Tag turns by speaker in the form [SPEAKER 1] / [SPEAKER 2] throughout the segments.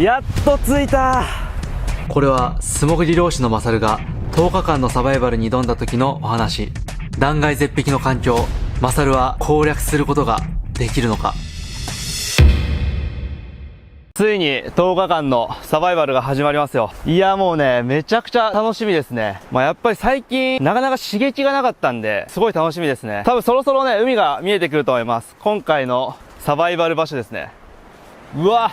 [SPEAKER 1] やっと着いた。
[SPEAKER 2] これは素潜り漁師のマサルが10日間のサバイバルに挑んだ時のお話。断崖絶壁の環境、マサルは攻略することができるのか。
[SPEAKER 1] ついに10日間のサバイバルが始まりますよ。いやもうね、めちゃくちゃ楽しみですね。やっぱり最近なかなか刺激がなかったんで、すごい楽しみですね。多分そろそろね、海が見えてくると思います。今回のサバイバル場所ですね。うわ、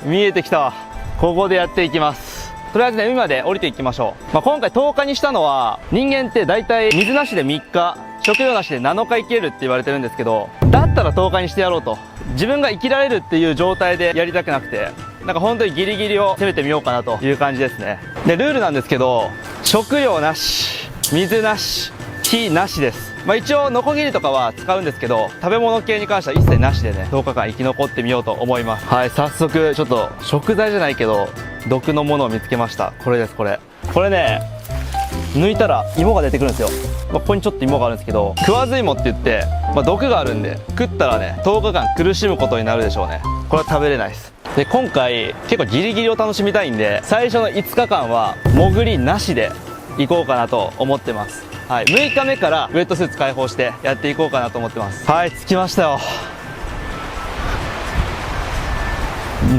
[SPEAKER 1] 見えてきたわ。ここでやっていきます。とりあえずね、海まで降りていきましょう。今回10日にしたのは、人間って大体水なしで3日、食料なしで7日生きれるって言われてるんですけど、だったら10日にしてやろうと。自分が生きられるっていう状態でやりたくなくて、なんか本当にギリギリを攻めてみようかなという感じですね。で、ルールなんですけど、食料なし、水なし、火なしです。一応ノコギリとかは使うんですけど、食べ物系に関しては一切なしでね、10日間生き残ってみようと思います。はい、早速ちょっと食材じゃないけど毒のものを見つけました。これです。これね、抜いたら芋が出てくるんですよ。ここにちょっと芋があるんですけど、食わず芋って言って、毒があるんで食ったらね、10日間苦しむことになるでしょうね。これは食べれないです。で、今回結構ギリギリを楽しみたいんで、最初の5日間は潜りなしで行こうかなと思ってます。はい、6日目からウェットスーツ解放してやっていこうかなと思ってます。はい、着きましたよ。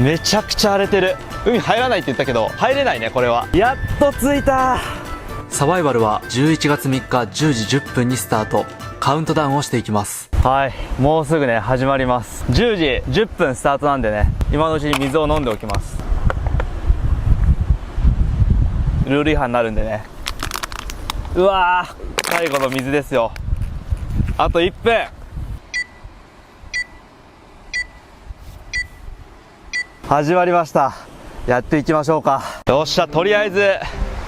[SPEAKER 1] めちゃくちゃ荒れてる。海入らないって言ったけど入れないね。これはやっと着いた。
[SPEAKER 2] サバイバルは11月3日10時10分にスタート。カウントダウンをしていきます。
[SPEAKER 1] はい、もうすぐね始まります。10時10分スタートなんでね、今のうちに水を飲んでおきます。ルール違反になるんでね。うわー、最後の水ですよ。あと1分。始まりました。やっていきましょうか。よっしゃ、とりあえず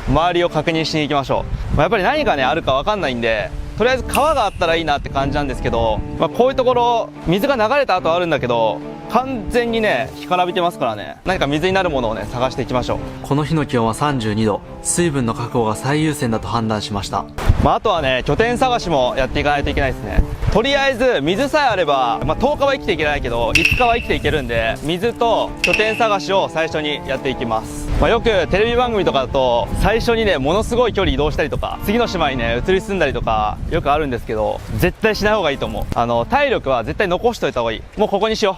[SPEAKER 1] 周りを確認しに行きましょう。やっぱり何がねあるか分かんないんで、とりあえず川があったらいいなって感じなんですけど、こういうところ水が流れた後あるんだけど、完全にね干からびてますからね、何か水になるものをね探していきましょう。
[SPEAKER 2] この日の気温は32度。水分の確保が最優先だと判断しました。
[SPEAKER 1] あとはね、拠点探しもやっていかないといけないですね。とりあえず水さえあれば、10日は生きていけないけど5日は生きていけるんで、水と拠点探しを最初にやっていきます。よくテレビ番組とかだと最初にねものすごい距離移動したりとか、次の島にね移り住んだりとかよくあるんですけど、絶対しない方がいいと思う。体力は絶対残しといた方がいい。もうここにしよ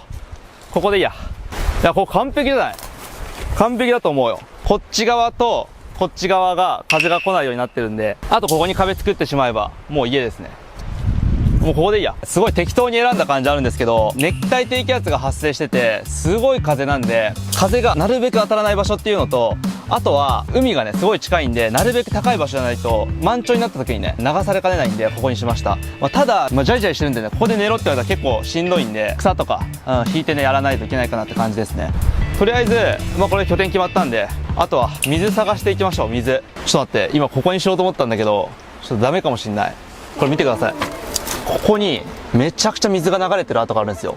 [SPEAKER 1] う。ここでいいや。いや、ここ完璧じゃない？完璧だと思うよ。こっち側とこっち側が風が来ないようになってるんで、あとここに壁作ってしまえばもう家ですね。もうここでいいや。すごい適当に選んだ感じあるんですけど、熱帯低気圧が発生しててすごい風なんで、風がなるべく当たらない場所っていうのと、あとは海がねすごい近いんで、なるべく高い場所じゃないと満潮になった時にね流されかねないんで、ここにしました。ただ、ジャリジャリしてるんでね、ここで寝ろって言われたら結構しんどいんで、草とか、引いてねやらないといけないかなって感じですね。とりあえず、これ拠点決まったんで、あとは水探していきましょう。水ちょっと待って、今ここにしようと思ったんだけどちょっとダメかもしんない。これ見てください。ここにめちゃくちゃ水が流れてる跡があるんですよ。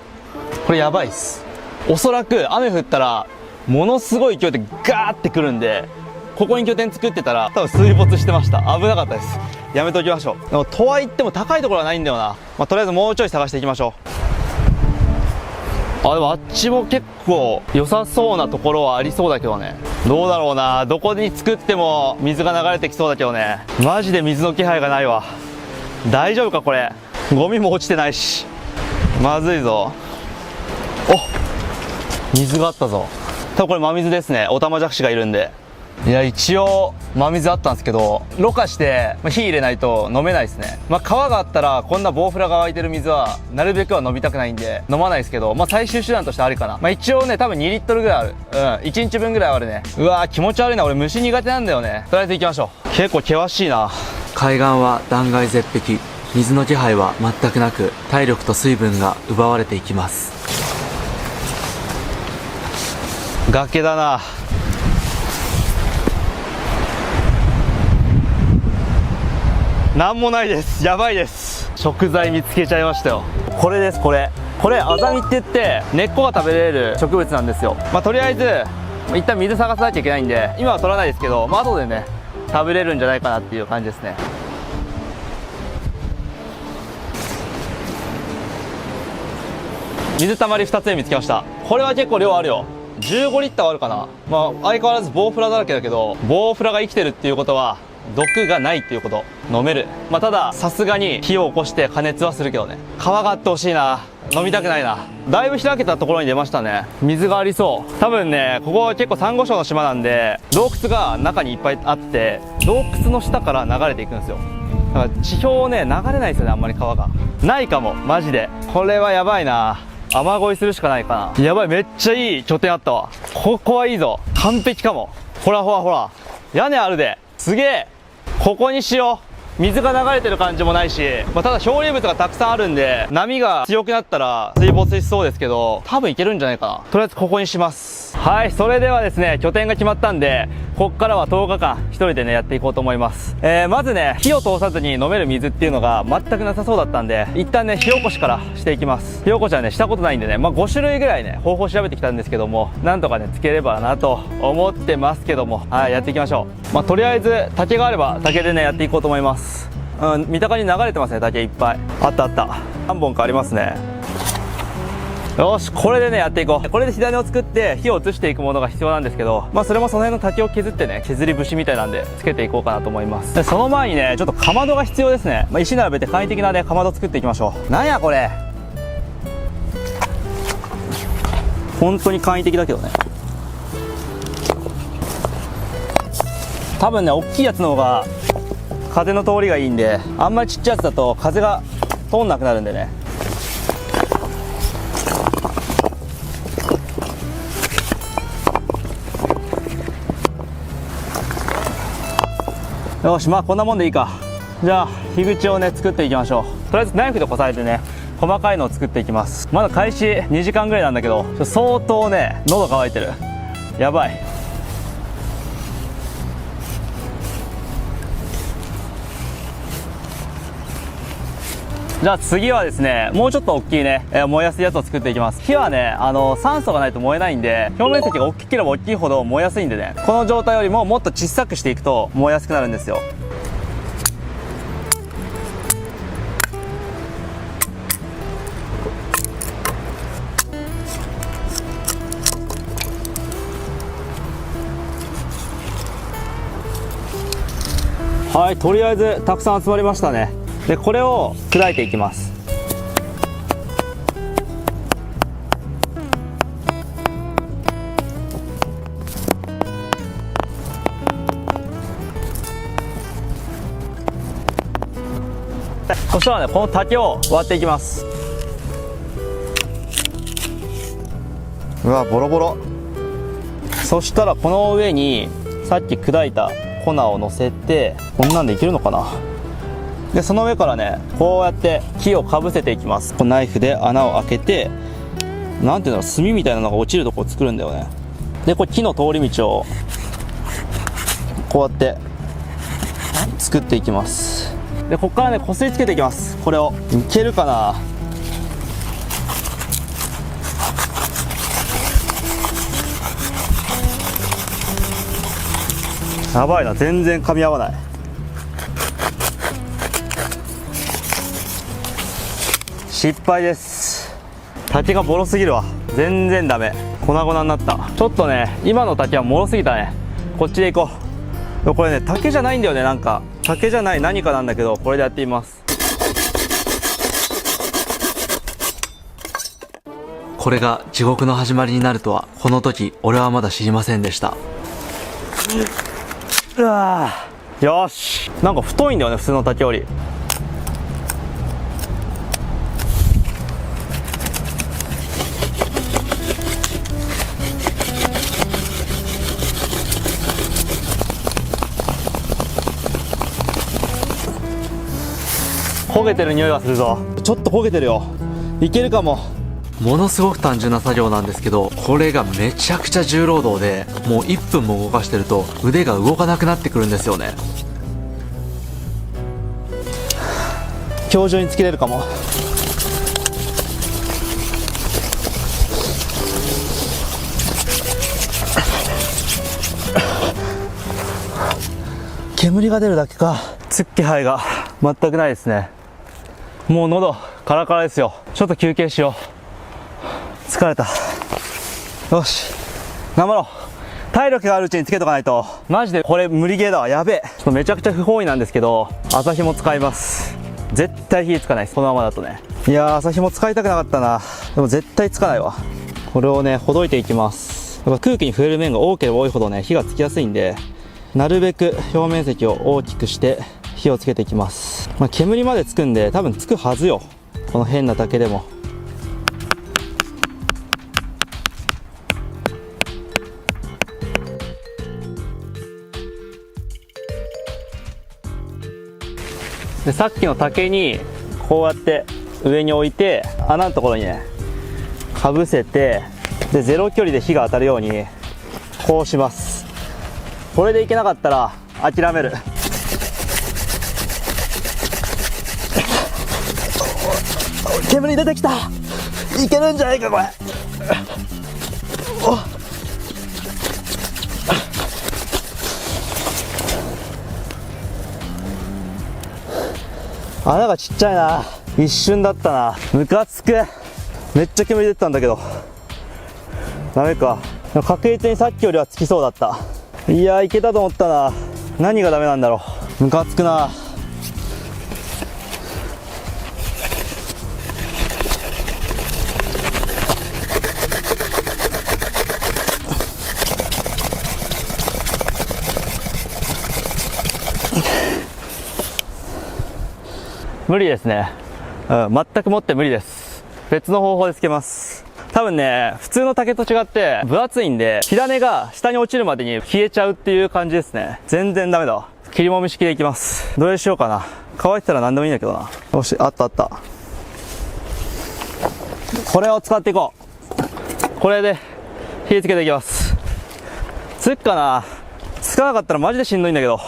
[SPEAKER 1] これやばいっす。おそらく雨降ったらものすごい勢いでガーってくるんで、ここに拠点作ってたら多分水没してました。危なかったです。やめておきましょう。でもとはいっても高いところはないんだよな。とりあえずもうちょい探していきましょう。でもあっちも結構良さそうなところはありそうだけどね。どうだろうな。どこに作っても水が流れてきそうだけどね。マジで水の気配がないわ。大丈夫かこれ。ゴミも落ちてないし、まずいぞ。お、水があったぞ。多分これ真水ですね。オタマジャクシがいるんで。いや、一応真水あったんですけど、ろ過して火入れないと飲めないですね。川があったらこんなボウフラが湧いてる水はなるべくは飲みたくないんで飲まないですけど、最終手段としてありかな。一応ね、多分2リットルぐらいある。1日分ぐらいあるね。うわー、気持ち悪いな。俺虫苦手なんだよね。とりあえず行きましょう。結構険しいな。
[SPEAKER 2] 海岸は断崖絶壁。水の気配は全くなく、体力と水分が奪われていきます。
[SPEAKER 1] 崖だな。なんもないです。やばいです。食材見つけちゃいましたよ。これです。これアザミって言って根っこが食べれる植物なんですよ。とりあえず一旦水探さなきゃいけないんで、今は取らないですけど、後でね食べれるんじゃないかなっていう感じですね。水たまり2つで見つけました。これは結構量あるよ。15リッターはあるかな。まあ相変わらずボウフラだらけだけど、ボウフラが生きてるっていうことは毒がないっていうこと。飲める。まあたださすがに火を起こして加熱はするけどね。川があってほしいな。飲みたくないな。だいぶ開けたところに出ましたね。水がありそう。多分ね、ここ結構サンゴ礁の島なんで、洞窟が中にいっぱいあって、洞窟の下から流れていくんですよ。だから地表ね、流れないですよね、あんまり川が。ないかも、マジで。これはやばいな。雨乞いするしかないかな。やばい、めっちゃいい拠点あったわ。ここはいいぞ。完璧かも。ほらほらほら。屋根あるで。すげえ。ここにしよう。水が流れてる感じもないし、まあ、ただ漂流物がたくさんあるんで、波が強くなったら水没しそうですけど、多分いけるんじゃないかな。とりあえずここにします。はい、それではですね、拠点が決まったんで、こっからは10日間一人でね、やっていこうと思います。まずね、火を通さずに飲める水っていうのが全くなさそうだったんで、一旦ね、火起こしからしていきます。火起こしはね、したことないんでね、まあ5種類ぐらいね、方法調べてきたんですけども、なんとかね、つければなと思ってますけども、はい、やっていきましょう。まあとりあえず、竹があれば竹でね、やっていこうと思います。うん、三鷹に流れてますね、竹いっぱい。あったあった。何本かありますね。よし、これでね、やっていこう。これで火種を作って火を移していくものが必要なんですけど、まあそれもその辺の竹を削ってね、削り節みたいなんでつけていこうかなと思います。で、その前にね、ちょっとかまどが必要ですね。まあ、石並べて簡易的なね、かまど作っていきましょう。なんやこれ。本当に簡易的だけどね。多分ね、大きいやつの方が風の通りがいいんで、あんまりちっちゃいやつだと風が通んなくなるんでね。よし、まあこんなもんでいいか。じゃあ火口をね、作っていきましょう。とりあえずナイフでこさえてね、細かいのを作っていきます。まだ開始2時間ぐらいなんだけど、相当ね、喉乾いてる。やばい。じゃあ次はですね、もうちょっと大きいね、燃えやすいやつを作っていきます。火はね、酸素がないと燃えないんで、表面積が大きければ大きいほど燃えやすいんでね、この状態よりももっと小さくしていくと燃えやすくなるんですよ。はい、とりあえずたくさん集まりましたね。で、これを砕いていきます。そしたらね、この竹を割っていきます。うわ、ボロボロ。そしたらこの上にさっき砕いた粉を乗せて、こんなんでいけるのかな。で、その上からね、こうやって木をかぶせていきます。このナイフで穴を開けて、なんていうの、炭みたいなのが落ちるとこを作るんだよね。で、これ木の通り道をこうやって作っていきます。で、ここからね、こすりつけていきます。これをいけるかな。やばいな、全然噛み合わない。失敗です。竹がボロすぎるわ。全然ダメ。粉々になった。ちょっとね、今の竹はもろすぎたね。こっちで行こう。これね、竹じゃないんだよね。なんか竹じゃない何かなんだけど、これでやってみます。
[SPEAKER 2] これが地獄の始まりになるとは、この時俺はまだ知りませんでした。
[SPEAKER 1] うわー、よし。なんか太いんだよね、普通の竹より。焦げてる匂いがするぞ。ちょっと焦げてるよ。いけるかも。
[SPEAKER 2] ものすごく単純な作業なんですけど、これがめちゃくちゃ重労働で、もう1分も動かしてると腕が動かなくなってくるんですよね。
[SPEAKER 1] 今日中につけれるかも。煙が出るだけか。つく気配が全くないですね。もう喉カラカラですよ。ちょっと休憩しよう。疲れた。よし、頑張ろう。体力があるうちにつけとかないと。マジでこれ無理ゲーだわ。やべえ。ちょっとめちゃくちゃ不本意なんですけど、朝日も使います。絶対火つかないです、このままだとね。いやー、朝日も使いたくなかったな。でも絶対つかないわ。これをね、ほどいていきます。やっぱ空気に触れる面が多ければ多いほどね、火がつきやすいんで、なるべく表面積を大きくして火をつけていきます。煙までつくんで多分つくはずよ、この変な竹でも。でさっきの竹にこうやって上に置いて、穴のところにねかぶせて、でゼロ距離で火が当たるようにこうします。これでいけなかったら諦める。煙出てきた。いけるんじゃないかこれ。穴がちっちゃいな。一瞬だったな。ムカつく。めっちゃ煙出てたんだけどダメか。確実にさっきよりはつきそうだった。いやー、いけたと思ったな。何がダメなんだろう。ムカつくな。無理ですね。全くもって無理です。別の方法でつけます。多分ね、普通の竹と違って分厚いんで、火種が下に落ちるまでに消えちゃうっていう感じですね。全然ダメだわ。切りもみ式でいきます。どれしようかな。乾いてたら何でもいいんだけどな。よし、あったあった。これを使っていこう。これで火つけていきます。つっかな。つかなかったらマジでしんどいんだけど。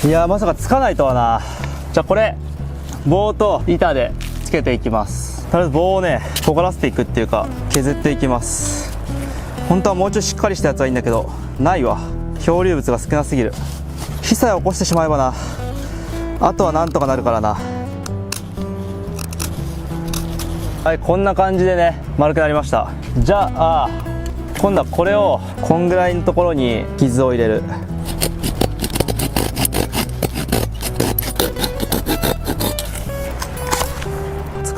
[SPEAKER 1] いやー、まさかつかないとはな。じゃあこれ棒と板でつけていきます。とりあえず棒をね尖らせていくっていうか削っていきます。本当はもうちょいしっかりしたやつはいいんだけど、ないわ。漂流物が少なすぎる。火さえ起こしてしまえばな、あとはなんとかなるからな。はい、こんな感じでね丸くなりました。じゃあ今度はこれをこんぐらいのところに傷を入れる。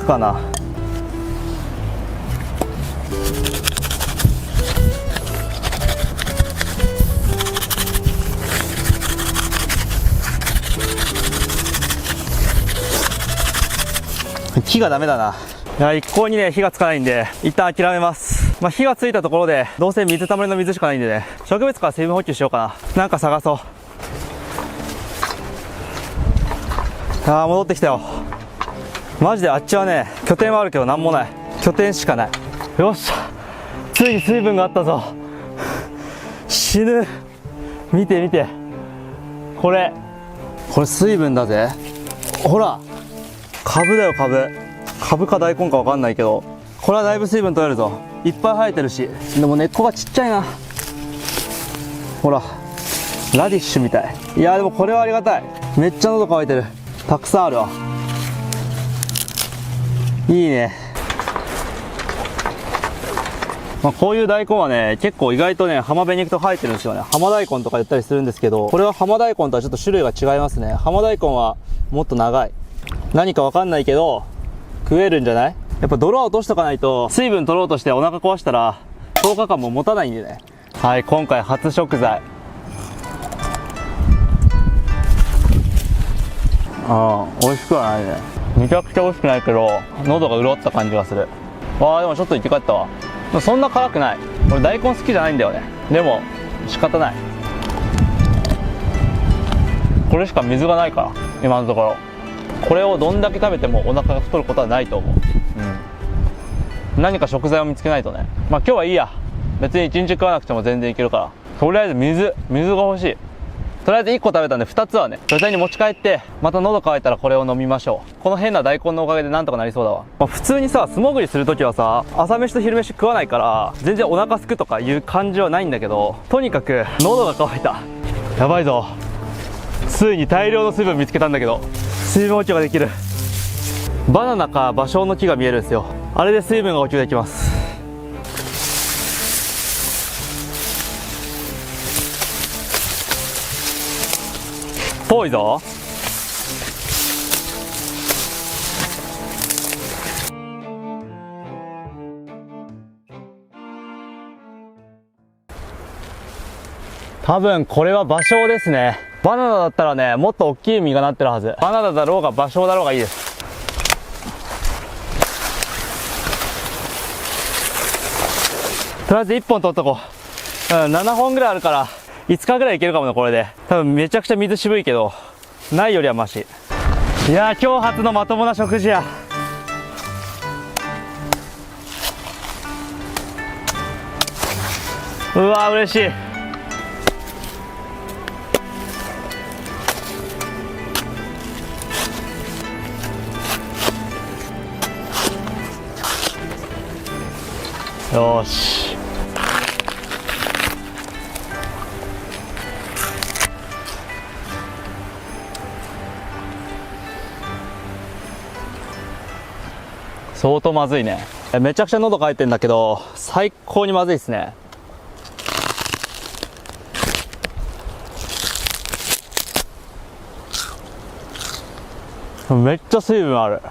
[SPEAKER 1] かな。木がダメだな。いや、一向にね火がつかないんで一旦諦めます。火がついたところでどうせ水たまりの水しかないんでね、植物から水分補給しようかな。なんか探そう。戻ってきたよ。マジであっちはね拠点はあるけど何もない。拠点しかない。よっしゃ、ついに水分があったぞ。死ぬ。見て見て、これ水分だぜ。ほら、株だよ、株か大根か分かんないけど、これはだいぶ水分取れるぞ。いっぱい生えてるし、でも根っこがちっちゃいな。ほら、ラディッシュみたい。いやでもこれはありがたい。めっちゃ喉乾いてる。たくさんあるわ。いいね。こういう大根はね結構意外とね浜辺に行くと生えてるんですよね。浜大根とか言ったりするんですけど、これは浜大根とはちょっと種類が違いますね。浜大根はもっと長い。何かわかんないけど食えるんじゃない？やっぱ泥は落としとかないと、水分取ろうとしてお腹壊したら10日間も持たないんでね。はい、今回初食材。美味しくはないね。めちゃくちゃ美味しくないけど喉が潤った感じがする。わあ、でもちょっと生き返ったわ。そんな辛くない。俺大根好きじゃないんだよね。でも仕方ない。これしか水がないから今のところ。これをどんだけ食べてもお腹が太ることはないと思う。何か食材を見つけないとね。今日はいいや。別に1日食わなくても全然いけるから。とりあえず水が欲しい。とりあえず1個食べたんで2つはね拠点に持ち帰って、また喉乾いたらこれを飲みましょう。この変な大根のおかげでなんとかなりそうだわ。普通にさ素潜りするときはさ朝飯と昼飯食わないから全然お腹すくとかいう感じはないんだけど、とにかく喉が渇いた。やばいぞ。ついに大量の水分見つけたんだけど、水分補給ができる。バナナか芭蕉の木が見えるんですよ。あれで水分が補給できます。遠いぞ。多分これは芭蕉ですね。バナナだったらね、もっと大きい実がなってるはず。バナナだろうが芭蕉だろうがいいです。とりあえず1本取っとこう。7本ぐらいあるから5日ぐらいいけるかもね、これで。多分めちゃくちゃ水渋いけど、ないよりはマシ。いやー、今日初のまともな食事や。うわー、嬉しい。よーし。相当まずいね。めちゃくちゃ喉渇いてんだけど、最高にまずいですね。めっちゃ水分ある。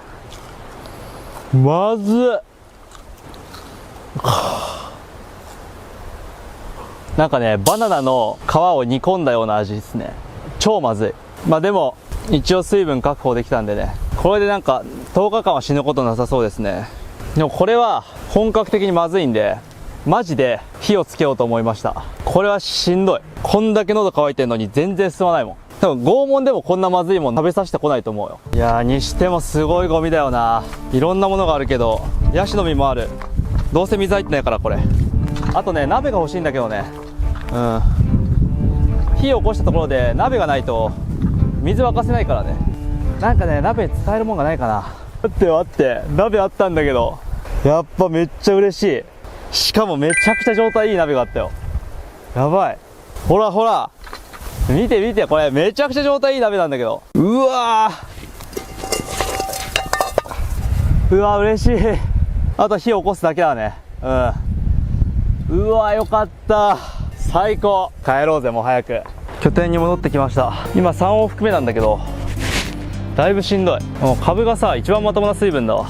[SPEAKER 1] まずっ。なんかね、バナナの皮を煮込んだような味ですね。超まずい。まあでも一応水分確保できたんでね、これでなんか10日間は死ぬことなさそうですね。でもこれは本格的にまずいんで、マジで火をつけようと思いました。これはしんどい。こんだけ喉乾いてんのに全然進まないもん。多分拷問でもこんなまずいもん食べさせてこないと思うよ。いやー、にしてもすごいゴミだよな。いろんなものがあるけど、ヤシの実もある。どうせ水入ってないからこれ。あとね、鍋が欲しいんだけどね。火を起こしたところで鍋がないと水沸かせないからね。なんかね、鍋使えるもんがないかな。待って、鍋あったんだけど、やっぱめっちゃ嬉しい。しかもめちゃくちゃ状態いい鍋があったよ。やばい。ほらほら、見て見て、これめちゃくちゃ状態いい鍋なんだけど。うわー、うわー、嬉しい。あと火を起こすだけだね。うわー、よかった。最高。帰ろうぜ、もう早く。拠点に戻ってきました。今3往復目なんだけど、だいぶしんどい。もう株がさ、一番まともな水分だわ。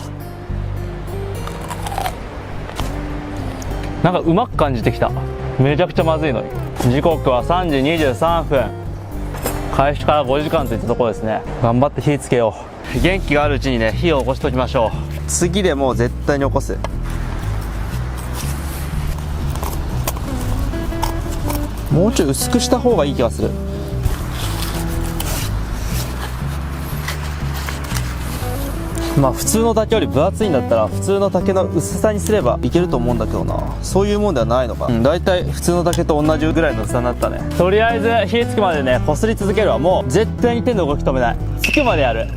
[SPEAKER 1] なんかうまく感じてきた。めちゃくちゃまずいのに。時刻は3時23分。開始から5時間といったところですね。頑張って火つけよう。元気があるうちにね、火を起こしておきましょう。次でもう絶対に起こす。もうちょい薄くした方がいい気がする。まあ普通の竹より分厚いんだったら普通の竹の薄さにすればいけると思うんだけどな。そういうもんではないのか。だいたい普通の竹と同じぐらいの薄さになったね。とりあえず火つくまでね、こすり続けるわ。もう絶対に手の動き止めない。つくまでやる。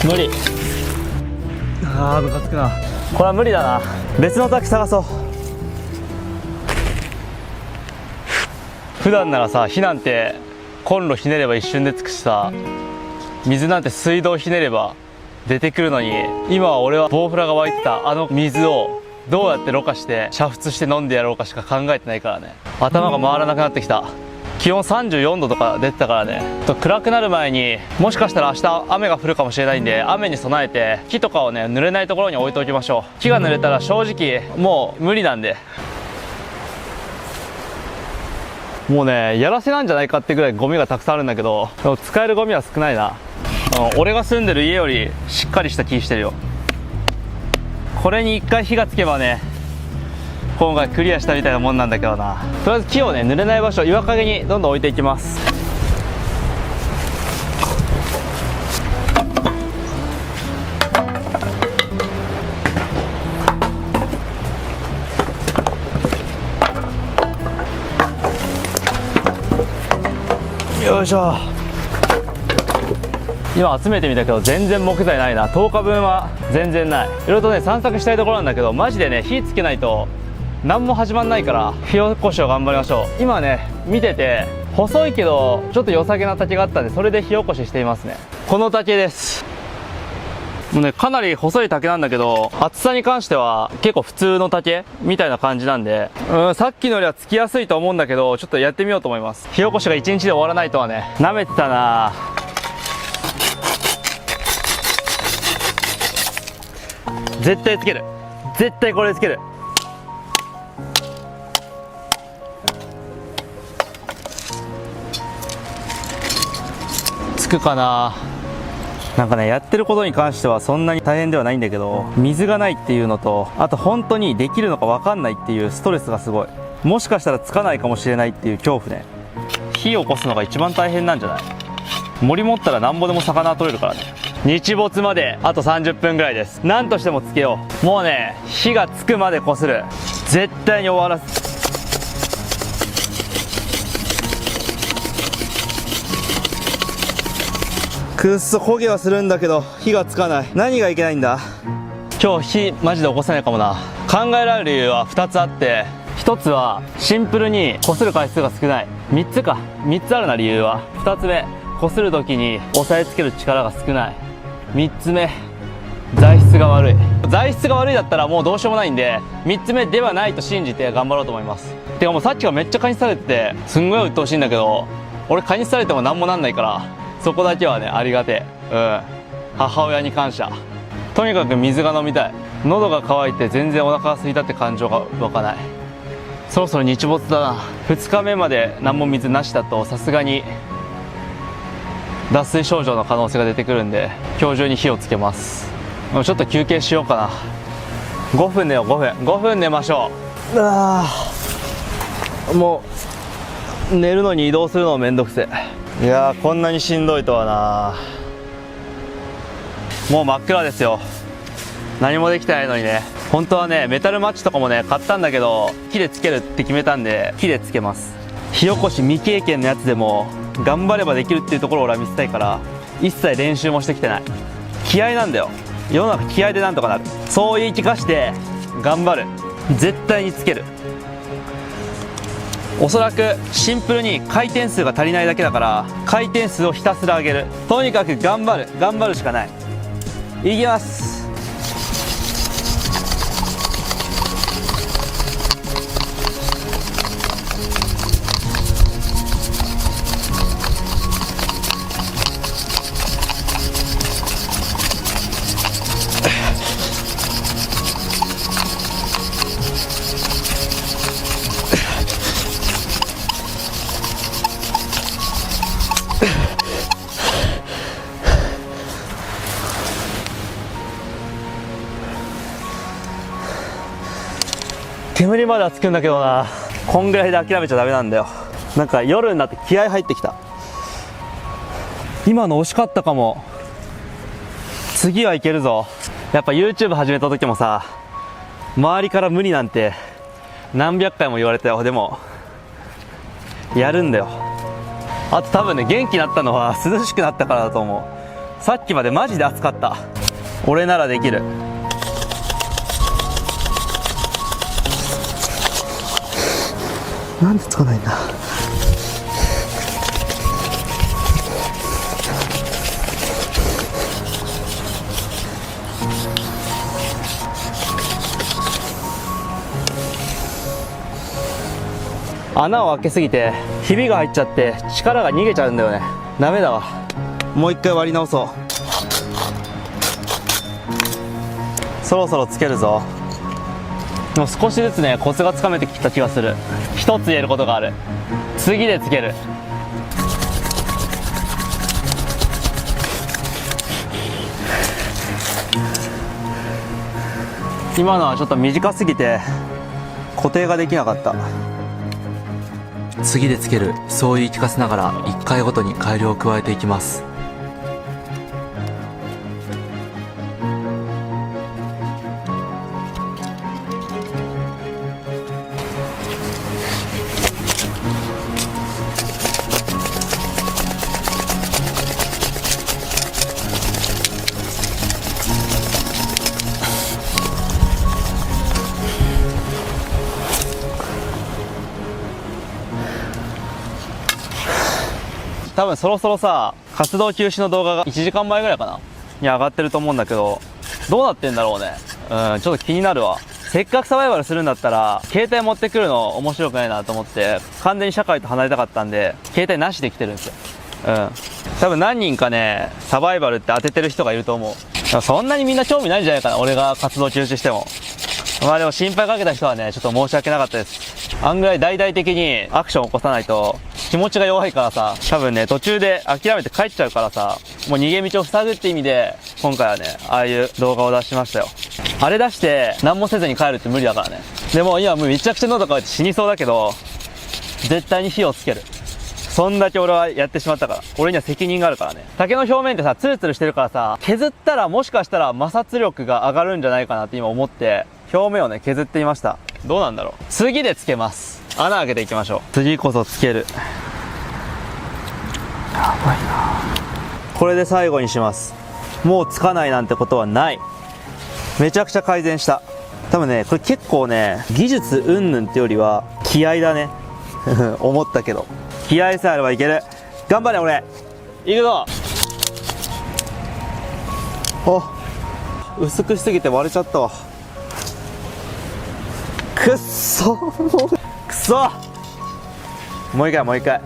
[SPEAKER 1] 無理。あー、ムカつくな。これは無理だな。別の滝探そう。普段ならさ、火なんてコンロひねれば一瞬でつくしさ、水なんて水道ひねれば出てくるのに、今は俺はボウフラが湧いてたあの水をどうやってろ過して煮沸して飲んでやろうかしか考えてないからね。頭が回らなくなってきた。気温34度とか出てたからね。暗くなる前にもしかしたら明日雨が降るかもしれないんで、雨に備えて木とかをね、濡れないところに置いておきましょう。木が濡れたら正直もう無理なんで、もうね、やらせなんじゃないかってぐらいゴミがたくさんあるんだけど、でも使えるゴミは少ないな。俺が住んでる家よりしっかりした木してるよ。これに一回火がつけばね、今回クリアしたみたいなもんなんだけどな。とりあえず木をね、濡れない場所、岩陰にどんどん置いていきます。よいしょ。今集めてみたけど全然木材ないな。10日分は全然ない。いろいろとね、散策したいところなんだけど、マジでね、火つけないと何も始まんないから火起こしを頑張りましょう。今ね見てて細いけどちょっと良さげな竹があったんで、それで火起こししていますね。この竹です。もうねかなり細い竹なんだけど、厚さに関しては結構普通の竹みたいな感じなんで、さっきのよりはつきやすいと思うんだけど、ちょっとやってみようと思います。火起こしが1日で終わらないとはね。舐めてたな。絶対つける、絶対これつける。つくかな。なんかね、やってることに関してはそんなに大変ではないんだけど、水がないっていうのと、あと本当にできるのか分かんないっていうストレスがすごい。もしかしたらつかないかもしれないっていう恐怖ね。火を起こすのが一番大変なんじゃない？森持ったらなんぼでも魚取れるからね。日没まであと30分ぐらいです。何としてもつけよう。もうね、火がつくまでこする。絶対に終わらす。くっそ焦げはするんだけど火がつかない。何がいけないんだ。今日火マジで起こせないかもな。考えられる理由は2つあって、1つはシンプルにこする回数が少ない。3つあるな。理由は2つ目、こする時に押さえつける力が少ない。3つ目、材質が悪い。材質が悪いだったらもうどうしようもないんで、3つ目ではないと信じて頑張ろうと思います。てかもうさっきからめっちゃ蚊に刺されててすんごい鬱陶しいんだけど、俺蚊に刺されても何もなんないから、そこだけはねありがてえ。母親に感謝。とにかく水が飲みたい。喉が渇いて全然お腹が空いたって感情が湧かない。そろそろ日没だな。2日目まで何も水なしだとさすがに脱水症状の可能性が出てくるんで、今日中に火をつけます。もうちょっと休憩しようかな。5分寝よう。5分寝ましょう。もう寝るのに移動するのめんどくせえ。いやー、こんなにしんどいとはな。もう真っ暗ですよ。何もできてないのにね。本当はねメタルマッチとかもね買ったんだけど、木でつけるって決めたんで木でつけます。火起こし未経験のやつでも頑張ればできるっていうところを俺は見せたいから、一切練習もしてきてない。気合なんだよ。世の中気合でなんとかなる。そう言い聞かして頑張る。絶対につける。おそらくシンプルに回転数が足りないだけだから、回転数をひたすら上げる。とにかく頑張るしかない。いきます。煙まではつくんだけどな。こんぐらいで諦めちゃダメなんだよ。なんか夜になって気合入ってきた。今の惜しかったかも。次はいけるぞ。やっぱ YouTube 始めた時もさ、周りから無理なんて何百回も言われたよ。でもやるんだよ。あと多分ね、元気になったのは涼しくなったからだと思う。さっきまでマジで暑かった。俺ならできる。なんでつかないんだ。穴を開けすぎてひびが入っちゃって力が逃げちゃうんだよね。ダメだわ。もう一回割り直そう。そろそろつけるぞ。でも少しずつねコツがつかめてきた気がする。一つ言えることがある。次でつける。今のはちょっと短すぎて固定ができなかった。
[SPEAKER 2] 次でつける、そう言い聞かせながら1回ごとに改良を加えていきます。
[SPEAKER 1] 多分そろそろさ、活動休止の動画が1時間前ぐらいかなに上がってると思うんだけど、どうなってんだろうね。ちょっと気になるわ。せっかくサバイバルするんだったら携帯持ってくるの面白くないなと思って完全に社会と離れたかったんで携帯なしで来てるんですよ。多分何人かねサバイバルって当ててる人がいると思う。そんなにみんな興味ないんじゃないかな、俺が活動休止しても。まあでも心配かけた人はねちょっと申し訳なかったです。あんぐらい大々的にアクションを起こさないと気持ちが弱いからさ、多分ね途中で諦めて帰っちゃうからさ、もう逃げ道を塞ぐって意味で今回はねああいう動画を出しましたよ。あれ出して何もせずに帰るって無理だからね。でも今もうめちゃくちゃ喉乾いて死にそうだけど絶対に火をつける。そんだけ俺はやってしまったから、俺には責任があるからね。竹の表面ってさツルツルしてるからさ、削ったらもしかしたら摩擦力が上がるんじゃないかなって今思って表面をね削ってみました。どうなんだろう。次でつけます。穴開けていきましょう。次こそつける。やばいな。これで最後にします。もうつかないなんてことはない。めちゃくちゃ改善した。多分ねこれ結構ね技術云々ってよりは気合だね思ったけど気合さえあればいける。頑張れ俺。いくぞ。お、薄くしすぎて割れちゃったわ。くっそくそ。もう一回もう一回。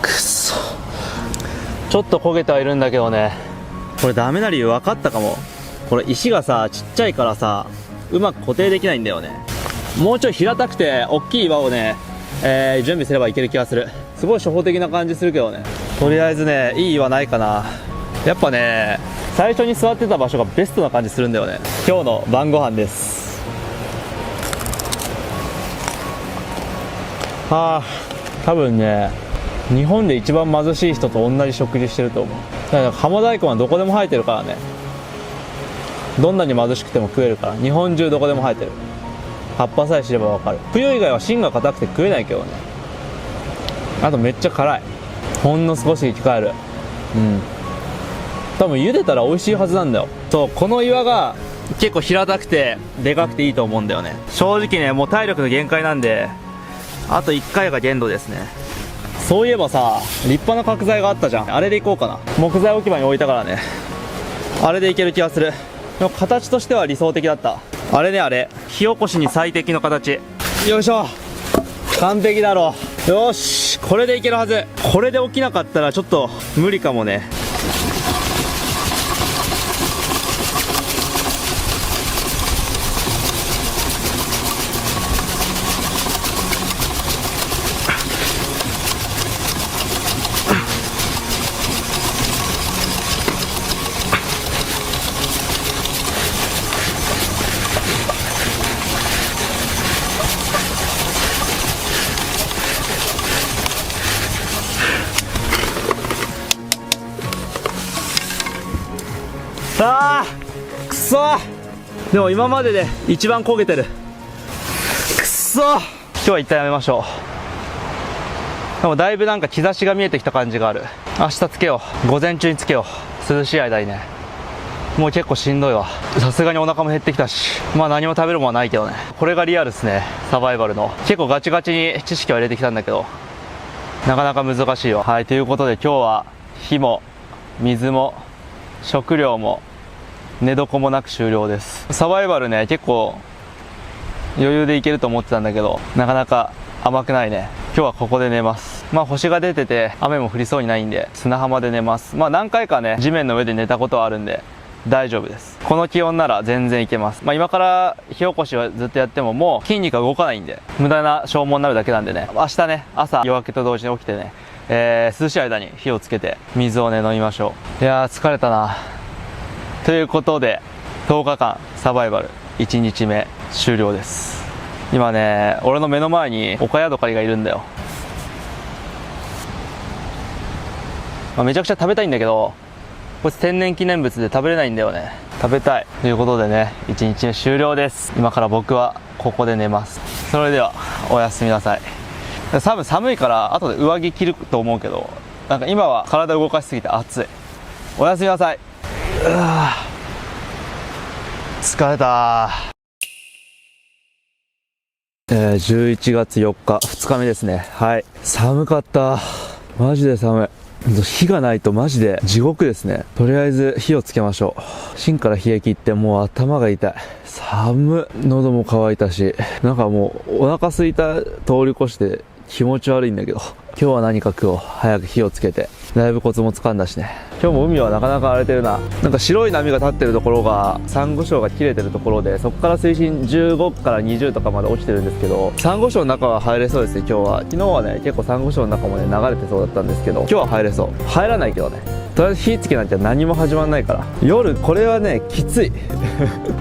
[SPEAKER 1] くっそ。ちょっと焦げてはいるんだけどね、これダメな理由分かったかも。これ石がさちっちゃいからさうまく固定できないんだよね。もうちょい平たくて大きい岩をね、準備すればいける気がする。すごい初歩的な感じするけどね。とりあえずねいい岩ないかな。やっぱね最初に座ってた場所がベストな感じするんだよね。今日の晩ご飯です。多分ね日本で一番貧しい人と同じ食事してると思う。だから浜大根はどこでも生えてるからね、どんなに貧しくても食えるから。日本中どこでも生えてる。葉っぱさえ知ればわかる。冬以外は芯が硬くて食えないけどね。あとめっちゃ辛い。ほんの少し生き返る。多分茹でたら美味しいはずなんだよ。そう、この岩が結構平たくてでかくていいと思うんだよね。正直ねもう体力の限界なんであと1回が限度ですね。そういえばさ立派な角材があったじゃん。あれでいこうかな。木材置き場に置いたからね、あれでいける気がする。でも形としては理想的だった。あれね、あれ火起こしに最適の形。よいしょ、完璧だろう。よし、これでいけるはず。これで起きなかったらちょっと無理かもね。くそ。でも今までで一番焦げてる。くそ。今日は一旦やめましょう。でもだいぶなんか兆しが見えてきた感じがある。明日つけよう。午前中につけよう。涼しい間にね。もう結構しんどいわ。さすがにお腹も減ってきたし、まあ何も食べるものはないけどね。これがリアルですね、サバイバルの。結構ガチガチに知識は入れてきたんだけどなかなか難しいよ。はい、ということで今日は火も水も食料も寝床もなく終了です。サバイバルね結構余裕でいけると思ってたんだけどなかなか甘くないね。今日はここで寝ます。まあ星が出てて雨も降りそうにないんで砂浜で寝ます。まあ何回かね地面の上で寝たことはあるんで大丈夫です。この気温なら全然いけます。まあ今から火起こしはずっとやってももう筋肉が動かないんで無駄な消耗になるだけなんでね、明日ね朝夜明けと同時に起きてね、涼しい間に火をつけて水をね飲みましょう。いやー疲れたな。ということで10日間サバイバル1日目終了です。今ね俺の目の前にオカヤドカリがいるんだよ。まあ、めちゃくちゃ食べたいんだけどこいつ天然記念物で食べれないんだよね。食べたいということでね1日目終了です。今から僕はここで寝ます。それではおやすみなさい。多分寒いから後で上着着ると思うけどなんか今は体動かしすぎて暑い。おやすみなさい。疲れた。11月4日2日目ですね。はい、寒かった。マジで寒い。火がないとマジで地獄ですね。とりあえず火をつけましょう。芯から冷え切ってもう頭が痛い。寒い。喉も渇いたし、なんかもうお腹空いた通り越して気持ち悪いんだけど、今日は何か食おう。早く火をつけて。だいぶコツもつかんだしね。今日も海はなかなか荒れてるな。なんか白い波が立ってるところがサンゴ礁が切れてるところで、そこから水深15から20とかまで落ちてるんですけど、サンゴ礁の中は入れそうですね。今日は昨日はね結構サンゴ礁の中もね流れてそうだったんですけど、今日は入れそう。入らないけどね、とりあえず火つけなきゃ何も始まんないから。夜これはねきつい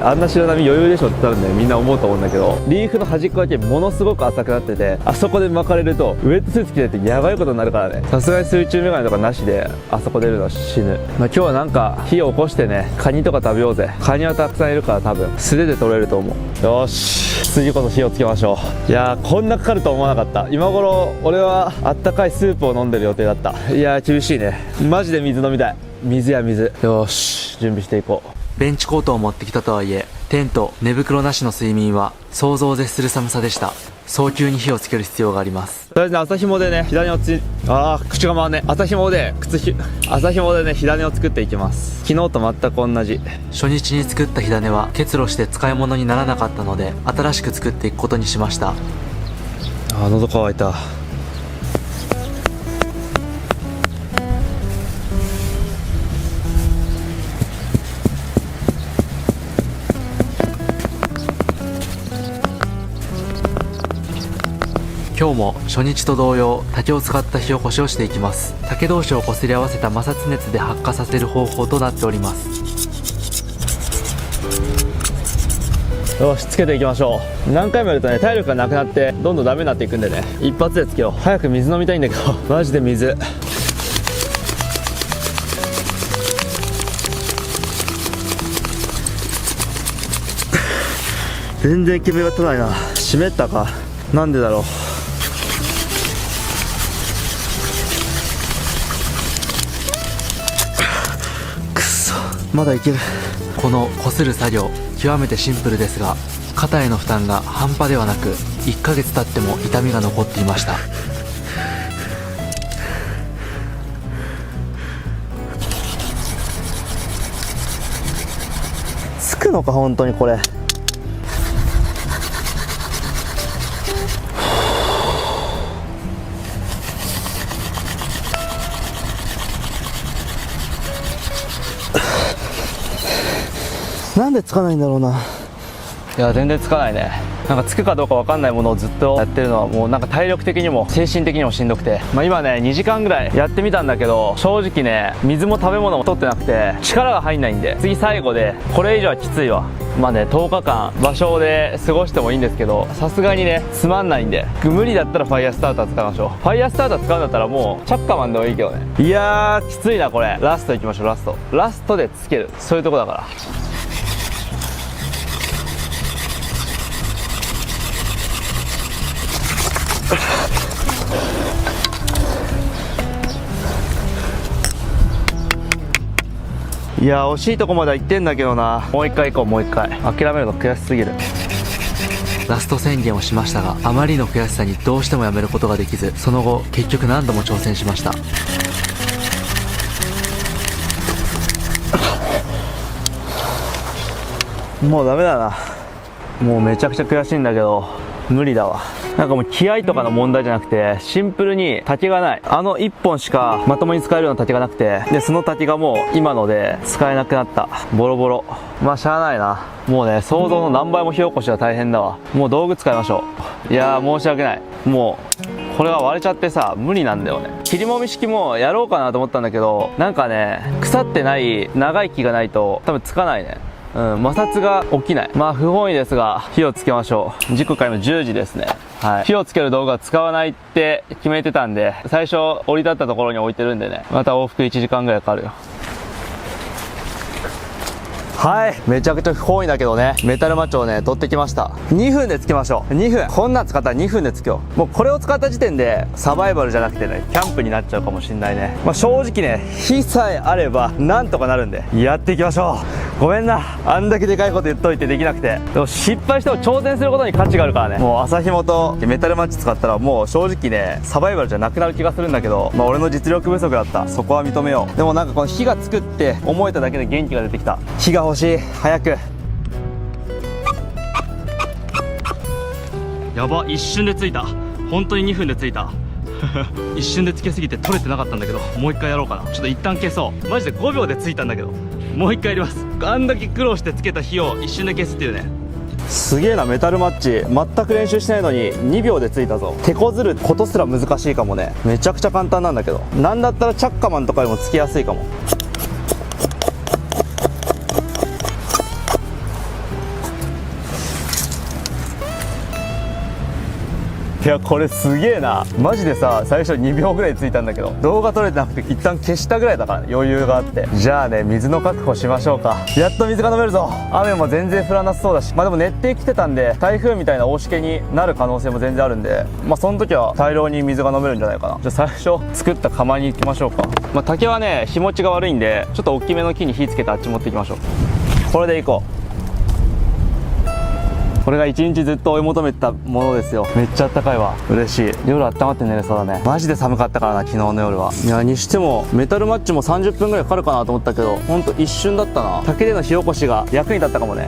[SPEAKER 1] あんな白波余裕でしょって多分ねみんな思うと思うんだけど、リーフの端っこだけものすごく浅くなってて、あそこで巻かれるとウェットスーツ着ててやばいことになるからね。さすがに水中メガネとかなしであそこ出るのは死ぬ。まあ、今日はなんか火を起こしてねカニとか食べようぜ。カニはたくさんいるから多分素手で取れると思う。よし、次こそ火をつけましょう。いやーこんなかかると思わなかった。今頃俺はあったかいスープを飲んでる予定だった。いやー厳しいね。マジで水飲みたい。水や水。よし、準備していこう。
[SPEAKER 2] ベンチコートを持ってきたとはいえ、テント、寝袋なしの睡眠は想像を絶する寒さでした。早急に火をつける必要があります。
[SPEAKER 1] とりあえずね、朝紐でね火種を口が回んね。朝紐でね火種を作っていきます。昨日と全く同じ。
[SPEAKER 2] 初日に作った火種は結露して使い物にならなかったので、新しく作っていくことにしました。
[SPEAKER 1] 喉乾いた。
[SPEAKER 2] 今日も初日と同様、竹を使った火起こしをしていきます。竹同士をこすり合わせた摩擦熱で発火させる方法となっております。
[SPEAKER 1] よし、つけていきましょう。何回もやるとね体力がなくなってどんどんダメになっていくんでね、一発でつけよう。早く水飲みたいんだけどマジで水。全然煙が立たないな。湿ったかなんでだろう。くそ、まだいける。
[SPEAKER 2] このこする作業、極めてシンプルですが、肩への負担が半端ではなく、1ヶ月経っても痛みが残っていました。
[SPEAKER 1] つくのか本当にこれ。なんでつかないんだろうな。いや全然つかないね。なんかつくかどうか分かんないものをずっとやってるのはもうなんか体力的にも精神的にもしんどくて、今ね2時間ぐらいやってみたんだけど、正直ね水も食べ物も取ってなくて力が入んないんで、次最後でこれ以上はきついわ。10日間場所で過ごしてもいいんですけど、さすがにねつまんないんで、無理だったらファイヤースターター使いましょう。ファイヤースターター使うんだったらもうチャッカマンでもいいけどね。いやーきついなこれ。ラストいきましょう。ラストでつける、そういうとこだから。いや惜しいとこまでは行ってんだけどな。もう一回行こう。もう一回諦めるの悔しすぎる。
[SPEAKER 2] ラスト宣言をしましたが、あまりの悔しさにどうしてもやめることができず、その後結局何度も挑戦しました。
[SPEAKER 1] もうダメだな。もうめちゃくちゃ悔しいんだけど無理だわ。なんかもう気合とかの問題じゃなくて、シンプルに竹がない。1本しかまともに使えるような竹がなくて、でその竹がもう今ので使えなくなった。ボロボロ。しゃあないな。もうね想像の何倍も火起こしは大変だわ。もう道具使いましょう。いやー申し訳ない。もうこれは割れちゃってさ無理なんだよね。切りもみ式もやろうかなと思ったんだけど、なんかね腐ってない長い木がないと多分つかないね。摩擦が起きない。不本意ですが火をつけましょう。時刻は今10時ですね。はい、火をつける道具は使わないって決めてたんで、最初降り立ったところに置いてるんでね、また往復1時間ぐらいかかるよ。はい、めちゃくちゃ不本意だけどねメタルマチョをね取ってきました。2分でつけましょう。2分。こんなん使ったら2分でつけよう。もうこれを使った時点でサバイバルじゃなくてねキャンプになっちゃうかもしんないね。正直ね火さえあればなんとかなるんでやっていきましょう。ごめんな、あんだけでかいこと言っといてできなくて。でも失敗しても挑戦することに価値があるからね。もう朝ひもとメタルマッチ使ったらもう正直ねサバイバルじゃなくなる気がするんだけど、俺の実力不足だった。そこは認めよう。でもなんかこの火がつくって思えただけで元気が出てきた。火が欲しい、早く。やば、一瞬でついた。本当に2分でついた。一瞬でつけすぎて取れてなかったんだけど、もう一回やろうかな。ちょっと一旦消そう。マジで5秒でついたんだけど、もう一回やります。あんだけ苦労してつけた火を一瞬で消すっていうね。すげえな、メタルマッチ全く練習してないのに2秒でついたぞ。手こずることすら難しいかもね。めちゃくちゃ簡単なんだけど、なんだったらチャッカマンとかよりもつけやすいかも。いやこれすげえな、マジでさ最初2秒ぐらいついたんだけど、動画撮れてなくて一旦消したぐらいだから、ね、余裕があって。じゃあね、水の確保しましょうか。やっと水が飲めるぞ。雨も全然降らなさそうだし、でも熱帯来てたんで台風みたいな大しけになる可能性も全然あるんで、その時は大量に水が飲めるんじゃないかな。じゃあ最初作った釜に行きましょうか。竹はね日持ちが悪いんで、ちょっと大きめの木に火つけてあっち持っていきましょう。これでいこう。これが一日ずっと追い求めてたものですよ。めっちゃあったかいわ、嬉しい。夜温まって寝れそうだね。マジで寒かったからな昨日の夜は。いやにしてもメタルマッチも30分ぐらいかかるかなと思ったけど、ほんと一瞬だったな。竹での火起こしが役に立ったかもね。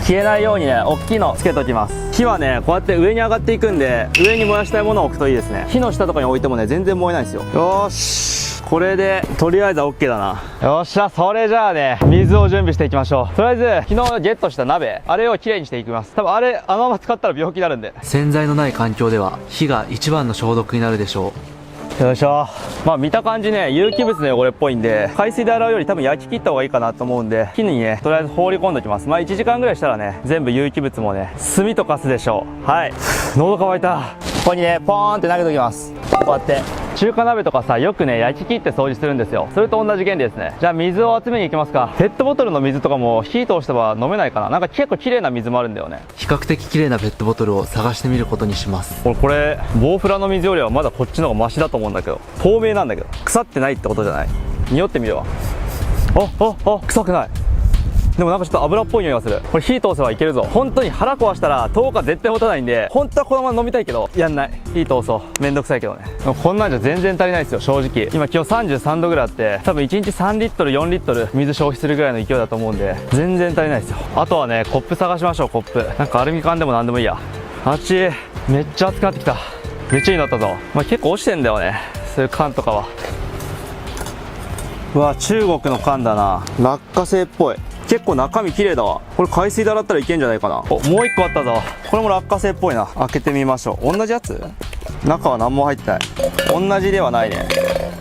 [SPEAKER 1] 消えないようにね大きいのつけときます。火はねこうやって上に上がっていくんで、上に燃やしたいものを置くといいですね。火の下とかに置いてもね全然燃えないんですよ。よーし、これでとりあえずは OK だな。よっしゃ、それじゃあね水を準備していきましょう。とりあえず昨日ゲットした鍋、あれをきれいにしていきます。多分あれあのまま使ったら病気になるんで。
[SPEAKER 2] 洗剤のない環境では火が一番の消毒になるでしょう。
[SPEAKER 1] よいしょ。見た感じね有機物の汚れっぽいんで、海水で洗うより多分焼き切った方がいいかなと思うんで、火にねとりあえず放り込んでおきます。1時間ぐらいしたらね全部有機物もね炭と化すでしょう。はい、喉乾いた。ここにねポーンって投げときます。こうやって中華鍋とかさよくね焼き切って掃除するんですよ。それと同じ原理ですね。じゃあ水を集めに行きますか。ペットボトルの水とかも火通しては飲めないかな。なんか結構綺麗な水もあるんだよね。
[SPEAKER 2] 比較的綺麗なペットボトルを探してみることにします。
[SPEAKER 1] これボウフラの水よりはまだこっちの方がマシだと思うんだけど、透明なんだけど腐ってないってことじゃない。匂ってみるわ。臭くない。でもなんかちょっと油っぽい匂いがする。これ火通せばいけるぞ。本当に腹壊したら10日絶対持たないんで、本当はこのまま飲みたいけどやんない。火通そう。めんどくさいけどね。こんなんじゃ全然足りないですよ正直。今気温33度ぐらいあって、多分1日3リットル4リットル水消費するぐらいの勢いだと思うんで、全然足りないですよ。あとはねコップ探しましょう。コップなんかアルミ缶でもなんでもいいや。あっちめっちゃ熱くなってきた。めっちゃいいのあったぞ。結構落ちてんだよねそういう缶とかは。うわ中国の缶だな。落花生っぽい。結構中身綺麗だわ。これ海水で洗ったらいけんじゃないかな。もう1個あったぞ。これも落花生っぽいな。開けてみましょう。同じやつ？中は何も入ってない。同じではないね。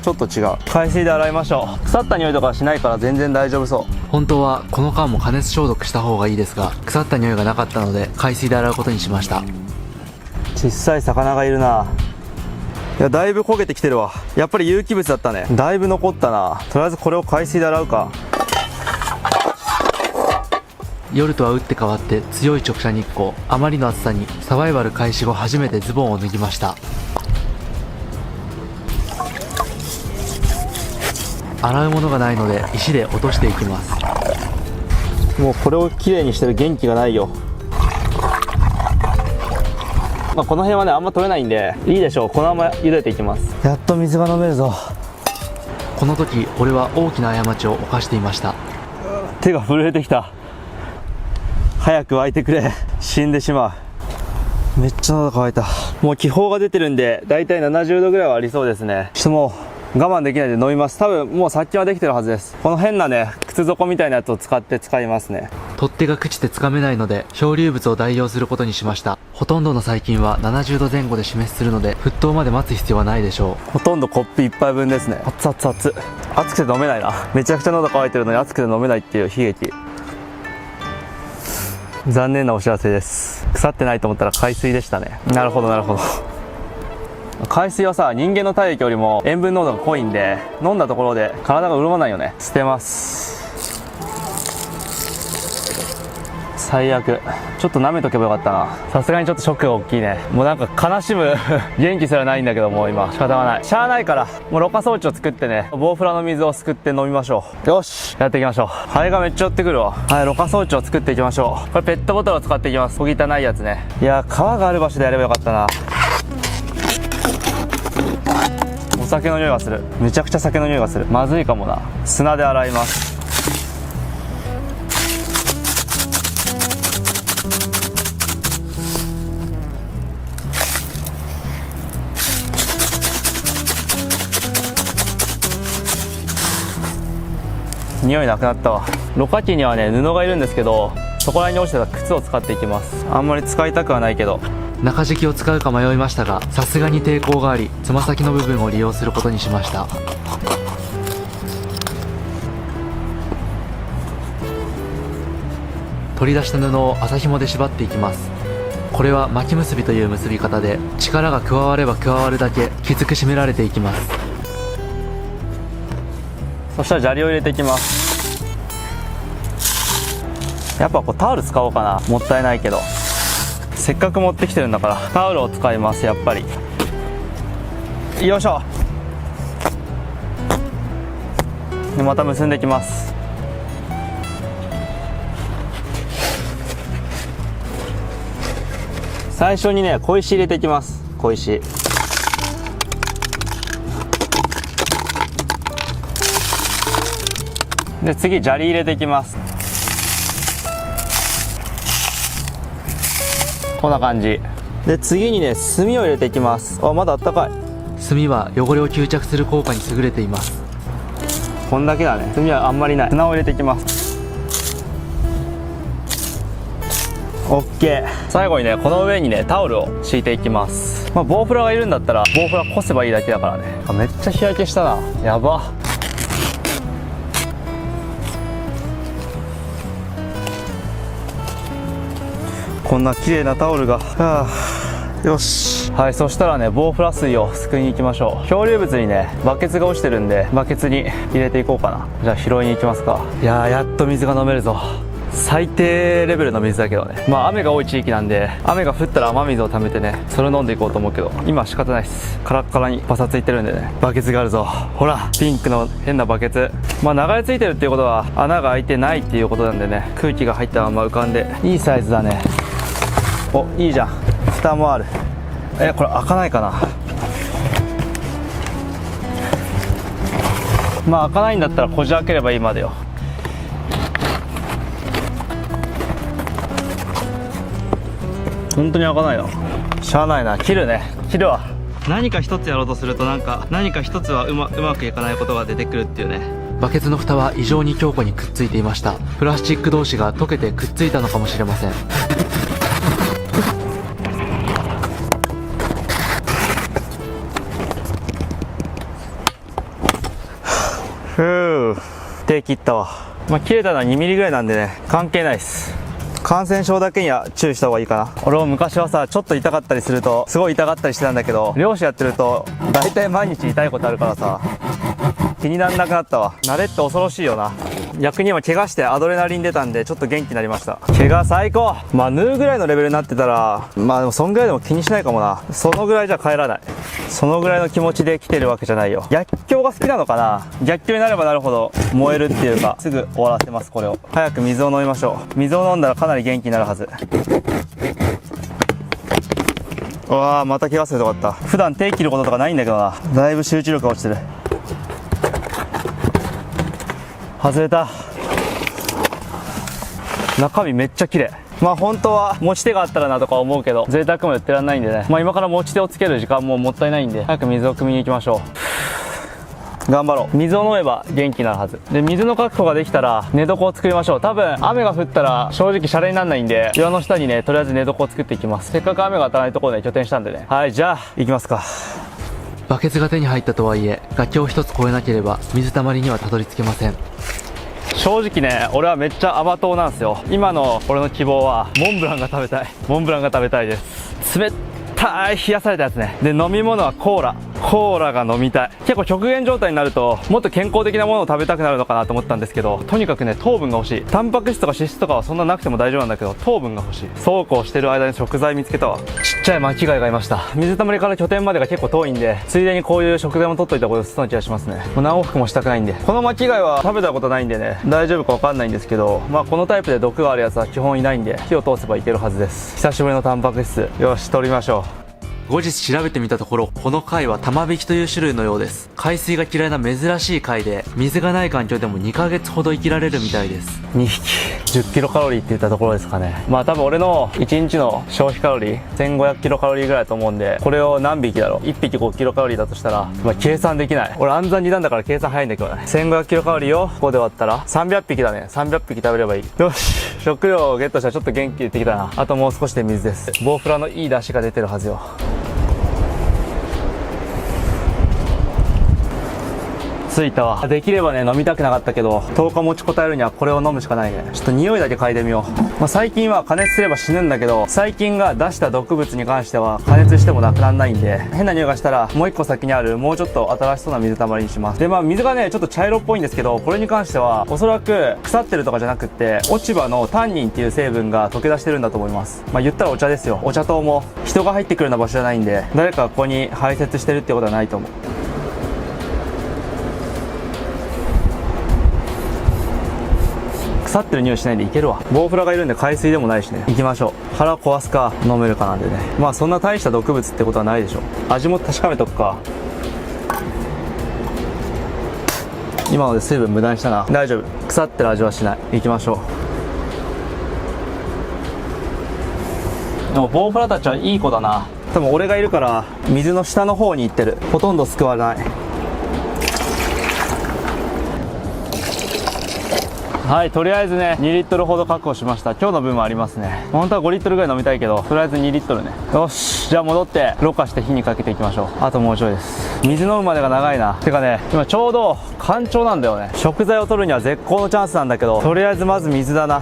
[SPEAKER 1] ちょっと違う。海水で洗いましょう。腐った匂いとかはしないから全然大丈夫そう。
[SPEAKER 2] 本当はこの缶も加熱消毒した方がいいですが、腐った匂いがなかったので海水で洗うことにしました。
[SPEAKER 1] 小さい魚がいるな。いやだいぶ焦げてきてるわ。やっぱり有機物だったね。だいぶ残ったな。とりあえずこれを海水で洗うか。
[SPEAKER 2] 夜とは打って変わって強い直射日光、あまりの暑さにサバイバル開始後初めてズボンを脱ぎました。洗うものがないので石で落としていきます。
[SPEAKER 1] もうこれをきれいにしてる元気がないよ。この辺はねあんま取れないんでいいでしょう。このまま茹でていきます。やっと水が飲めるぞ。
[SPEAKER 2] この時俺は大きな過ちを犯していました。
[SPEAKER 1] 手が震えてきた。早く沸いてくれ。死んでしまう。めっちゃ喉乾いた。もう気泡が出てるんでだいたい70度ぐらいはありそうですね。ちょっともう我慢できないで飲みます。多分もう殺菌はできてるはずです。この変なね靴底みたいなやつを使いますね。
[SPEAKER 2] 取っ手が朽ちてつかめないので漂流物を代用することにしました。ほとんどの細菌は70度前後で死滅するので沸騰まで待つ必要はないでしょう。
[SPEAKER 1] ほとんどコップ1杯分ですね。熱々熱くて飲めないな。めちゃくちゃ喉乾いてるのに熱くて飲めないっていう悲劇。残念なお知らせです。腐ってないと思ったら海水でしたね。なるほどなるほど。海水はさ人間の体液よりも塩分濃度が濃いんで、飲んだところで体が潤わないよね。捨てます。最悪。ちょっと舐めとけばよかったな。さすがにちょっとショックが大きいね。もうなんか悲しむ元気すらないんだけど、もう今仕方がない。しゃあないからもうろ過装置を作ってね、ボウフラの水をすくって飲みましょう。よし、やっていきましょう。ハエがめっちゃ寄ってくるわ。はい、ろ過装置を作っていきましょう。これペットボトルを使っていきます。小汚いやつね。いやー、川がある場所でやればよかったな。お酒の匂いがする。めちゃくちゃ酒の匂いがする。まずいかもな。砂で洗います。匂いなくなったわ。ろ過器にはね、布がいるんですけど、そこら辺に落ちてた靴を使っていきます。あんまり使いたくはないけど。
[SPEAKER 2] 中敷きを使うか迷いましたが、さすがに抵抗があり、つま先の部分を利用することにしました。取り出した布を麻紐で縛っていきます。これは巻き結びという結び方で、力が加われば加わるだけきつく締められていきます。
[SPEAKER 1] そしたら砂利を入れていきます。やっぱこうタオル使おうかな。もったいないけど、せっかく持ってきてるんだからタオルを使います。やっぱり。よいしょ。でまた結んでいきます。最初にね、小石入れていきます。小石。で次砂利入れていきます。こんな感じで、次にね、炭を入れていきます。あ、まだあったかい。
[SPEAKER 2] 炭は汚れを吸着する効果に優れています。
[SPEAKER 1] こんだけだね。炭はあんまりない。砂を入れていきます。オッケー。最後にね、この上にね、タオルを敷いていきます。まあ、ボウフラがいるんだったらボウフラこせばいいだけだからね。あ、めっちゃ日焼けしたな。やば。こんな綺麗なタオルが、よし。はい、そしたらね、ボウフラ水をすくいに行きましょう。漂流物にね、バケツが落ちてるんで、バケツに入れていこうかな。じゃあ拾いに行きますか。いやー、やっと水が飲めるぞ。最低レベルの水だけどね。まあ雨が多い地域なんで、雨が降ったら雨水を溜めてね、それを飲んでいこうと思うけど、今は仕方ないです。カラッカラにパサついてるんでね。バケツがあるぞ。ほら、ピンクの変なバケツ。まあ流れ着いてるっていうことは穴が開いてないっていうことなんでね、空気が入ったまま浮かんでいいサイズだね。お、いいじゃん。蓋もある。これ開かないかな。まあ開かないんだったらこじ開ければいいまでよ。本当に開かないな。しゃあないな。切るね。切るわ。何か一つやろうとすると、何か一つはうまくいかないことが出てくるっていうね。
[SPEAKER 2] バケツの蓋は異常に強固にくっついていました。プラスチック同士が溶けてくっついたのかもしれません。
[SPEAKER 1] 手切ったわ。まあ切れたのは2ミリぐらいなんでね、関係ないです。感染症だけには注意した方がいいかな。俺も昔はさ、ちょっと痛かったりするとすごい痛がったりしてたんだけど、漁師やってると大体毎日痛いことあるからさ、気にならなくなったわ。慣れって恐ろしいよな。逆に今怪我してアドレナリン出たんで、ちょっと元気になりました。怪我最高。まあ縫うぐらいのレベルになってたら、まあでもそんぐらいでも気にしないかもな。そのぐらいじゃ帰らない。そのぐらいの気持ちで来てるわけじゃないよ。逆境が好きなのかな。逆境になればなるほど燃えるっていうか、すぐ終わらせます。これを早く水を飲みましょう。水を飲んだらかなり元気になるはず。うわー、また怪我するとこだった。普段手切ることとかないんだけどな。だいぶ集中力が落ちてる。外れた。中身めっちゃ綺麗。まあ本当は持ち手があったらなとか思うけど、贅沢もやってらんないんでね。まあ今から持ち手をつける時間ももったいないんで、早く水を汲みに行きましょう。頑張ろう。水を飲めば元気になるはずで、水の確保ができたら寝床を作りましょう。多分雨が降ったら正直シャレにならないんで、岩の下にね、とりあえず寝床を作っていきます。せっかく雨が当たらないところで拠点したんでね。はい、じゃあ行きますか。
[SPEAKER 2] バケツが手に入ったとはいえ、崖を一つ越えなければ水たまりにはたどり着けません。
[SPEAKER 1] 正直ね、俺はめっちゃ甘党なんですよ。今の俺の希望はモンブランが食べたい。モンブランが食べたいです。冷たい冷やされたやつね。で飲み物はコーラ。コーラが飲みたい。結構極限状態になるともっと健康的なものを食べたくなるのかなと思ったんですけど、とにかくね糖分が欲しい。タンパク質とか脂質とかはそんななくても大丈夫なんだけど、糖分が欲しい。そうこうしてる間に食材見つけたわ。ちっちゃい巻貝がいました。水たまりから拠点までが結構遠いんで、ついでにこういう食材も取っといた方が良さそうな気がしますね。もう何往復もしたくないんで。この巻貝は食べたことないんでね大丈夫か分かんないんですけど、まあこのタイプで毒があるやつは基本いないんで、火を通せばいけるはずです。久しぶりのタンパク質、よし取りましょう。
[SPEAKER 2] 後日調べてみたところ、この貝は玉引きという種類のようです。海水が嫌いな珍しい貝で、水がない環境でも2ヶ月ほど生きられるみたいです。
[SPEAKER 1] 2匹10キロカロリーって言ったところですかね。まあ多分俺の1日の消費カロリー1500キロカロリーぐらいだと思うんで、これを何匹だろう、1匹5キロカロリーだとしたら、まあ計算できない。俺暗算2段だから計算早いんだけどね。1500キロカロリーをここで割ったら300匹だね。300匹食べればいい。よし、食料をゲットしたらちょっと元気出てきたな。あともう少しで水です。ボウフラのいい出汁が出てるはずよ。着いたわ。できればね飲みたくなかったけど、10日持ちこたえるにはこれを飲むしかないね。ちょっと匂いだけ嗅いでみよう。まあ、細菌は加熱すれば死ぬんだけど、細菌が出した毒物に関しては加熱してもなくならないんで、変な匂いがしたらもう一個先にあるもうちょっと新しそうな水たまりにします。でまあ水がねちょっと茶色っぽいんですけど、これに関してはおそらく腐ってるとかじゃなくって、落ち葉のタンニンっていう成分が溶け出してるんだと思います。まあ言ったらお茶ですよ。お茶糖も人が入ってくるような場所じゃないんで、誰かがここに排泄してるってことはないと思う。腐ってる匂いしないんでいけるわ。ボウフラがいるんで海水でもないしね。行きましょう。腹壊すか飲めるかなんでね。まあそんな大した毒物ってことはないでしょ。味も確かめとくか。今ので水分無駄にしたな。大丈夫、腐ってる味はしない。行きましょう。でもボウフラたちはいい子だな。多分俺がいるから水の下の方に行ってる。ほとんど救われない。はい、とりあえずね2リットルほど確保しました。今日の分もありますね。本当は5リットルぐらい飲みたいけど、とりあえず2リットルね。よし、じゃあ戻ってろ過して火にかけていきましょう。あともうちょいです。水飲むまでが長いな。てかね今ちょうど干潮なんだよね。食材を取るには絶好のチャンスなんだけど、とりあえずまず水だな。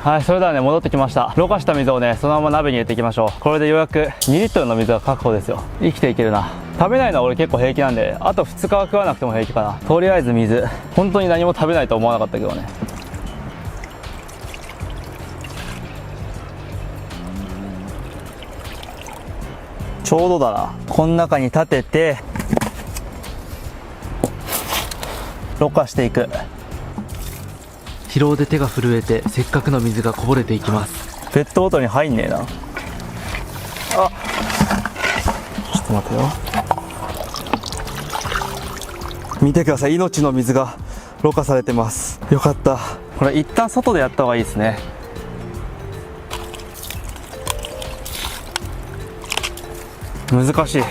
[SPEAKER 1] はい、それではね戻ってきました。ろ過した水をねそのまま鍋に入れていきましょう。これでようやく2リットルの水が確保ですよ。生きていけるな。食べないのは俺結構平気なんで、あと2日は食わなくても平気かな。とりあえず水。本当に何も食べないと思わなかったけどね。ちょうどだな。この中に立ててろ過していく。
[SPEAKER 2] 疲労で手が震えて、せっかくの水がこぼれていきます。
[SPEAKER 1] ペットボトルに入んねえな。あ、ちょっと待てよ。見てください、命の水がろ過されてます。よかった。これ一旦外でやった方がいいですね。難しい。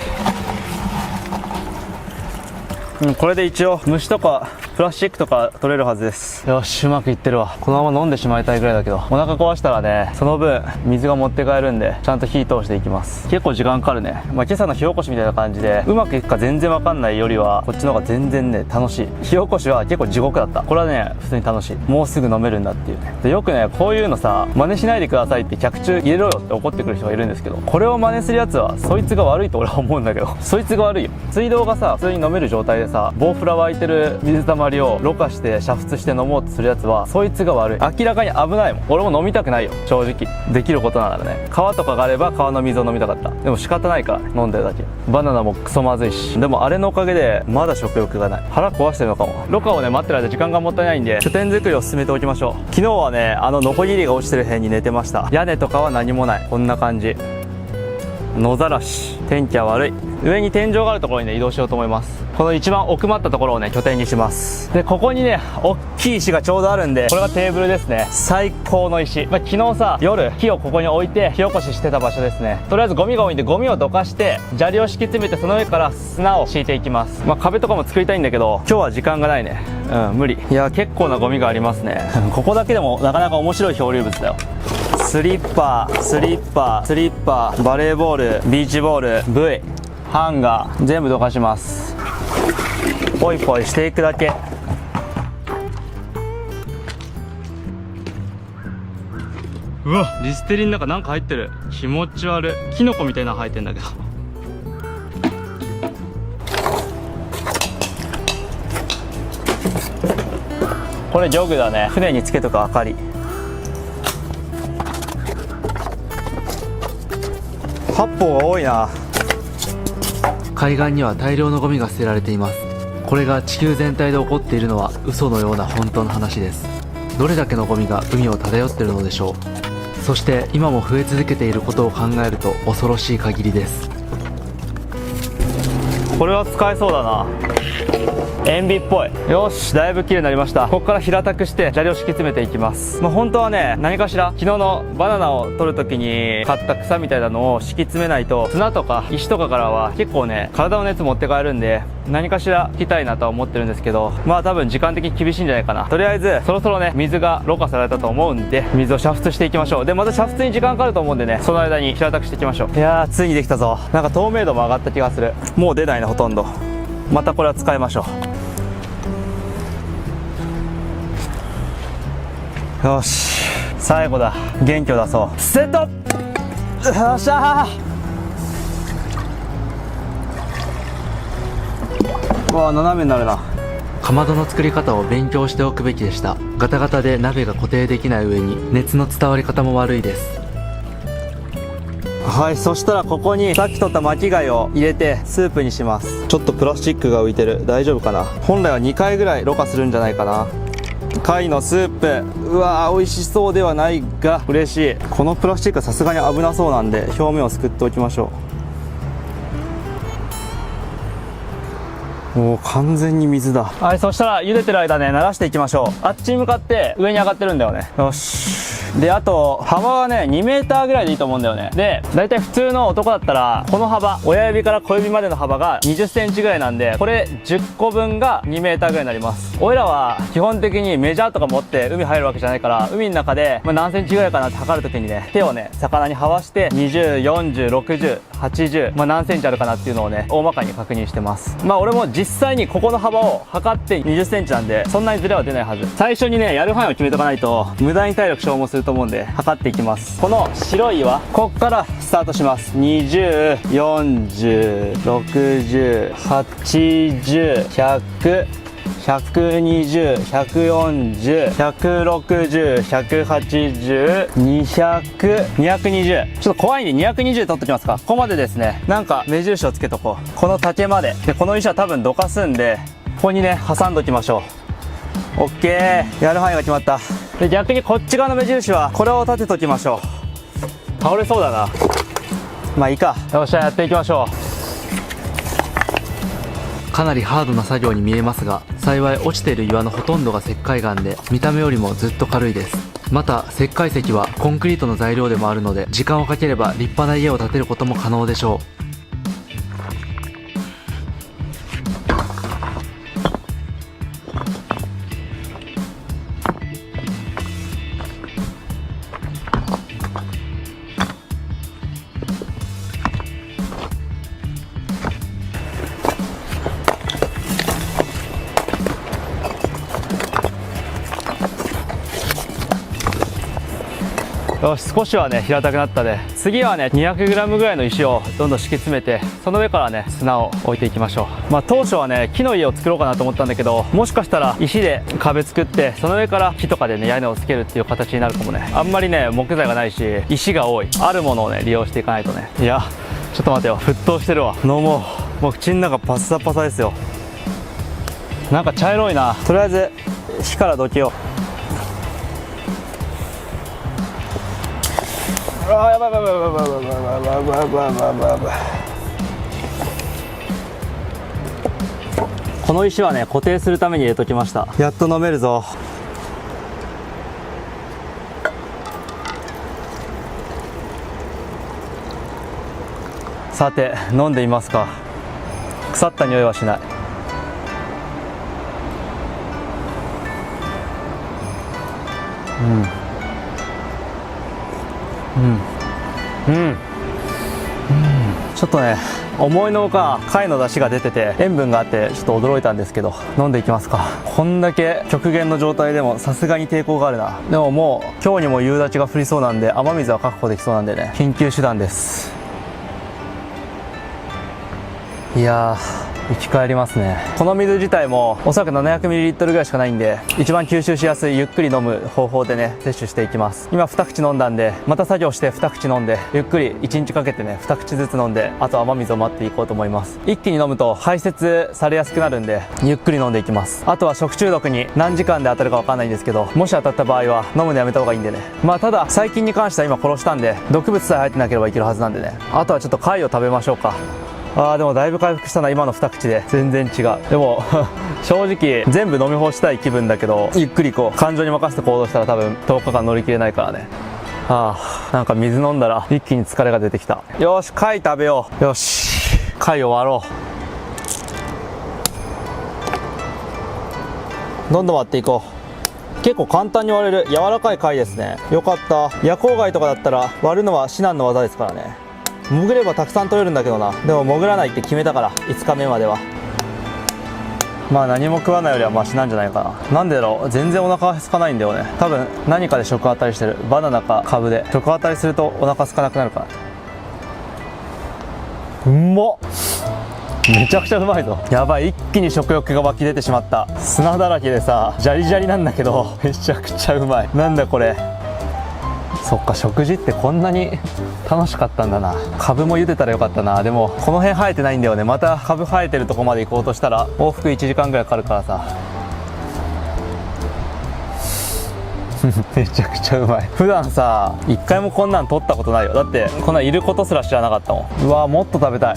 [SPEAKER 1] これで一応虫とかプラスチックとか取れるはずです。よし、うまくいってるわ。このまま飲んでしまいたいぐらいだけど、お腹壊したらねその分水が持って帰るんで、ちゃんと火通していきます。結構時間かかるね。まあ今朝の火起こしみたいな感じで、うまくいくか全然わかんないよりはこっちの方が全然ね楽しい。火起こしは結構地獄だった。これはね普通に楽しい。もうすぐ飲めるんだっていうね。でよくねこういうのさ真似しないでくださいって客中入れろよって怒ってくる人がいるんですけど、これを真似するやつはそいつが悪いと俺は思うんだけど、そいつが悪いよ。水道がさ普通に飲める状態でさ、ボウフラ湧いてる水たまりをろ過して煮沸して飲もうとするやつはそいつが悪い。明らかに危ないもん。俺も飲みたくないよ正直。できることならね。川とかがあれば川の水を飲みたかった。でも仕方ないから飲んでるだけ。バナナもクソまずいし。でもあれのおかげでまだ食欲がない。腹壊してるのかも。ろ過をね待ってる間時間がもったいないんで、拠点作りを進めておきましょう。昨日はねノコギリが落ちてる辺に寝てました。屋根とかは何もない。こんな感じ。野ざらし。天気は悪い。上に天井があるところにね移動しようと思います。この一番奥まったところをね拠点にします。でここにね大きい石がちょうどあるんで、これがテーブルですね。最高の石。昨日さ夜火をここに置いて火起こししてた場所ですね。とりあえずゴミが多いんでゴミをどかして砂利を敷き詰めて、その上から砂を敷いていきます。壁とかも作りたいんだけど今日は時間がないね。無理。いや結構なゴミがありますね。ここだけでもなかなか面白い漂流物だよ。スリッパ、スリッパ、スリッパ、バレーボール、ビーチボール、V、ハンガー、全部どかします。ポイポイしていくだけ。うわ、リステリンの中なんか入ってる。気持ち悪い。キノコみたいなの入ってんだけど。これジョグだね。船につけとく明かり。発泡が多いな。
[SPEAKER 2] 海岸には大量のゴミが捨てられています。これが地球全体で起こっているのは嘘のような本当の話です。どれだけのゴミが海を漂っているのでしょう。そして今も増え続けていることを考えると恐ろしい限りです。
[SPEAKER 1] これは使えそうだな。塩ビっぽい。よし、だいぶ綺麗になりました。ここから平たくして砂利を敷き詰めていきます。本当はね、何かしら昨日のバナナを取るときに買った草みたいなのを敷き詰めないと、砂とか石とかからは結構ね、体の熱持って帰るんで、何かしら拭きたいなとは思ってるんですけど、多分時間的に厳しいんじゃないかな。とりあえずそろそろね、水がろ過されたと思うんで、水を煮沸していきましょう。で、また煮沸に時間かかると思うんでね、その間に平たくしていきましょう。いやー、ついにできたぞ。なんか透明度も上がった気がする。もう出ないね、ほとんど。またこれは使いましょう。よし、最後だ。元気を出そう。セット。よっしゃー。うわ、斜めになるな。
[SPEAKER 2] かまどの作り方を勉強しておくべきでした。ガタガタで鍋が固定できない上に熱の伝わり方も悪いです。
[SPEAKER 1] はい、そしたらここにさっき取った巻き貝を入れてスープにします。ちょっとプラスチックが浮いてる。大丈夫かな。本来は2回ぐらいろ過するんじゃないかな。貝のスープ、うわー、美味しそうではないが嬉しい。このプラスチックはさすがに危なそうなんで表面をすくっておきましょう。もう完全に水だ。はい、そしたら茹でてる間ね、慣らしていきましょう。あっちに向かって上に上がってるんだよね。よし。で、あと幅はね、2メーターぐらいでいいと思うんだよね。で、だいたい普通の男だったらこの幅、親指から小指までの幅が20センチぐらいなんで、これ10個分が2メーターぐらいになります。俺らは基本的にメジャーとか持って海入るわけじゃないから、海の中で何センチぐらいかなって測るときにね、手をね、魚に這わして20、40、60、80、何センチあるかなっていうのをね、大まかに確認してます。俺も実際にここの幅を測って20センチなんで、そんなにズレは出ないはず。最初にね、やる範囲を決めとかないと無駄に体力消耗すると思うんで、測っていきます。この白い岩、こっからスタートします。20、40、60、80、100、120、140、160、180、200、220。ちょっと怖いんで220で取っときますか。ここまでですね。なんか目印をつけとこう。この竹まで。で、この石は多分どかすんで、ここにね、挟んどきましょう。オッケー。やる範囲が決まった。で、逆にこっち側の目印は、これを立てときましょう。倒れそうだな。まあいいか。よっしゃ、やっていきましょ
[SPEAKER 2] う。かなりハードな作業に見えますが、幸い落ちている岩のほとんどが石灰岩で、見た目よりもずっと軽いです。また石灰石はコンクリートの材料でもあるので、時間をかければ立派な家を建てることも可能でしょう。
[SPEAKER 1] よし、少しはね、平たくなったね。次はね、200g ぐらいの石をどんどん敷き詰めて、その上からね、砂を置いていきましょう。当初はね、木の家を作ろうかなと思ったんだけど、もしかしたら石で壁作って、その上から木とかでね、屋根をつけるっていう形になるかもね。あんまりね、木材がないし、石が多い。あるものをね、利用していかないとね。いや、ちょっと待てよ。沸騰してるわ。飲もう。もう口の中パッサパサですよ。なんか茶色いな。とりあえず、火からどけよう。あー、やばいやばいやばいやばいやばいやばいやばいやばいやばい。この石はね、固定するために入れときました。やっと飲めるぞ。さて、飲んでみますか。腐った匂いはしない。ちょっちょっとね思いのほか貝の出汁が出てて塩分があってちょっと驚いたんですけど、飲んでいきますか。こんだけ極限の状態でもさすがに抵抗があるな。でももう今日にも夕立が降りそうなんで雨水は確保できそうなんでね、緊急手段です。いやー生き返りますね。この水自体もおそらく 700ml ぐらいしかないんで、一番吸収しやすいゆっくり飲む方法でね摂取していきます。今2口飲んだんで、また作業して2口飲んで、ゆっくり1日かけてね2口ずつ飲んで、あと雨水を待っていこうと思います。一気に飲むと排泄されやすくなるんで、ゆっくり飲んでいきます。あとは食中毒に何時間で当たるか分かんないんですけど、もし当たった場合は飲むのやめた方がいいんでね。まあただ細菌に関しては今殺したんで、毒物さえ入ってなければいけるはずなんでね。あとはちょっと貝を食べましょうか。でもだいぶ回復したな。今の2口で全然違う。でも正直全部飲み干したい気分だけど、ゆっくりこう感情に任せて行動したら多分10日間乗り切れないからね。なんか水飲んだら一気に疲れが出てきた。よし貝食べよう。よし貝を割ろう。どんどん割っていこう。結構簡単に割れる柔らかい貝ですね。よかった。夜光貝とかだったら割るのは至難の技ですからね。潜ればたくさん取れるんだけどな。でも潜らないって決めたから、5日目まではまあ何も食わないよりはマシなんじゃないかな。なんでだろう、全然お腹が空かないんだよね。多分何かで食当たりしてる。バナナかカブで食当たりするとお腹空かなくなるから。うまっ、めちゃくちゃうまいぞ。やばい、一気に食欲が湧き出てしまった。砂だらけでさジャリジャリなんだけどめちゃくちゃうまい。なんだこれ。そっか、食事ってこんなに楽しかったんだな。カブも茹でたらよかったな。でもこの辺生えてないんだよね。またカブ生えてるとこまで行こうとしたら往復1時間ぐらいかかるからさめちゃくちゃうまい。普段さ1回もこんなん取ったことないよ。だってこんなんいることすら知らなかったもん。うわもっと食べたい。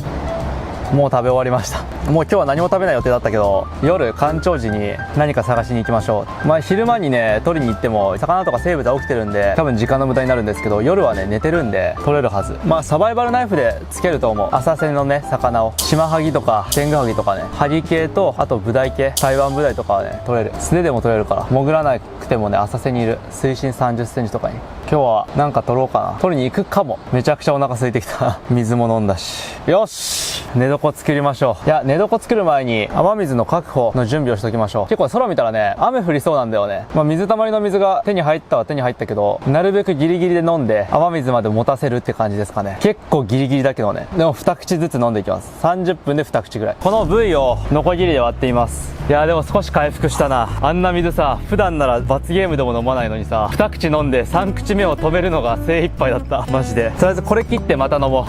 [SPEAKER 1] もう食べ終わりました。もう今日は何も食べない予定だったけど、夜干潮時に何か探しに行きましょう。まあ昼間にね取りに行っても魚とか生物は起きてるんで多分時間の無駄になるんですけど、夜はね寝てるんで取れるはず。まあサバイバルナイフでつけると思う。浅瀬のね魚を、シマハギとかテングハギとかね、ハギ系とあとブダイ系、台湾ブダイとかはね取れる。素手でも取れるから、潜らなくてもね浅瀬にいる。水深30センチとかに今日はなんか取ろうかな。取りに行くかも。めちゃくちゃお腹空いてきた水も飲んだし。よし寝床作りましょう。いや寝床作る前に雨水の確保の準備をしておきましょう。結構空見たらね雨降りそうなんだよね。まあ水たまりの水が手に入ったは手に入ったけど、なるべくギリギリで飲んで雨水まで持たせるって感じですかね。結構ギリギリだけどね。でも2口ずつ飲んでいきます。30分で2口ぐらい。この部位をノコギリで割っています。いやでも少し回復したな。あんな水さ普段なら罰ゲームでも飲まないのにさ、2口飲んで3口目を止めるのが精一杯だった。マジで。とりあえずこれ切ってまた飲もう。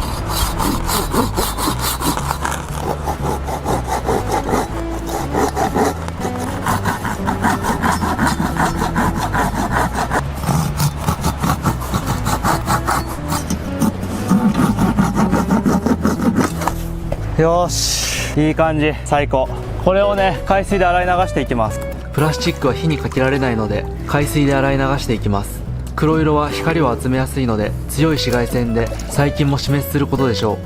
[SPEAKER 1] よしいい感じ、最高。これをね海水で洗い流していきます。
[SPEAKER 2] プラスチックは火にかけられないので海水で洗い流していきます。黒色は光を集めやすいので強い紫外線で細菌も死滅することでしょ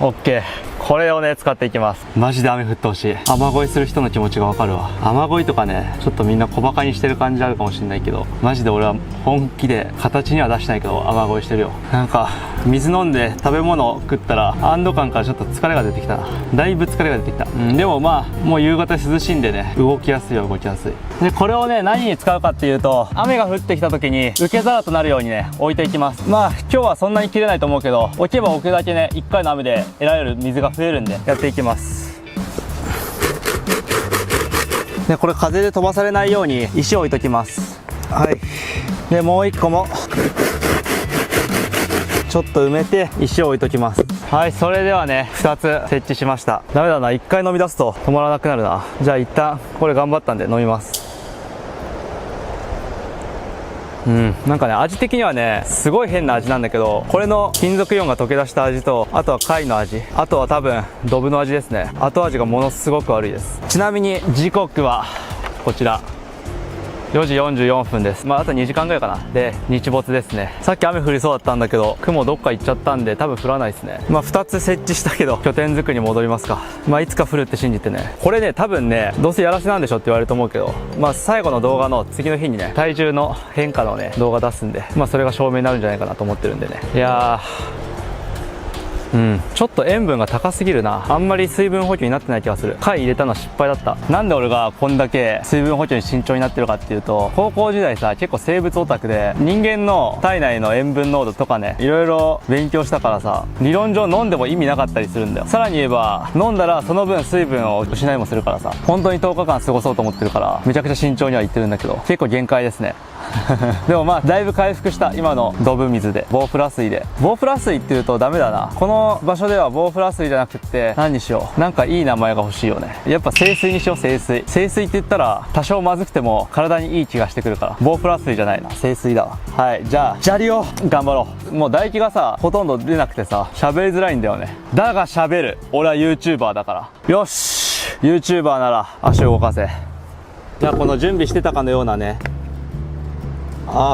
[SPEAKER 1] う。 OK、これをね使っていきます。マジで雨降ってほしい。雨乞いする人の気持ちがわかるわ。雨乞いとかねちょっとみんな小バカにしてる感じあるかもしれないけど、マジで俺は本気で、形には出してないけど雨乞いしてるよ。なんか水飲んで食べ物食ったら安堵感からちょっと疲れが出てきたな。だいぶ疲れが出てきた。でもまあもう夕方涼しいんでね動きやすいよ、動きやすい。でこれをね何に使うかっていうと、雨が降ってきた時に受け皿となるようにね置いていきます。まあ今日はそんなに切れないと思うけど、置けば置くだけね1回の雨で得られる水が増えるんでやっていきます。でこれ風で飛ばされないように石を置いときます。はい。でもう1個もちょっと埋めて石を置いときます。はい、それではね2つ設置しました。ダメだな、1回飲み出すと止まらなくなるな。じゃあ一旦これ頑張ったんで飲みます。なんかね味的にはねすごい変な味なんだけど、これの金属イオンが溶け出した味と、あとは貝の味、あとは多分ドブの味ですね。後味がものすごく悪いです。ちなみに時刻はこちら4時44分です。あと2時間ぐらいかな。で日没ですね。さっき雨降りそうだったんだけど雲どっか行っちゃったんで多分降らないですね。2つ設置したけど拠点作りに戻りますか。いつか降るって信じてね。これね多分ねどうせやらせなんでしょって言われると思うけど、最後の動画の次の日にね体重の変化のね動画出すんで、それが証明になるんじゃないかなと思ってるんでね。いやちょっと塩分が高すぎるな。あんまり水分補給になってない気がする。貝入れたのは失敗だった。なんで俺がこんだけ水分補給に慎重になってるかっていうと、高校時代さ結構生物オタクで人間の体内の塩分濃度とかねいろいろ勉強したからさ、理論上飲んでも意味なかったりするんだよ。さらに言えば飲んだらその分水分を失いもするからさ、本当に10日間過ごそうと思ってるからめちゃくちゃ慎重には言ってるんだけど結構限界ですね。でもだいぶ回復した。今のドブ水でボウフラ水で。ボウフラ水って言うとダメだな。この場所ではボウフラ水じゃなくって何にしよう。なんかいい名前が欲しいよね。やっぱ清水にしよう。清水って言ったら多少まずくても体にいい気がしてくるから、ボウフラ水じゃないな、清水だわ。はい、じゃあ砂利を頑張ろう。もう唾液がさほとんど出なくてさ喋りづらいんだよね。だが喋る。俺は YouTuber だから。よし YouTuber なら足を動かせ。じゃあこの準備してたかのようなね、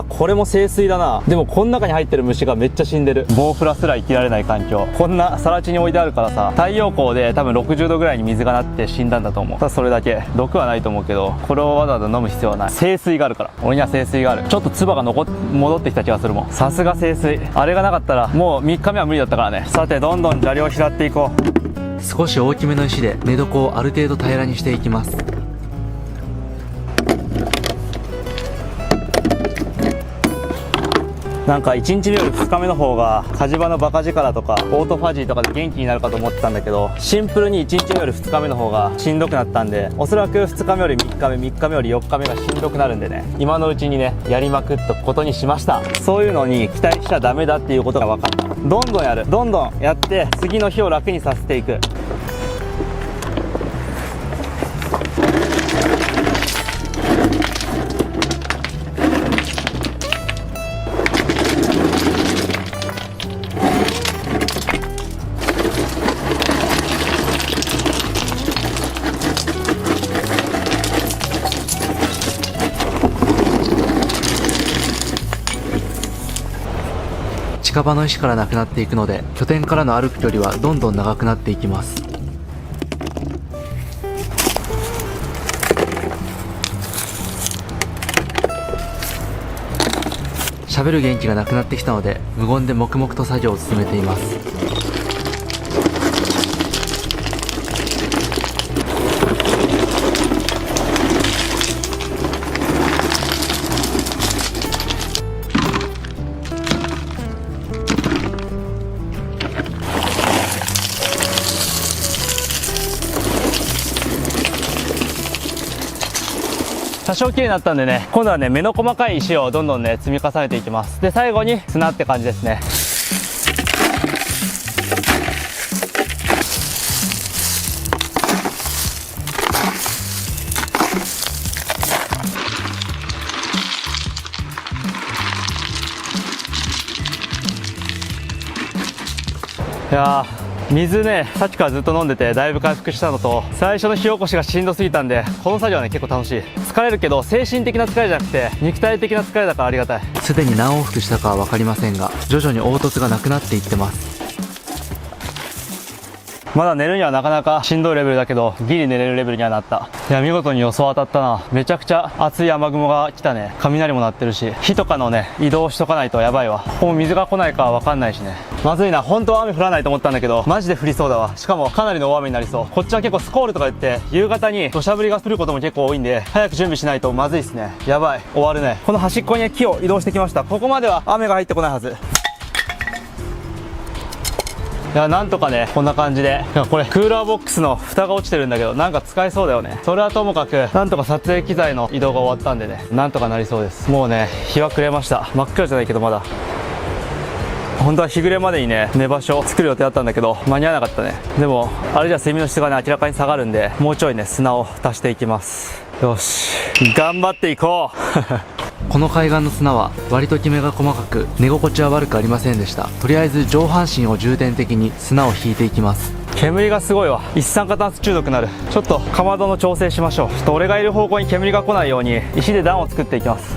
[SPEAKER 1] これも清水だな。でもこの中に入ってる虫がめっちゃ死んでる。ボウフラすら生きられない環境。こんな更地に置いてあるからさ、太陽光で多分60度ぐらいに水がなって死んだんだと思う。ただそれだけ。毒はないと思うけどこれをわざわざ飲む必要はない。清水があるから。俺には清水がある。ちょっと唾が戻ってきた気がするもん。さすが清水。あれがなかったらもう3日目は無理だったからね。さてどんどん砂利を拾っていこう。
[SPEAKER 2] 少し大きめの石で寝床をある程度平らにしていきます。
[SPEAKER 1] なんか1日目より2日目の方が火事場のバカ力とかオートファジーとかで元気になるかと思ってたんだけど、シンプルに1日目より2日目の方がしんどくなったんで、おそらく2日目より3日目、3日目より4日目がしんどくなるんでね、今のうちにねやりまくっとくことにしました。そういうのに期待しちゃダメだっていうことが分かった。どんどんやる。どんどんやって次の日を楽にさせていく。
[SPEAKER 2] 近場の石からなくなっていくので、拠点からの歩く距離はどんどん長くなっていきます。喋る元気がなくなってきたので、無言で黙々と作業を進めています。
[SPEAKER 1] 多少綺麗になったんでね、今度はね目の細かい石をどんどんね積み重ねていきます。で最後に砂って感じですね。いやー水ね、さっきからずっと飲んでてだいぶ回復したのと、最初の火起こしがしんどすぎたんでこの作業はね結構楽しい。疲れるけど精神的な疲れじゃなくて肉体的な疲れだからありがたい。
[SPEAKER 2] すでに何往復したかは分かりませんが、徐々に凹凸がなくなっていってます。
[SPEAKER 1] まだ寝るにはなかなかしんどいレベルだけどギリ寝れるレベルにはなった。いや見事に予想当たったな。めちゃくちゃ熱い雨雲が来たね。雷も鳴ってるし、火とかのね移動しとかないとやばいわ。もう水が来ないかは分かんないしね。まずいな。本当は雨降らないと思ったんだけどマジで降りそうだわ。しかもかなりの大雨になりそう。こっちは結構スコールとか言って夕方に土砂降りが降ることも結構多いんで早く準備しないとまずいっすね。やばい、終わるね。この端っこに木を移動してきました。ここまでは雨が入ってこないはず。いやなんとかねこんな感じで。いやこれクーラーボックスの蓋が落ちてるんだけどなんか使えそうだよね。それはともかくなんとか撮影機材の移動が終わったんでね、なんとかなりそうです。もうね日は暮れました。真っ暗じゃないけどまだ本当は日暮れまでにね寝場所を作る予定だったんだけど間に合わなかったね。でもあれじゃ睡眠の質がね明らかに下がるんでもうちょいね砂を足していきます。よし頑張っていこう
[SPEAKER 2] この海岸の砂は割ときめが細かく寝心地は悪くありませんでした。とりあえず上半身を重点的に砂を引いていきます。
[SPEAKER 1] 煙がすごいわ。一酸化炭素中毒になる。ちょっとかまどの調整しましょう。ちょっと俺がいる方向に煙が来ないように石で段を作っていきます。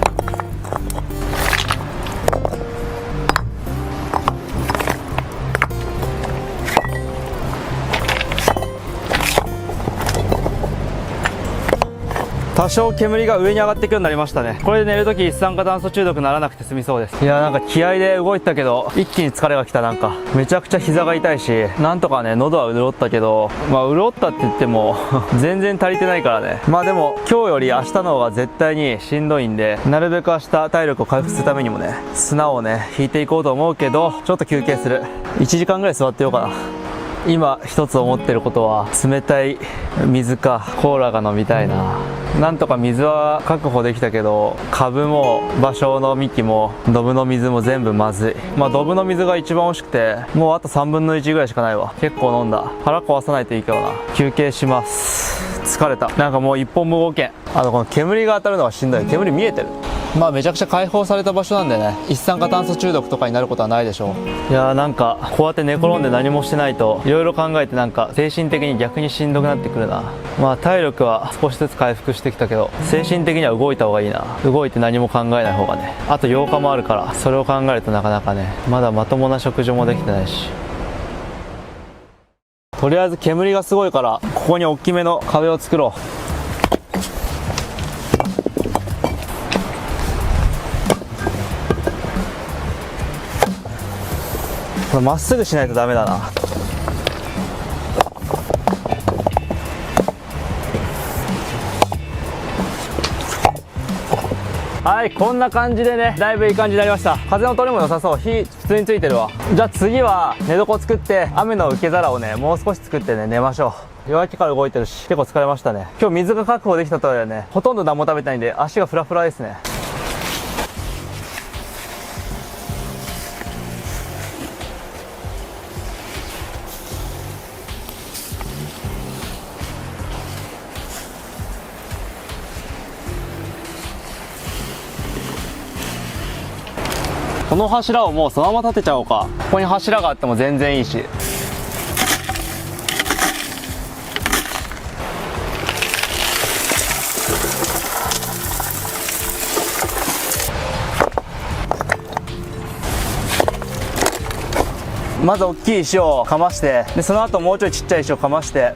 [SPEAKER 1] 多少煙が上に上がっていくようになりましたね。これで寝るとき一酸化炭素中毒にならなくて済みそうです。いや、なんか気合で動いてたけど一気に疲れが来た。なんかめちゃくちゃ膝が痛いし、なんとかね喉は潤ったけど、潤ったって言っても全然足りてないからね。でも今日より明日の方が絶対にしんどいんで、なるべく明日体力を回復するためにもね砂をね引いていこうと思うけど、ちょっと休憩する。1時間ぐらい座ってようかな。今一つ思ってることは、冷たい水かコーラが飲みたいな。なんとか水は確保できたけど、株も芭蕉の幹もドブの水も全部まずい。ドブの水が一番美味しくて、もうあと3分の1ぐらいしかないわ。結構飲んだ。腹壊さないといいけどな。休憩します。疲れた。なんかもう一本も動けん。この煙が当たるのがしんどい。煙見えてる。めちゃくちゃ開放された場所なんでね、一酸化炭素中毒とかになることはないでしょう。いやー、なんかこうやって寝転んで何もしてないと、いろいろ考えてなんか精神的に逆にしんどくなってくるな。体力は少しずつ回復してきたけど、精神的には動いた方がいいな。動いて何も考えない方がね。あと8日もあるから、それを考えるとなかなかね、まだまともな食事もできてないし。とりあえず煙がすごいから、ここに大きめの壁を作ろう。これまっすぐしないとダメだな。はい、こんな感じでね、だいぶいい感じになりました。風の通りも良さそう。火普通についてるわ。じゃあ次は寝床作って、雨の受け皿をねもう少し作ってね寝ましょう。夜明けから動いてるし結構疲れましたね。今日水が確保できたとはいえね、ほとんど何も食べてないんで足がフラフラですね。この柱をもうそのまま立てちゃおうか。ここに柱があっても全然いいし。まず大きい石をかまして、でその後もうちょいちっちゃい石をかまして、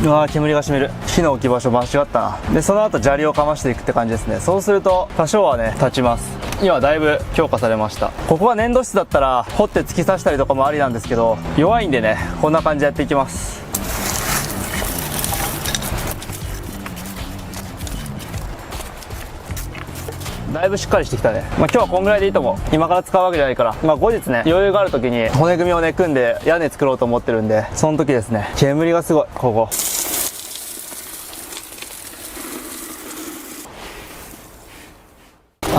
[SPEAKER 1] うわー、煙がしみる。火の置き場所間違ったな。でその後砂利をかましていくって感じですね。そうすると多少はね立ちます。今だいぶ強化されました。ここが粘土質だったら掘って突き刺したりとかもありなんですけど、弱いんでねこんな感じでやっていきます。だいぶしっかりしてきたね。今日はこんぐらいでいいと思う。今から使うわけじゃないから、後日ね余裕がある時に骨組みをね組んで屋根作ろうと思ってるんで、その時ですね。煙がすごい。ここ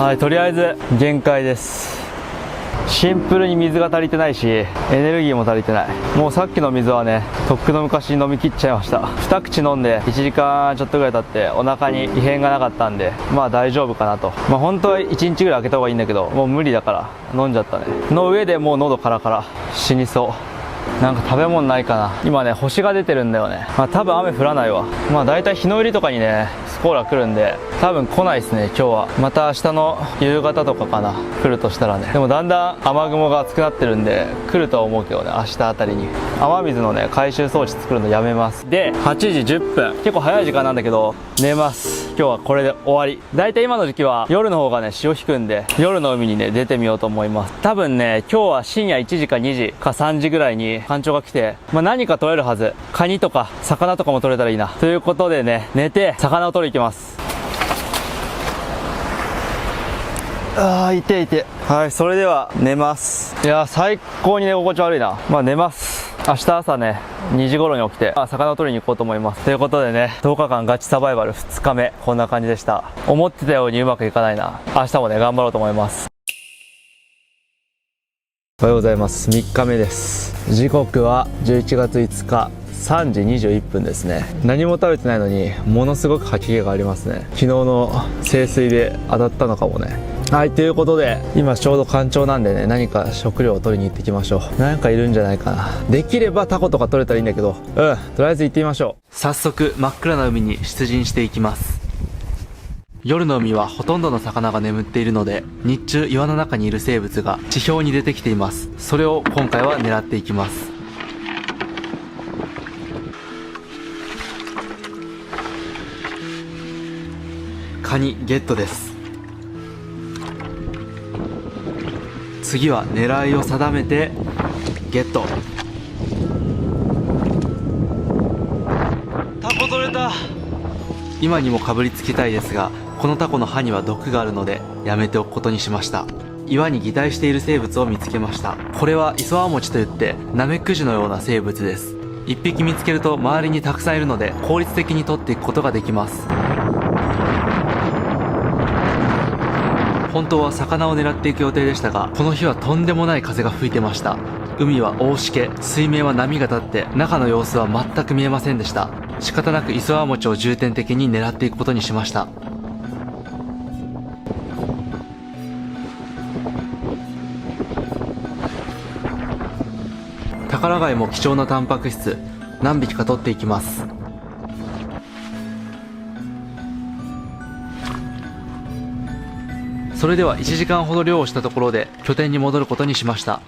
[SPEAKER 1] はい、とりあえず限界です。シンプルに水が足りてないし、エネルギーも足りてない。もうさっきの水はねとっくの昔に飲み切っちゃいました。2口飲んで1時間ちょっとぐらい経ってお腹に異変がなかったんで、大丈夫かなと。本当は1日ぐらい空けた方がいいんだけど、もう無理だから飲んじゃったね。の上でもう喉カラカラ、死にそう。なんか食べ物ないかな。今ね星が出てるんだよね。多分雨降らないわ。だいたい日の入りとかにねスコーラ来るんで、多分来ないですね今日は。また明日の夕方とかかな、来るとしたらね。でもだんだん雨雲が厚くなってるんで来るとは思うけどね、明日あたりに。雨水のね回収装置作るのやめます。で8時10分、結構早い時間なんだけど寝ます。今日はこれで終わり。だいたい今の時期は夜の方がね潮引くんで、夜の海にね出てみようと思います。多分ね今日は深夜1時か2時か3時ぐらいに干潮が来て、何か取れるはず。カニとか魚とかも取れたらいいなということでね、寝て魚を取り行きます。いていて。はい、それでは寝ます。いや最高に寝心地悪いな。寝ます。明日朝ね2時頃に起きて魚を取りに行こうと思います。ということでね、10日間ガチサバイバル2日目、こんな感じでした。思ってたようにうまくいかないな。明日もね頑張ろうと思います。おはようございます。3日目です。時刻は11月5日3時21分ですね。何も食べてないのにものすごく吐き気がありますね。昨日の清水で当たったのかもね。はい、ということで今ちょうど干潮なんでね、何か食料を取りに行ってきましょう。なんかいるんじゃないかな。できればタコとか取れたらいいんだけど、とりあえず行ってみましょ
[SPEAKER 2] 早速真っ暗な海に出陣していきます。夜の海はほとんどの魚が眠っているので、日中岩の中にいる生物が地表に出てきています。それを今回は狙っていきます。カニゲットです。次は狙いを定めてゲット。タコ取れた。今にもかぶりつきたいですが、このタコの歯には毒があるのでやめておくことにしました。岩に擬態している生物を見つけました。これはイソアモチといってナメクジのような生物です。1匹見つけると周りにたくさんいるので効率的に取っていくことができます。本当は魚を狙っていく予定でしたが、この日はとんでもない風が吹いてました。海は大しけ、水面は波が立って中の様子は全く見えませんでした。仕方なくイソアモチを重点的に狙っていくことにしました。宝貝も貴重なタンパク質、何匹か取っていきます。それでは1時間ほど漁をしたところで拠点に戻ることにしました。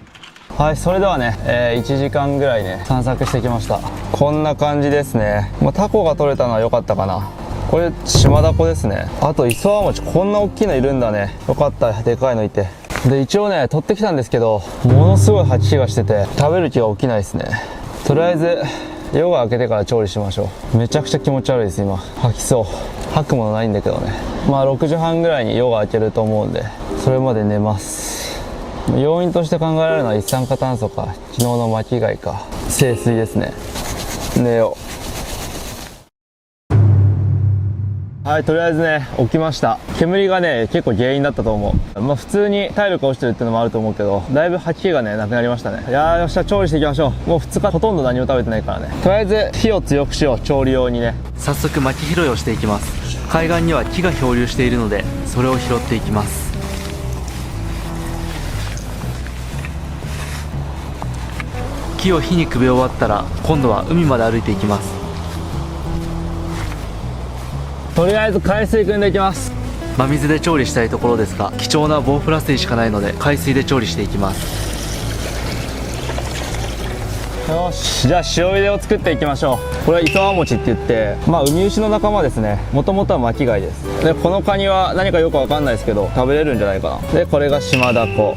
[SPEAKER 1] はい、それではね、1時間ぐらいね散策してきました。こんな感じですね。タコが取れたのは良かったかな。これ島ダコですね。あとイソアモチ、こんな大きいのいるんだね。よかった、でかいのいて。で一応ね取ってきたんですけど、ものすごい吐き気がしてて食べる気が起きないですね。とりあえず夜が明けてから調理しましょう。めちゃくちゃ気持ち悪いです。今吐きそう。吐くものないんだけどね。6時半ぐらいに夜が明けると思うんで、それまで寝ます。要因として考えられるのは一酸化炭素か昨日の巻き貝か清水ですね。寝よう。はい、とりあえずね起きました。煙がね結構原因だったと思う。普通に体力落ちてるっていうのもあると思うけど、だいぶ吐き気がねなくなりましたね。いやー、よっしゃ、調理していきましょう。もう2日ほとんど何も食べてないからね。とりあえず火を強くしよう、調理用にね。
[SPEAKER 2] 早速薪拾いをしていきます。海岸には木が漂流しているのでそれを拾っていきます。木を火にくべ終わったら今度は海まで歩いていきます。
[SPEAKER 1] とりあえず海水汲んでいきます。
[SPEAKER 2] 真水で調理したいところですが、貴重なボウフラ水しかないので海水で調理していきます。
[SPEAKER 1] よし、じゃあ塩茹でを作っていきましょう。これはイソアモチって言って、ウミウシの仲間ですね。もともとは巻き貝です。でこのカニは何かよくわかんないですけど食べれるんじゃないかな。でこれが島ダコ。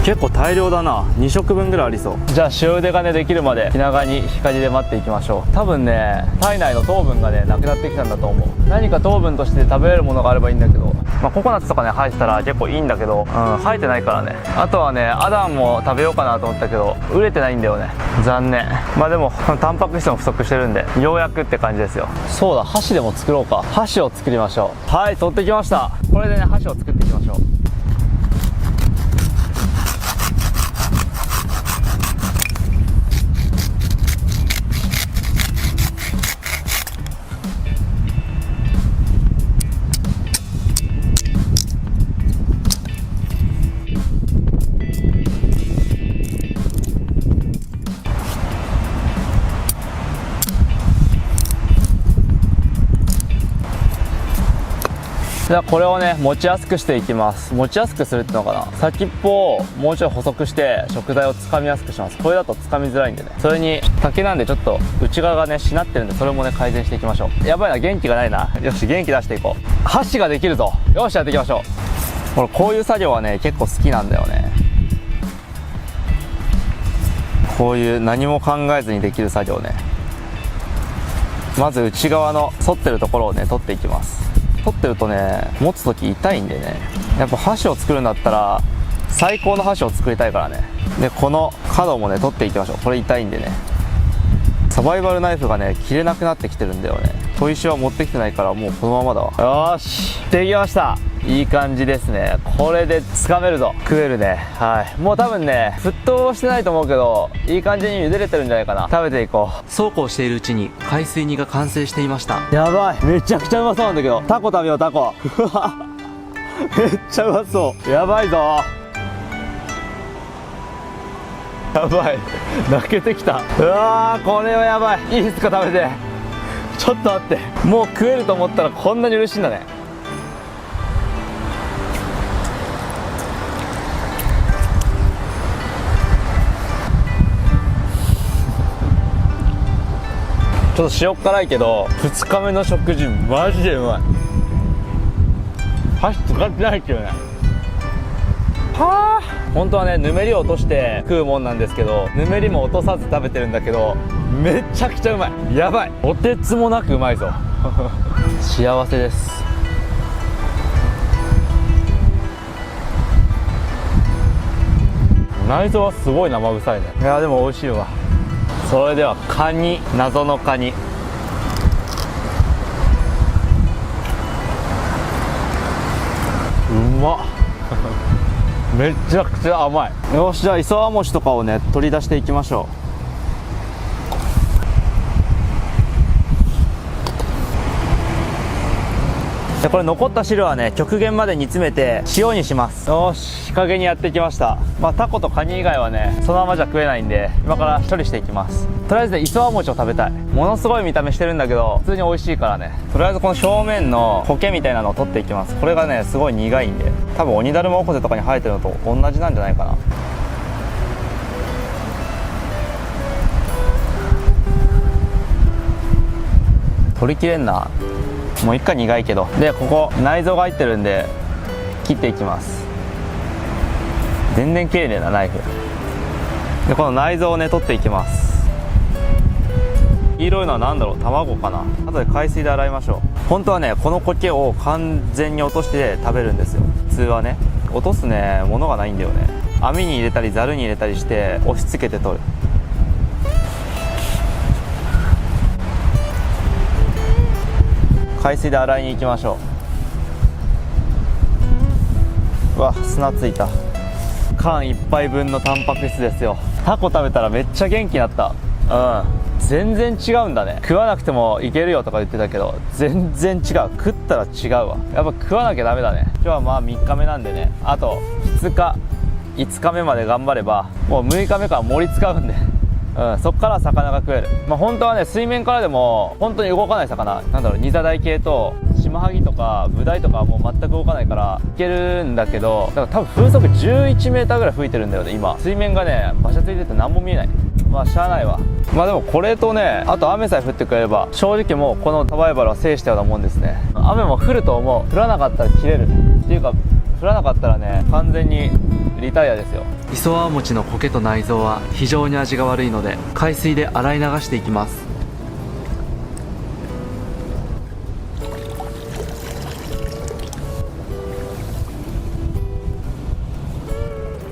[SPEAKER 1] 結構大量だな。2食分ぐらいありそう。じゃあ塩茹でがねできるまで気長に日陰で待っていきましょう。多分ね体内の糖分がねなくなってきたんだと思う。何か糖分として食べれるものがあればいいんだけど、ココナッツとかね生えてたら結構いいんだけど、生えてないからね。あとはねアダンも食べようかなと思ったけど売れてないんだよね。残念。でもタンパク質も不足してるんでようやくって感じですよ。そうだ、箸でも作ろうか。箸を作りましょう。はい、取ってきました。これでね箸を作っていきましょう。じゃあこれをね持ちやすくしていきます。持ちやすくするってのかな、先っぽをもうちょい細くして食材をつかみやすくします。これだとつかみづらいんでね。それに竹なんでちょっと内側がねしなってるんで、それもね改善していきましょう。やばいな、元気がないな。よし、元気出していこう。箸ができるぞ。よし、やっていきましょう。俺こういう作業はね結構好きなんだよね。こういう何も考えずにできる作業ね。まず内側の反ってるところをね取っていきます。取ってるとね持つ時痛いんでね、やっぱ箸を作るんだったら最高の箸を作りたいからね。でこの角もね取っていきましょう。これ痛いんでね。サバイバルナイフがね切れなくなってきてるんだよね。砥石は持ってきてないからもうこのままだわ。よーし、できました。いい感じですね。これでつかめるぞ。食えるね。はい、もう多分ね沸騰してないと思うけど、いい感じに茹でれてるんじゃないかな。食べていこ
[SPEAKER 2] そうこうしているうちに海水煮が完成していました。
[SPEAKER 1] う。やばい、めちゃくちゃうまそうなんだけど。タコ食べよう、タコ。うわめっちゃうまそう。やばいぞ。やばい、泣けてきた。うわー、これはやばい。いいっすか、食べて。ちょっと待って、もう食えると思ったらこんなに嬉しいんだね。ちょっと塩辛いけど2日目の食事マジでうまい。箸使ってないっていうね。はあ、本当はねぬめりを落として食うもんなんですけど、ぬめりも落とさず食べてるんだけど、めちゃくちゃうまい。やばい、おてつもなくうまいぞ。幸せです。内臓はすごい生臭いね。いやでも美味しいわ。それではカニ、謎のカニ。うまっ。めちゃくちゃ甘い。よし、じゃあ磯和餅とかをね取り出していきましょう。でこれ残った汁はね極限まで煮詰めて塩にします。よし、日陰にやってきました。まあタコとカニ以外はねそのままじゃ食えないんで、今から処理していきます。とりあえず磯和餅を食べたい。ものすごい見た目してるんだけど普通に美味しいからね。とりあえずこの表面の苔みたいなのを取っていきます。これがねすごい苦いんで、多分鬼だるまおこぜとかに生えてるのと同じなんじゃないかな。取りきれんな。もう一回苦いけど。でここ内臓が入ってるんで切っていきます。全然切れねえなナイフで。この内臓をね取っていきます。黄色いのは何だろう、卵かな。後で海水で洗いましょう。本当はねこの苔を完全に落として食べるんですよ。普通はね落とすねものがないんだよね。網に入れたりざるに入れたりして押し付けて取る。海水で洗いに行きましょう。うわ、砂ついた。缶一杯分のタンパク質ですよ。タコ食べたらめっちゃ元気になった。全然違うんだね。食わなくてもいけるよとか言ってたけど全然違う。食ったら違うわ。やっぱ食わなきゃダメだね。今日はまあ3日目なんでね、あと2日5日目まで頑張ればもう6日目から盛り使うんでそっから魚が食える。まあ本当はね水面からでも本当に動かない魚、なんだろう、ニザダイ系とシマハギとかブダイとかはもう全く動かないからいけるんだけど、だから多分風速11メーターぐらい吹いてるんだよね今。水面がねバシャついてて何も見えない。まあしゃあないわ。まあでもこれとね、あと雨さえ降ってくれれば正直もうこのサバイバルは制したようなもんですね。雨も降ると思う。降らなかったら切れるっていうか、降らなかったらね完全にリタイアですよ。
[SPEAKER 2] 磯和餅の苔と内臓は非常に味が悪いので海水で洗い流していきます。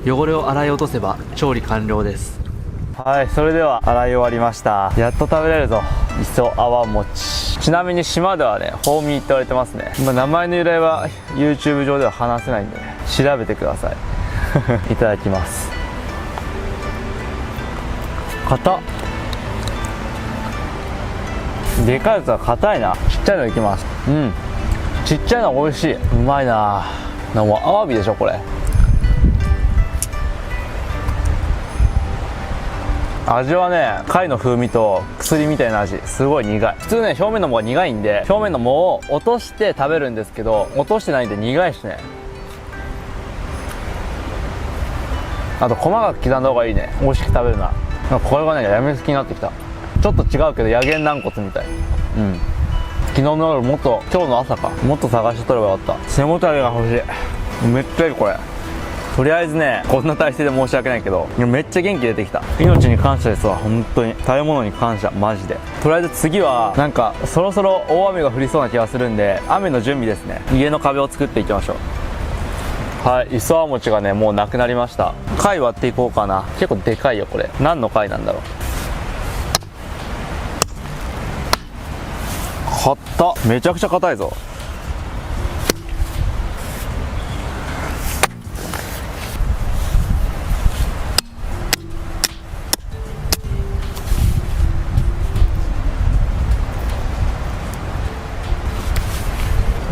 [SPEAKER 2] 汚れを洗い落とせば調理完了です。
[SPEAKER 1] はい、それでは洗い終わりました。やっと食べれるぞ、磯泡餅。ちなみに島ではねホーミーって言われてますね。名前の由来は YouTube 上では話せないんでね、調べてください。いただきます。硬っ。でかいやつは硬いな。ちっちゃいのいきます。ちっちゃいの美味しい。うまいな。もうアワビでしょこれ。味はね貝の風味と薬みたいな味。すごい苦い。普通ね表面の藻が苦いんで表面の藻を落として食べるんですけど、落としてないんで苦いしね。あと細かく刻んだ方がいいね、美味しく食べるな。これがねやみつきになってきた。ちょっと違うけど野源軟骨みたい。昨日の夜もっと、今日の朝かもっと探して取ればよかった。背もたれが欲しい。めっちゃいいこれ。とりあえずねこんな体勢で申し訳ないけどめっちゃ元気出てきた。命に感謝ですわ本当に。食べ物に感謝マジで。とりあえず次はなんかそろそろ大雨が降りそうな気がするんで雨の準備ですね。家の壁を作っていきましょう。はい、磯和餅がねもうなくなりました。貝割っていこうかな。結構でかいよこれ。何の貝なんだろう。硬っ。めちゃくちゃ硬いぞ。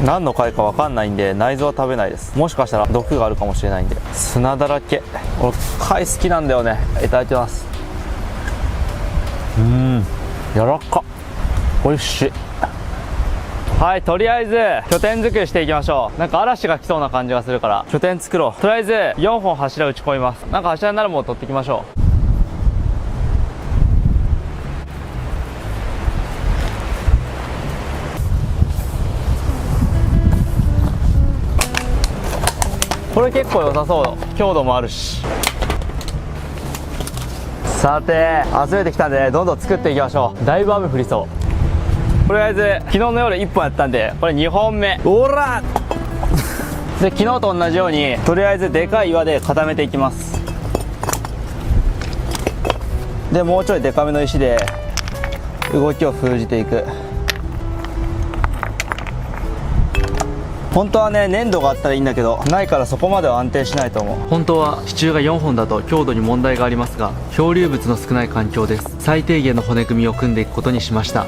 [SPEAKER 1] 何の貝か分かんないんで内臓は食べないです。もしかしたら毒があるかもしれないんで。砂だらけ。俺貝好きなんだよね。いただきます。柔らかっ。おいしい。はい、とりあえず拠点作りしていきましょう。なんか嵐が来そうな感じがするから拠点作ろう。とりあえず4本柱打ち込みます。なんか柱になるもの取っていきましょう。これ結構良さそう。強度もあるし。さて集めてきたんでどんどん作っていきましょう。だいぶ雨降りそう。とりあえず昨日の夜1本やったんでこれ2本目。おらで昨日と同じようにとりあえずでかい岩で固めていきます。でもうちょいでかめの石で動きを封じていく。本当はね粘土があったらいいんだけどないからそこまでは安定しないと思う。
[SPEAKER 2] 本当は支柱が4本だと強度に問題がありますが、漂流物の少ない環境です。最低限の骨組みを組んでいくことにしました。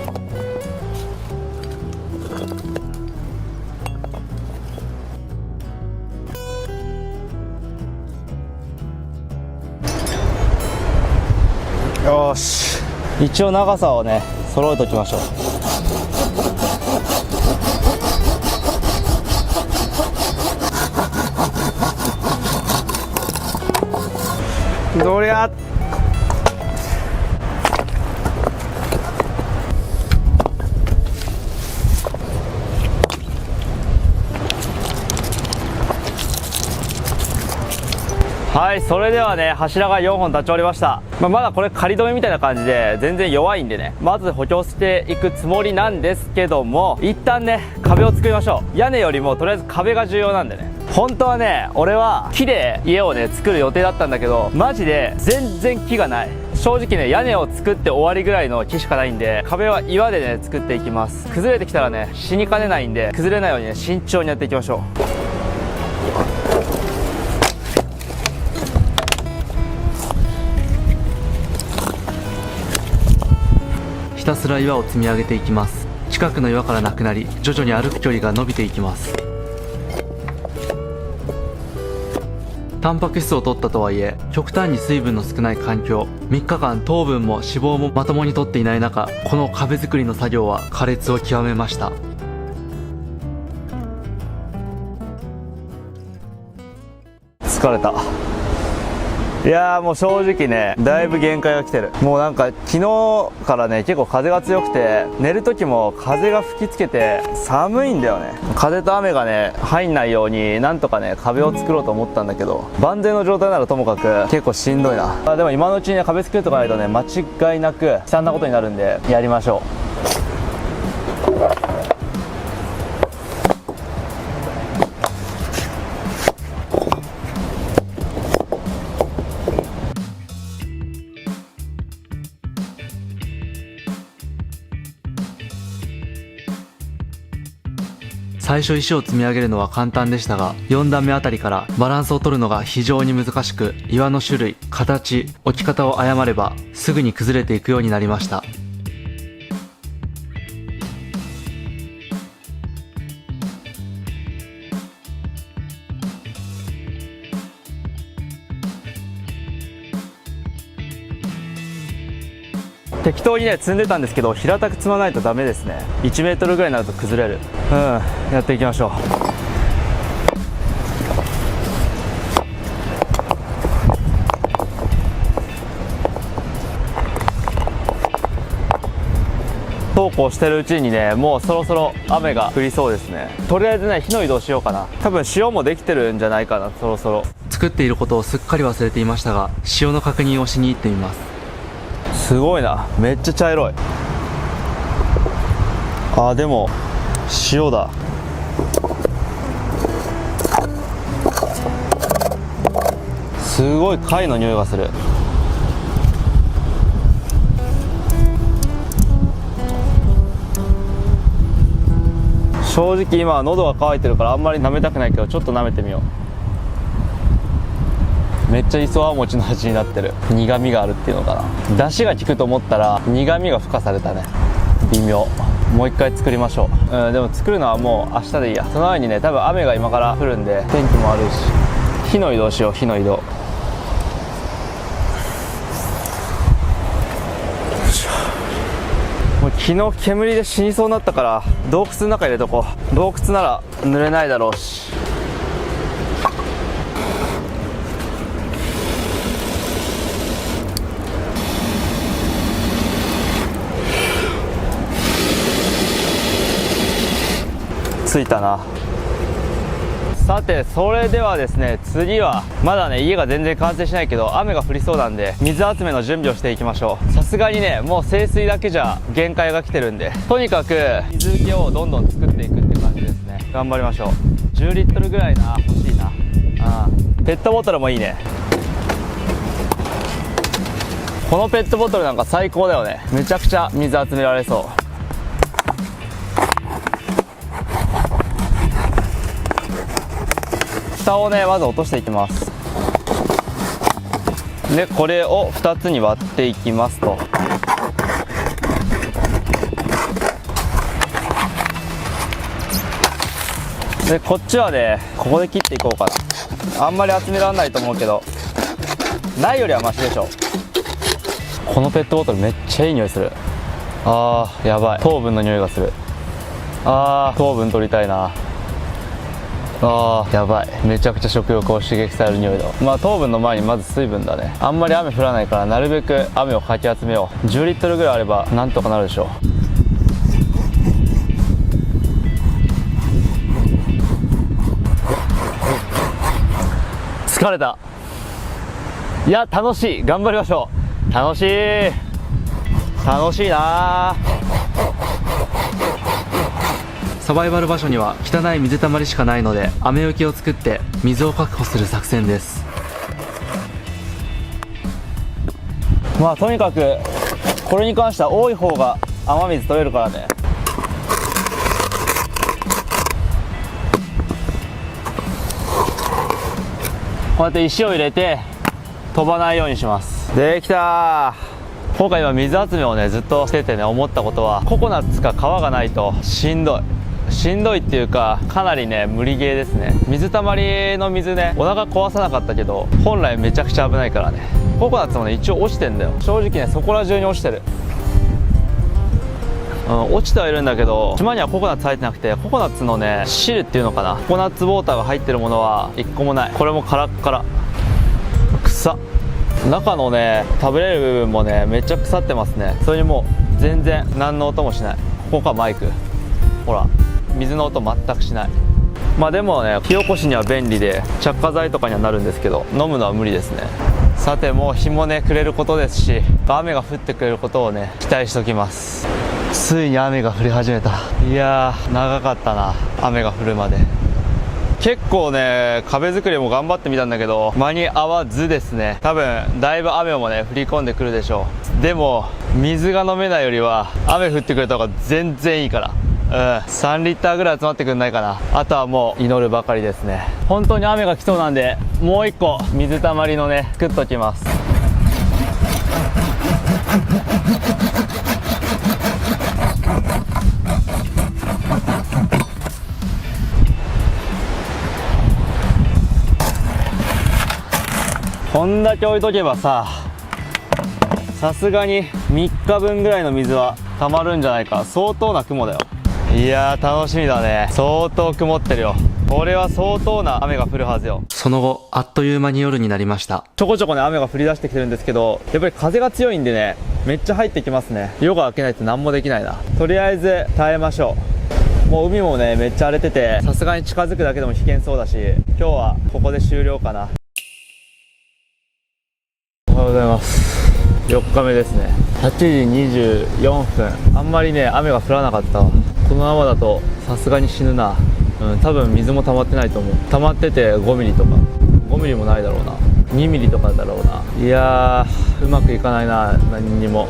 [SPEAKER 1] よーし、一応長さをね揃えておきましょう。どりゃはい、それではね柱が4本立ち終わりました。まだこれ仮止めみたいな感じで全然弱いんでね、まず補強していくつもりなんですけども、一旦ね壁を作りましょう。屋根よりもとりあえず壁が重要なんでね。本当はね俺は木で家をね作る予定だったんだけど、マジで全然木がない。正直ね屋根を作って終わりぐらいの木しかないんで、壁は岩でね作っていきます。崩れてきたらね死にかねないんで、崩れないようにね慎重にやっていきましょう。
[SPEAKER 2] ひたすら岩を積み上げていきます。近くの岩からなくなり徐々に歩く距離が伸びていきます。タンパク質を取ったとはいえ極端に水分の少ない環境、3日間糖分も脂肪もまともに取っていない中、この壁作りの作業は苛烈を極めました。
[SPEAKER 1] 疲れた。いやーもう正直ねだいぶ限界が来てる。もうなんか昨日からね結構風が強くて、寝る時も風が吹きつけて寒いんだよね。風と雨がね入んないようになんとかね壁を作ろうと思ったんだけど、万全の状態ならともかく結構しんどいな。でも今のうちにね壁作るとかないとね間違いなく悲惨なことになるんでやりましょう。
[SPEAKER 2] 最初石を積み上げるのは簡単でしたが、4段目あたりからバランスを取るのが非常に難しく、岩の種類、形、置き方を誤ればすぐに崩れていくようになりました。
[SPEAKER 1] 適当にね積んでたんですけど、平たく積まないとダメですね。1メートルぐらいになると崩れる。やっていきましょう。そうこうしてるうちにねもうそろそろ雨が降りそうですね。とりあえずね火の移動しようかな。多分塩もできてるんじゃないかな。そろそろ
[SPEAKER 2] 作っていることをすっかり忘れていましたが、塩の確認をしに行ってみます。
[SPEAKER 1] すごいな、めっちゃ茶色い。でも塩だ。すごい貝の匂いがする。正直今は喉が渇いてるからあんまり舐めたくないけど、ちょっと舐めてみよう。めっちゃ磯青餅の味になってる。苦味があるっていうのかな。出汁が効くと思ったら苦味が付加されたね。微妙。もう一回作りましょう。うん、でも作るのはもう明日でいいや。その前にね、多分雨が今から降るんで、天気も悪いし、火の移動しよう。火の移動。もう昨日煙で死にそうになったから洞窟の中入れとこう。洞窟なら濡れないだろうし。着いたな。さて、それではですね、次はまだね家が全然完成しないけど雨が降りそうなんで、水集めの準備をしていきましょう。さすがにね、もう清水だけじゃ限界が来てるんで、とにかく水受けをどんどん作っていくって感じですね。頑張りましょう。10リットルぐらいな、欲しいな。ペットボトルもいいね。このペットボトルなんか最高だよね。めちゃくちゃ水集められそう。蓋をねまず落としていきます。でこれを2つに割っていきますと。でこっちはねここで切っていこうかな。あんまり集められないと思うけど、ないよりはマシでしょ。このペットボトルめっちゃいい匂いする。あーやばい、糖分の匂いがする。あー糖分取りたいな。あーやばい、めちゃくちゃ食欲を刺激される匂いだ。まあ糖分の前にまず水分だね。あんまり雨降らないからなるべく雨をかき集めよう。10リットルぐらいあればなんとかなるでしょう。疲れた。いや楽しい、頑張りましょう。楽しいな。
[SPEAKER 2] サバイバル場所には汚い水たまりしかないので、雨よけを作って水を確保する作戦です。
[SPEAKER 1] まあとにかくこれに関しては多い方が雨水取れるからね。こうやって石を入れて飛ばないようにします。できたー。今回は水集めをねずっとしててね、思ったことはココナッツか川がないとしんどいっていうか、かなりね無理ゲーですね。水たまりの水ね、お腹壊さなかったけど本来めちゃくちゃ危ないからね。ココナッツもね一応落ちてんだよ。正直ねそこら中に落ちてる。落ちてはいるんだけど島にはココナッツ入ってなくて、ココナッツのね汁っていうのかな、ココナッツウォーターが入ってるものは1個もない。これもカラッカラ、臭っ。中のね食べれる部分もねめっちゃ腐ってますね。それにもう全然何の音もしない。ここかマイク、ほら水の音全くしない。まあでもね火起こしには便利で着火剤とかにはなるんですけど、飲むのは無理ですね。さてもう日もね暮れることですし、雨が降ってくれることをね期待しておきます。ついに雨が降り始めた。いやー長かったな、雨が降るまで。結構ね壁作りも頑張ってみたんだけど間に合わずですね。多分だいぶ雨もね降り込んでくるでしょう。でも水が飲めないよりは雨降ってくれた方が全然いいから、3リッターぐらい集まってくんないかな。あとはもう祈るばかりですね。本当に雨が来そうなんでもう1個水たまりのね作っときます。こんだけ置いとけばさすがに3日分ぐらいの水は溜まるんじゃないか。相当な雲だよ。いやー楽しみだね。相当曇ってるよ。これは相当な雨が降るはずよ。
[SPEAKER 2] その後あっという間に夜になりました。
[SPEAKER 1] ちょこちょこね雨が降り出してきてるんですけど、やっぱり風が強いんでねめっちゃ入ってきますね。夜が明けないと何もできないな。とりあえず耐えましょう。もう海もねめっちゃ荒れててさすがに近づくだけでも危険そうだし、今日はここで終了かな。おはようございます。4日目ですね。8時24分。あんまりね雨が降らなかったわ。このままだとさすがに死ぬな。多分水も溜まってないと思う。溜まってて5ミリとか5ミリもないだろうな、2ミリとかだろうな。いやーうまくいかないな何にも。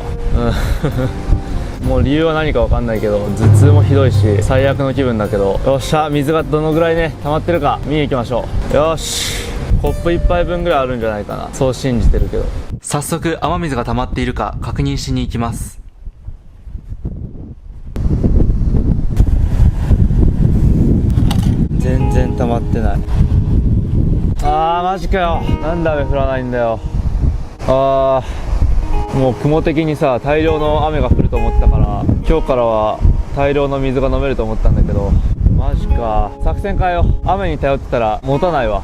[SPEAKER 1] もう理由は何か分かんないけど頭痛もひどいし最悪の気分だけど、よっしゃ水がどのぐらいね溜まってるか見に行きましょう。よしコップ1杯分ぐらいあるんじゃないかな、そう信じてるけど。
[SPEAKER 2] 早速雨水が溜まっているか確認しに行きます。
[SPEAKER 1] まってない。マジかよ。なんで雨降らないんだよ。もう雲的にさ、大量の雨が降ると思ってたから、今日からは大量の水が飲めると思ったんだけど、マジか。作戦変えよう。雨に頼ってたら持たないわ。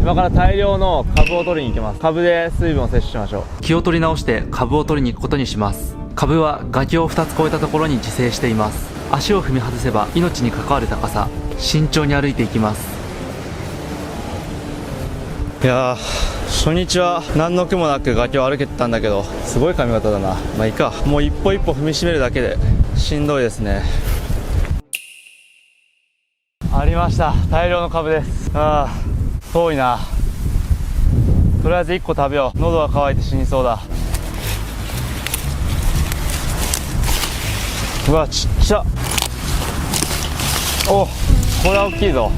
[SPEAKER 1] 今から大量の株を取りに行きます。株で水分を摂取しましょう。
[SPEAKER 2] 気を取り直して株を取りに行くことにします。株は崖を2つ越えたところに自生しています。足を踏み外せば命に関わる高さ。慎重に歩いていきます。
[SPEAKER 1] いやー、初日は何の苦もなく崖を歩けてたんだけど、すごい髪型だな。まあいいか。もう一歩一歩踏みしめるだけでしんどいですね。ありました、大量の株です。遠いな。とりあえず1個食べよう。喉が渇いて死にそうだ。うわ、ちっちゃ。お、これは大きいぞ。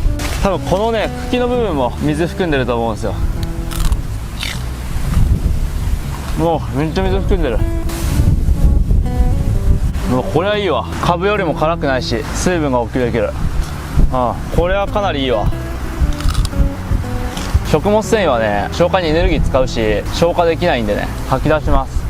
[SPEAKER 1] 多分このね、茎の部分も水含んでると思うんですよ。もうめっちゃ水含んでる。もうこれはいいわ。株よりも辛くないし、水分が補給できる。これはかなりいいわ。食物繊維はね、消化にエネルギー使うし、消化できないんでね、吐き出します。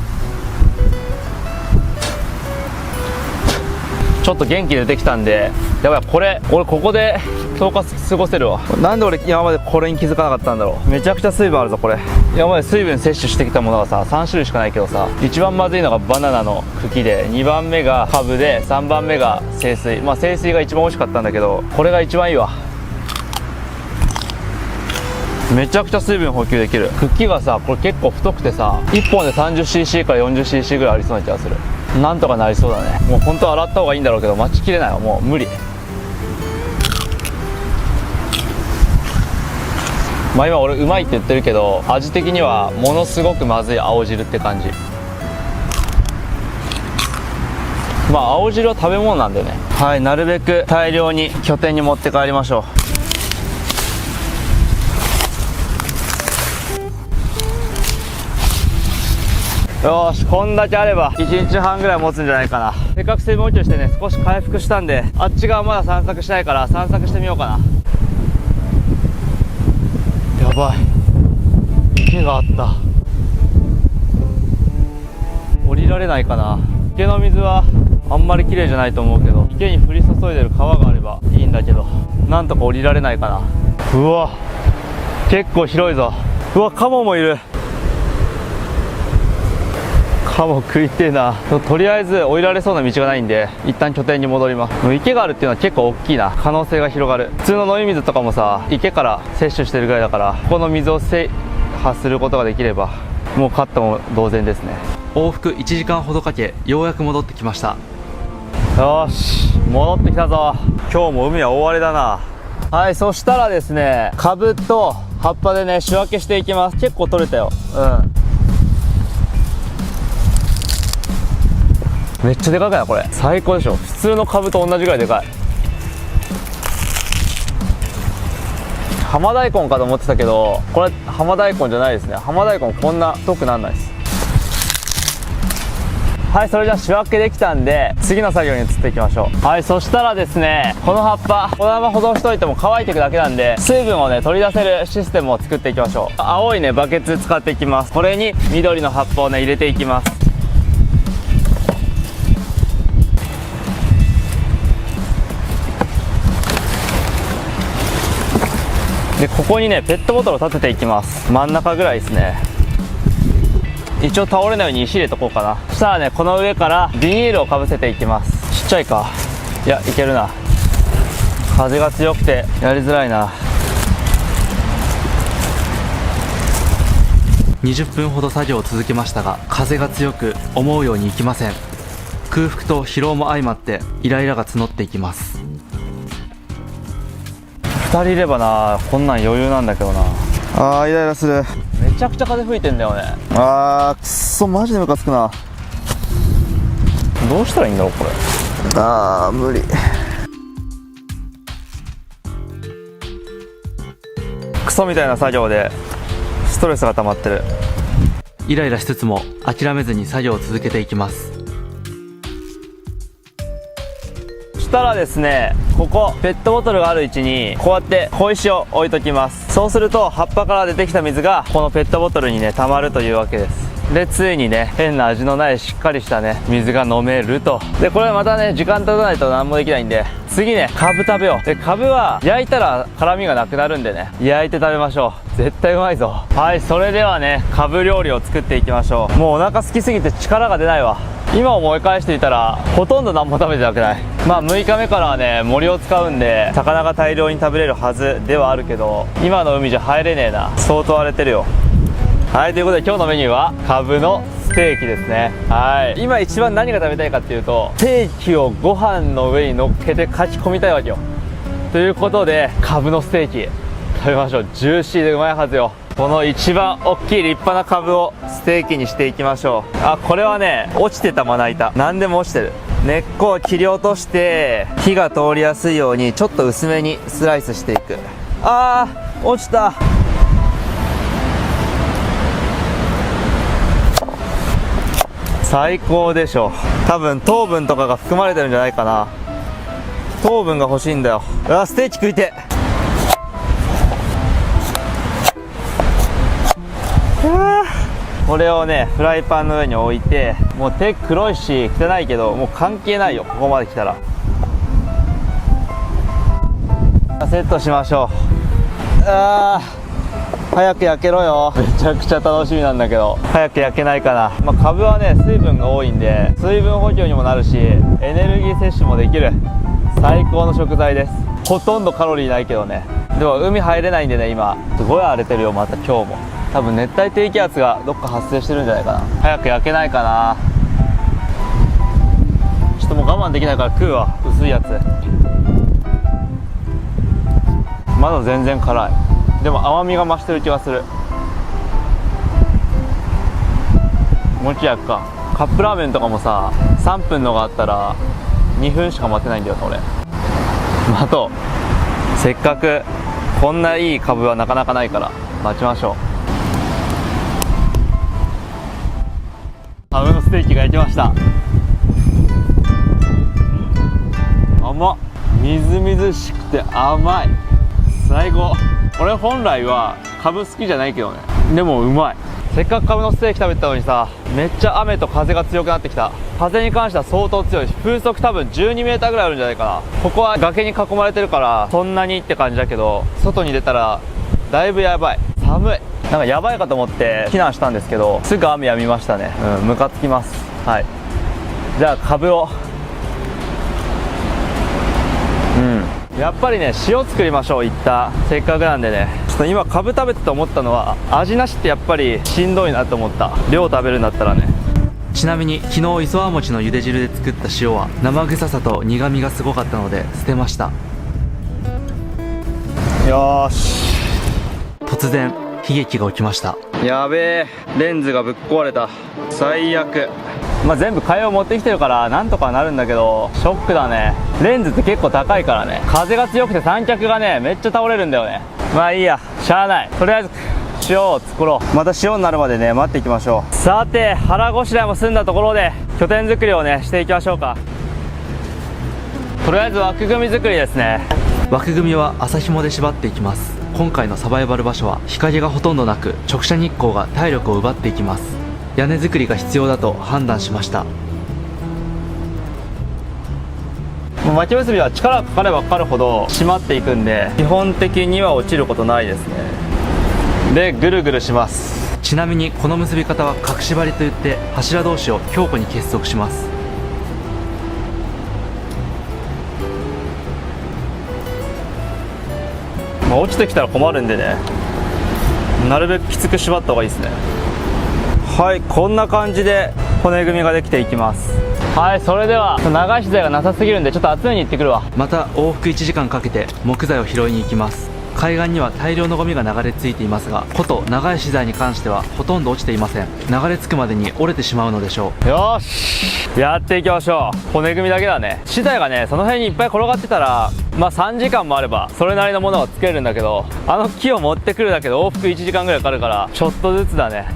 [SPEAKER 1] ちょっと元気出てきたんで、やばい、俺ここで10日過ごせるわ。なんで俺今までこれに気づかなかったんだろう。めちゃくちゃ水分あるぞこれ。今まで水分摂取してきたものがさ、3種類しかないけどさ、一番まずいのがバナナの茎で、2番目がカブで、3番目が清水。まあ清水が一番美味しかったんだけど、これが一番いいわ。めちゃくちゃ水分補給できる。茎がさ、これ結構太くてさ、1本で 30cc から 40cc ぐらいありそうな気がする。なんとかなりそうだね。もう本当は洗った方がいいんだろうけど、待ちきれないわ。もう無理。まあ今俺うまいって言ってるけど、味的にはものすごくまずい青汁って感じ。まあ青汁は食べ物なんだよね。はい、なるべく大量に拠点に持って帰りましょう。よーし、こんだけあれば1日半ぐらい持つんじゃないかな。せっかく水分補給してね、少し回復したんで、あっち側まだ散策したいから散策してみようかな。やばい、池があった。降りられないかな。池の水はあんまり綺麗じゃないと思うけど、池に降り注いでる川があればいいんだけど、なんとか降りられないかな。うわ、結構広いぞ。うわ、カモもいる。カモ食いてえな。とりあえず降りられそうな道がないんで、一旦拠点に戻ります。もう池があるっていうのは結構大きいな。可能性が広がる。普通の飲み水とかもさ、池から摂取してるぐらいだから、この水を制覇することができれば、もう勝ったも同然ですね。
[SPEAKER 2] 往復1時間ほどかけ、ようやく戻ってきました。
[SPEAKER 1] よし、戻ってきたぞ。今日も海は大荒れだな。はい、そしたらですね、株と葉っぱでね、仕分けしていきます。結構取れたよ。めっちゃでかくないこれ。最高でしょ。普通の株と同じぐらいでかい。浜大根かと思ってたけど、これ浜大根じゃないですね。浜大根こんな太くなんないです。はい、それじゃあ仕分けできたんで、次の作業に移っていきましょう。はい、そしたらですね、この葉っぱこのまま保存しといても乾いていくだけなんで、水分をね取り出せるシステムを作っていきましょう。青いねバケツ使っていきます。これに緑の葉っぱをね入れていきます。でここにねペットボトルを立てていきます。真ん中ぐらいですね。一応倒れないように石入れとこうかな。そしたらね、この上からビニールをかぶせていきます。ちっちゃいか。いや、いけるな。風が強くてやりづらいな。
[SPEAKER 2] 20分ほど作業を続けましたが、風が強く思うようにいきません。空腹と疲労も相まってイライラが募っていきます。
[SPEAKER 1] 2人いればな、こんなん余裕なんだけどな。イライラする。めちゃくちゃ風吹いてんだよね。くっそ、マジでムカつくな。どうしたらいいんだろうこれ。無理。クソみたいな作業でストレスが溜まってる。
[SPEAKER 2] イライラしつつも諦めずに作業を続けていきます。
[SPEAKER 1] そしたらですね、ここペットボトルがある位置にこうやって小石を置いときます。そうすると葉っぱから出てきた水がこのペットボトルにね溜まるというわけです。でついにね変な味のないしっかりしたね水が飲めると。でこれまたね時間経たないと何もできないんで、次ねカブ食べよう。でカブは焼いたら辛みがなくなるんでね、焼いて食べましょう。絶対うまいぞ。はい、それではねカブ料理を作っていきましょう。もうお腹空きすぎて力が出ないわ。今思い返していたらほとんど何も食べてなくない。まあ6日目からはね森を使うんで魚が大量に食べれるはずではあるけど、今の海じゃ入れねえな。相当荒れてるよ。はい、ということで今日のメニューはカブのステーキですね。はい、今一番何が食べたいかっていうと、ステーキをご飯の上に乗っけてかき込みたいわけよ。ということでカブのステーキ食べましょう。ジューシーでうまいはずよ。この一番大きい立派なカブをステーキにしていきましょう。あ、これはね落ちてたまな板、何でも落ちてる。根っこを切り落として火が通りやすいようにちょっと薄めにスライスしていく。あー落ちた。最高でしょ。多分糖分とかが含まれてるんじゃないかな。糖分が欲しいんだよ。うわステーキ食いて。これをねフライパンの上に置いて、もう手黒いし汚いけどもう関係ないよ。ここまで来たらセットしましょう。早く焼けろよ。めちゃくちゃ楽しみなんだけど早く焼けないかな。まあ、カブはね水分が多いんで水分補給にもなるしエネルギー摂取もできる最高の食材です。ほとんどカロリーないけどね。でも海入れないんでね今すごい荒れてるよ。また今日も多分熱帯低気圧がどっか発生してるんじゃないかな。早く焼けないかな。ちょっともう我慢できないから食うわ。薄いやつ。まだ全然辛い。でも甘みが増してる気がする。もう一回焼くか。カップラーメンとかもさ3分のがあったら2分しか待ってないんだよ俺。待とう。せっかくこんないいカブはなかなかないから待ちましょう。カブのステーキが焼きました。甘っ。みずみずしくて甘い。最高。俺本来はカブ好きじゃないけどね、でもうまい。せっかくカブのステーキ食べてたのにさ、めっちゃ雨と風が強くなってきた。風に関しては相当強いし、風速多分12メーターぐらいあるんじゃないかな。ここは崖に囲まれてるからそんなにって感じだけど、外に出たらだいぶやばい。寒い。なんかやばいかと思って避難したんですけどすぐ雨止みましたね。ムカつきます。はい、じゃあカブをやっぱりね塩作りましょう。いったせっかくなんでね。ちょっと今カブ食べてて思ったのは味なしってやっぱりしんどいなと思った。量食べるんだったらね。
[SPEAKER 2] ちなみに昨日磯和餅の茹で汁で作った塩は生臭さと苦みがすごかったので捨てました。
[SPEAKER 1] よーし。
[SPEAKER 2] 突然悲劇が起きました。
[SPEAKER 1] やべえ、レンズがぶっ壊れた。最悪。まあ、全部替えを持ってきてるからなんとかなるんだけどショックだね。レンズって結構高いからね。風が強くて三脚がねめっちゃ倒れるんだよね。まあいいや、しゃあない。とりあえず塩を作ろう。また塩になるまでね待っていきましょう。さて腹ごしらえも済んだところで拠点作りをねしていきましょうか。とりあえず枠組み作りですね。
[SPEAKER 2] 枠組みは麻紐で縛っていきます。今回のサバイバル場所は日陰がほとんどなく直射日光が体力を奪っていきます。屋根作りが必要だと判断しました。
[SPEAKER 1] 巻き結びは力がかかればかかるほど締まっていくんで基本的には落ちることないですね。でぐるぐるします。
[SPEAKER 2] ちなみにこの結び方は隠し張りといって柱同士を強固に結束します。
[SPEAKER 1] まあ、落ちてきたら困るんでねなるべくきつく縛った方がいいですね。はい、こんな感じで骨組みができていきます。はい、それでは長い資材がなさすぎるんでちょっと集めに行ってくるわ。
[SPEAKER 2] また往復1時間かけて木材を拾いに行きます。海岸には大量のゴミが流れ着いていますが、こと長い資材に関してはほとんど落ちていません。流れ着くまでに折れてしまうのでしょう。
[SPEAKER 1] よし、やっていきましょう。骨組みだけだね。資材がねその辺にいっぱい転がってたらまあ3時間もあればそれなりのものが作れるんだけど、あの木を持ってくるだけで往復1時間ぐらいかかるからちょっとずつだね。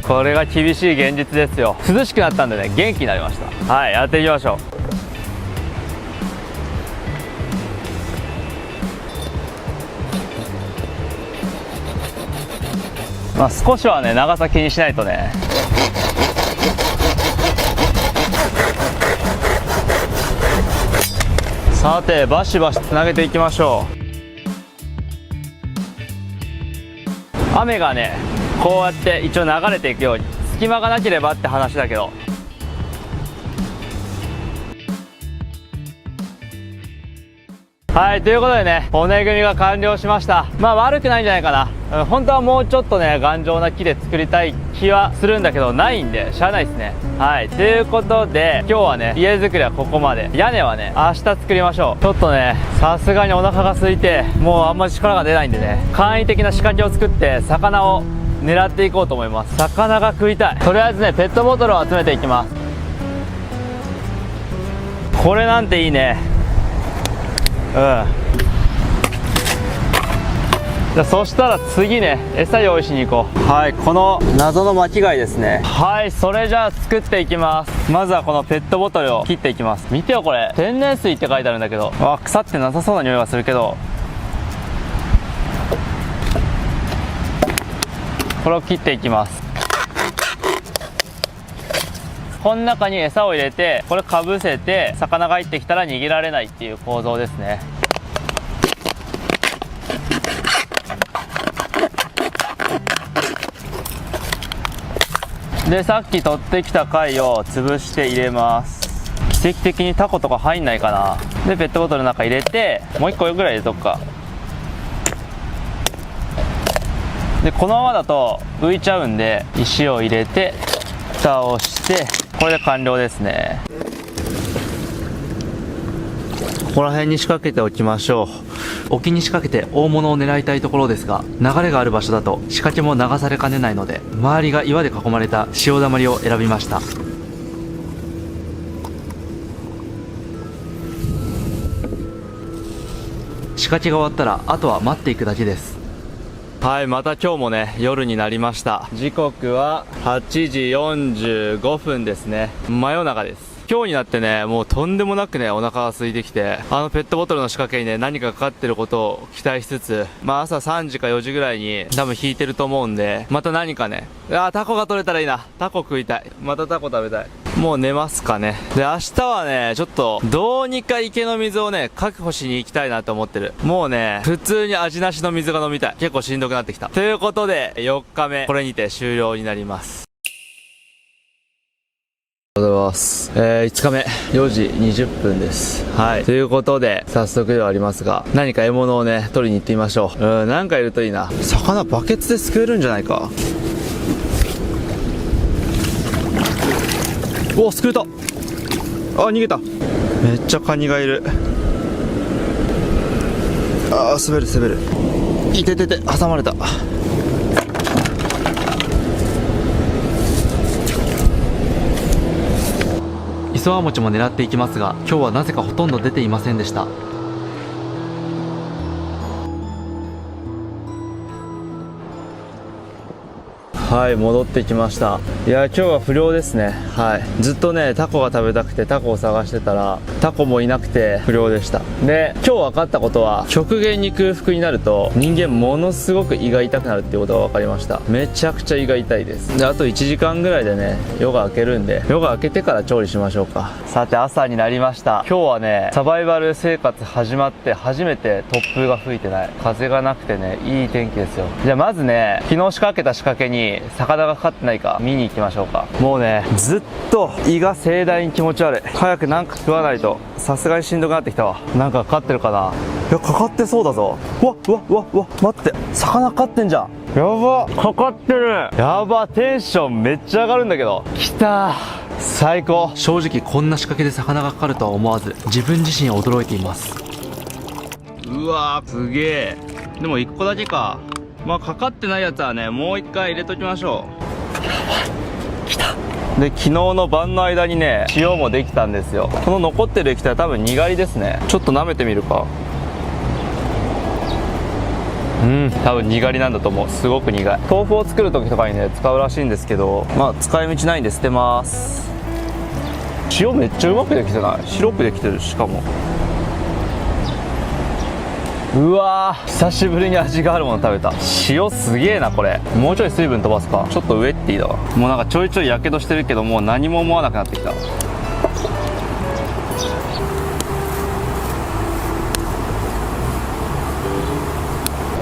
[SPEAKER 1] これが厳しい現実ですよ。涼しくなったんでね元気になりました。はい、やっていきましょう。まあ少しはね長さ気にしないとね。さてバシバシつなげていきましょう。雨がねこうやって一応流れていくように、隙間がなければって話だけど。はい、ということでね、骨組みが完了しました。まあ悪くないんじゃないかな。本当はもうちょっとね頑丈な木で作りたい気はするんだけど、ないんでしゃあないですね。はい、ということで今日はね家作りはここまで。屋根はね明日作りましょう。ちょっとねさすがにお腹が空いてもうあんまり力が出ないんでね、簡易的な仕掛けを作って魚を狙っていこうと思います。魚が食いたい。とりあえずねペットボトルを集めていきます。これなんていいね。じゃあそしたら次ね餌用意しに行こう。はい、この謎の巻き貝ですね。はい、それじゃあ作っていきます。まずはこのペットボトルを切っていきます。見てよこれ、天然水って書いてあるんだけど、腐ってなさそうな匂いがするけど、これを切っていきます。この中に餌を入れてこれかぶせて、魚が入ってきたら逃げられないっていう構造ですね。でさっき取ってきた貝を潰して入れます。奇跡的にタコとか入んないかな。でペットボトルの中入れてもう1個ぐらい入れとくか。でこのままだと浮いちゃうんで石を入れて蓋をして、これで完了ですね。ここら辺に仕掛けておきましょう。
[SPEAKER 2] 沖に仕掛けて大物を狙いたいところですが、流れがある場所だと仕掛けも流されかねないので、周りが岩で囲まれた潮だまりを選びました。仕掛けが終わったらあとは待っていくだけです。
[SPEAKER 1] はい、また今日もね夜になりました。時刻は8時45分ですね。真夜中です。今日になってねもうとんでもなくねお腹が空いてきて、あのペットボトルの仕掛けにね何かかかってることを期待しつつ、まあ朝3時か4時ぐらいに多分引いてると思うんで、また何かね、タコが取れたらいいな。タコ食いたい。またタコ食べたい。もう寝ますかね。で明日はねちょっとどうにか池の水をね確保しに行きたいなと思ってる。もうね普通に味なしの水が飲みたい。結構しんどくなってきた。ということで4日目これにて終了になります。おはようございます。5日目4時20分です。はい、ということで早速ではありますが何か獲物をね取りに行ってみましょう。なんかいるといいな。魚バケツですくえるんじゃないか。お、すくえた。あ、逃げた。めっちゃカニがいる。あー、滑る滑る。いててて、挟まれた。
[SPEAKER 2] 磯アモチも狙っていきますが、今日はなぜかほとんど出ていませんでした。
[SPEAKER 1] はい、戻ってきました。いや今日は不良ですね。はい、ずっとねタコが食べたくてタコを探してたらタコもいなくて不良でした。で今日分かったことは、極限に空腹になると人間ものすごく胃が痛くなるっていうことが分かりました。めちゃくちゃ胃が痛いです。であと1時間ぐらいでね夜が明けるんで、夜が明けてから調理しましょうか。さて朝になりました。今日はねサバイバル生活始まって初めて突風が吹いてない、風がなくてねいい天気ですよ。じゃあまずね昨日仕掛けた仕掛けに魚がかかってないか見に行きましょうか。もうねずっと胃が盛大に気持ち悪い。早くなんか食わないとさすがにしんどくなってきたわ。なんかかかってるかな。いやかかってそうだぞ。うわうわうわうわ、待って、魚かかってんじゃん。やば、かかってる。やば、テンションめっちゃ上がるんだけど。きたー、最高。
[SPEAKER 2] 正直こんな仕掛けで魚がかかるとは思わず、自分自身驚いています。
[SPEAKER 1] うわーすげえ。でも1個だけか。まあかかってないやつはねもう1回入れときましょう。来た。で昨日の晩の間にね塩もできたんですよ。この残ってる液体は多分にがりですね。ちょっと舐めてみるか。多分にがりなんだと思う。すごく苦い。豆腐を作る時とかにね使うらしいんですけど、まあ使い道ないんで捨てます。塩めっちゃうまくできてない？白くできてる。しかもうわー、久しぶりに味があるもの食べた。塩すげえなこれ。もうちょい水分飛ばすか。ちょっと上っていいだわ。もうなんかちょいちょいやけどしてるけど、もう何も思わなくなってきた。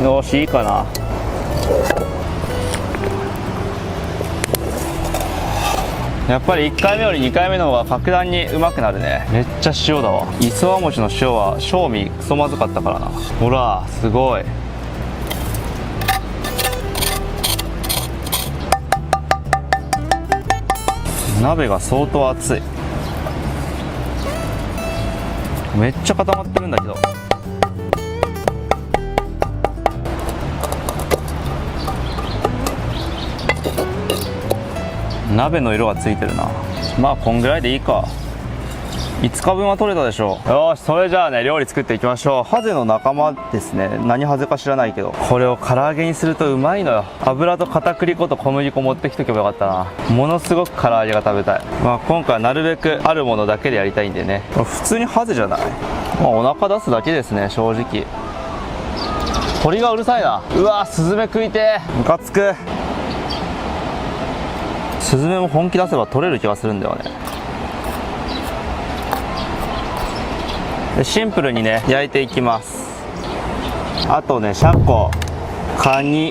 [SPEAKER 1] よし、いいかな。やっぱり1回目より2回目の方が格段にうまくなるね。めっちゃ塩だわ。磯和餅の塩は正味クソまずかったからな。ほらすごい。鍋が相当熱い。めっちゃ固まってるんだけど。鍋の色がついてるな。まあこんぐらいでいいか。5日分は取れたでしょう。よし、それじゃあね、料理作っていきましょう。ハゼの仲間ですね。何ハゼか知らないけど、これを唐揚げにするとうまいのよ。油と片栗粉と小麦粉持ってきとけばよかったな。ものすごく唐揚げが食べたい。まあ今回はなるべくあるものだけでやりたいんでね。普通にハゼじゃない。まあお腹出すだけですね、正直。鳥がうるさいな。うわー、スズメ食いてー。ムカつく。スズメも本気出せば取れる気がするんだよね。でシンプルにね焼いていきます。あとね、シャコ、カニ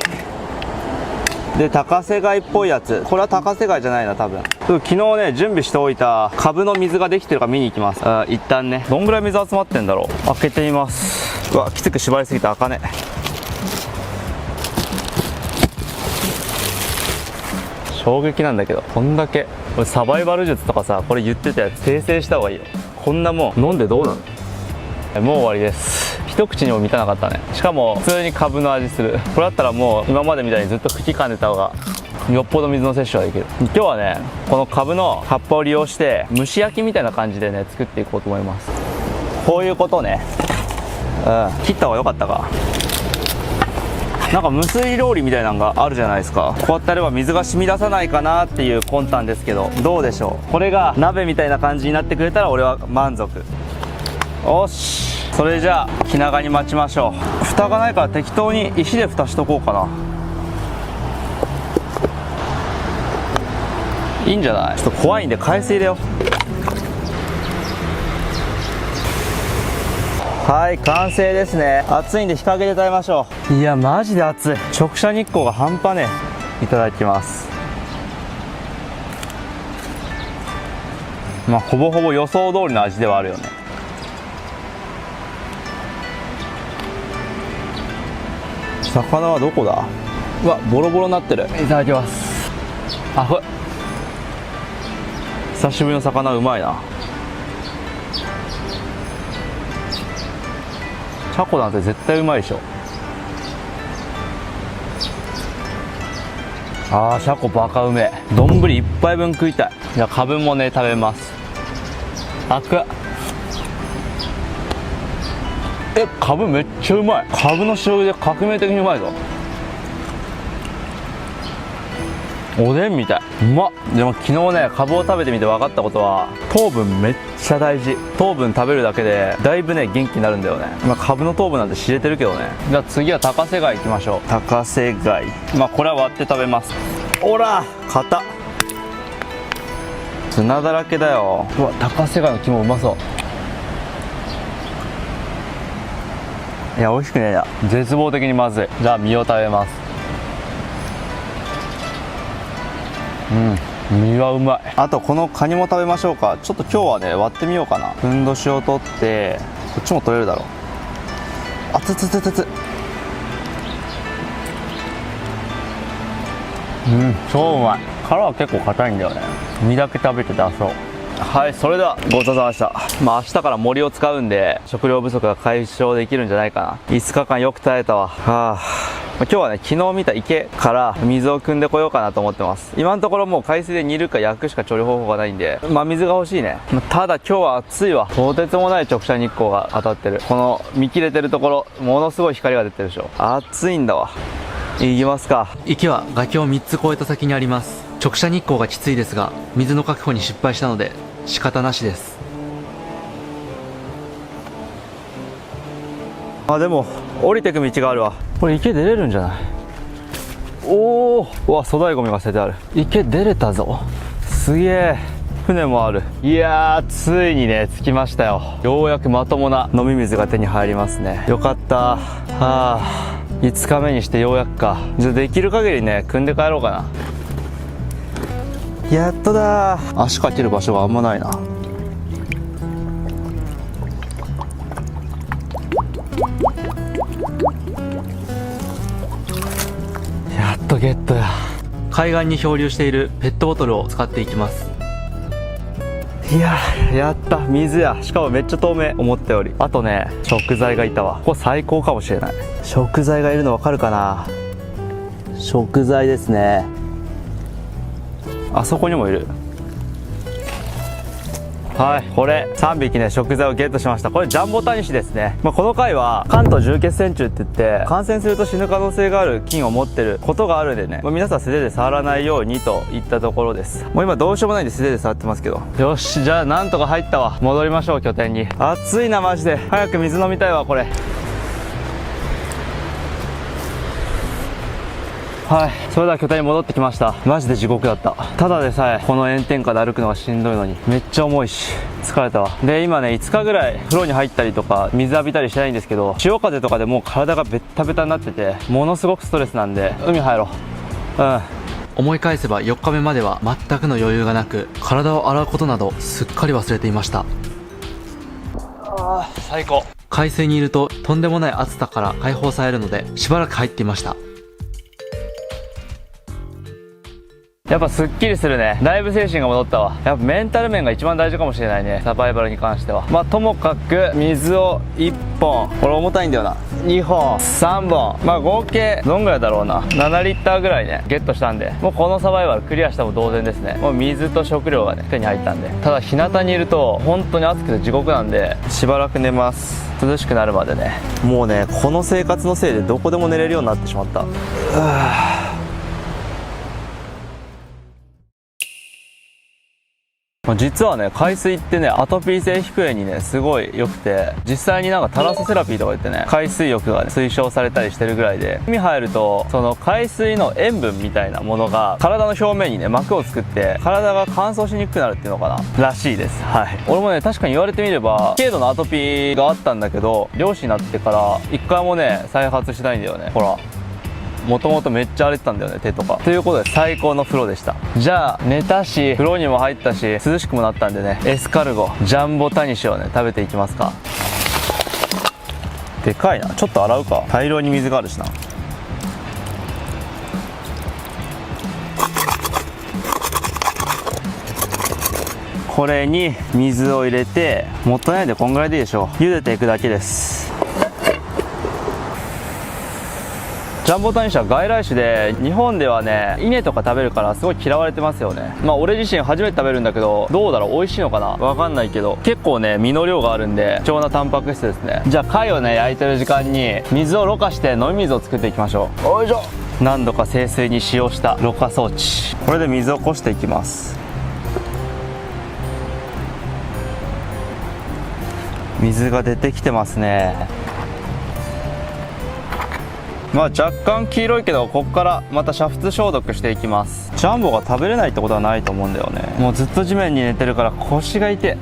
[SPEAKER 1] で高瀬貝っぽいやつ。これは高瀬貝じゃないな多分。昨日ね準備しておいた株の水ができてるか見に行きます。一旦ね、どんぐらい水集まってんだろう。開けてみます。うわ、きつく縛りすぎて開かね。衝撃なんだけど、こんだけ。俺サバイバル術とかさ、これ言ってたやつ訂正した方がいいよ。こんなもん飲んでどうなの。もう終わりです。一口にも満たなかったね。しかも普通にカブの味する。これだったらもう今までみたいにずっと茎噛んでた方がよっぽど水の摂取はできる。今日はね、このカブの葉っぱを利用して蒸し焼きみたいな感じでね作っていこうと思います。こういうことね。切った方が良かったか。なんか無水料理みたいなのがあるじゃないですか。こうやってやれば水が染み出さないかなっていう魂胆ですけど、どうでしょう。これが鍋みたいな感じになってくれたら俺は満足。よし、それじゃあ気長に待ちましょう。蓋がないから適当に石で蓋しとこうかな。いいんじゃない。ちょっと怖いんで海水入れよう。はい、完成ですね。暑いんで日陰で食べましょう。いやマジで暑い。直射日光が半端ねえ。いただきます。まあほぼほぼ予想通りの味ではあるよね。魚はどこだ。うわ、ボロボロになってる。いただきます。あふっ、久しぶりの魚うまいな。シャコなんて絶対うまいでしょ。あー、シャコバカうめえ。丼1杯分食いたい。じゃあカブもね食べます。あくっ、カブめっちゃうまい。カブの塩で革命的にうまいぞ。おでんみたい。うまっ。でも昨日ねカブを食べてみて分かったことは、糖分めっちゃ大事。糖分食べるだけでだいぶね元気になるんだよね。まあカブの糖分なんて知れてるけどね。じゃあ次は高瀬貝いきましょう。高瀬貝、まあこれは割って食べます。ほら硬っ、砂だらけだよ。うわ、高瀬貝の肝うまそう。いや美味しくねえな、絶望的にまずい。じゃあ身を食べます。身はうまい。あとこのカニも食べましょうか。ちょっと今日はね割ってみようかな。ふんどしを取ってこっちも取れるだろう。あつつつつつ、超うまい。殻は結構硬いんだよね。身だけ食べて出そう。はい、それではごちそうさまでした。まあ明日から森を使うんで食料不足が解消できるんじゃないかな。5日間よく耐えたわ。今日はね昨日見た池から水を汲んでこようかなと思ってます。今のところもう海水で煮るか焼くしか調理方法がないんで、まあ水が欲しいね。ただ今日は暑いわ。とてつもない直射日光が当たってる。この見切れてるところものすごい光が出てるでしょ。暑いんだわ。行きますか。
[SPEAKER 2] 池は崖を3つ越えた先にあります。直射日光がきついですが水の確保に失敗したので仕方なしです。
[SPEAKER 1] でも降りてく道があるわ。これ池出れるんじゃない？おお、うわ、粗大ゴミが捨ててある。池出れたぞ。すげえ。船もある。いやー、ついにね着きましたよ。ようやくまともな飲み水が手に入りますね。よかった。はあ、5日目にしてようやくか。じゃあできる限りね汲んで帰ろうかな。やっとだー。足かける場所があんまないな。やっとゲットや。
[SPEAKER 2] 海岸に漂流しているペットボトルを使っていきます。
[SPEAKER 1] いやー、やった。水や。しかもめっちゃ透明。思ったより。あとね、食材がいたわ。ここ最高かもしれない。食材がいるのわかるかな。食材ですね。あそこにもいる。はい、これ3匹ね食材をゲットしました。これジャンボタニシですね。この貝は関東重血線虫って言って感染すると死ぬ可能性がある菌を持ってることがあるんでね、皆さん素手で触らないようにといったところです。もう今どうしようもないんで素手で触ってますけど。よし、じゃあなんとか入ったわ。戻りましょう、拠点に。暑いなマジで。早く水飲みたいわこれ。はい、それでは拠点に戻ってきました。マジで地獄だった。ただでさえこの炎天下で歩くのがしんどいのにめっちゃ重いし疲れたわ。で今ね5日ぐらい風呂に入ったりとか水浴びたりしてないんですけど、潮風とかでもう体がベッタベタになっててものすごくストレスなんで海入ろう。
[SPEAKER 2] 思い返せば4日目までは全くの余裕がなく、体を洗うことなどすっかり忘れていました。
[SPEAKER 1] あー最高。
[SPEAKER 2] 海水にいるととんでもない暑さから解放されるのでしばらく入っていました。
[SPEAKER 1] やっぱすっきりするね。だいぶ精神が戻ったわ。やっぱメンタル面が一番大事かもしれないね、サバイバルに関しては。ともかく水を1本、これ重たいんだよな、2本3本、合計どんぐらいだろうな、7リッターぐらいねゲットしたんで、もうこのサバイバルクリアしたも同然ですね。もう水と食料がね手に入ったんで。ただ日向にいると本当に暑くて地獄なんでしばらく寝ます。涼しくなるまでね。もうねこの生活のせいでどこでも寝れるようになってしまった。実はね海水ってねアトピー性皮膚炎にねすごい良くて、実際になんかタラソセラピーとか言ってね海水浴が、ね、推奨されたりしてるぐらいで、海入るとその海水の塩分みたいなものが体の表面にね膜を作って体が乾燥しにくくなるっていうのかならしいです。はい、俺もね確かに言われてみれば軽度のアトピーがあったんだけど、漁師になってから一回もね再発しないんだよね。ほらもともとめっちゃ荒れてたんだよね手とか。ということで最高の風呂でした。じゃあ寝たし風呂にも入ったし涼しくもなったんでね、エスカルゴジャンボタニシをね食べていきますか。でかいな。ちょっと洗うか。大量に水があるしな。これに水を入れて、もったいないんでこんぐらいでいいでしょう。茹でていくだけです。ジャンボタニシは外来種で日本ではね稲とか食べるからすごい嫌われてますよね。俺自身初めて食べるんだけど、どうだろう、美味しいのかなわかんないけど結構ね身の量があるんで貴重なタンパク質ですね。じゃあ貝をね焼いてる時間に水をろ過して飲み水を作っていきましょう。よいしょ。何度か清水に使用したろ過装置、これで水をこしていきます。水が出てきてますね。若干黄色いけどここからまた煮沸消毒していきます。ジャンボが食べれないってことはないと思うんだよね。もうずっと地面に寝てるから腰が痛い。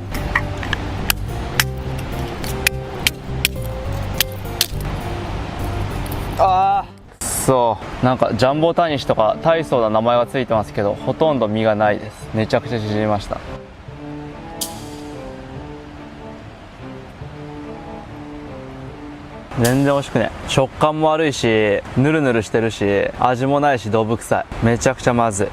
[SPEAKER 1] なんかジャンボタニシとか大層な名前がついてますけどほとんど身がないです。めちゃくちゃ縮みました。全然美味しくね。食感も悪いしヌルヌルしてるし味もないしどぶ臭い。めちゃくちゃまずい。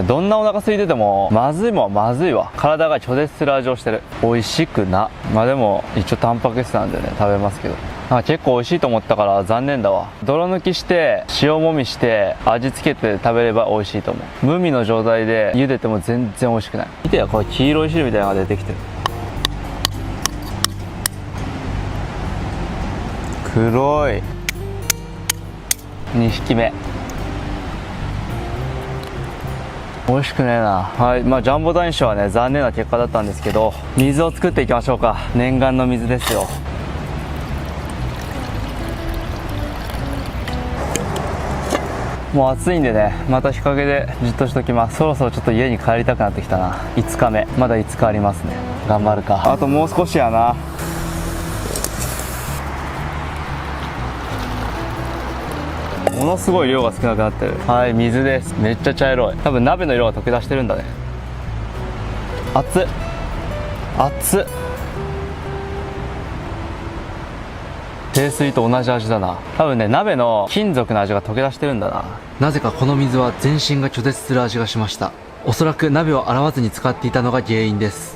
[SPEAKER 1] どんなお腹空いててもまずいもんはまずいわ。体が拒絶する味をしてる。美味しくな。でも一応タンパク質なんでね食べますけど、結構美味しいと思ったから残念だわ。泥抜きして塩もみして味付けて食べれば美味しいと思う。無味の状態で茹でても全然美味しくない。見てよ、これ黄色い汁みたいなのが出てきてる。黒い2匹目。美味しくねえな。はい、ジャンボタニシはね残念な結果だったんですけど、水を作っていきましょうか。念願の水ですよ。もう暑いんでね、また日陰でじっとしときます。そろそろちょっと家に帰りたくなってきたな。5日目、まだ5日ありますね。頑張るか。あともう少しやな。ものすごい量が少なくなってる。はい、水です。めっちゃ茶色い。多分鍋の色が溶け出してるんだね。熱っ熱っ。清水と同じ味だな。多分ね、鍋の金属の味が溶け出してるんだな。
[SPEAKER 2] なぜかこの水は全身が拒絶する味がしました。おそらく鍋を洗わずに使っていたのが原因です。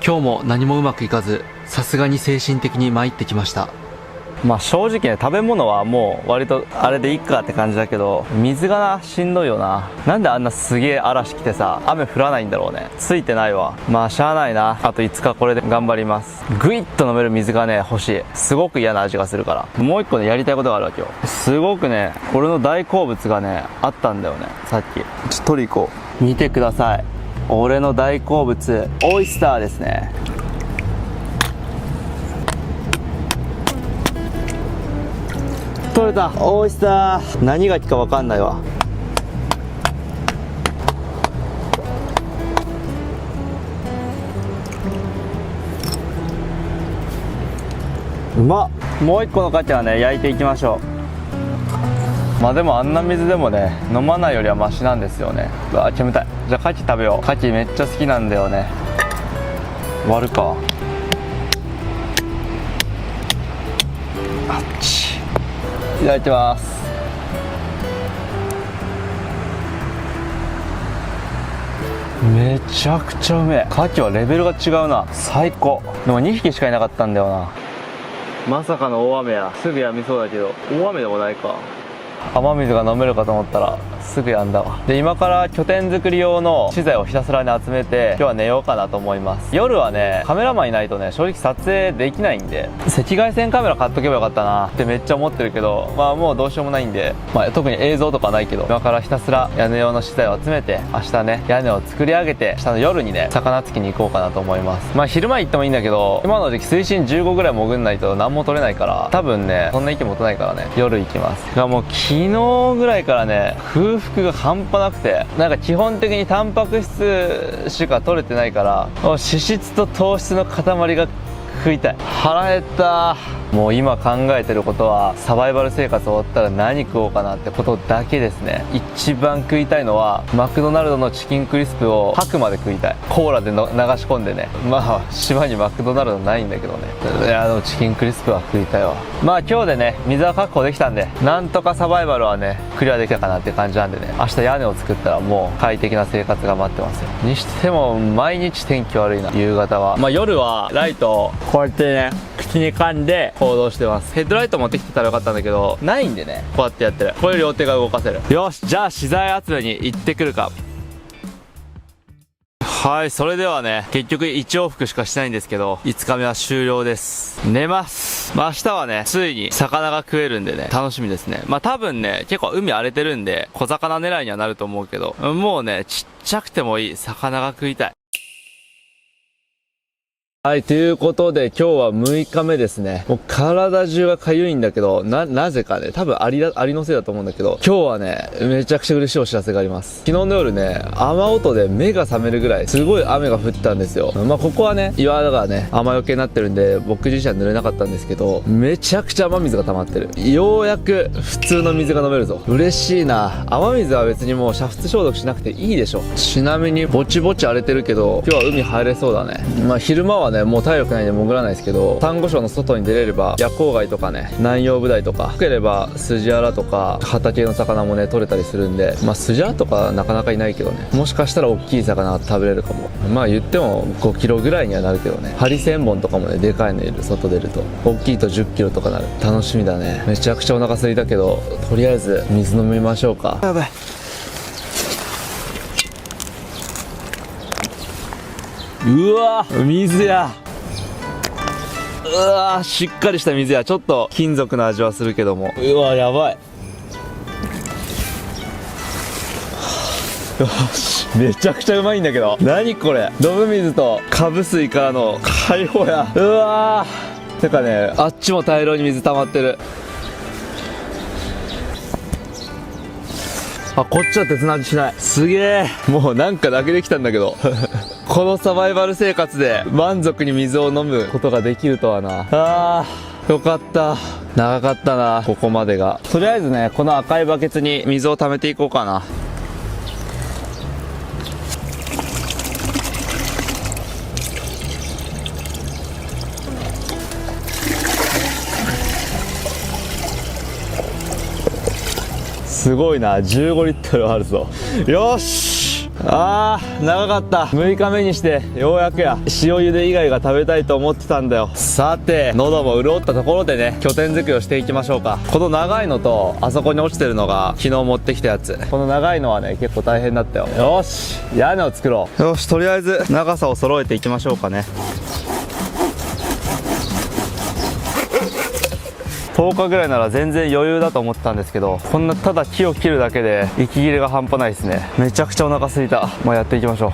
[SPEAKER 2] 今日も何もうまくいかず、さすがに精神的に参ってきました。
[SPEAKER 1] まあ正直ね、食べ物はもう割とあれでいっかって感じだけど、水がな、しんどいよな。なんであんなすげえ嵐来てさ、雨降らないんだろうね。ついてないわ。まあしゃあないな。あと5日これで頑張ります。ぐいっと飲める水がね、欲しい。すごく嫌な味がするから。もう一個ね、やりたいことがあるわけよ。すごくね、俺の大好物がね、あったんだよね、さっき。ちょっと取り行こう。見てください。俺の大好物、オイスターですね。取れた。オイスター。何がきか分かんないわ。うまっ。もう一個の牡蠣はね、焼いていきましょう。まあでもあんな水でもね、飲まないよりはマシなんですよね。うわ、煙たい。じゃあ牡蠣食べよう。牡蠣めっちゃ好きなんだよね。割るか。あっち。いただきます。めちゃくちゃうめえ。牡蠣はレベルが違うな。最高。でも2匹しかいなかったんだよな。まさかの大雨や。すぐやみそうだけど、大雨でもないか。雨水が飲めるかと思ったらすぐやんだわ。で、今から拠点作り用の資材をひたすらに集めて、今日は寝ようかなと思います。夜はね、カメラマンいないとね、正直撮影できないんで、赤外線カメラ買っとけばよかったなってめっちゃ思ってるけど、まあもうどうしようもないんで、まあ特に映像とかないけど、今からひたすら屋根用の資材を集めて、明日ね、屋根を作り上げて、明日の夜にね、魚つきに行こうかなと思います。まあ昼間行ってもいいんだけど、今の時期水深15ぐらい潜んないと何も取れないから、多分ね、そんな息持たないからね、夜行きます。がもう昨日ぐらいからね、空腹が半端なくて、なんか基本的にタンパク質しか取れてないから、脂質と糖質の塊が食いたい。腹減った。もう今考えてることは、サバイバル生活終わったら何食おうかなってことだけですね。一番食いたいのはマクドナルドのチキンクリスプを吐くまで食いたい。コーラで流し込んでね。まあ島にマクドナルドないんだけどね。いやでもチキンクリスプは食いたいわ。まあ今日でね、水は確保できたんで、なんとかサバイバルはねクリアできたかなって感じなんでね、明日屋根を作ったらもう快適な生活が待ってますよ。にしても毎日天気悪いな。夕方は、まあ夜はライトをこうやってね、口に噛んで行動してます。ヘッドライト持ってきてたらよかったんだけど、ないんでね、こうやってやってる。これ両手が動かせる。よし、じゃあ資材集めに行ってくるか。はい、それではね、結局1往復しかしてないんですけど、5日目は終了です。寝ます。まあ明日はね、ついに魚が食えるんでね、楽しみですね。まあ多分ね、結構海荒れてるんで、小魚狙いにはなると思うけど、もうね、ちっちゃくてもいい魚が食いたい。はい、ということで今日は6日目ですね。もう体中が痒いんだけど、なぜかね、多分アリのせいだと思うんだけど、今日はね、めちゃくちゃ嬉しいお知らせがあります。昨日の夜ね、雨音で目が覚めるぐらい、すごい雨が降ったんですよ。まあここはね、岩がね、雨よけになってるんで、僕自身は濡れなかったんですけど、めちゃくちゃ雨水が溜まってる。ようやく普通の水が飲めるぞ。嬉しいな。雨水は別にもう煮沸消毒しなくていいでしょ。ちなみにぼちぼち荒れてるけど、今日は海入れそうだね。まあ昼間はね、もう体力ないんで潜らないですけど、サンゴ礁の外に出れれば夜光貝とかね、南洋ブダイとか、深ければスジアラとか畑の魚もね取れたりするんで、まあスジアラとかなかなかいないけどね、もしかしたら大きい魚が食べれるかも。まあ言っても5キロぐらいにはなるけどね、ハリセンボンとかもねでかいのいる。外出ると大きいと10キロとかなる。楽しみだね。めちゃくちゃお腹空いたけど、とりあえず水飲みましょうか。やばい。うわ水や。うわしっかりした水や。ちょっと金属の味はするけども、うわやばい。よし、めちゃくちゃうまいんだけど。何これ、ドブ水とカブ水からの解放や。うわー、てかね、あっちも大量に水溜まってる。あ、こっちは鉄の味しない。すげえ。もうなんかだけできたんだけどこのサバイバル生活で満足に水を飲むことができるとはな。よかった。長かったな、ここまでが。とりあえずね、この赤いバケツに水を溜めていこうかな。すごいな、15リットルあるぞ。よし。長かった。6日目にしてようやくや。塩茹で以外が食べたいと思ってたんだよ。さて、喉も潤ったところでね、拠点作りをしていきましょうか。この長いのと、あそこに落ちてるのが昨日持ってきたやつ。この長いのはね、結構大変だったよ。よし、屋根を作ろう。よし、とりあえず長さを揃えていきましょうかね。10日ぐらいなら全然余裕だと思ってたんですけど、こんなただ木を切るだけで息切れが半端ないですね。めちゃくちゃお腹空いた。まあ、やっていきましょう。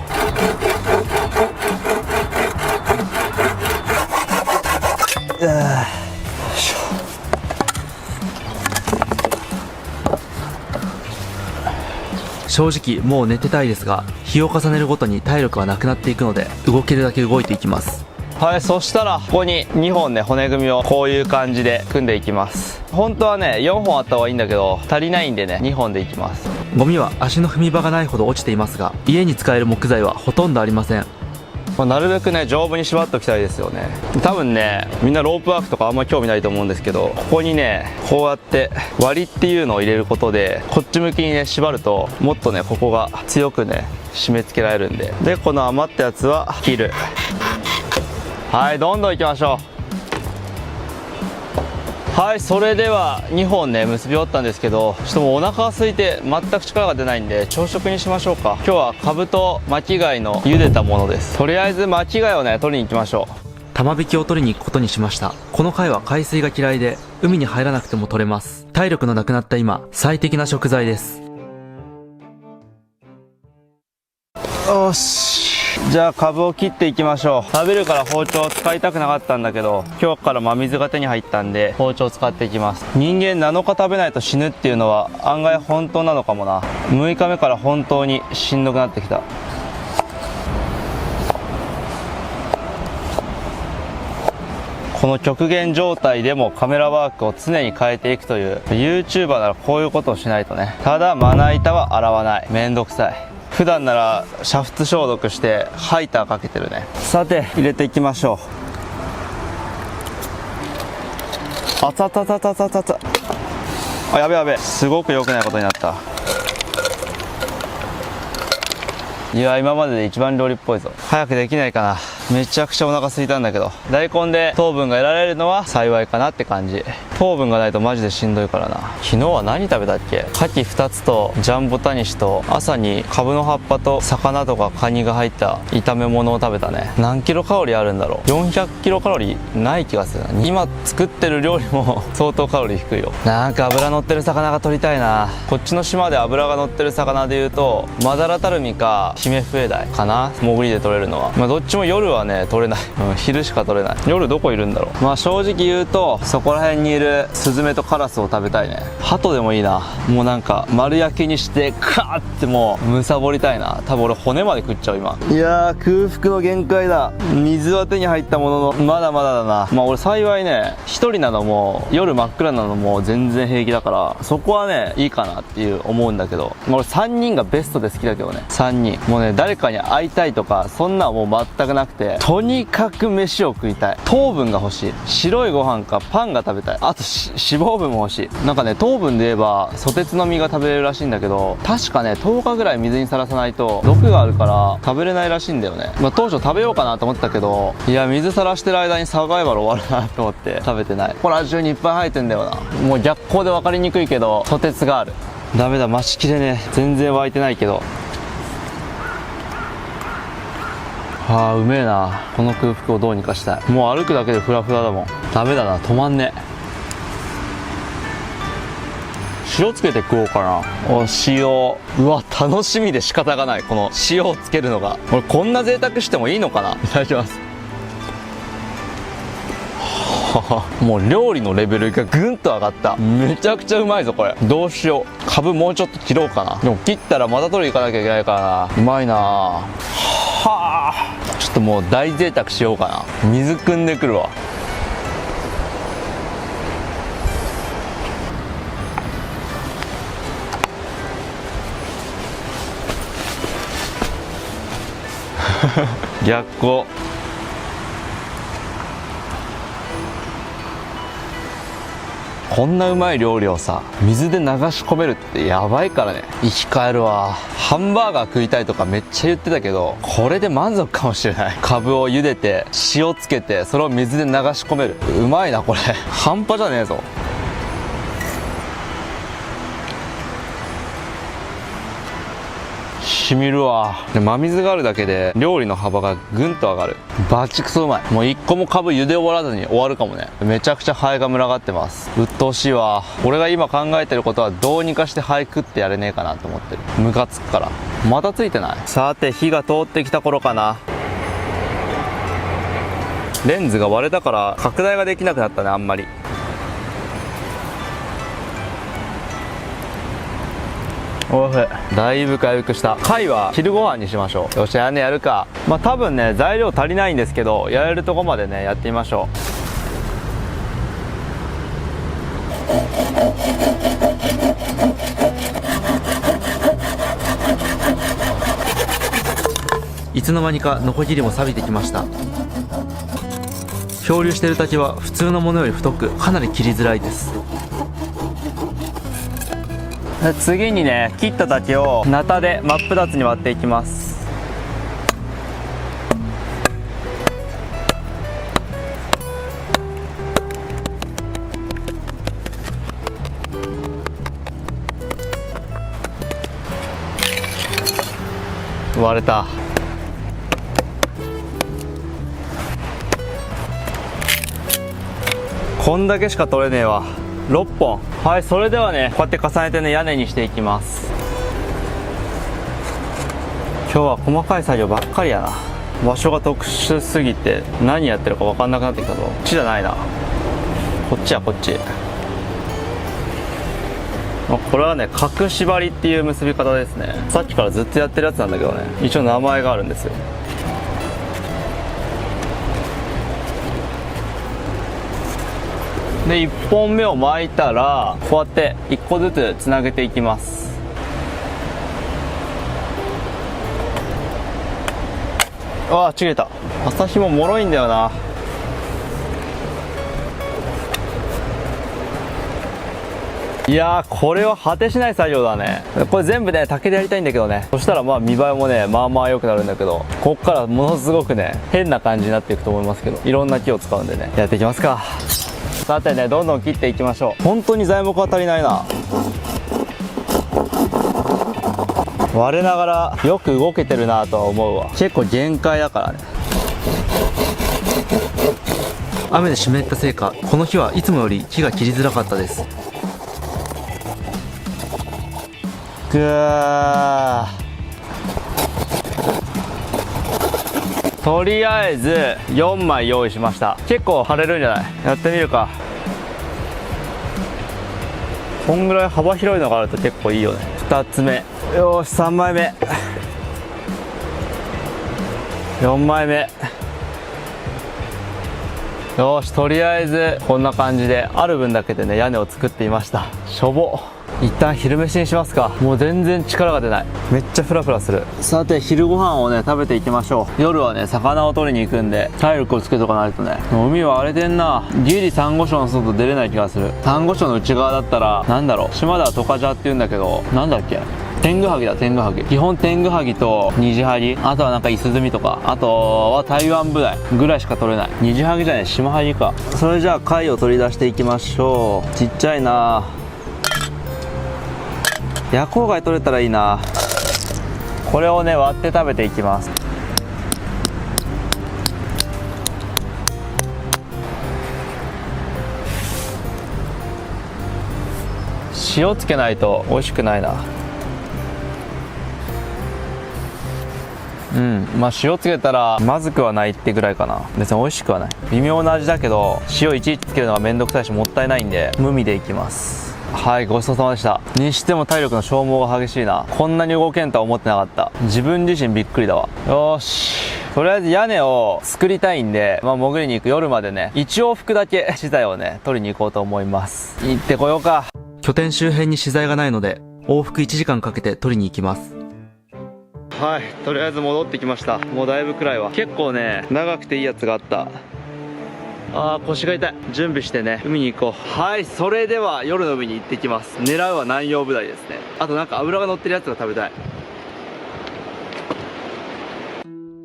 [SPEAKER 2] 正直もう寝てたいですが、日を重ねるごとに体力はなくなっていくので、動けるだけ動いていきます。
[SPEAKER 1] はい、そしたらここに2本ね、骨組みをこういう感じで組んでいきます。本当はね、4本あった方がいいんだけど足りないんでね、2本でいきます。
[SPEAKER 2] ゴミは足の踏み場がないほど落ちていますが、家に使える木材はほとんどありません。
[SPEAKER 1] なるべくね、丈夫に縛っておきたいですよね。多分ね、みんなロープワークとかあんま興味ないと思うんですけど、ここにね、こうやって割りっていうのを入れることで、こっち向きにね、縛るともっとね、ここが強くね、締め付けられるんで。で、この余ったやつは切る。はい、どんどんいきましょう。はい、それでは2本ね、結び終わったんですけど、ちょっともうお腹が空いて全く力が出ないんで朝食にしましょうか。今日はカブと巻き貝の茹でたものです。とりあえず巻き貝をね、取りに行きましょう。
[SPEAKER 2] 玉引きを取りに行くことにしました。この貝は海水が嫌いで、海に入らなくても取れます。体力のなくなった今、最適な食材です。
[SPEAKER 1] よし、じゃあカブを切っていきましょう。食べるから包丁を使いたくなかったんだけど、今日から真水が手に入ったんで包丁を使っていきます。人間7日食べないと死ぬっていうのは案外本当なのかもな。6日目から本当にしんどくなってきた。この極限状態でもカメラワークを常に変えていくという YouTuber ならこういうことをしないとね。ただまな板は洗わない。めんどくさい。普段なら煮沸消毒してハイターかけてるね。さて入れていきましょう。あたたたたたたた。あ、やべやべ、すごく良くないことになった。いや、今までで一番料理っぽいぞ。早くできないかな。めちゃくちゃお腹空いたんだけど、大根で糖分が得られるのは幸いかなって感じ。糖分がないとマジでしんどいからな。昨日は何食べたっけ。牡蠣2つとジャンボタニシと、朝にカブの葉っぱと魚とかカニが入った炒め物を食べたね。何キロカロリーあるんだろう。400キロカロリーない気がするな。今作ってる料理も相当カロリー低いよ。なんか脂乗ってる魚が取りたいな。こっちの島で脂が乗ってる魚でいうとマダラタルミかヒメフエダイかな、潜りで取れるのは。まあどっちも夜はね取れない、昼しか取れない。夜どこいるんだろう。まあ正直言うとそこら辺にいるスズメとカラスを食べたいね。ハトでもいいな。もうなんか丸焼きにしてカーってもうむさぼりたいな。多分俺骨まで食っちゃう今。いやー、空腹の限界だ。水は手に入ったもののまだまだだな。まあ俺幸いね、一人なのも夜真っ暗なのも全然平気だから、そこはねいいかなっていう思うんだけど、まあ、俺3人がベストで好きだけどね。3人もうね、誰かに会いたいとかそんなんもう全くなくて、とにかく飯を食いたい。糖分が欲しい。白いご飯かパンが食べたい。あと脂肪分も欲しい。なんかね、糖分で言えばソテツの実が食べれるらしいんだけど、確かね10日ぐらい水にさらさないと毒があるから食べれないらしいんだよね。まあ、当初食べようかなと思ってたけど、いや水さらしてる間にサバイバル終わるなと思って食べてない。これ中にいっぱい生えてんだよな。もう逆光で分かりにくいけどソテツがある。ダメだ、待ちきれねえ。全然湧いてないけど。あー、うめえな。この空腹をどうにかしたい。もう歩くだけでフラフラだもん。ダメだな、止まんねえ。塩つけて食おうかな。お塩、うわ楽しみで仕方がない。この塩をつけるのが。俺こんな贅沢してもいいのかな。いただきます。もう料理のレベルがぐんと上がった。めちゃくちゃうまいぞこれ。どうしよう、カブもうちょっと切ろうかな。でも切ったらまた取り行かなきゃいけないからな。うまいな。はあ、ちょっともう大贅沢しようかな。水汲んでくるわ。逆光。こんなうまい料理をさ、水で流し込めるってやばいからね。生き返るわ。ハンバーガー食いたいとかめっちゃ言ってたけど、これで満足かもしれない。カブを茹でて塩つけて、それを水で流し込める。うまいなこれ。半端じゃねえぞ。しみるわ。で、真水があるだけで料理の幅がぐんと上がる。バチクソうまい。もう一個もカブ茹で終わらずに終わるかもね。めちゃくちゃハエが群がってます。鬱陶しいわ。俺が今考えてることはどうにかしてハエ食ってやれねえかなと思ってる。ムカつくから。またついてない。さて火が通ってきた頃かな。レンズが割れたから拡大ができなくなったね。あんまりおいしい。だいぶ回復した。貝は昼ご飯にしましょう。よっしゃ、屋根やるか。まあ多分ね材料足りないんですけど、やれるとこまでねやってみましょ
[SPEAKER 2] いつの間にかノコギリも錆びてきました。漂流している竹は普通のものより太く、かなり切りづらいです。
[SPEAKER 1] う。で次にね切った竹をナタで真っ二つに割っていきます。割れた。こんだけしか取れねえわ。6本。はい、それではねこうやって重ねてね屋根にしていきます。今日は細かい作業ばっかりやな。場所が特殊すぎて何やってるか分かんなくなってきたぞ。こっちじゃないな、こっちやこっち。これはね角縛りっていう結び方ですね。さっきからずっとやってるやつなんだけどね、一応名前があるんですよ。で1本目を巻いたらこうやって1個ずつつなげていきます。ああちぎれた。麻ひももろいんだよな。いやーこれは果てしない作業だね。これ全部ね竹でやりたいんだけどね、そしたらまあ見栄えもねまあまあ良くなるんだけど、こっからものすごくね変な感じになっていくと思いますけど、いろんな木を使うんでねやっていきますか。さてねどんどん切っていきましょう。本当に材木は足りないな。割れながらよく動けてるなとは思うわ。結構限界だからね。
[SPEAKER 2] 雨で湿ったせいか、この日はいつもより木が切りづらかったです。
[SPEAKER 1] ぐー、とりあえず4枚用意しました。結構貼れるんじゃない？やってみるか。こんぐらい幅広いのがあると結構いいよね。2つ目、よーし3枚目、4枚目、よーしとりあえずこんな感じである分だけでね屋根を作っていました。しょぼ。一旦昼飯にしますか。もう全然力が出ない。めっちゃフラフラする。さて昼ご飯をね食べていきましょう。夜はね魚を取りに行くんで体力をつけとかないとね。海は荒れてんな。ギリサンゴ礁の外出れない気がする。サンゴ礁の内側だったらなんだろう、島ではトカジャって言うんだけど、なんだっけ、テングハギだ。テングハギ、基本テングハギとニジハギ、あとはなんかイスズミとか、あとは台湾ブダイぐらいしか取れない。ニジハギじゃない、シマハギか。それじゃあ貝を取り出していきましょう。ちっちゃいな。夜光貝取れたらいいな。これをね割って食べていきます。塩つけないと美味しくないな。まあ塩つけたらまずくはないってぐらいかな。別に美味しくはない。微妙な味だけど塩いちいちつけるのがめんどくさいしもったいないんで無味でいきます。はい、ごちそうさまでした。にしても体力の消耗が激しいな。こんなに動けんとは思ってなかった。自分自身びっくりだわ。よーし、とりあえず屋根を作りたいんで、潜りに行く夜までね、1往復だけ資材をね取りに行こうと思います。行ってこようか。
[SPEAKER 2] 拠点周辺に資材がないので往復1時間かけて取りに行きます。
[SPEAKER 1] はい、とりあえず戻ってきました。もうだいぶくらいは結構ね長くていいやつがあった。腰が痛い。準備してね海に行こう。はい、それでは夜の海に行ってきます。狙うは南洋ブダイですね。あとなんか脂が乗ってるやつが食べたい。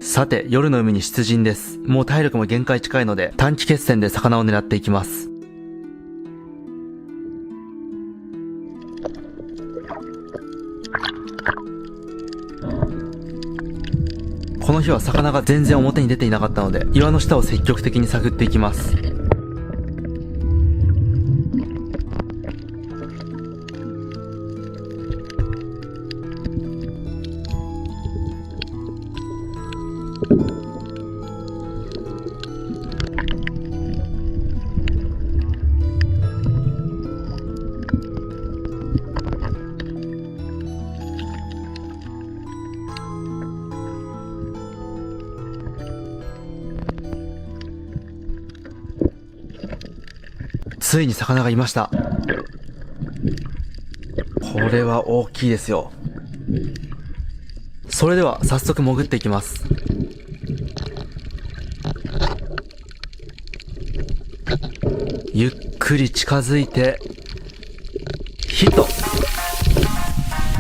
[SPEAKER 2] さて夜の海に出陣です。もう体力も限界近いので短期決戦で魚を狙っていきます。この日は魚が全然表に出ていなかったので岩の下を積極的に探っていきます。ついに魚がいました。これは大きいですよ。それでは早速潜っていきます。ゆっくり近づいてヒット。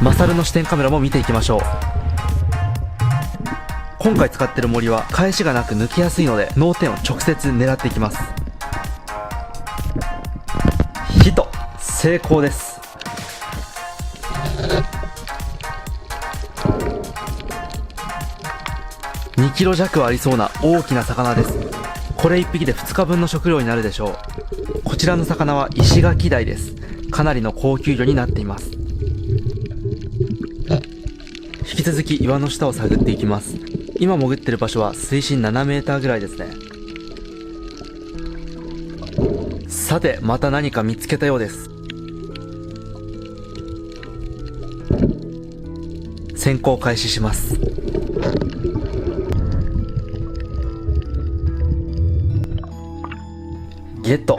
[SPEAKER 2] マサルの視点カメラも見ていきましょう。今回使ってる森は返しがなく抜きやすいので脳天を直接狙っていきます。ヒット、成功です。2キロ弱はありそうな大きな魚です。これ1匹で2日分の食料になるでしょう。こちらの魚はイシガキダイです。かなりの高級魚になっています。引き続き岩の下を探っていきます。今潜ってる場所は水深7メーターぐらいですね。さてまた何か見つけたようです。潜行開始します。ゲット。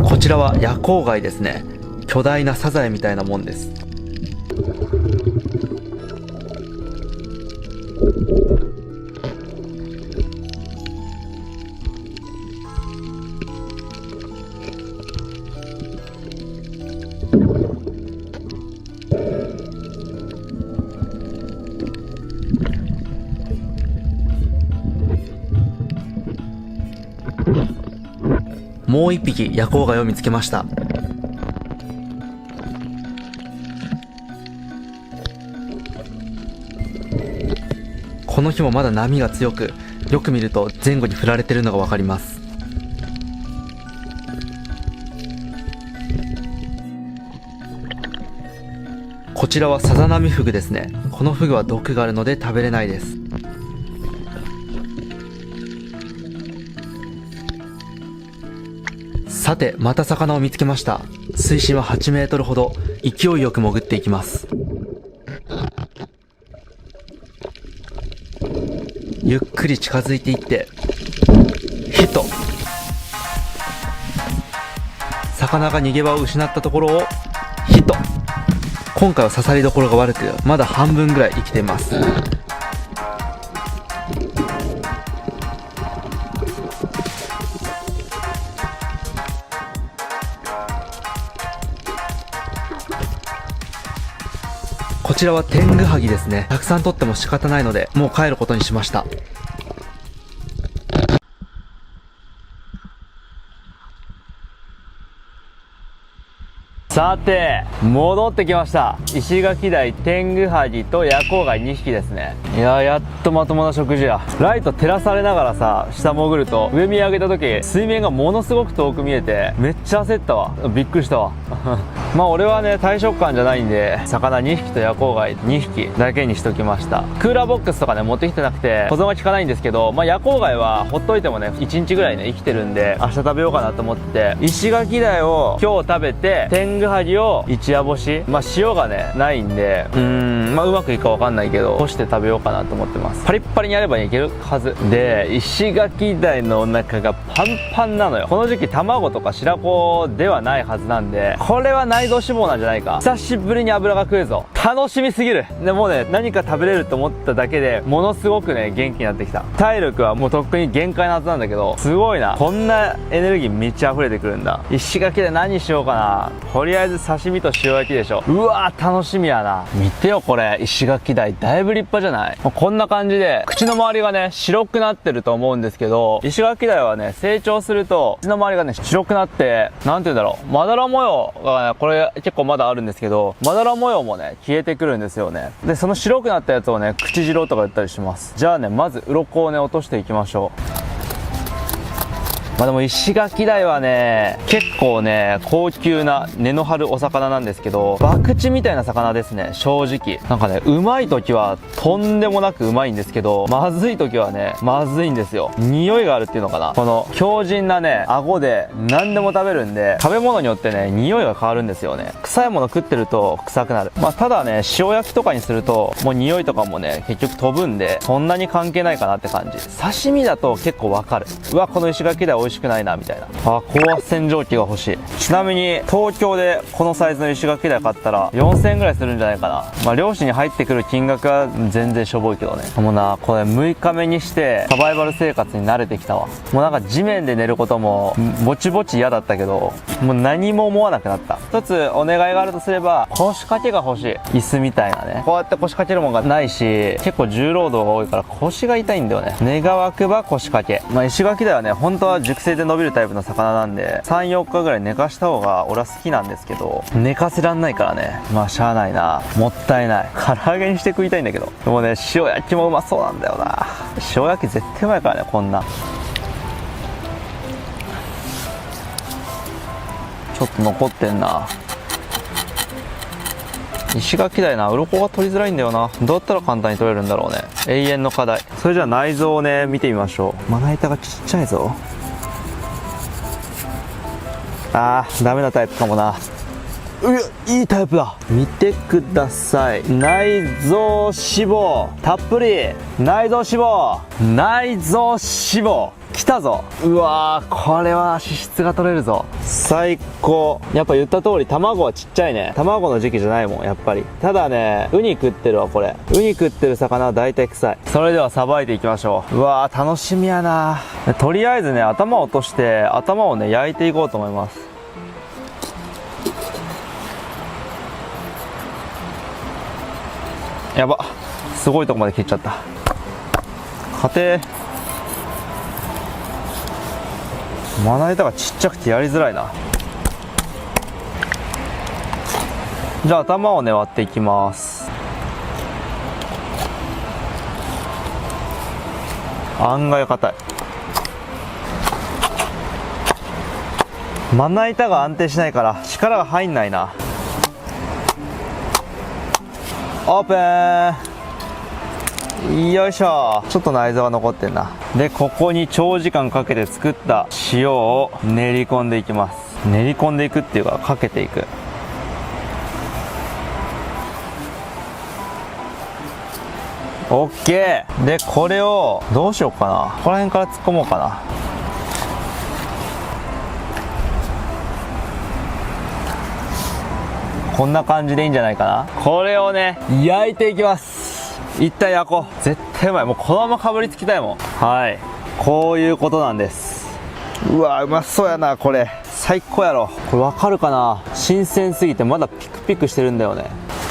[SPEAKER 2] こちらは夜光貝ですね。巨大なサザエみたいなもんです。もう一匹夜光貝を見つけました。この日もまだ波が強く、よく見ると前後に振られているのがわかります。こちらはサザナミフグですね。このフグは毒があるので食べれないです。さてまた魚を見つけました。水深は8メートルほど。勢いよく潜っていきます。ゆっくり近づいていってヒット。魚が逃げ場を失ったところをヒット。今回は刺さりどころが悪くまだ半分ぐらい生きています。こちらはテングハギですね。たくさん取っても仕方ないのでもう帰ることにしました。
[SPEAKER 1] さて戻ってきました。石垣台、天狗萩と夜光貝2匹ですね。いややっとまともな食事や。ライト照らされながらさ、下潜ると上見上げた時水面がものすごく遠く見えてめっちゃ焦ったわ。びっくりしたわまあ俺はね大食漢じゃないんで、魚2匹と夜光貝2匹だけにしときました。クーラーボックスとかね持ってきてなくて保存が効かないんですけど、まあ夜光貝はほっといてもね1日ぐらいね生きてるんで、明日食べようかなと思ってて、石垣台を今日食べて天狗萩を一夜干し、まあ塩がねないんで、まあうまくいくかわかんないけど干して食べようかなと思ってます。パリッパリにやればいけるはずで、石垣台のお腹がパンパンなのよ。この時期卵とか白子ではないはずなんで、これは内臓脂肪なんじゃないか。久しぶりに油が食えるぞ。楽しみすぎる。でもうね何か食べれると思っただけでものすごくね元気になってきた。体力はもうとっくに限界なはずなんだけど、すごいな、こんなエネルギーめっちゃ溢れてくるんだ。石垣で何しようかな。とりあえず刺身と塩焼きでしょ。うわー楽しみやな。見てよこれ、石垣台だいぶ立派じゃない。こんな感じで口の周りがね白くなってると思うんですけど、石垣台はね成長すると口の周りがね白くなって、なんて言うんだろう、まだら模様がね、これ結構まだあるんですけど、まだら模様もね消えてくるんですよね。でその白くなったやつをね口白とか言ったりします。じゃあねまず鱗をね落としていきましょう。まあでも石垣台はね結構ね高級な根の張るお魚なんですけど、博打みたいな魚ですね正直。なんかねうまい時はとんでもなくうまいんですけど、まずい時はねまずいんですよ。匂いがあるっていうのかな。この強靭なね顎で何でも食べるんで、食べ物によってね匂いが変わるんですよね。臭いもの食ってると臭くなる。まあただね塩焼きとかにするともう匂いとかもね結局飛ぶんで、そんなに関係ないかなって感じ。刺身だと結構わかる。うわこの石垣台美味しくないなみたいな。高圧洗浄機が欲しい。ちなみに東京でこのサイズの石垣台買ったら4000円ぐらいするんじゃないかな。まあ漁師に入ってくる金額は全然しょぼいけどね。もうなこれ6日目にしてサバイバル生活に慣れてきたわ。もうなんか地面で寝ることもぼちぼち嫌だったけど、もう何も思わなくなった。一つお願いがあるとすれば腰掛けが欲しい。椅子みたいなね、こうやって腰掛けるもんがないし、結構重労働が多いから腰が痛いんだよね。根が湧くば腰掛け。まあ石垣台はね本当は熟成で伸びるタイプの魚なんで 3,4 日ぐらい寝かした方が俺は好きなんですけど、寝かせらんないからね、まあしゃあないな、もったいない。唐揚げにして食いたいんだけど、でもね塩焼きもうまそうなんだよな。塩焼き絶対うまいからね。こんなちょっと残ってんな。石垣台な、鱗が取りづらいんだよな。どうやったら簡単に取れるんだろうね。永遠の課題。それじゃあ内臓をね見てみましょう。まな板がちっちゃいぞ。ダメなタイプかもな。いいタイプだ。見てください。内臓脂肪たっぷり。内臓脂肪きたぞ。うわーこれは脂質が取れるぞ。最高。やっぱ言った通り卵はちっちゃいね。卵の時期じゃないもんやっぱり。ただねウニ食ってるわ。これウニ食ってる魚は大体臭い。それではさばいていきましょう。うわー楽しみやな。とりあえずね頭を落として頭をね焼いていこうと思います。やば、すごいとこまで切っちゃった。家庭まな板がちっちゃくてやりづらいな。じゃあ頭をね割っていきます。案外硬い。まな板が安定しないから力が入んないな。オープン。よいしょ。ちょっと内臓が残ってんな。でここに長時間かけて作った塩を練り込んでいきます。練り込んでいくっていうかかけていく。オッケー。でこれをどうしようかな。ここら辺から突っ込もうかな。こんな感じでいいんじゃないかな。これをね焼いていきます。一旦焼こう。絶対うまい。もうこのままかぶりつきたいもん。はい、こういうことなんです。うわうまそうやな。これ最高やろ。これわかるかな。新鮮すぎてまだピクピクしてるんだよね。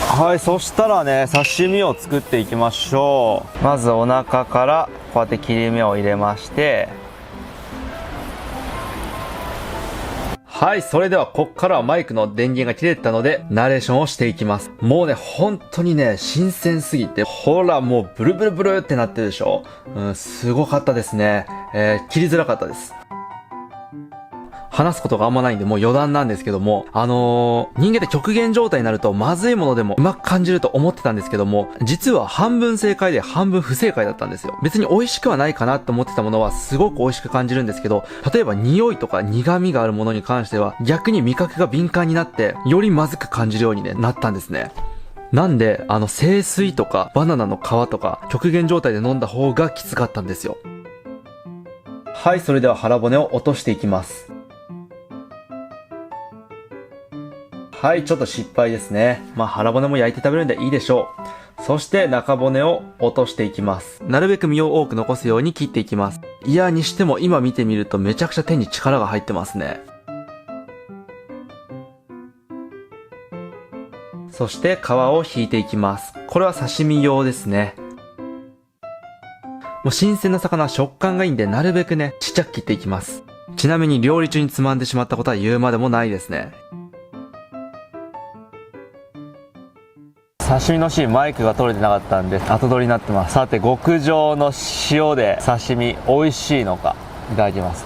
[SPEAKER 1] はい、そしたらね刺身を作っていきましょう。まずお腹からこうやって切り目を入れまして、
[SPEAKER 2] はい、それではこっからはマイクの電源が切れてたので、ナレーションをしていきます。もうね、本当にね、新鮮すぎて、ほら、もうブルブルブルってなってるでしょ。すごかったですね。切りづらかったです。話すことがあんまないんでもう余談なんですけども、人間って極限状態になるとまずいものでもうまく感じると思ってたんですけども、実は半分正解で半分不正解だったんですよ。別に美味しくはないかなと思ってたものはすごく美味しく感じるんですけど、例えば匂いとか苦味があるものに関しては逆に味覚が敏感になってよりまずく感じるように、なったんですね。なんで、清水とかバナナの皮とか極限状態で飲んだ方がきつかったんですよ。はい、それでは腹骨を落としていきます。はい、ちょっと失敗ですね。まあ腹骨も焼いて食べるんでいいでしょう。そして中骨を落としていきます。なるべく身を多く残すように切っていきます。いやにしても今見てみるとめちゃくちゃ手に力が入ってますね。そして皮を引いていきます。これは刺身用ですね。もう新鮮な魚は食感がいいんでなるべくね、ちっちゃく切っていきます。ちなみに料理中につまんでしまったことは言うまでもないですね。刺身のシーンマイクが取れてなかったんで後撮りになってます。さて極上の塩で刺身美味しいのかいただきます。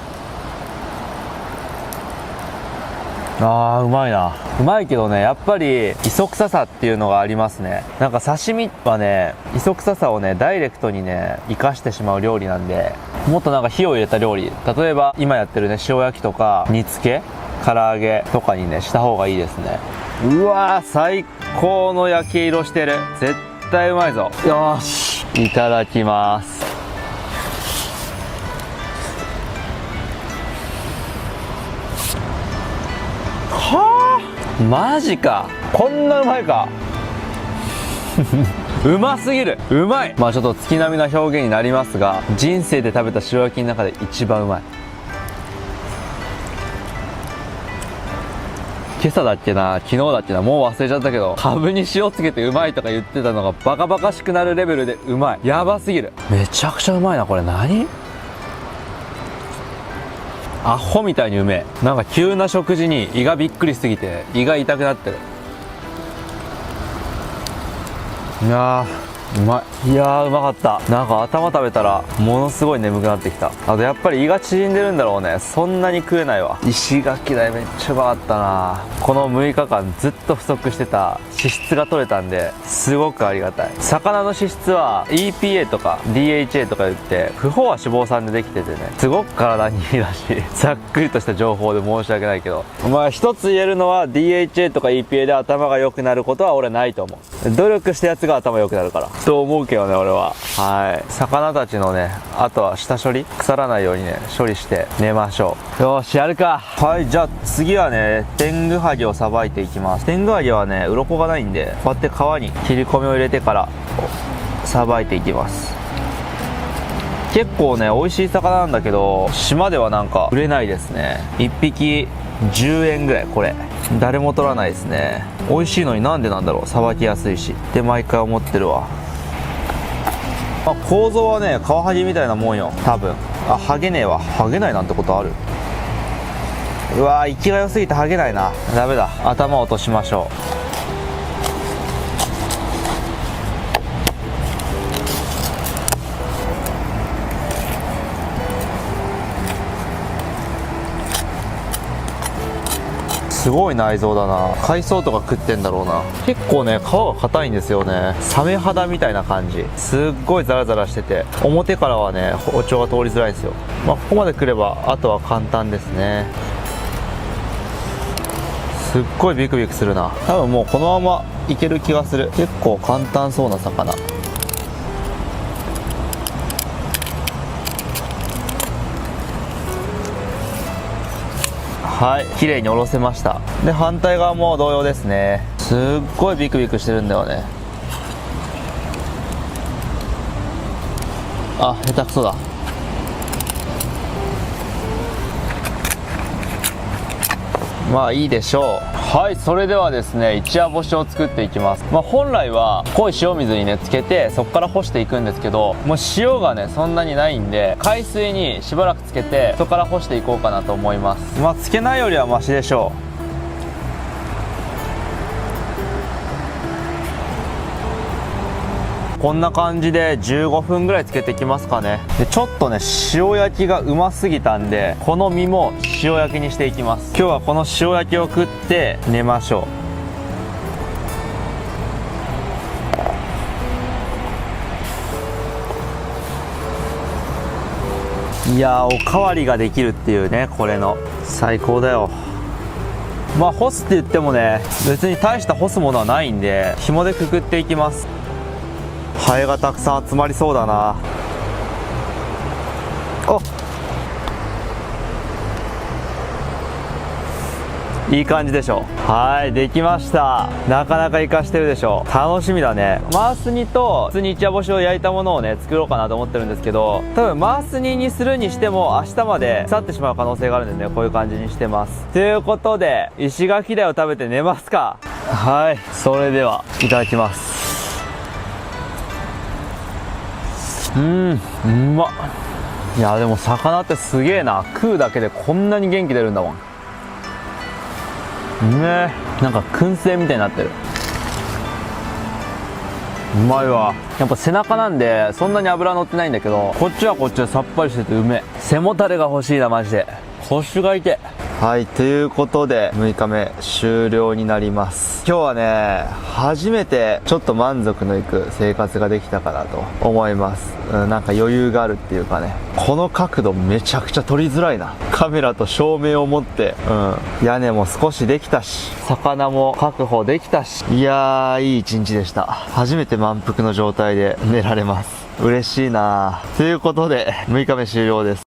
[SPEAKER 2] うまいな。うまいけどね、やっぱり磯臭さっていうのがありますね。なんか刺身はね、磯臭さをねダイレクトにね生かしてしまう料理なんで、もっとなんか火を入れた料理、例えば今やってるね塩焼きとか煮付け唐揚げとかにねした方がいいですね。うわー、最高の焼き色してる。絶対うまいぞ。よーし、いただきます。はあ、マジか、こんなうまいかうますぎる、うまい。まあちょっと月並みな表現になりますが、人生で食べた塩焼きの中で一番うまい。今朝だっけな、昨日だっけな、もう忘れちゃったけど、カブに塩つけてうまいとか言ってたのがバカバカしくなるレベルでうまい。やばすぎる。めちゃくちゃうまいな。これ何？アホみたいにうめえ。なんか急な食事に胃がびっくりしすぎて胃が痛くなってる。いやーうまい。いやーうまかった。なんか頭食べたらものすごい眠くなってきた。あとやっぱり胃が縮んでるんだろうね。そんなに食えないわ。石垣鯛めっちゃうまかったな。この6日間ずっと不足してた脂質が取れたんですごくありがたい。魚の脂質は EPA とか DHA とか言って不飽和脂肪酸でできててね、すごく体にいいらしい。ざっくりとした情報で申し訳ないけど、まあ一つ言えるのは DHA とか EPA で頭が良くなることは俺ないと思う。努力したやつが頭良くなるからと思うけどね、俺は。はい、魚たちのね、あとは下処理、腐らないようにね処理して寝ましょう。よーし、やるか。はい、じゃあ次はね天狗ハゲをさばいていきます。天狗ハゲはね鱗がないんで、こうやって皮に切り込みを入れてからさばいていきます。結構ね美味しい魚なんだけど、島ではなんか売れないですね。1匹10円ぐらい。これ誰も取らないですね。美味しいのになんでなんだろう。さばきやすいしって毎回思ってるわ。構造はねカワハギみたいなもんよ多分。ハゲねえわ。ハゲないなんてことある？うわー、息が良すぎてハゲないな。ダメだ。頭を落としましょう。すごい内臓だな。海藻とか食ってんだろうな。結構ね皮が硬いんですよね。サメ肌みたいな感じ。すっごいザラザラしてて、表からはね包丁が通りづらいんですよ。まあここまで来ればあとは簡単ですね。すっごいビクビクするな。多分もうこのままいける気がする。結構簡単そうな魚。はい、綺麗におろせました。で反対側も同様ですね。すっごいビクビクしてるんだよね。あ、下手くそだ。まあいいでしょう。
[SPEAKER 1] はい、それではですね、一夜干しを作っていきます。本来は濃い塩水にねつけてそこから干していくんですけど、もう塩がねそんなにないんで、海水にしばらくつけてそこから干していこうかなと思います。つけないよりはマシでしょう。こんな感じで15分ぐらいつけていきますかね。でちょっとね塩焼きがうますぎたんで、この身も塩焼きにしていきます。今日はこの塩焼きを食って寝ましょう。いやー、おかわりができるっていうね、これの最高だよ。干すって言ってもね、別に大した干すものはないんで、紐でくくっていきます。ハエがたくさん集まりそうだな。いい感じでしょ。はい、できました。なかなか活かしてるでしょ。楽しみだね。マース煮と普通に一夜干しを焼いたものをね作ろうかなと思ってるんですけど、多分マース煮にするにしても明日まで腐ってしまう可能性があるんでね、こういう感じにしてます。ということで、石垣鯛を食べて寝ますか。はい、それではいただきます。うまっ。いやでも魚ってすげえな。食うだけでこんなに元気出るんだもん。ねえ、なんか燻製みたいになってる。うまいわ。やっぱ背中なんでそんなに脂乗ってないんだけど、こっちはこっちでさっぱりしててうめえ。背もたれが欲しいなマジで。腰が痛い。はい、ということで6日目終了になります。今日はね、初めてちょっと満足のいく生活ができたかなと思います。なんか余裕があるっていうかね。この角度めちゃくちゃ撮りづらいな。カメラと照明を持って、屋根も少しできたし、魚も確保できたし、いやー、いい一日でした。初めて満腹の状態で寝られます。嬉しいな。ということで6日目終了です。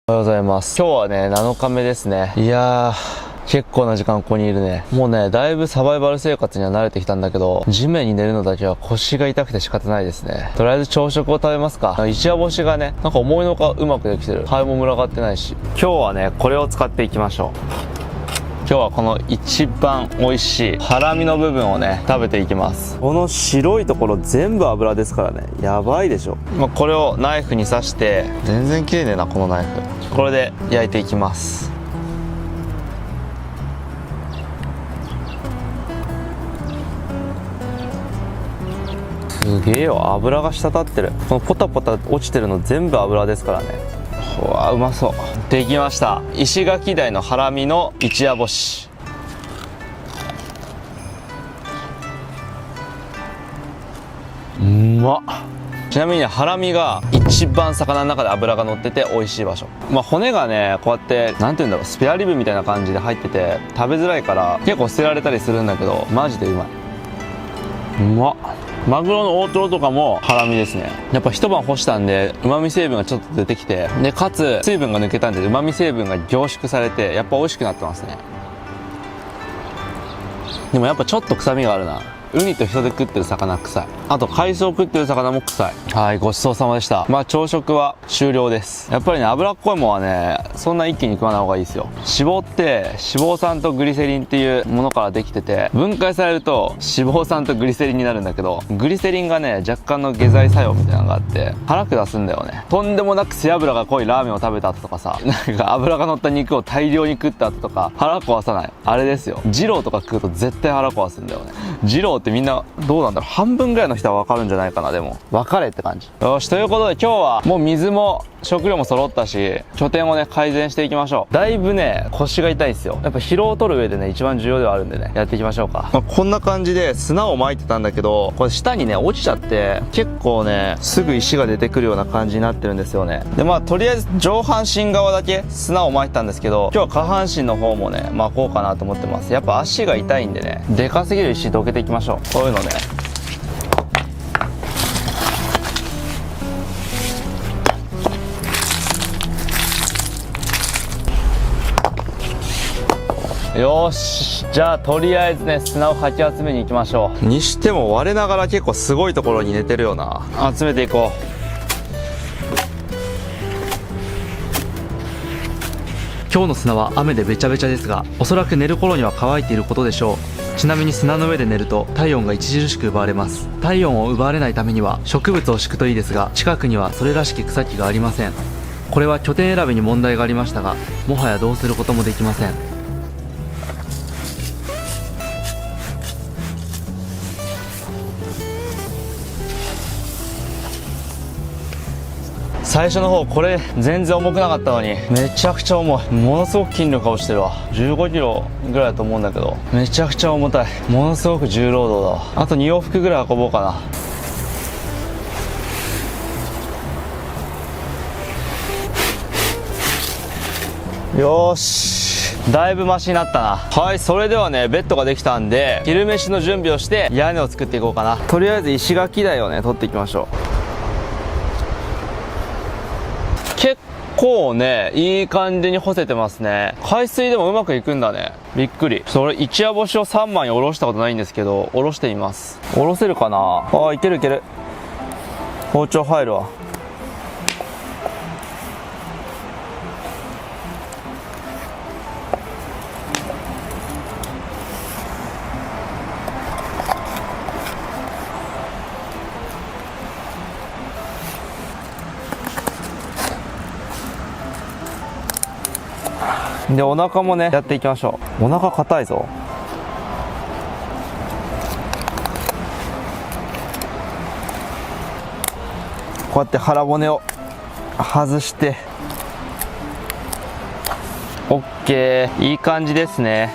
[SPEAKER 1] おはようございます。今日はね、7日目ですね。いやー、結構な時間ここにいるね。もうね、だいぶサバイバル生活には慣れてきたんだけど、地面に寝るのだけは腰が痛くて仕方ないですね。とりあえず朝食を食べますか。一夜干しがね、なんか思いのほかうまくできてる。ハエも群がってないし。今日はね、これを使っていきましょう。今日はこの一番美味しいハラミの部分をね食べていきます。この白いところ全部油ですからね、やばいでしょ。これをナイフに刺して、全然切れねえなこのナイフ。これで焼いていきます。すげえよ、油が滴ってる。このポタポタ落ちてるの全部油ですからね。うわー、うまそう。できました。石垣鯛のハラミの一夜干し。うまっ。ちなみにね、ハラミが一番魚の中で脂が乗ってて美味しい場所。骨がねこうやってなんていうんだろう、スペアリブみたいな感じで入ってて食べづらいから結構捨てられたりするんだけど、マジでうまい。うまっ。マグロの大トロとかもハラミですね。やっぱ一晩干したんで旨味成分がちょっと出てきて、でかつ水分が抜けたんで旨味成分が凝縮されてやっぱ美味しくなってますね。でもやっぱちょっと臭みがあるな。ウニと人で食ってる魚臭い。あと海藻食ってる魚も臭い。はい、ごちそうさまでした。朝食は終了です。やっぱりね、脂っこいものはねそんな一気に食わない方がいいですよ。脂肪って脂肪酸とグリセリンっていうものからできてて、分解されると脂肪酸とグリセリンになるんだけど、グリセリンがね若干の下剤作用みたいなのがあって腹下すんだよね。とんでもなく背脂が濃いラーメンを食べた後とかさ、なんか脂が乗った肉を大量に食った後とか腹壊さない。あれですよ。二郎とか食うと絶対腹壊すんだよね。二郎ってみんなどうなんだろう、半分ぐらいの人は分かるんじゃないかな。でも分かれって感じ。よし、ということで今日はもう水も食料も揃ったし、拠点をね改善していきましょう。だいぶね腰が痛いんですよ。やっぱ疲労を取る上でね一番重要ではあるんでね、やっていきましょうか。こんな感じで砂を撒いてたんだけど、これ下にね落ちちゃって結構ねすぐ石が出てくるような感じになってるんですよね。でとりあえず上半身側だけ砂を撒いてたんですけど、今日は下半身の方もね撒こうかなと思ってます。やっぱ足が痛いんでね、でかすぎる石どけていきましょう。こういうのね、よし、じゃあとりあえずね砂をかき集めに行きましょう。にしても我ながら結構すごいところに寝てるよな。集めていこう。今
[SPEAKER 2] 今日の砂は雨でべちゃべちゃですが、おそらく寝る頃には乾いていることでしょう。ちなみに砂の上で寝ると体温が著しく奪われます。体温を奪われないためには植物を敷くといいですが、近くにはそれらしき草木がありません。これは拠点選びに問題がありましたが、もはやどうすることもできません。
[SPEAKER 1] 最初の方これ全然重くなかったのにめちゃくちゃ重い。ものすごく筋力が落ちてるわ。15キロぐらいだと思うんだけど、めちゃくちゃ重たい。ものすごく重労働だわ。あと2往復ぐらい運ぼうかな。よーし、だいぶマシになったな。はい、それではねベッドができたんで昼飯の準備をして屋根を作っていこうかな。とりあえず石垣台をね取っていきましょう。結構ねいい感じに干せてますね。海水でもうまくいくんだね。びっくり。それ一夜干しを3枚におろしたことないんですけど、おろしてみます。おろせるかなあ。いけるいける。包丁入るわ。でお腹もねやっていきましょう。お腹硬いぞ。こうやって腹骨を外して OK。 いい感じですね。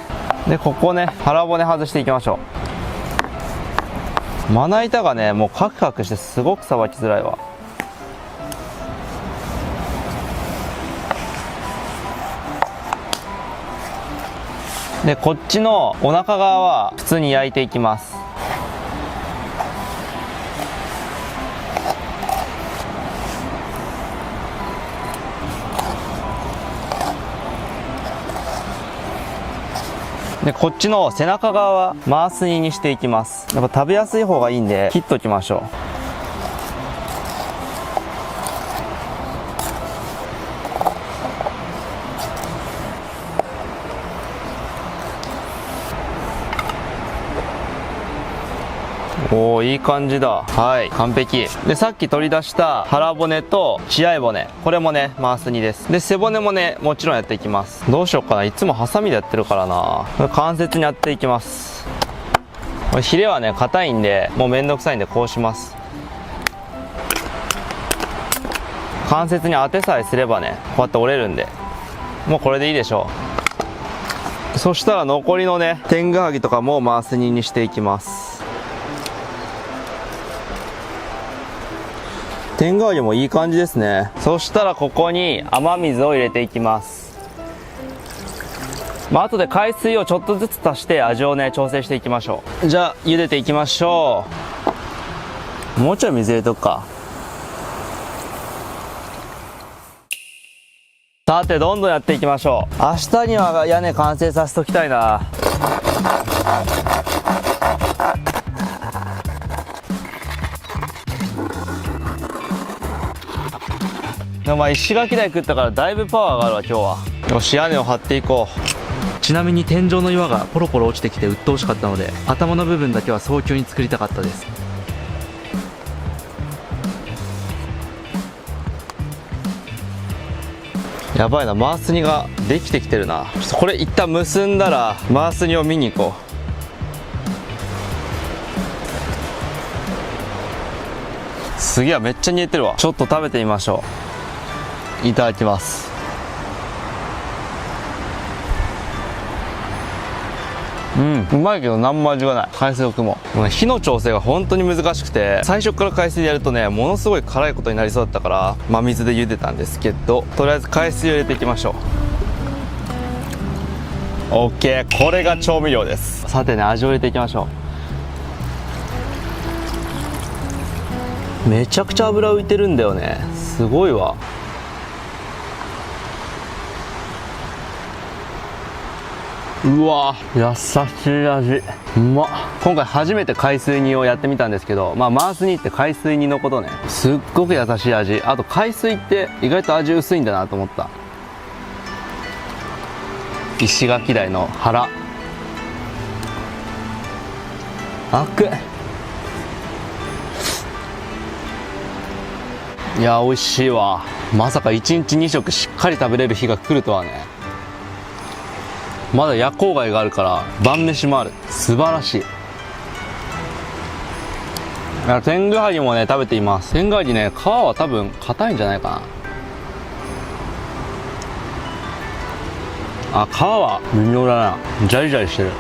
[SPEAKER 1] でここね腹骨外していきましょう。まな板がねもうカクカクしてすごくさばきづらいわ。でこっちのお腹側は普通に焼いていきます。でこっちの背中側は回す煮にしていきます。やっぱ食べやすい方がいいんで切っときましょう。おーいい感じだ。はい完璧。でさっき取り出した腹骨と血合い骨、これもね回す煮です。で背骨もねもちろんやっていきます。どうしようかな、いつもハサミでやってるからな。これ関節にやっていきます。これヒレはね硬いんでもうめんどくさいんでこうします。関節に当てさえすればねこうやって折れるんでもうこれでいいでしょう。そしたら残りのね天狗はぎとかも回す煮にしていきます。天狗揚げもいい感じですね。そしたらここに雨水を入れていきます。後で海水をちょっとずつ足して味をね調整していきましょう。じゃあ茹でていきましょう。もうちょい水入れとくか。さてどんどんやっていきましょう。明日には屋根完成させときたいな。でも石垣台食ったからだいぶパワーがあるわ今日は。よし屋根を張っていこう。
[SPEAKER 2] ちなみに天井の岩がポロポロ落ちてきて鬱陶しかったので、頭の部分だけは早急に作りたかったです。
[SPEAKER 1] やばいな、回す煮ができてきてるな。ちょっとこれ一旦結んだら回す煮を見に行こう。すげえめっちゃ煮えてるわ。ちょっと食べてみましょう。いただきます。うまいけど何も味がない。海水浴も火の調整が本当に難しくて、最初から海水でやるとねものすごい辛いことになりそうだったから真水で茹でたんですけど、とりあえず海水を入れていきましょう。 OK、 これが調味料です。さてね味を入れていきましょう。めちゃくちゃ油浮いてるんだよね。すごいわ。うわ優しい味。うまっ。今回初めて海水煮をやってみたんですけど、回す煮って海水煮のことね。すっごく優しい味。あと海水って意外と味薄いんだなと思った。石垣台の腹。あく。いや美味しいわ。まさか1日2食しっかり食べれる日が来るとはね。まだ夜光貝があるから晩飯もある。素晴らしい。天狗ハギもね食べています。天狗ハギね、皮は多分硬いんじゃないかな。あ、皮は微妙だな。ジャリジャリしてる。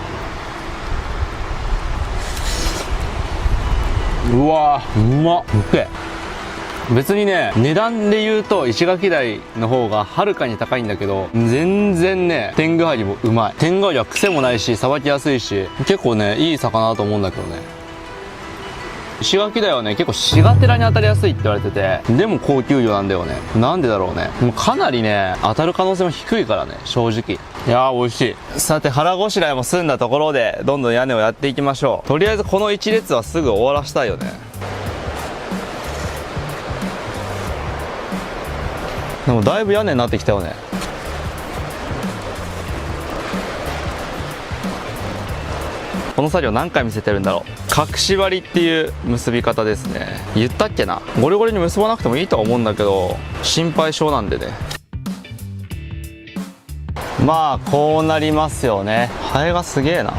[SPEAKER 1] うわー、うまっ。うけ。別にね、値段で言うと石垣台の方がはるかに高いんだけど、全然ね、天狗ハギもうまい。天狗ハギは癖もないし、さばきやすいし、結構ね、いい魚だと思うんだけどね。石垣台はね、結構シガテラに当たりやすいって言われてて、でも高級魚なんだよね。なんでだろうね。もうかなりね、当たる可能性も低いからね、正直。いやー美味しい。さて腹ごしらえも済んだところで、どんどん屋根をやっていきましょう。とりあえずこの一列はすぐ終わらしたいよね。でもだいぶ屋根になってきたよね。この作業何回見せてるんだろう。隠し張りっていう結び方ですね。言ったっけな。ゴリゴリに結ばなくてもいいとは思うんだけど、心配性なんでね。まあこうなりますよね。ハエがすげえな。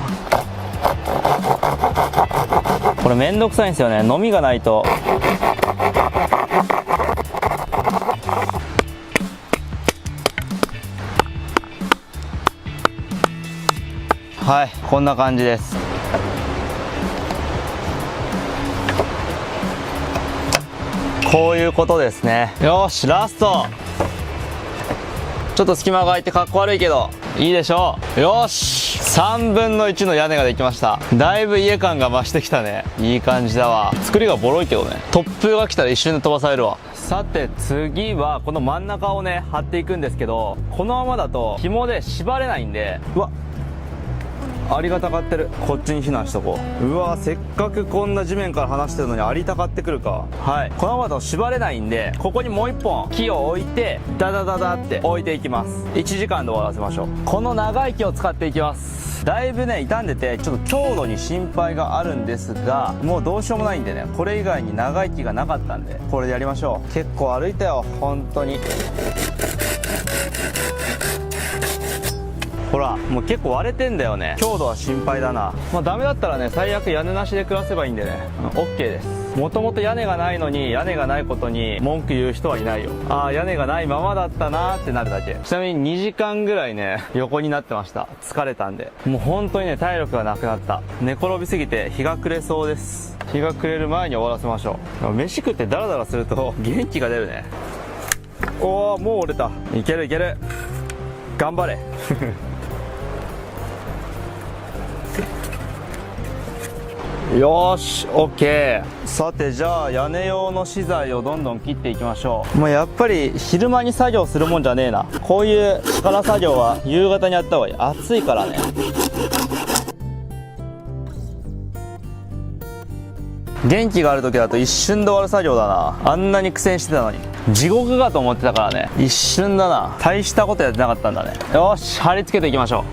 [SPEAKER 1] これめんどくさいんですよね。のみがないと。はい、こんな感じです。こういうことですね。よし、ラスト。ちょっと隙間が空いてかっこ悪いけどいいでしょう。よし、3分の1の屋根ができました。だいぶ家感が増してきたね。いい感じだわ。作りがボロいけどね。突風が来たら一瞬で飛ばされるわ。さて次はこの真ん中をね張っていくんですけど、このままだと紐で縛れないんで、うわっ、アリがたかってる。こっちに避難しとこう。うわ、せっかくこんな地面から離してるのにアリたかってくるか。はい、このままだと縛れないんで、ここにもう一本木を置いてダダダダって置いていきます。1時間で終わらせましょう。この長い木を使っていきます。だいぶね傷んでてちょっと強度に心配があるんですが、もうどうしようもないんでね、これ以外に長い木がなかったんでこれでやりましょう。結構歩いたよ本当に。ほらもう結構割れてんだよね。強度は心配だな。まあダメだったらね、最悪屋根なしで暮らせばいいんでね、OK です。もともと屋根がないのに屋根がないことに文句言う人はいないよ。ああ屋根がないままだったなーってなるだけ。ちなみに2時間ぐらいね横になってました。疲れたんで。もう本当にね体力がなくなった。寝転びすぎて日が暮れそうです。日が暮れる前に終わらせましょう。飯食ってダラダラすると元気が出るね。おおもう折れた。いけるいける、頑張れよーし OK。 さてじゃあ屋根用の資材をどんどん切っていきましょう。もうやっぱり昼間に作業するもんじゃねえな。こういう力作業は夕方にやった方がいい。暑いからね。元気がある時だと一瞬で終わる作業だな。あんなに苦戦してたのに地獄かと思ってたからね。一瞬だな。大したことやってなかったんだね。よし貼り付けていきましょう。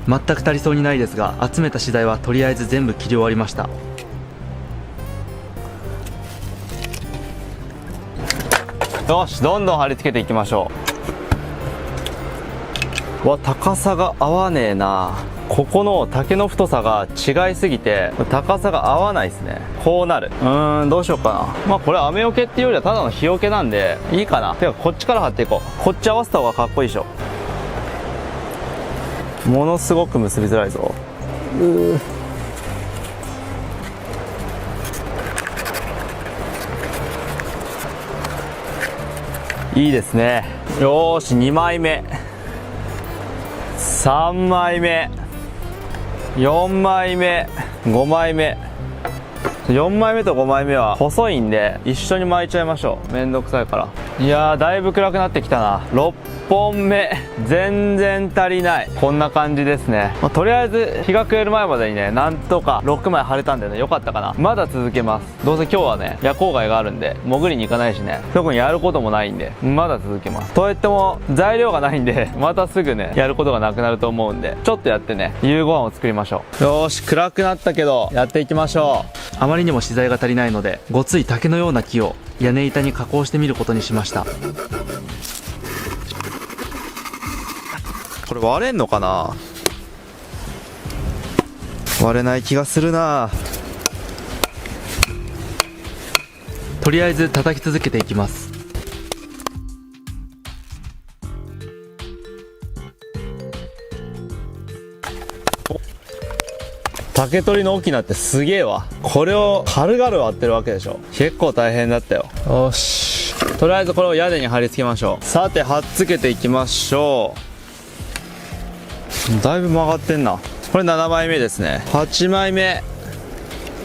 [SPEAKER 2] 全く足りそうにないですが、集めた資材はとりあえず全部切り終わりました。
[SPEAKER 1] よしどんどん貼り付けていきましょう。わ高さが合わねえな。ここの竹の太さが違いすぎて高さが合わないですね。こうなる。どうしようかな。まあこれ雨よけっていうよりはただの日よけなんでいいかな。てかこっちから貼っていこう。こっち合わせた方がかっこいいでしょ。ものすごく結びづらいぞ。いいですね。よーし2枚目3枚目4枚目5枚目。4枚目と5枚目は細いんで一緒に巻いちゃいましょう。めんどくさいから。いやーだいぶ暗くなってきたな。6本目全然足りない。こんな感じですね。とりあえず日が暮れる前までにね、なんとか6枚貼れたんでね、よかったかな。まだ続けます。どうせ今日はね、夜光貝があるんで潜りに行かないしね、特にやることもないんでまだ続けます。といっても材料がないんでまたすぐねやることがなくなると思うんで、ちょっとやってね夕ご飯を作りましょう。よーし、暗くなったけどやっていきましょう。
[SPEAKER 2] あまりにも資材が足りないので、ごつい竹のような木を屋根板に加工してみることにしました。
[SPEAKER 1] これ割れんのかな。割れない気がするな。
[SPEAKER 2] とりあえず叩き続けていきます。
[SPEAKER 1] 竹取りの大きなってすげえわ。これを軽々割ってるわけでしょ。結構大変だったよ。よし、とりあえずこれを屋根に貼り付けましょう。さて貼っつけていきましょう。だいぶ曲がってんな。これ7枚目ですね。8枚目、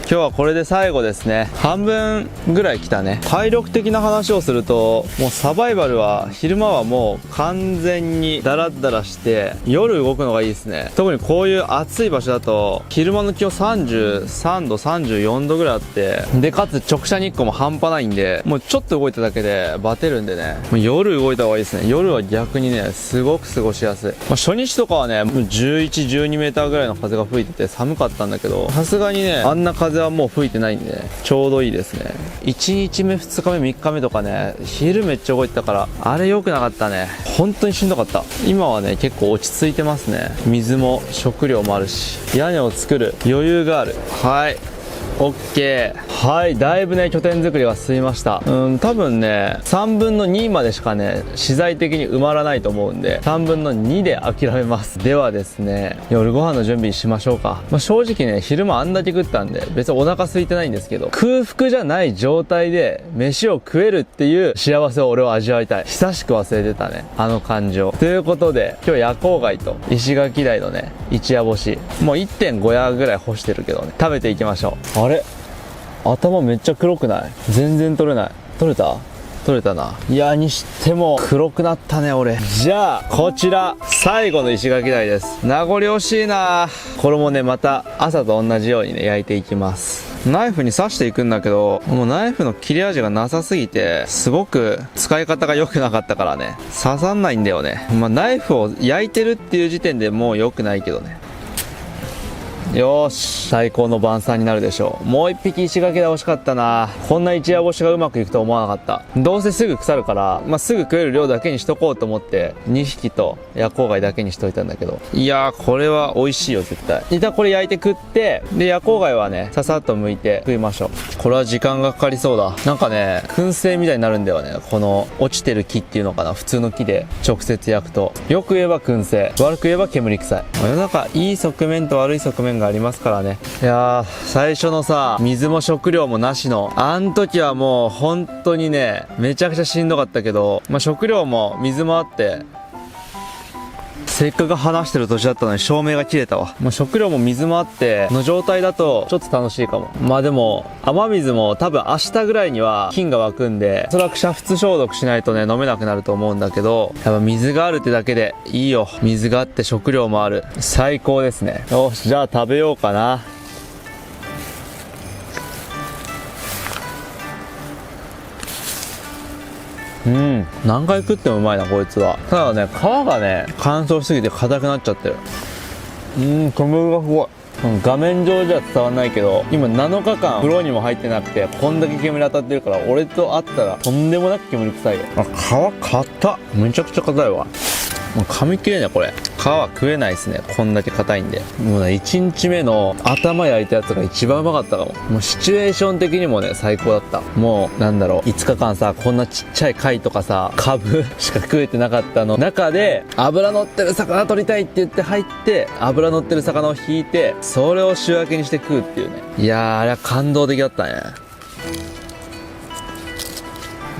[SPEAKER 1] 今日はこれで最後ですね。半分ぐらい来たね。体力的な話をすると、もうサバイバルは昼間はもう完全にダラダラして夜動くのがいいですね。特にこういう暑い場所だと昼間の気温33度34度ぐらいあって、でかつ直射日光も半端ないんで、もうちょっと動いただけでバテるんでね、もう夜動いた方がいいですね。夜は逆にねすごく過ごしやすい。初日とかはねもう11、12メーターぐらいの風が吹いてて寒かったんだけど、さすがにねあんな風はもう吹いてないんで、ね、ちょうどいいですね。1日目2日目3日目とかね昼めっちゃ動いてたから、あれ良くなかったね。本当にしんどかった。今はね結構落ち着いてますね。水も食料もあるし、屋根を作る余裕がある。はい、オッケー。はい、だいぶね拠点作りが進みました。多分ね3分の2までしかね資材的に埋まらないと思うんで、3分の2で諦めます。ではですね、夜ご飯の準備しましょうか。正直ね昼間あんだけ食ったんで別にお腹空いてないんですけど、空腹じゃない状態で飯を食えるっていう幸せを俺は味わいたい。久しく忘れてたね、あの感情。ということで今日夜光貝と石垣鯛のね一夜干し、もう 1.5 夜ぐらい干してるけどね、食べていきましょう。あれ、頭めっちゃ黒くない？全然取れない。取れた？取れたな。いやにしても黒くなったね俺。じゃあこちら最後の石垣鯛です。名残惜しいな。これもねまた朝と同じようにね焼いていきます。ナイフに刺していくんだけど、もうナイフの切れ味がなさすぎてすごく使い方が良くなかったからね刺さんないんだよね。ナイフを焼いてるっていう時点でもう良くないけどね。よーし、最高の晩餐になるでしょう。もう一匹石垣で欲しかったな。こんな一夜干しがうまくいくとは思わなかった。どうせすぐ腐るから、すぐ食える量だけにしとこうと思って2匹と夜光貝だけにしといたんだけど、いやーこれは美味しいよ絶対。一旦これ焼いて食って、で夜光貝はねささっと剥いて食いましょう。これは時間がかかりそうだ。なんかね燻製みたいになるんだよね。この落ちてる木っていうのかな、普通の木で直接焼くと、よく言えば燻製、悪く言えば煙臭い。世の中いい側面と悪い側面がありますからね。いやー最初のさ水も食料もなしのあん時はもう本当にねめちゃくちゃしんどかったけど、食料も水もあって、せっかく話してる年だったのに照明が切れたわ。もう食料も水もあっての状態だとちょっと楽しいかも。でも雨水も多分明日ぐらいには菌が湧くんで、おそらく煮沸消毒しないとね飲めなくなると思うんだけど、やっぱ水があるってだけでいいよ。水があって食料もある、最高ですね。よし、じゃあ食べようかな。何回食ってもうまいなこいつは。ただね皮がね乾燥しすぎて硬くなっちゃってる。煙がすごい。画面上じゃ伝わんないけど、今7日間風呂にも入ってなくてこんだけ煙当たってるから、俺と会ったらとんでもなく煙臭いよ。皮硬っ、めちゃくちゃ硬いわ。もう噛み切れないこれ。皮は食えないですね、こんだけ硬いんで。もうね1日目の頭焼いたやつが一番うまかったかも。もうシチュエーション的にもね最高だった。もう5日間さこんなちっちゃい貝とかさカブしか食えてなかったの中で、脂乗ってる魚取りたいって言って入って、脂乗ってる魚を引いてそれを塩焼きにして食うっていうね。いやーあれは感動的だったね。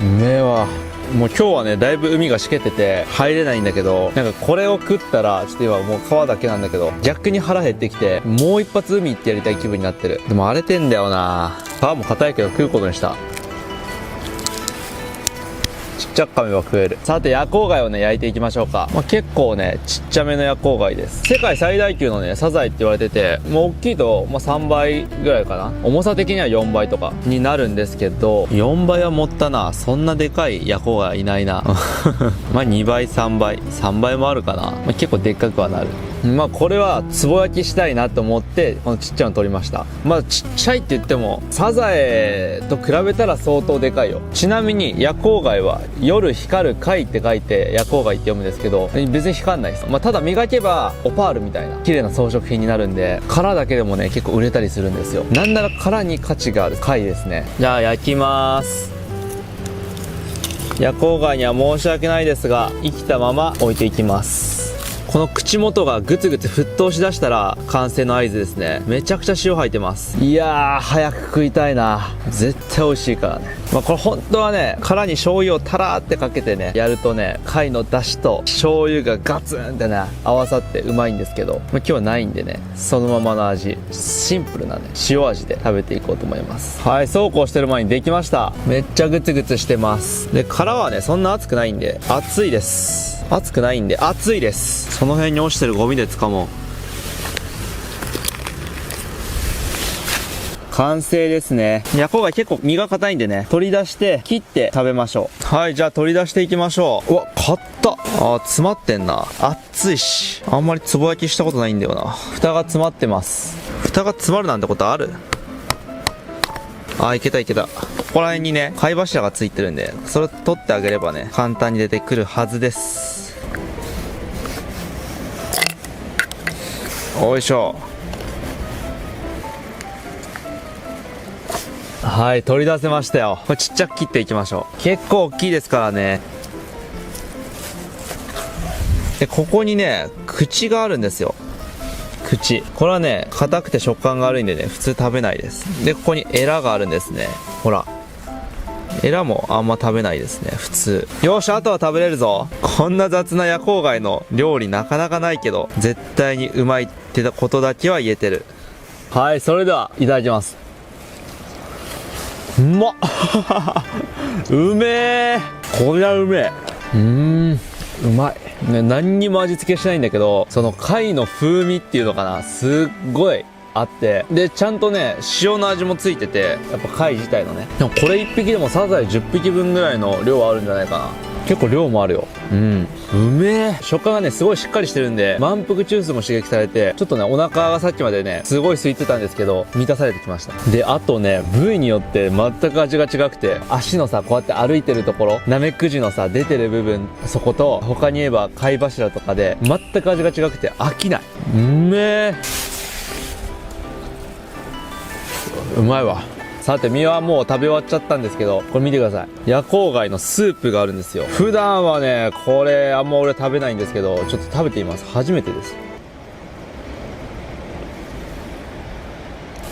[SPEAKER 1] うめえわ。もう今日はねだいぶ海がしけてて入れないんだけど、これを食ったらちょっと今もう皮だけなんだけど逆に腹減ってきて、もう一発海行ってやりたい気分になってる。でも荒れてんだよな。皮も硬いけど食うことにした。ちゃく噛めば食える。さて夜光貝をね焼いていきましょうか。結構ねちっちゃめの夜光貝です。世界最大級のねサザエって言われてて、もう大きいと、3倍ぐらいかな、重さ的には4倍とかになるんですけど、4倍は持ったな。そんなでかい夜光貝いないな2倍3倍もあるかな。結構でっかくはなる。これはつぼ焼きしたいなと思ってこのちっちゃいの取りました。ちっちゃいって言ってもサザエと比べたら相当でかいよ。ちなみに夜光貝は夜光る貝って書いて夜光貝って読むんですけど、別に光んないです。ただ磨けばオパールみたいな綺麗な装飾品になるんで、殻だけでもね結構売れたりするんですよ。なんなら殻に価値がある貝ですね。じゃあ焼きます。夜光貝には申し訳ないですが生きたまま置いていきます。この口元がグツグツ沸騰しだしたら完成の合図ですね。めちゃくちゃ塩入ってます。いやー早く食いたいな。絶対美味しいからね。これ本当はね殻に醤油をタラーってかけてねやるとね、貝の出汁と醤油がガツンってね合わさってうまいんですけど、今日はないんでねそのままの味、シンプルなね塩味で食べていこうと思います。はい、そうこうしてる前にできました。めっちゃグツグツしてます。で殻はねそんな熱くないんで熱いです。熱くないんで熱いです。その辺に落ちてるゴミで掴もう。完成ですね。夜光貝結構身が硬いんでね、取り出して切って食べましょう。はい、じゃあ取り出していきましょう。うわ、硬っ。詰まってんな。熱いし、あんまりつぼ焼きしたことないんだよな。蓋が詰まってます。蓋が詰まるなんてことある？いけたいけた。ここら辺にね貝柱がついてるんで、それ取ってあげればね簡単に出てくるはずです。おいしょ。はい、取り出せましたよ。これちっちゃく切っていきましょう。結構大きいですからね。でここにね口があるんですよ。口、これはね硬くて食感が悪いんでね普通食べないです。でここにエラがあるんですね。ほら、エラもあんま食べないですね普通。よし、あとは食べれるぞ。こんな雑な夜光貝の料理なかなかないけど絶対にうまいってことだけは言えてる。はい、それではいただきます。うまっうめえ。こりゃうめえ。うまい、ね、何にも味付けしないんだけど、その貝の風味っていうのかな、すっごいあって、でちゃんとね塩の味もついてて、やっぱ貝自体のね。でもこれ1匹でもサザエ10匹分ぐらいの量あるんじゃないかな。結構量もあるよ。うめえ。食感がねすごいしっかりしてるんで、満腹中枢も刺激されて、ちょっとねお腹がさっきまでねすごい空いてたんですけど満たされてきました。であとね部位によって全く味が違くて、足のさこうやって歩いてるところ、ナメクジのさ出てる部分、そこと他に言えば貝柱とかで全く味が違くて飽きない。うめえ。うまいわ。さて身はもう食べ終わっちゃったんですけど、これ見てください。夜光貝のスープがあるんですよ。普段はねこれあんま俺食べないんですけど、ちょっと食べてみます。初めてです。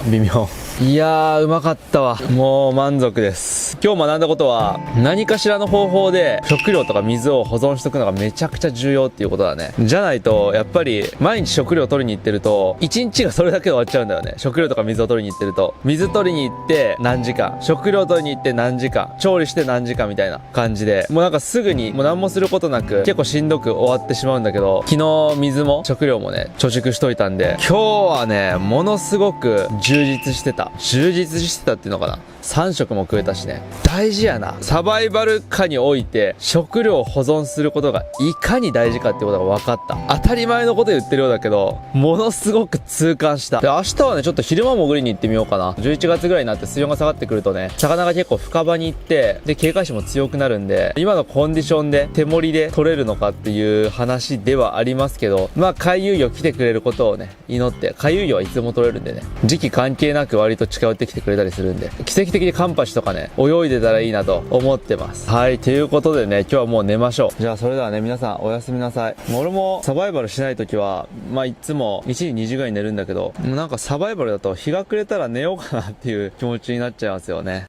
[SPEAKER 1] 微妙。いやーうまかったわ。もう満足です。今日学んだことは、何かしらの方法で食料とか水を保存しておくのがめちゃくちゃ重要っていうことだね。じゃないとやっぱり毎日食料を取りに行ってると1日がそれだけで終わっちゃうんだよね。食料とか水を取りに行ってると、水取りに行って何時間、食料取りに行って何時間、調理して何時間みたいな感じで、もうなんかすぐにもう何もすることなく結構しんどく終わってしまうんだけど、昨日水も食料もね貯蓄しといたんで、今日はねものすごく充実してたっていうのかな。3食も食えたしね。大事やな。サバイバル下において食料を保存することがいかに大事かってことが分かった。当たり前のこと言ってるようだけど、ものすごく痛感した。で明日はねちょっと昼間潜りに行ってみようかな。11月ぐらいになって水温が下がってくるとね、魚が結構深場に行って、で警戒心も強くなるんで、今のコンディションで手盛りで取れるのかっていう話ではありますけど、回遊魚来てくれることをね祈って、回遊魚はいつも取れるんでね、時期関係なく割と近寄ってきてくれたりするんで、奇跡的にカンパチとかね泳いでたらいいなと思ってます。はい、ということでね今日はもう寝ましょう。じゃあそれではね皆さんおやすみなさい。俺もサバイバルしないときはいつも1時2時ぐらいに寝るんだけど、もうなんかサバイバルだと日が暮れたら寝ようかなっていう気持ちになっちゃいますよね。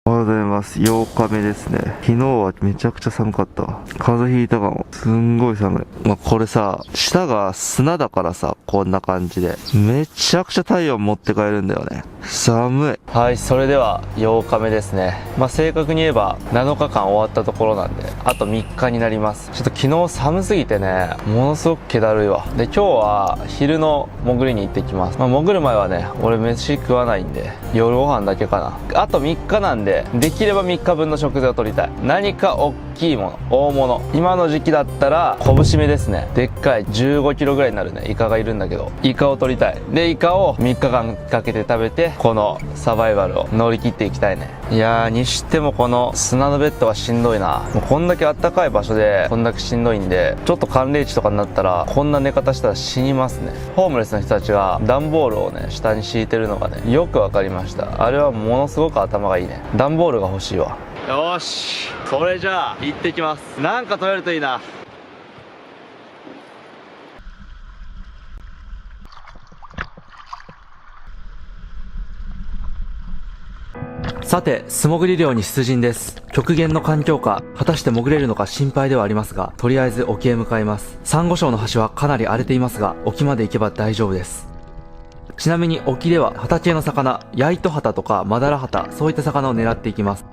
[SPEAKER 1] おはようご
[SPEAKER 3] ございます。8日目ですね。昨日はめちゃくちゃ寒かったわ。風邪ひいたかも。すんごい寒い。これさ、下が砂だからさ、こんな感じで。めちゃくちゃ体温持って帰るんだよね。寒い。
[SPEAKER 1] はい、それでは8日目ですね。正確に言えば7日間終わったところなんで、あと3日になります。ちょっと昨日寒すぎてね、ものすごく気だるいわ。で、今日は昼の潜りに行ってきます。潜る前はね、俺飯食わないんで、夜ご飯だけかな。あと3日なんで、できれば3日分の食材を取りたい。何か大きいもの、大物。今の時期だったら、拳目ですね。でっかい15キロぐらいになるね、イカがいるんだけど、イカを取りたい。で、イカを3日間かけて食べて、このサバイバルを乗り切っていきたいね。いやー、にしてもこの砂のベッドはしんどいな。もうこんだけあったかい場所でこんだけしんどいんで、ちょっと寒冷地とかになったらこんな寝方したら死にますね。ホームレスの人たちが段ボールをね下に敷いてるのがねよくわかりました。あれはものすごく頭がいいね。段ボールが欲しいわ。よーし、それじゃあ行ってきます。なんか取れるといいな。
[SPEAKER 2] さて、素潜り漁に出陣です。極限の環境下、果たして潜れるのか心配ではありますが、とりあえず沖へ向かいます。サンゴ礁の端はかなり荒れていますが、沖まで行けば大丈夫です。ちなみに沖では旗系の魚、ヤイトハタとかマダラハタ、そういった魚を狙っていきます。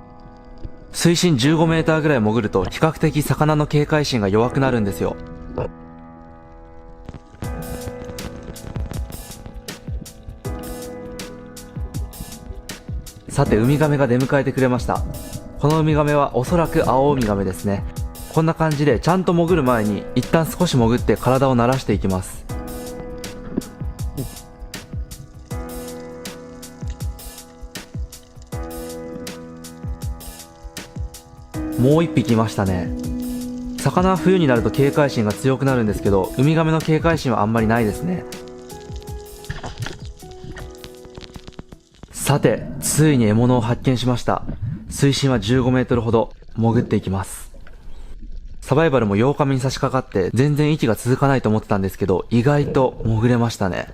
[SPEAKER 2] 水深15メーターぐらい潜ると比較的魚の警戒心が弱くなるんですよ。さて、ウミガメが出迎えてくれました。このウミガメはおそらくアオウミガメですね。こんな感じでちゃんと潜る前に一旦少し潜って体を慣らしていきます。もう一匹いましたね。魚は冬になると警戒心が強くなるんですけど、ウミガメの警戒心はあんまりないですね。さて、ついに獲物を発見しました。水深は15メートルほど潜っていきます。サバイバルも8日目に差し掛かって全然息が続かないと思ってたんですけど、意外と潜れましたね。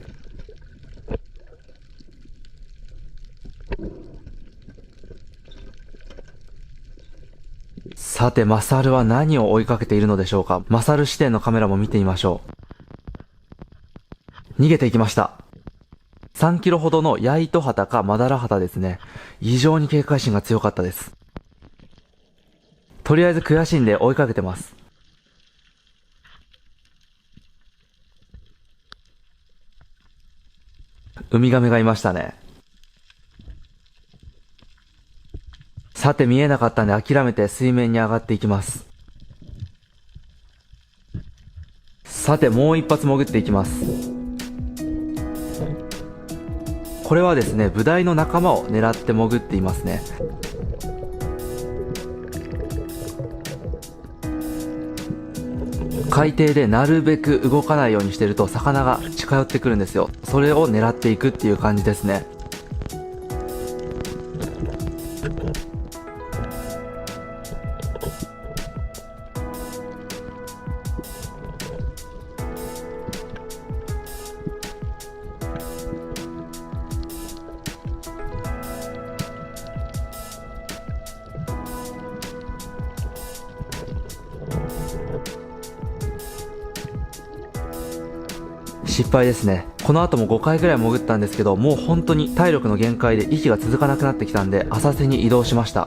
[SPEAKER 2] さて、マサルは何を追いかけているのでしょうか。マサル視点のカメラも見てみましょう。逃げていきました。3キロほどのヤイトハタかマダラハタですね。異常に警戒心が強かったです。とりあえず悔しいんで追いかけてます。ウミガメがいましたね。さて、見えなかったんで諦めて水面に上がっていきます。さて、もう一発潜っていきます。これはですね、ブダイの仲間を狙って潜っていますね。海底でなるべく動かないようにしてると魚が近寄ってくるんですよ。それを狙っていくっていう感じですね。失敗ですね。この後も5回ぐらい潜ったんですけど、もう本当に体力の限界で息が続かなくなってきたんで、浅瀬に移動しました。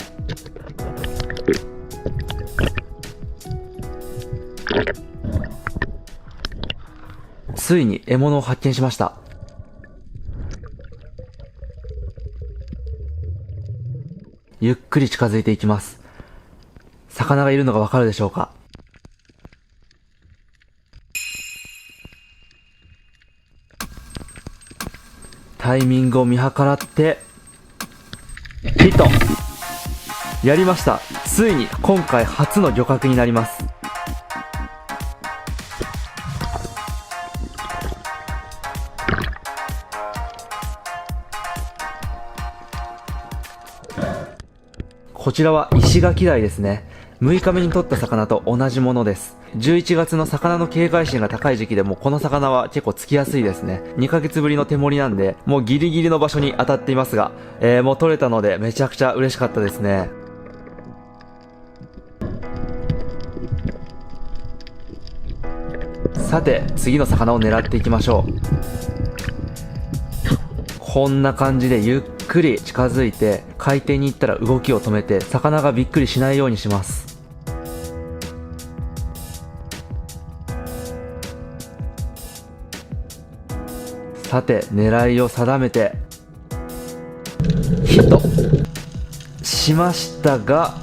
[SPEAKER 2] ついに獲物を発見しました。ゆっくり近づいていきます。魚がいるのがわかるでしょうか。タイミングを見計らってヒット。やりました。ついに今回初の漁獲になります。こちらは石垣鯛ですね。6日目に取った魚と同じものです。11月の魚の警戒心が高い時期でもこの魚は結構つきやすいですね。2ヶ月ぶりの手盛りなんで、もうギリギリの場所に当たっていますが、もう取れたのでめちゃくちゃ嬉しかったですね。さて、次の魚を狙っていきましょう。こんな感じでゆっくり近づいて、海底に行ったら動きを止めて、魚がびっくりしないようにします。さて、狙いを定めて、ヒットしましたが、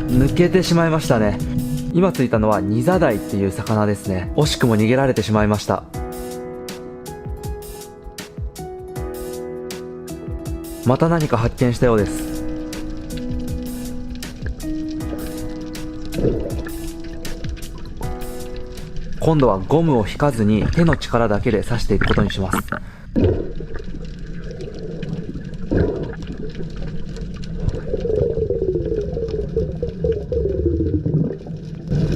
[SPEAKER 2] 抜けてしまいましたね。今ついたのはニザダイっていう魚ですね。惜しくも逃げられてしまいました。また何か発見したようです。今度はゴムを引かずに手の力だけで刺していくことにします。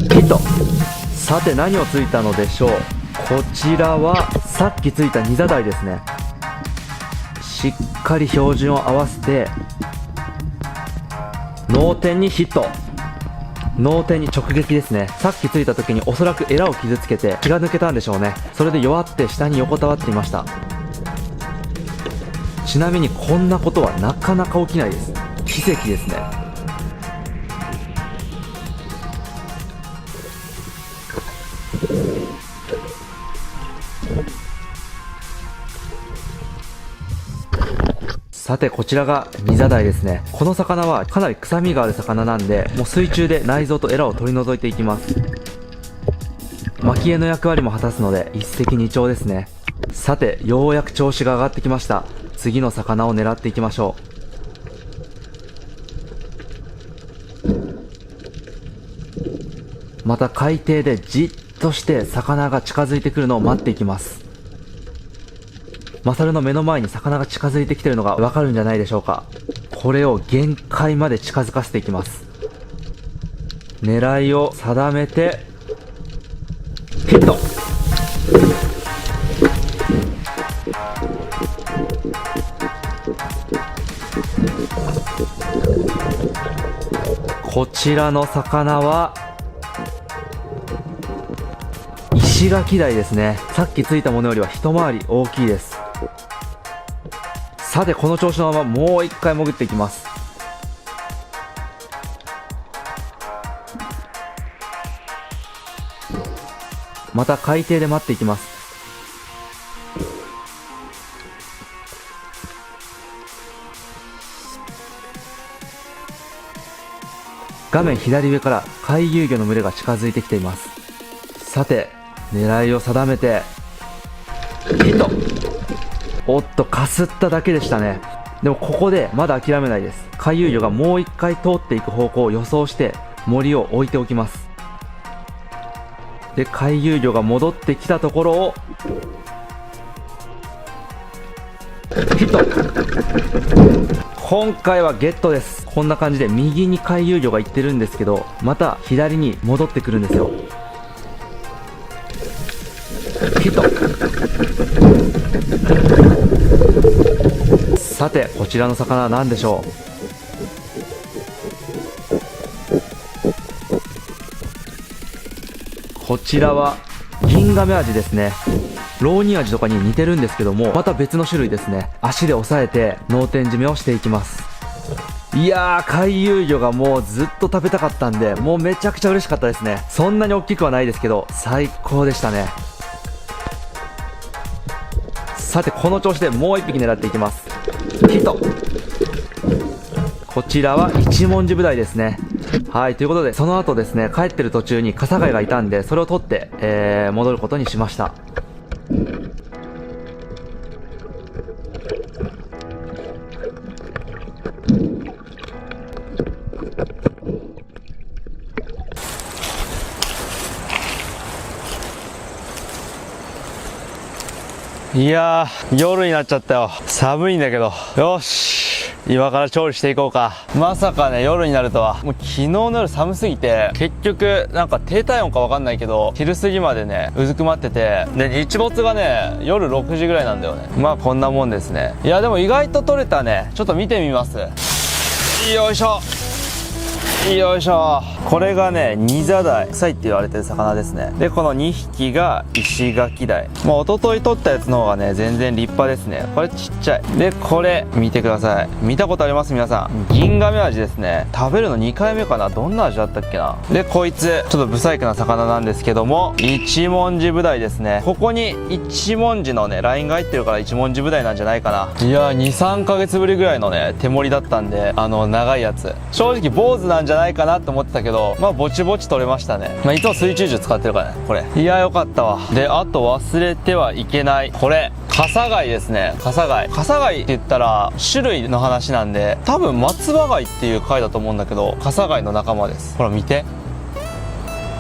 [SPEAKER 2] ヒット。さて何をついたのでしょう。こちらはさっきついたニザダイですね。しっかり標準を合わせて脳天にヒット。脳天に直撃ですね。さっきついた時におそらくエラを傷つけて気が抜けたんでしょうね。それで弱って下に横たわっていました。ちなみにこんなことはなかなか起きないです。奇跡ですね。さてこちらがニザダイですね。この魚はかなり臭みがある魚なんで、もう水中で内臓とエラを取り除いていきます。蒔絵の役割も果たすので一石二鳥ですね。さてようやく調子が上がってきました。次の魚を狙っていきましょう。また海底でじっとして魚が近づいてくるのを待っていきます。マサルの目の前に魚が近づいてきてるのがわかるんじゃないでしょうか。これを限界まで近づかせていきます。狙いを定めてヒット。こちらの魚は石垣鯛ですね。さっきついたものよりは一回り大きいです。さてこの調子のままもう一回潜っていきます。また海底で待っていきます。画面左上から回遊魚の群れが近づいてきています。さて狙いを定めてヒット。おっとかすっただけでしたね。でもここでまだ諦めないです。回遊魚がもう一回通っていく方向を予想して森を置いておきます。で回遊魚が戻ってきたところをヒット。今回はゲットです。こんな感じで右に回遊魚が行ってるんですけど、また左に戻ってくるんですよ。ヒット。さてこちらの魚は何でしょう。こちらはギンガメアジですね。ロウニンアジとかに似てるんですけども、また別の種類ですね。足で押さえて脳天締めをしていきます。いやー回遊魚がもうずっと食べたかったんで、もうめちゃくちゃ嬉しかったですね。そんなに大きくはないですけど最高でしたね。さてこの調子でもう一匹狙っていきます。ヒット。こちらは一文字ブダイですね。はい、ということでその後ですね、帰ってる途中にカサガイがいたんで、それを取って、戻ることにしました。
[SPEAKER 1] いやー夜になっちゃったよ。寒いんだけど、よし今から調理していこうか。まさかね、夜になるとは。もう昨日の夜寒すぎて、結局なんか低体温かわかんないけど、昼過ぎまでね、うずくまってて、で、日没がね、夜6時ぐらいなんだよね。まあこんなもんですね。いやでも意外と取れたね。ちょっと見てみます。よいしょ。よいしょ。これがね、ニザダイ、臭いって言われてる魚ですね。で、この2匹が石垣ダイ。まあ一昨日取ったやつの方がね、全然立派ですね。これちっちゃい。で、これ見てください。見たことあります皆さん。銀亀味ですね。食べるの2回目かな。どんな味だったっけな。で、こいつちょっとブサイクな魚なんですけども、一文字ブダイですね。ここに一文字のねラインが入ってるから一文字ブダイなんじゃないかな。いやー、2、3ヶ月ぶりぐらいのね手盛りだったんで、長いやつ。正直坊主なんじゃないかなって思ってたけど、まあぼちぼち取れましたね。まあいつも水中銃使ってるからね、これ。いや、よかったわ。で、あと忘れてはいけない、これカサガイですね。カサガイって言ったら種類の話なんで、多分松葉貝っていう貝だと思うんだけど、カサガイの仲間です。ほら見て、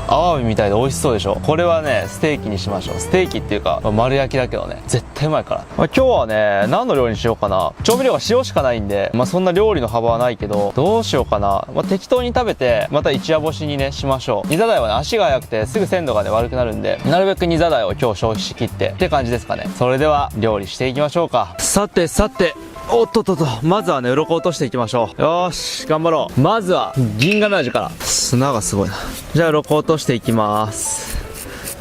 [SPEAKER 1] アワビみたいで美味しそうでしょ。これはねステーキにしましょう。ステーキっていうか、丸焼きだけどね、絶対うまいから。今日はね、何の料理にしようかな。調味料が塩しかないんで、そんな料理の幅はないけど、どうしようかな。適当に食べて、また一夜干しにねしましょう。ニザダイはね、足が速くてすぐ鮮度がね悪くなるんで、なるべくニザダイを今日消費しきってって感じですかね。それでは料理していきましょうか。さておっとっとっと、まずはね鱗を落としていきましょう。よーし、頑張ろう。まずは銀亀味から。砂がすごいな。じゃあ鱗を落としていきます。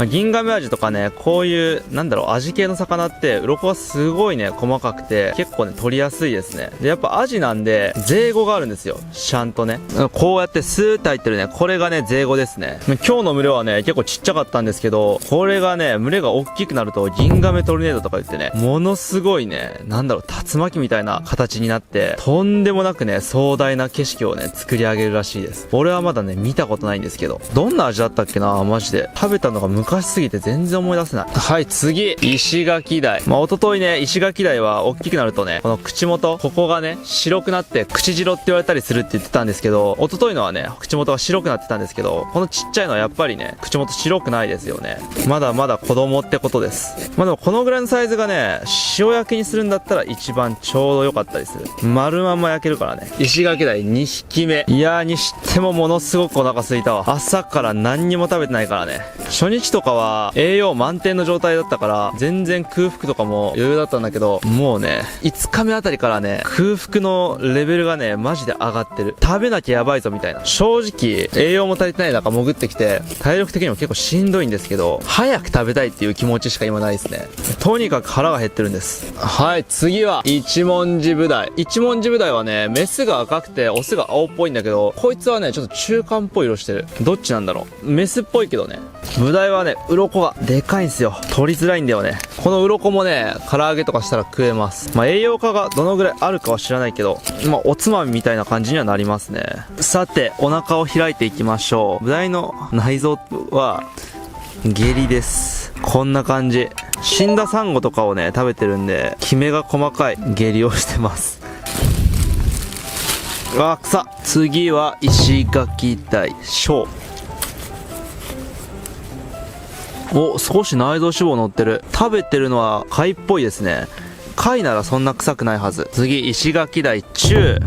[SPEAKER 1] 銀亀味とかね、こういう味系の魚って鱗がすごいね細かくて、結構ね取りやすいですね。で、やっぱアジなんでゼイゴがあるんですよ、ちゃんとね。こうやってスーッと入ってるね、これがねゼイゴですね。今日の群れはね結構ちっちゃかったんですけど、これがね群れが大きくなると銀亀トルネードとか言ってね、ものすごいね竜巻みたいな形になって、とんでもなくね壮大な景色をね作り上げるらしいです。俺はまだね見たことないんですけど、どんな味だったっけな。マジで食べたのが昔すぎて全然思い出せない。はい、次石垣ダイ。一昨日ね石垣ダイは大きくなるとね、この口元、ここがね白くなって口白って言われたりするって言ってたんですけど、一昨日のはね口元が白くなってたんですけど、このちっちゃいのはやっぱりね口元白くないですよね。まだまだ子供ってことです。でもこのぐらいのサイズがね塩焼きにするんだったら一番ちょうど良かったりする。丸まんま焼けるからね。石垣ダイ2匹目。いやー、にしてもものすごくお腹空いたわ。朝から何にも食べてないからね。初日とかは栄養満点の状態だったから全然空腹とかも余裕だったんだけど、もうね5日目あたりからね空腹のレベルがねマジで上がってる。食べなきゃやばいぞみたいな。正直栄養も足りてない中潜ってきて、体力的にも結構しんどいんですけど、早く食べたいっていう気持ちしか今ないですね。とにかく腹が減ってるんです。はい、次は一文字ブダイ。一文字ブダイはねメスが赤くてオスが青っぽいんだけど、こいつはねちょっと中間っぽい色してる。どっちなんだろう。メスっぽいけどね。ブダイはね鱗がでかいんすよ。取りづらいんだよね。この鱗もね唐揚げとかしたら食えます。栄養価がどのぐらいあるかは知らないけど、おつまみみたいな感じにはなりますね。さてお腹を開いていきましょう。ブダイの内臓は下痢です。こんな感じ。死んだサンゴとかをね食べてるんで、キメが細かい下痢をしてます。うわ、臭っ。次は石垣ダイ小。お、少し内臓脂肪乗ってる。食べてるのは貝っぽいですね。貝ならそんな臭くないはず。次石垣ダイ中。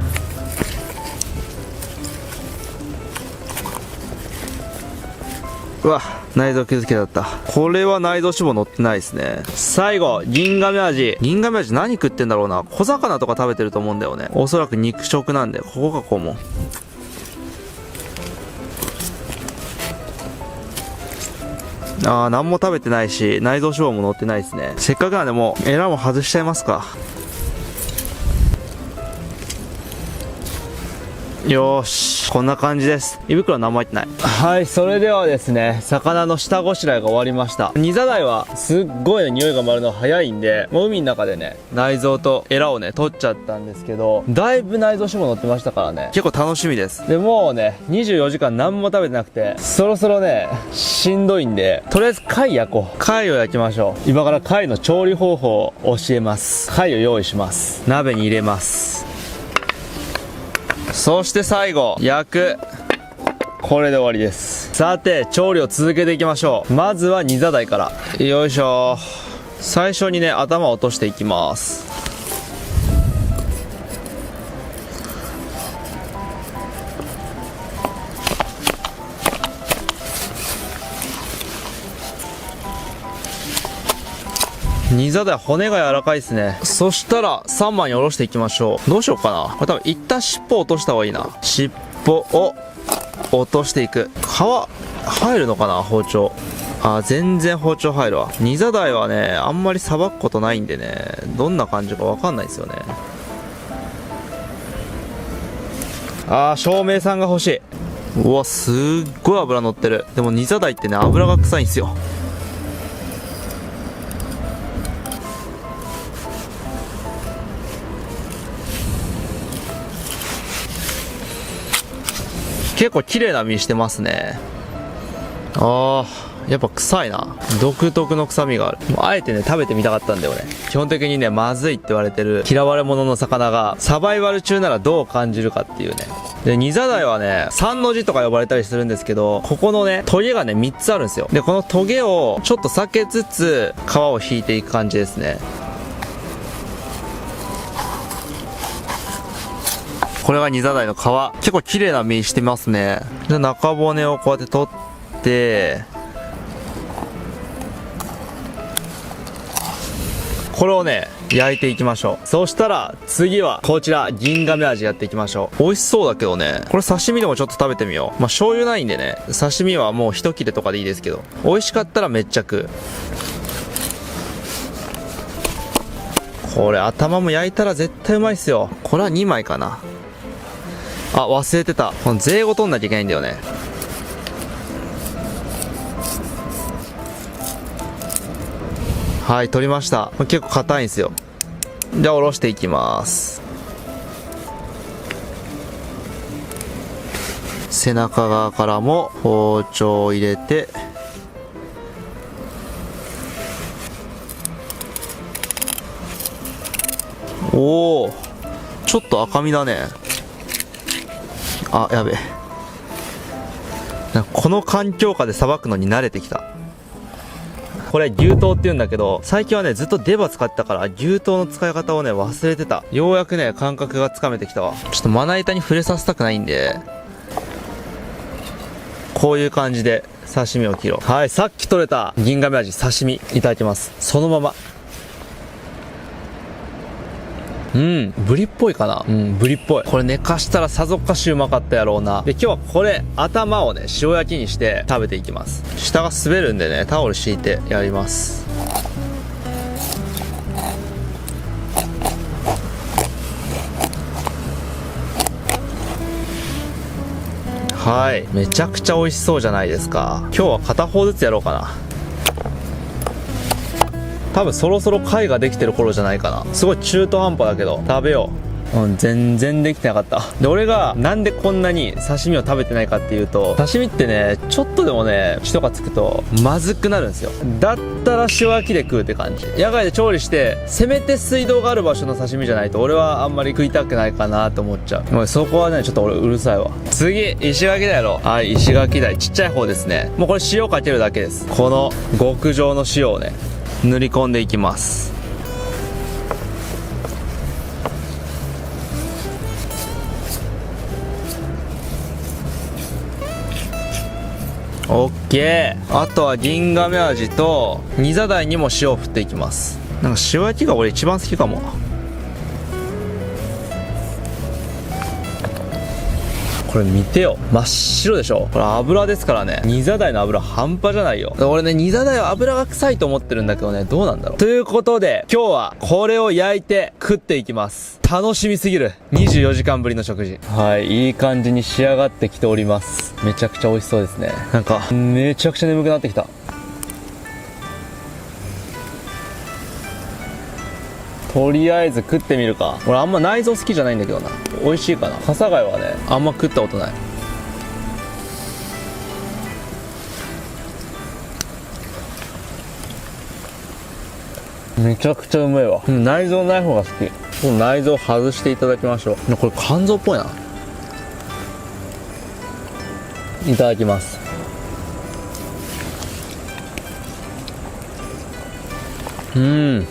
[SPEAKER 1] うわ、内臓傷つけだった。これは内臓脂肪乗ってないですね。最後銀亀味。銀亀味何食ってんだろうな。小魚とか食べてると思うんだよね。おそらく肉食なんで、ここがこうも。何も食べてないし内臓脂肪も乗ってないですね。せっかくなんでもうエラも外しちゃいますか。よーし、こんな感じです。胃袋は何も入ってない。はい、それではですね、魚の下ごしらえが終わりました。ニザダイはすっごいね匂いが回るの早いんで、もう海の中でね内臓とエラをね取っちゃったんですけど、だいぶ内臓脂肪乗ってましたからね、結構楽しみです。でもうね24時間何も食べてなくて、そろそろねしんどいんで、とりあえず貝焼こう。貝を焼きましょう。今から貝の調理方法を教えます。貝を用意します。鍋に入れます。そして最後焼く。これで終わりです。さて調理を続けていきましょう。まずはニザダイから。よいしょ。最初にね頭を落としていきます。ニザダイ骨が柔らかいですね。そしたら3枚におろしていきましょう。どうしようかな。これ多分一旦尻尾落とした方がいいな。尻尾を落としていく。皮入るのかな、包丁。あ、全然包丁入るわ。ニザダイはね、あんまりさばくことないんでね、どんな感じかわかんないですよね。照明さんが欲しい。うわ、すっごい油乗ってる。でもニザダイってね、油が臭いんですよ。結構綺麗な身してますね。やっぱ臭いな。独特の臭みがある。もうあえてね、食べてみたかったんだよね。基本的にね、まずいって言われてる嫌われ者の魚がサバイバル中ならどう感じるかっていうね。で、ニザダイはね、三の字とか呼ばれたりするんですけど、ここのね、トゲがね、3つあるんですよ。で、このトゲをちょっと避けつつ、皮を引いていく感じですね。これがニザダイの皮。結構綺麗な身してますね。で、中骨をこうやって取って、これをね、焼いていきましょう。そしたら、次は、こちら、銀亀味やっていきましょう。美味しそうだけどね。これ刺身でもちょっと食べてみよう。醤油ないんでね、刺身はもう一切れとかでいいですけど、美味しかったらめっちゃ食う。これ、頭も焼いたら絶対うまいっすよ。これは2枚かな。忘れてた。この税ご取んなきゃいけないんだよね。はい、取りました。結構硬いんですよ。じゃあ、おろしていきます。背中側からも包丁を入れて、おー、ちょっと赤身だね。やべえ。この環境下でさばくのに慣れてきた。これ牛刀って言うんだけど、最近はね、ずっと出刃使ってたから、牛刀の使い方をね、忘れてた。ようやくね、感覚がつかめてきたわ。ちょっとまな板に触れさせたくないんで、こういう感じで刺身を切ろう。はい、さっき取れた銀亀味刺身いただきます。そのまま。ブリっぽいかな。ブリっぽい。これ寝かしたらさぞかしうまかったやろうな。で、今日はこれ、頭をね、塩焼きにして食べていきます。下が滑るんでね、タオル敷いてやります。はい。めちゃくちゃ美味しそうじゃないですか。今日は片方ずつやろうかな。多分そろそろ貝ができてる頃じゃないかな。すごい中途半端だけど、食べよう。全然できてなかった。で、俺がなんでこんなに刺身を食べてないかっていうと、刺身ってね、ちょっとでもね、血とかつくと、まずくなるんですよ。だったら塩焼きで食うって感じ。野外で調理して、せめて水道がある場所の刺身じゃないと、俺はあんまり食いたくないかなと思っちゃう。もうそこはね、ちょっと俺うるさいわ。次、石垣鯛やろ。はい、石垣鯛。ちっちゃい方ですね。もうこれ塩かけるだけです。この極上の塩をね、塗り込んでいきます。オッケー。あとは銀亀味とニザダイにも塩を振っていきます。なんか塩焼きが俺一番好きかも。これ見てよ、真っ白でしょ。これ油ですからね。ニザダイの油半端じゃないよ。俺ね、ニザダイは油が臭いと思ってるんだけどね、どうなんだろう。ということで今日はこれを焼いて食っていきます。楽しみすぎる24時間ぶりの食事。はい、いい感じに仕上がってきております。めちゃくちゃ美味しそうですね。なんかめちゃくちゃ眠くなってきた。とりあえず食ってみるか。俺あんま内臓好きじゃないんだけどな。美味しいかな。笠貝はね、あんま食ったことない。めちゃくちゃうまいわ。内臓ない方が好き。この内臓外していただきましょう。これ肝臓っぽいな。いただきます。うめ。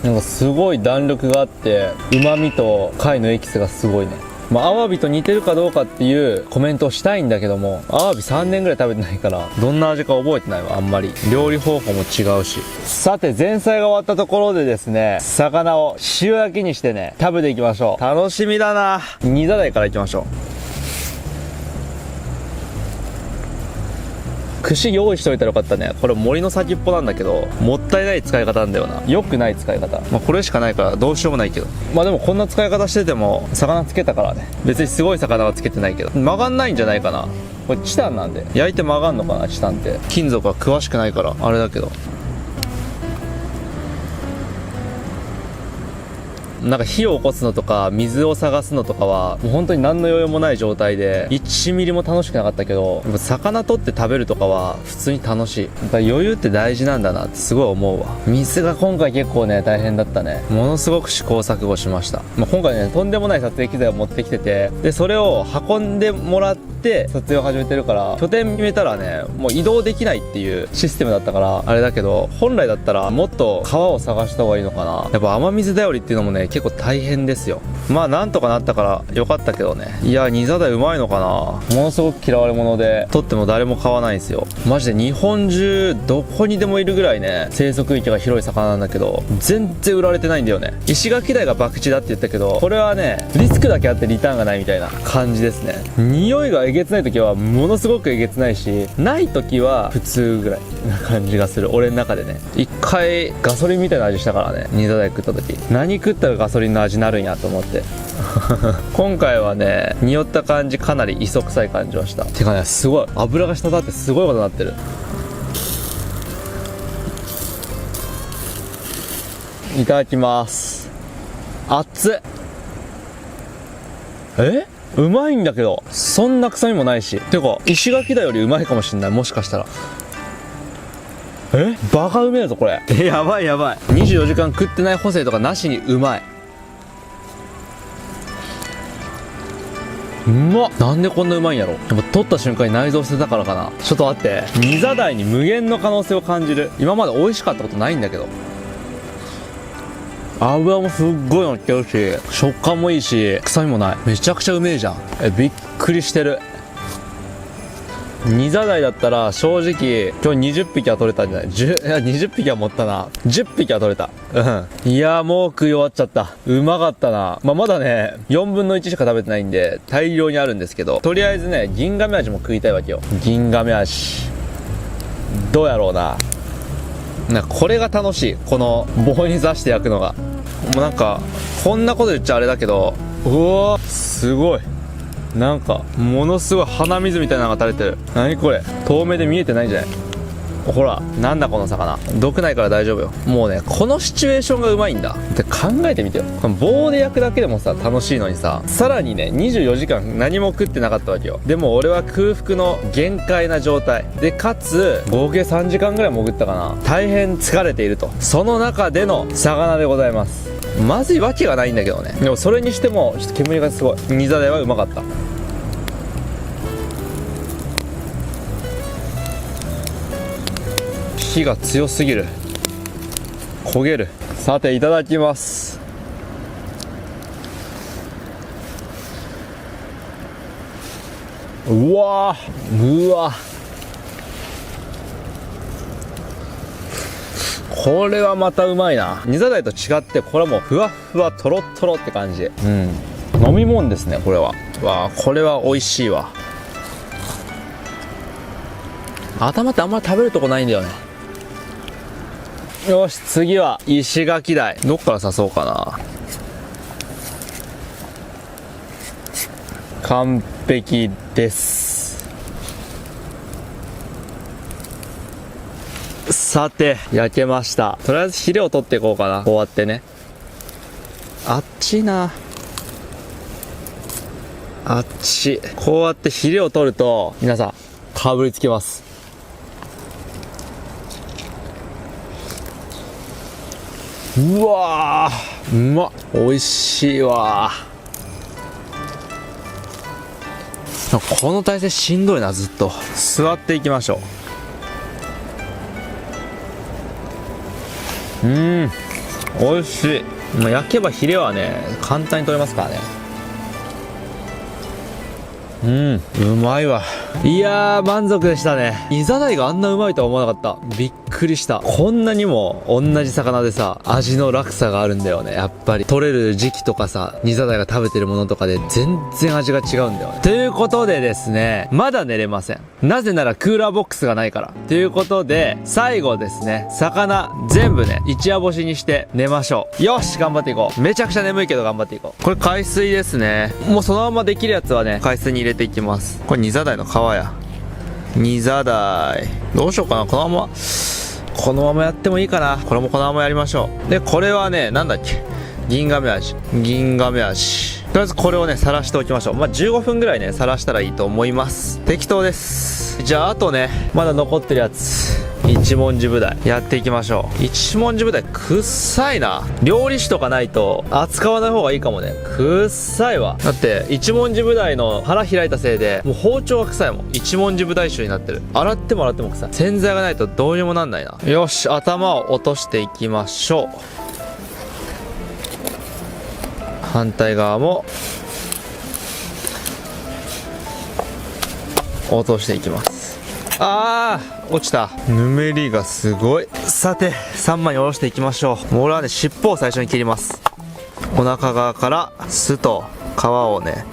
[SPEAKER 1] なんかすごい弾力があって、旨味と貝のエキスがすごいね。
[SPEAKER 2] まあ、アワビと似てるかどうかっていうコメントをしたいんだけども、アワビ3年ぐらい食べてないからどんな味か覚えてないわ。あんまり料理方法も違うし。さて前菜が終わったところでですね、魚を塩焼きにしてね食べていきましょう。楽しみだな。ニザダイからいきましょう。串用意しといたらよかったね。これ森の先っぽなんだけど、もったいない使い方なんだよな。良くない使い方。まあこれしかないからどうしようもないけど、まあでもこんな使い方してても魚つけたからね。別にすごい魚はつけてないけど曲がんないんじゃないかな。これチタンなんで焼いて曲がんのかな。チタンって金属は詳しくないからあれだけど、なんか火を起こすのとか水を探すのとかはもう本当に何の余裕もない状態で1ミリも楽しくなかったけど、魚取って食べるとかは普通に楽しい。やっぱ余裕って大事なんだなってすごい思うわ。水が今回結構ね大変だったね。ものすごく試行錯誤しました。今回ねとんでもない撮影機材を持ってきてて、でそれを運んでもらって撮影を始めてるから、拠点決めたらねもう移動できないっていうシステムだったからあれだけど、本来だったらもっと川を探した方がいいのかな。やっぱ雨水頼りっていうのもね結構大変ですよ。まあなんとかなったからよかったけどね。いやニザダイうまいのかな。ものすごく嫌われ者で取っても誰も買わないんですよ。マジで日本中どこにでもいるぐらいね生息域が広い魚なんだけど、全然売られてないんだよね。石垣鯛が博打だって言ったけど、これはねリスクだけあってリターンがないみたいな感じですね。匂いがえげつない時はものすごくえげつないし、ない時は普通ぐらいな感じがする俺の中でね。一回ガソリンみたいな味したからね、ニザダイ食った時。何食ったらガソリンの味になるんやと思って今回はね匂った感じかなり磯臭い感じはした。てかねすごい油が滴ってすごいことになってる。いただきます。熱っ。うまいんだけどそんな臭みもないし、てか石垣鯛よりうまいかもしんない、もしかしたら。バカうめえぞこれ。やばいやばい。24時間食ってない補正とかなしにうまい。うまっ。なんでこんなうまいんやろ。やっぱ取った瞬間に内臓捨てたからかな。ちょっと待って、ニザダイに無限の可能性を感じる。今まで美味しかったことないんだけど、油もすっごい乗ってるし食感もいいし臭みもない。めちゃくちゃうめえじゃん。びっくりしてる。ニザダイだったら正直今日20匹は取れたんじゃない。いや20匹は持ったな。10匹は取れた。いやもう食い終わっちゃった。うまかったな。まだね4分の1しか食べてないんで大量にあるんですけど、とりあえずね銀亀味も食いたいわけよ。銀亀味どうやろうな。これが楽しい。この棒に刺して焼くのが。もうなんかこんなこと言っちゃあれだけど、うわすごい。なんかものすごい鼻水みたいなのが垂れてる。何これ。透明で見えてないんじゃない。ほらなんだこの魚。毒ないから大丈夫よ。もうねこのシチュエーションがうまいんだって考えてみてよ。この棒で焼くだけでもさ楽しいのにさ、さらにね24時間何も食ってなかったわけよ。でも俺は空腹の限界な状態で、かつ合計3時間ぐらい潜ったかな。大変疲れていると。その中での魚でございます。まずいわけがないんだけどね。でもそれにしてもちょっと煙がすごい。ニザダイはうまかった。火が強すぎる。焦げる。さていただきます。うわこれはまたうまいな。ニザダイと違ってこれはもうふわふわとろとろって感じ。飲み物ですねこれは。これは美味しいわ。頭ってあんまり食べるとこないんだよね。よし次は石垣鯛。どっから刺そうかな。完璧です。さて焼けました。とりあえずヒレを取っていこうかな。こうやってね。あっちいな。あっち。こうやってヒレを取ると皆さんかぶりつけます。うわーうまっ。美味しいわ。この体勢しんどいな。ずっと座っていきましょう。美味しい。焼けばヒレはね簡単に取れますからね。
[SPEAKER 1] うまいわ。いやー、満足でしたね。イザダイがあんなうまいとは思わなかった。びっくりした。こんなにも同じ魚でさ、味の落差があるんだよね。やっぱり取れる時期とかさ、イザダイが食べてるものとかで全然味が違うんだよね。ということでですね、まだ寝れません。なぜならクーラーボックスがないから。ということで、最後ですね、魚全部ね、一夜干しにして寝ましょう。よし、頑張っていこう。めちゃくちゃ眠いけど頑張っていこう。これ海水ですね。もうそのままできるやつはね、海水に入れていきます。これニザダイの皮や。ニザダイ。どうしようかな、このままやってもいいかな。これもこのままやりましょう。で、これはね、なんだっけ。銀亀味。銀亀味。とりあえずこれをね、さらしておきましょう。15分ぐらいね、さらしたらいいと思います。適当です。じゃあ、あとね、まだ残ってるやつ。一文字舞台やっていきましょう。一文字舞台くっさいな。料理酒とかないと扱わない方がいいかもね。くっさいわ。だって一文字舞台の腹開いたせいでもう包丁が臭いもん。一文字舞台酒になってる。洗っても臭い。洗剤がないとどうにもなんないな。よし、頭を落としていきましょう。反対側も落としていきます。落ちた。ぬめりがすごい。さて、3枚におろしていきましょう。もう俺はね、尻尾を最初に切ります。お腹側から巣と皮をね、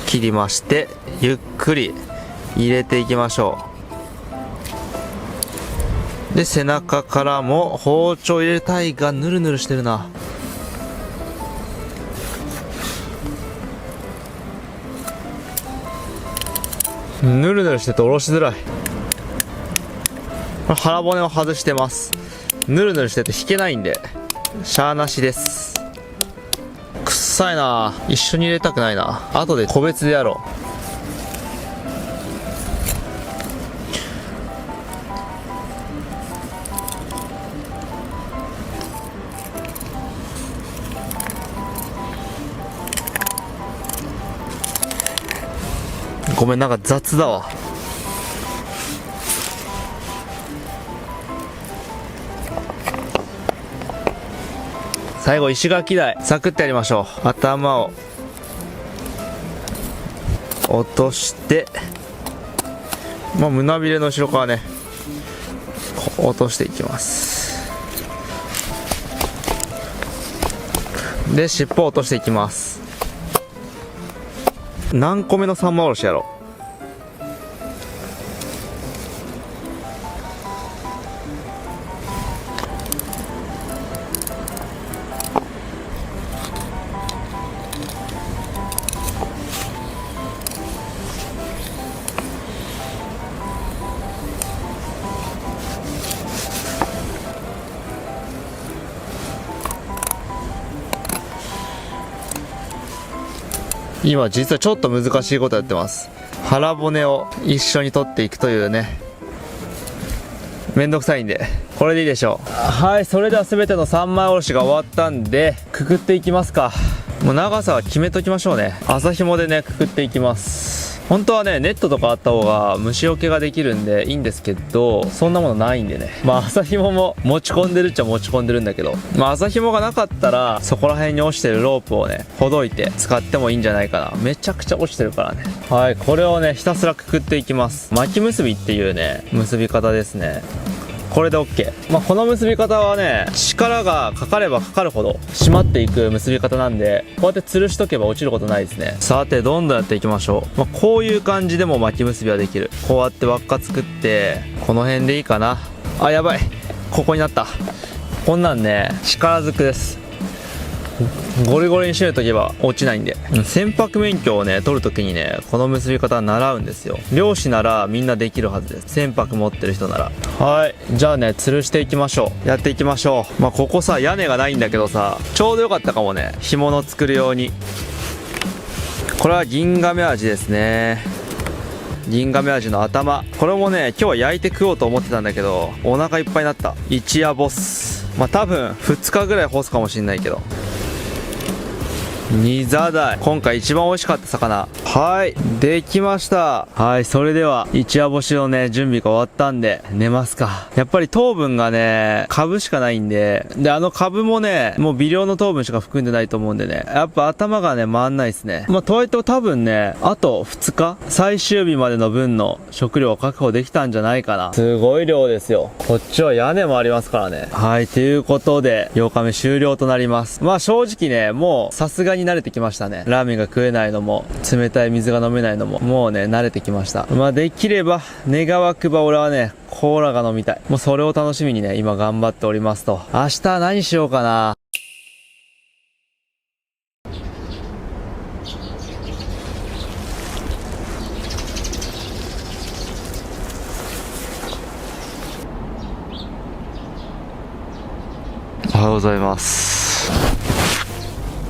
[SPEAKER 1] 切りまして、ゆっくり入れていきましょう。で、背中からも包丁入れたいが、ヌルヌルしてるな。ヌルヌルしてておろしづらい。これ腹骨を外してます。ヌルヌルしてて引けないんでしゃーなしです。くっさいな。一緒に入れたくないな。後で個別でやろう。ごめん、なんか雑だわ。最後石垣台サクッとやりましょう。頭を落として、胸びれの後ろからね落としていきます。で、尻尾を落としていきます。何個目の三枚おろしやろう。今実はちょっと難しいことやってます。腹骨を一緒に取っていくというね、めんどくさいんでこれでいいでしょう。はい、それでは全ての三枚おろしが終わったんでくくっていきますか。もう長さは決めときましょうね。麻紐でねくくっていきます。本当はねネットとかあった方が虫除けができるんでいいんですけど、そんなものないんでね、麻紐も持ち込んでるっちゃ持ち込んでるんだけど、麻紐がなかったらそこら辺に落ちてるロープをねほどいて使ってもいいんじゃないかな。めちゃくちゃ落ちてるからね。はい、これをねひたすらくくっていきます。巻き結びっていうね結び方ですね。これで OK。この結び方はね力がかかればかかるほど締まっていく結び方なんで、こうやって吊るしとけば落ちることないですね。さてどんどんやっていきましょう。こういう感じでも巻き結びはできる。こうやって輪っか作ってこの辺でいいかな。あ、やばい、ここになった。こんなんね力ずくです。ゴリゴリに締めとけば落ちないんで。船舶免許をね取るときにねこの結び方習うんですよ。漁師ならみんなできるはずです。船舶持ってる人なら。はい、じゃあね吊るしていきましょう。やっていきましょう。ここさ屋根がないんだけどさ、ちょうどよかったかもね、干物作るように。これは銀亀味ですね。銀亀味の頭。これもね今日は焼いて食おうと思ってたんだけどお腹いっぱいになった。一夜干す。多分2日ぐらい干すかもしんないけど。ニザダイ、今回一番美味しかった魚。はい、できました。はい、それでは一夜干しのね準備が終わったんで寝ますか。やっぱり糖分がね株しかないんで、株もねもう微量の糖分しか含んでないと思うんでね、やっぱ頭がね回んないですね。とはいっても多分ねあと2日最終日までの分の食料を確保できたんじゃないかな。すごい量ですよ。こっちは屋根もありますからね。はい、ということで8日目終了となります。正直ねもうさすがに慣れてきましたね。ラーメンが食えないのも冷たい水が飲めないのももうね慣れてきました。できれば願わくば俺はねコーラが飲みたい。もうそれを楽しみにね今頑張っておりますと。明日何しようかな。
[SPEAKER 3] おはようございます。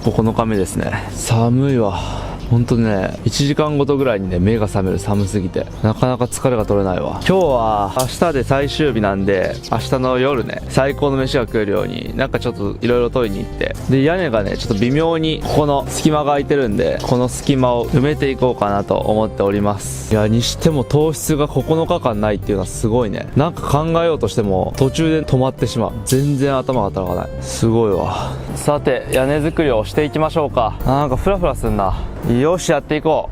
[SPEAKER 1] 9日目ですね。寒いわ。ほんとね、1時間ごとぐらいにね、目が覚める。寒すぎて。なかなか疲れが取れないわ。今日は明日で最終日なんで、明日の夜ね、最高の飯が食えるように、なんかちょっといろいろ取りに行って。で、屋根がね、ちょっと微妙にここの隙間が空いてるんで、この隙間を埋めていこうかなと思っております。いや、にしても糖質が9日間ないっていうのはすごいね。なんか考えようとしても、途中で止まってしまう。全然頭が働かない。すごいわ。さて、屋根作りをしていきましょうか。なんかフラフラすんな。よし、やっていこ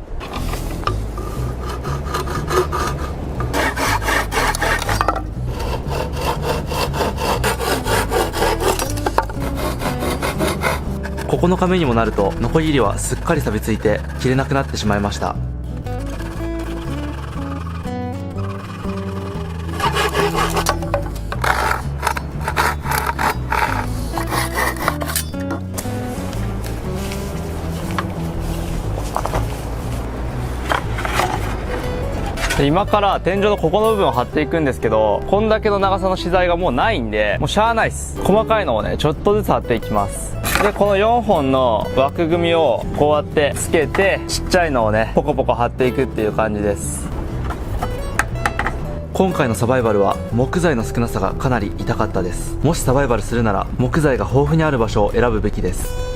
[SPEAKER 1] う。
[SPEAKER 2] 9日目にもなるとノコギリはすっかり錆びついて切れなくなってしまいました。
[SPEAKER 1] 今から天井のここの部分を貼っていくんですけど、こんだけの長さの資材がもうないんで、もうしゃあないっす。細かいのをねちょっとずつ貼っていきます。でこの4本の枠組みをこうやってつけて、ちっちゃいのをねポコポコ貼っていくっていう感じです。
[SPEAKER 2] 今回のサバイバルは木材の少なさがかなり痛かったです。もしサバイバルするなら木材が豊富にある場所を選ぶべきです。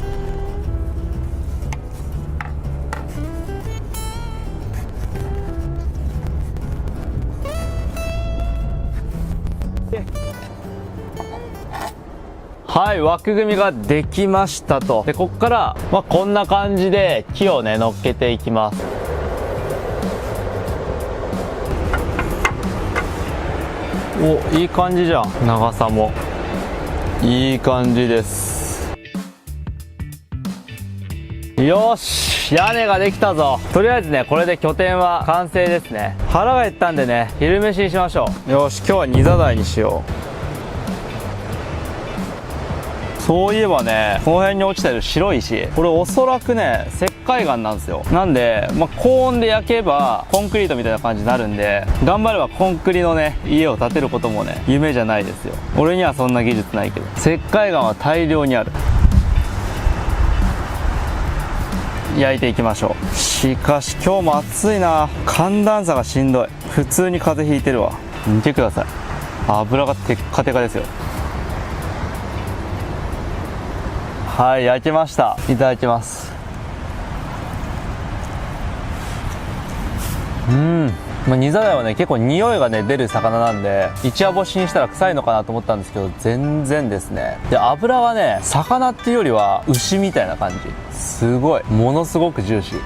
[SPEAKER 1] はい、枠組みができましたと。でこっから、こんな感じで木をね乗っけていきます。お、いい感じじゃん。長さもいい感じです。よし、屋根ができたぞ。とりあえずねこれで拠点は完成ですね。腹が減ったんでね昼飯にしましょう。よし、今日はニザダイにしよう。そういえばね、この辺に落ちてる白い石、これおそらくね石灰岩なんですよ。なんで、高温で焼けばコンクリートみたいな感じになるんで、頑張ればコンクリのね家を建てることもね夢じゃないですよ。俺にはそんな技術ないけど、石灰岩は大量にある。焼いていきましょう。しかし今日も暑いな。寒暖差がしんどい。普通に風邪ひいてるわ。見てください、油がテッカテカですよ。はい、焼けました。いただきます。ニザダイはね結構匂いがね出る魚なんで、一夜干しにしたら臭いのかなと思ったんですけど全然ですね。で油はね魚っていうよりは牛みたいな感じ。すごい、ものすごくジューシー。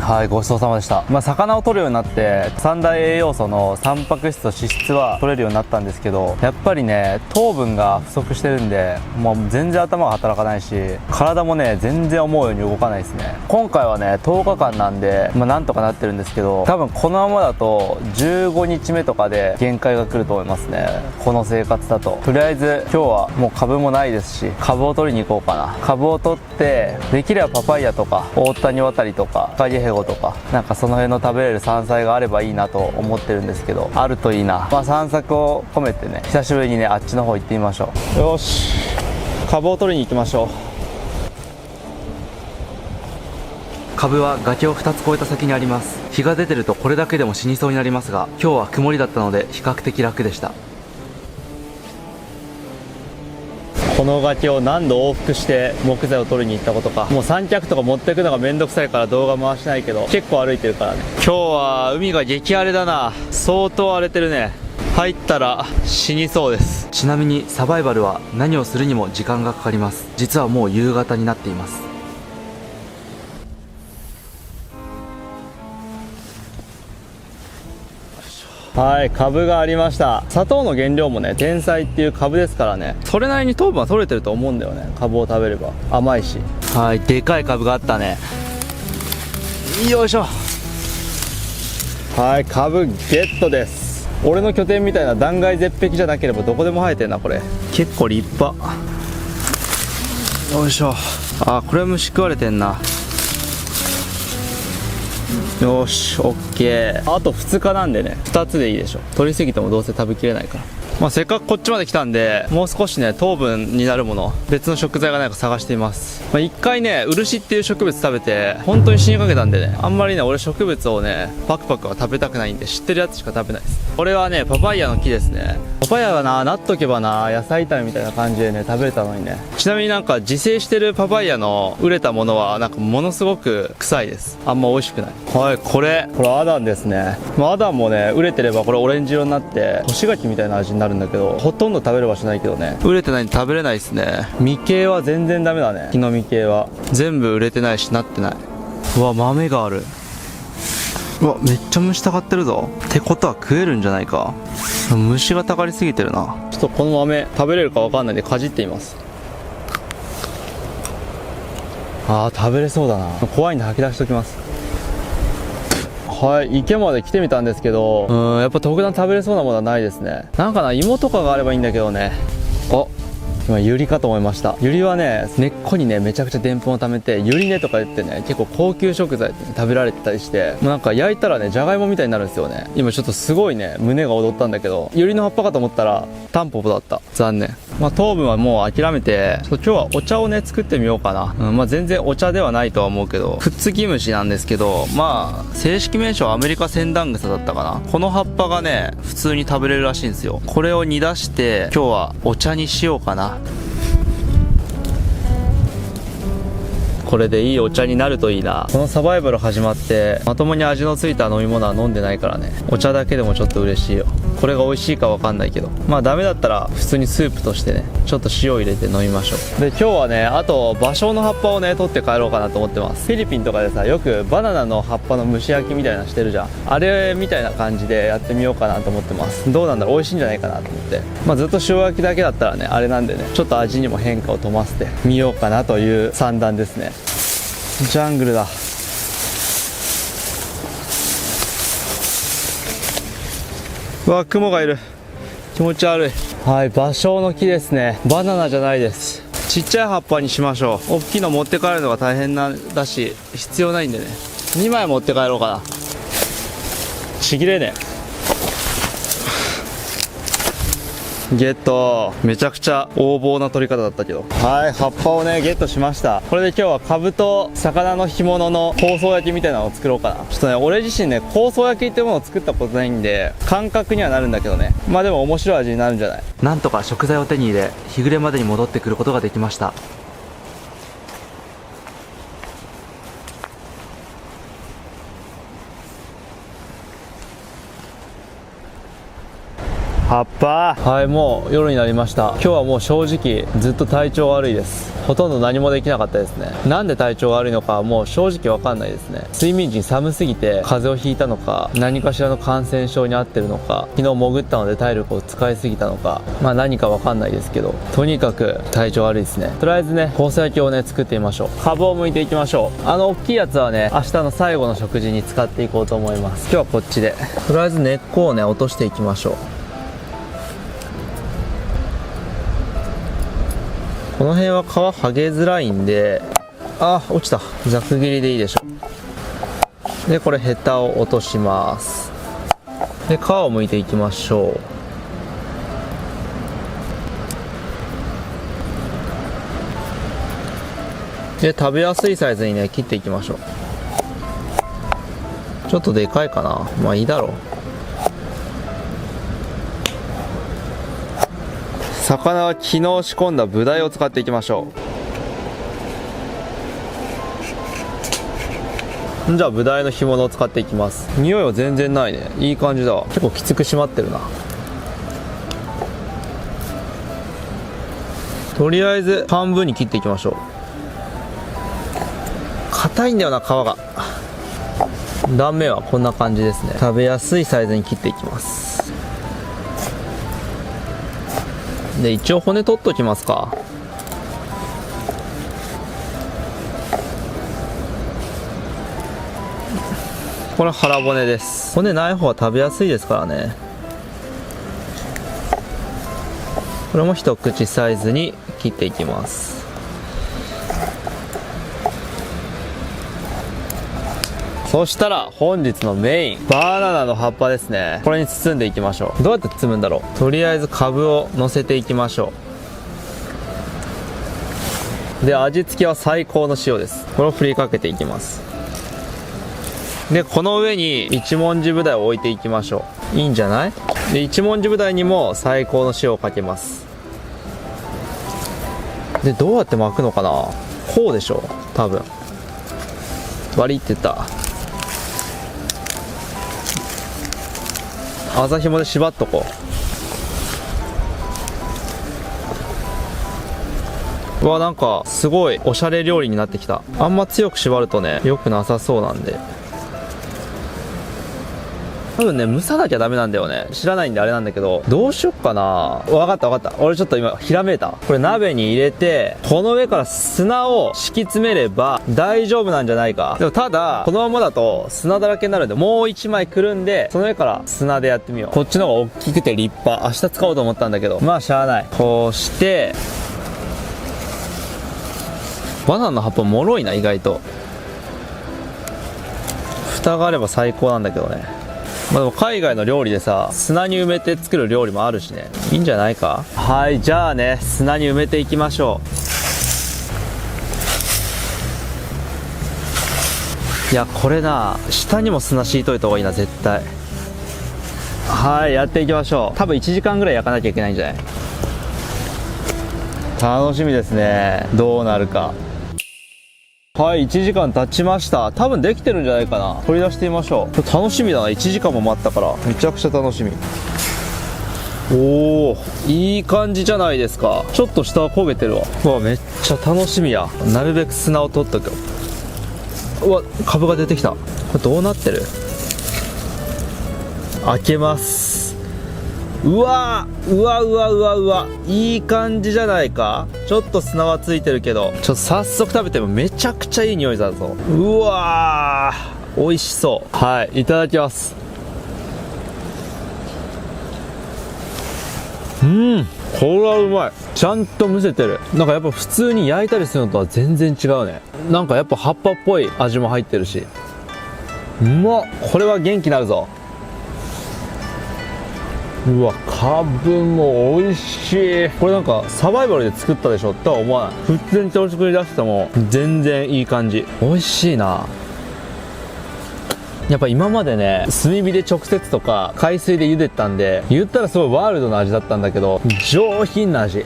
[SPEAKER 1] はい、ごちそうさまでした。魚を取るようになって三大栄養素のタンパク質と脂質は取れるようになったんですけど、やっぱりね糖分が不足してるんで、もう全然頭が働かないし、体もね全然思うように動かないですね。今回はね10日間なんで、なんとかなってるんですけど、多分このままだと15日目とかで限界が来ると思いますね。この生活だと。とりあえず今日はもう株もないですし、株を取りに行こうかな。株を取って、できればパパイヤとか大谷渡りとかカゲヘゴとか、なんかその辺の食べれる山菜があればいいなと思ってるんですけど、あるといいな。散策を込めてね、久しぶりにねあっちの方行ってみましょう。よし、株を取りに行きましょう。
[SPEAKER 2] 株は崖を2つ越えた先にあります。日が出てるとこれだけでも死にそうになりますが、今日は曇りだったので比較的楽でした。
[SPEAKER 1] この崖を何度往復して木材を取りに行ったことか。もう三脚とか持ってくのがめんどくさいから動画回してないけど、結構歩いてるからね。今日は海が激荒れだな。相当荒れてるね。入ったら死にそうです。
[SPEAKER 2] ちなみにサバイバルは何をするにも時間がかかります。実はもう夕方になっています。
[SPEAKER 1] はい、株がありました。砂糖の原料もね、天才っていう株ですからね、それなりに糖分は取れてると思うんだよね。株を食べれば甘いし。はい、でかい株があったね。よいしょ。はい、株ゲットです。俺の拠点みたいな断崖絶壁じゃなければどこでも生えてんな。これ結構立派。よいしょ。あ、これは虫食われてんな。よし、オッケー。あと2日なんでね、2つでいいでしょ。取りすぎてもどうせ食べきれないから。まあ、せっかくこっちまで来たんで、もう少しね、糖分になるもの、別の食材がないか探しています。まあ、一回ね、漆っていう植物食べて本当に死にかけたんでね、あんまりね、俺植物をねパクパクは食べたくないんで、知ってるやつしか食べないです。これはね、パパイヤの木ですね。パパイヤはなっとけばな、野菜炒めみたいな感じでね食べれたのにね。ちなみになんか自生してるパパイヤの熟れたものはなんかものすごく臭いです。あんま美味しくない。はい、これアダンですね。まあ、アダンもね熟れてればこれオレンジ色になって干し柿みたいな味になるんだけど、ほとんど食べる場所ないけどね、熟れてないんで食べれないですね。実系は全然ダメだね。木の実系は全部売れてないしなってない。うわ、豆がある。うわ、めっちゃ虫たかってるぞ。ってことは食えるんじゃないか。虫がたかりすぎてるな。ちょっとこの豆食べれるかわかんないんでかじってみます。あー、食べれそうだな。怖いんで吐き出しときます。はい、池まで来てみたんですけど、やっぱ特段食べれそうなものはないですね。なんかな、芋とかがあればいいんだけどね。あ、今ユリかと思いました。ユリはね、根っこにねめちゃくちゃでんぷんを溜めて、ユリ根とか言ってね結構高級食材って食べられてたりして、もうなんか焼いたらねじゃがいもみたいになるんですよね。今ちょっとすごいね胸が躍ったんだけど、ユリの葉っぱかと思ったらタンポポだった。残念。まあ糖分はもう諦めて、ちょっと今日はお茶をね作ってみようかな。まあ全然お茶ではないとは思うけど、くっつき虫なんですけど、まあ正式名称はアメリカセンダングサだったかな。この葉っぱがね普通に食べれるらしいんですよ。これを煮出して今日はお茶にしようかな。これでいいお茶になるといいな。このサバイバル始まってまともに味のついた飲み物は飲んでないからね、お茶だけでもちょっと嬉しいよ。これが美味しいかわかんないけど、まあダメだったら普通にスープとしてねちょっと塩入れて飲みましょう。で今日はね、あと芭蕉の葉っぱをね取って帰ろうかなと思ってます。フィリピンとかでさよくバナナの葉っぱの蒸し焼きみたいなしてるじゃん。あれみたいな感じでやってみようかなと思ってます。どうなんだろう、美味しいんじゃないかなと思って。まあずっと塩焼きだけだったらねあれなんでね、ちょっと味にも変化をとませてみようかなという算段ですね。ジャングルだ。うわ、雲がいる。気持ち悪い。はい、芭蕉の木ですね。バナナじゃないです。ちっちゃい葉っぱにしましょう。大きいの持って帰るのが大変なんだし必要ないんでね、2枚持って帰ろうかな。ちぎれねえ。ゲット。めちゃくちゃ横暴な取り方だったけど、はい、葉っぱをねゲットしました。これで今日はカブと魚の干物の香草焼きみたいなのを作ろうかな。ちょっとね俺自身ね香草焼きっていうものを作ったことないんで感覚にはなるんだけどね、まあでも面白い味になるんじゃない。
[SPEAKER 2] なんとか食材を手に入れ、日暮れまでに戻ってくることができました。
[SPEAKER 1] 葉っぱ。はい、もう夜になりました。今日はもう正直ずっと体調悪いです。ほとんど何もできなかったですね。なんで体調悪いのかはもう正直わかんないですね。睡眠時に寒すぎて風邪をひいたのか、何かしらの感染症に合ってるのか、昨日潜ったので体力を使いすぎたのか、まあ何かわかんないですけど、とにかく体調悪いですね。とりあえずね香草焼きをね作ってみましょう。カブを剥いていきましょう。大きいやつはね明日の最後の食事に使っていこうと思います。今日はこっちでとりあえず根っこをね落としていきましょう。この辺は皮剥げづらいんで、あ、落ちた。ざく切りでいいでしょ。でこれヘタを落とします。で皮を剥いていきましょう。で食べやすいサイズにね切っていきましょう。ちょっとでかいかな。まあいいだろう。魚は昨日仕込んだブダイを使っていきましょう。じゃあブダイの干物を使っていきます。匂いは全然ないね。いい感じだわ。結構きつく締まってるな。とりあえず半分に切っていきましょう。硬いんだよな、皮が。断面はこんな感じですね。食べやすいサイズに切っていきます。で、一応骨取っときますか。これ腹骨です。骨ない方が食べやすいですからね。これも一口サイズに切っていきます。そしたら本日のメイン、バナナの葉っぱですね。これに包んでいきましょう。どうやって包むんだろう。とりあえずカブを乗せていきましょう。で、味付けは最高の塩です。これを振りかけていきます。で、この上に一文字ぶだいを置いていきましょう。いいんじゃない？で、一文字ぶだいにも最高の塩をかけます。で、どうやって巻くのかな。こうでしょう、多分。割りってた。麻紐で縛っとこう。うわ、なんかすごいおしゃれ料理になってきた。あんま強く縛るとね、良くなさそうなんで。多分ね、蒸さなきゃダメなんだよね。知らないんであれなんだけど、どうしよっかな。わかったわかった。俺ちょっと今ひらめいた。これ鍋に入れて、この上から砂を敷き詰めれば大丈夫なんじゃないか。でもただこのままだと砂だらけになるんで、もう一枚くるんで、その上から砂でやってみよう。こっちの方が大きくて立派。明日使おうと思ったんだけど、まあしゃあない。こうしてバナナの葉っぱ脆いな、意外と。蓋があれば最高なんだけどね。まあでも海外の料理でさ、砂に埋めて作る料理もあるしね、いいんじゃないか。はい、じゃあね、砂に埋めていきましょう。いや、これな、下にも砂敷いといた方がいいな、絶対。はい、やっていきましょう。多分1時間ぐらい焼かなきゃいけないんじゃない。楽しみですね、どうなるか。はい、1時間経ちました。多分できてるんじゃないかな。取り出してみましょう。楽しみだな。1時間も待ったからめちゃくちゃ楽しみ。おー、いい感じじゃないですか。ちょっと下は焦げてるわ。うわ、めっちゃ楽しみや。なるべく砂を取っとく。うわ、カブが出てきた。これどうなってる。開けます。うわうわうわうわうわ、いい感じじゃないか。ちょっと砂はついてるけど、ちょっと早速食べてもめちゃくちゃいい匂いだぞ。うわー、美味しそう。はい、いただきます。これはうまい。ちゃんと蒸せてる。なんかやっぱ普通に焼いたりするのとは全然違うね。なんかやっぱ葉っぱっぽい味も入ってるし、うまっ。これは元気になるぞ。うわ、カブも美味しい。これなんかサバイバルで作ったでしょとは思わない。普通に取り作り出しても全然いい感じ。美味しいな。やっぱ今までね、炭火で直接とか海水で茹でてたんで、言ったらすごいワールドな味だったんだけど、上品な味。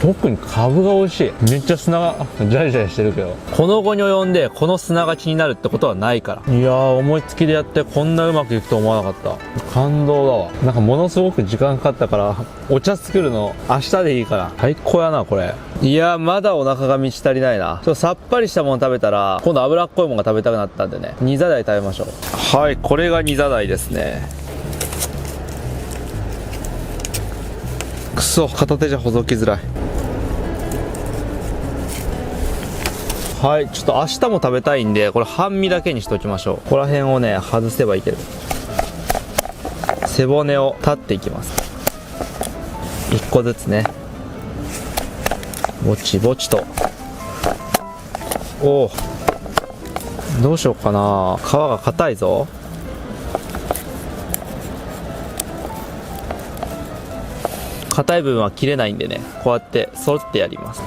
[SPEAKER 1] 特にカブが美味しい。めっちゃ砂がジャリジャリしてるけど、この後に及んでこの砂が気になるってことはないから。いやー、思いつきでやってこんなうまくいくと思わなかった。感動だわ。なんかものすごく時間かかったから、お茶作るの明日でいいから。最高やな、これ。いやー、まだお腹が満ち足りないな。ちょっとさっぱりしたもの食べたら、今度脂っこいものが食べたくなったんでね、煮ザダイ食べましょう。はい、これが煮ザダイですね。くそ、片手じゃほどきづらい。はい、ちょっと明日も食べたいんで、これ半身だけにしときましょう。ここら辺をね、外せばいける。背骨を立っていきます。1個ずつね、ぼちぼちと。おお、どうしようかな。皮が硬いぞ。硬い部分は切れないんでね、こうやって揃ってやります。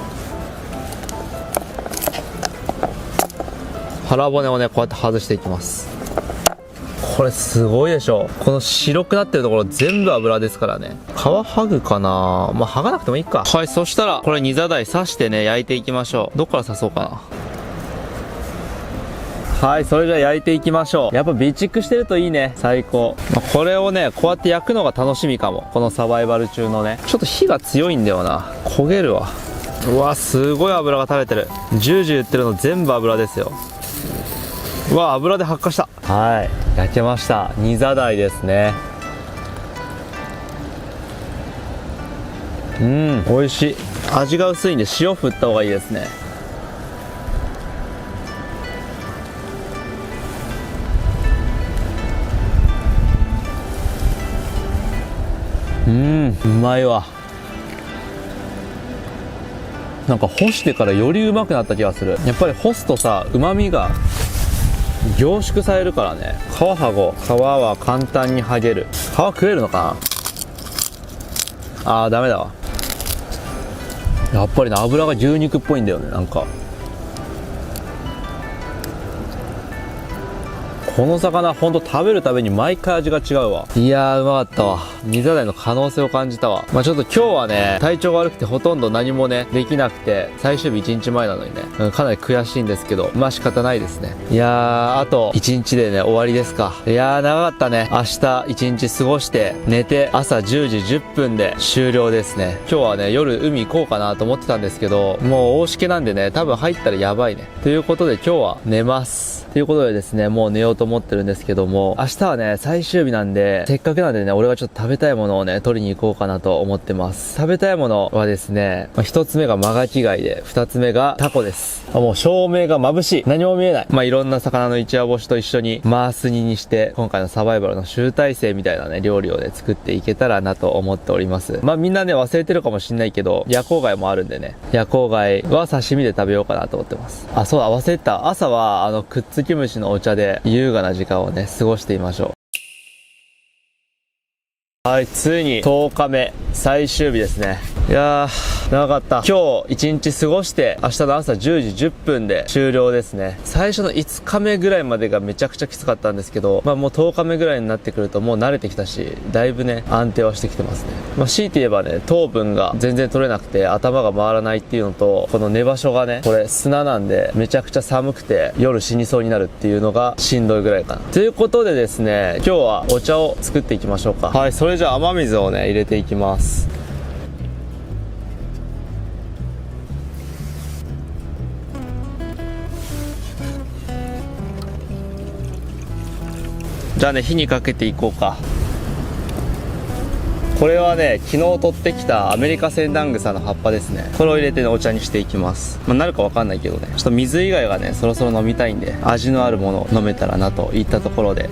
[SPEAKER 1] 腹骨をね、こうやって外していきます。これすごいでしょ。この白くなってるところ全部油ですからね。皮剥ぐかな。まあ剥がなくてもいいか。はい、そしたらこれニザダイ刺してね焼いていきましょう。どっから刺そうかな。はい、それじゃあ焼いていきましょう。やっぱ備蓄してるといいね。最高。まあ、これをねこうやって焼くのが楽しみかも。このサバイバル中のね。ちょっと火が強いんだよな。焦げるわ。うわ、すごい油が垂れてる。ジュージュー言ってるの全部油ですよ。うわ、油で発火した。はい、焼けました。ニザダイですね。美味しい。味が薄いんで塩振った方がいいですね。うまいわ。なんか干してからよりうまくなった気がする。やっぱり干すとさ、旨味が凝縮されるからね。皮剥ごう。皮は簡単に剥げる。皮食えるのかな。ダメだわ。やっぱりね、油が牛肉っぽいんだよね。なんかこの魚ほんと食べるたびに毎回味が違うわ。いやーうまかったわ。ニザダイの可能性を感じたわ。まあちょっと今日はね体調が悪くてほとんど何もねできなくて、最終日1日前なのにね、かなり悔しいんですけど、まあ仕方ないですね。いやーあと1日でね終わりですか。いやー長かったね。明日1日過ごして寝て朝10時10分で終了ですね。今日はね夜海行こうかなと思ってたんですけど、もう大しけなんでね多分入ったらやばいね。ということで今日は寝ます。ということでですね、もう寝ようと思ってるんですけども、明日はね最終日なんで、せっかくなんでね俺はちょっと食べたいものをね取りに行こうかなと思ってます。食べたいものはですね、一つ目がマガキ貝で、二つ目がタコです。もう照明が眩しい。何も見えない。まあいろんな魚の一夜干しと一緒にマース煮にして、今回のサバイバルの集大成みたいなね料理をね作っていけたらなと思っております。まあみんなね忘れてるかもしんないけど、夜光貝もあるんでね、夜光貝は刺身で食べようかなと思ってます。あ、そうだ、忘れてた。朝はくっつき虫のお茶で優雅な時間をね過ごしてみましょう。はい、ついに10日目最終日ですね。いやー長かった。今日1日過ごして明日の朝10時10分で終了ですね。最初の5日目ぐらいまでがめちゃくちゃきつかったんですけど、まあもう10日目ぐらいになってくるともう慣れてきたし、だいぶね安定はしてきてますね。まあ強いて言えばね、糖分が全然取れなくて頭が回らないっていうのと、この寝場所がねこれ砂なんでめちゃくちゃ寒くて夜死にそうになるっていうのがしんどいぐらいかな。ということでですね、今日はお茶を作っていきましょうか。はい、それじゃあ雨水をね入れていきます。じゃあね火にかけていこうか。これはね昨日取ってきたアメリカセンダングサの葉っぱですね。これを入れてねお茶にしていきます。まあなるかわかんないけどね、ちょっと水以外がねそろそろ飲みたいんで、味のあるものを飲めたらなといったところで、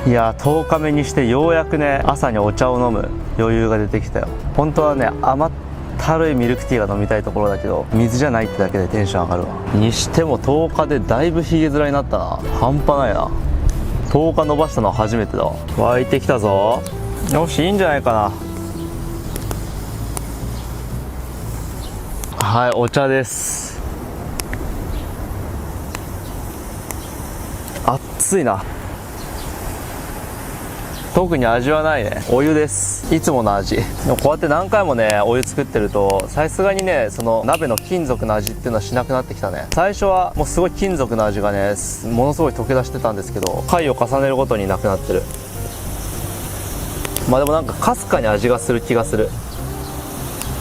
[SPEAKER 1] いやー10日目にしてようやくね朝にお茶を飲む余裕が出てきたよ。本当はね甘ったるいミルクティーが飲みたいところだけど、水じゃないってだけでテンション上がるわ。にしても10日でだいぶひげ面になったな。半端ないな。10日伸ばしたのは初めてだわ。沸いてきたぞ。よしいいんじゃないかな。はい、お茶です。熱いな。特に味はないね。お湯です。いつもの味。でもこうやって何回もねお湯作ってると、さすがにねその鍋の金属の味っていうのはしなくなってきたね。最初はもうすごい金属の味がねものすごい溶け出してたんですけど、回を重ねるごとになくなってる。まあでもなんかかすかに味がする気がする。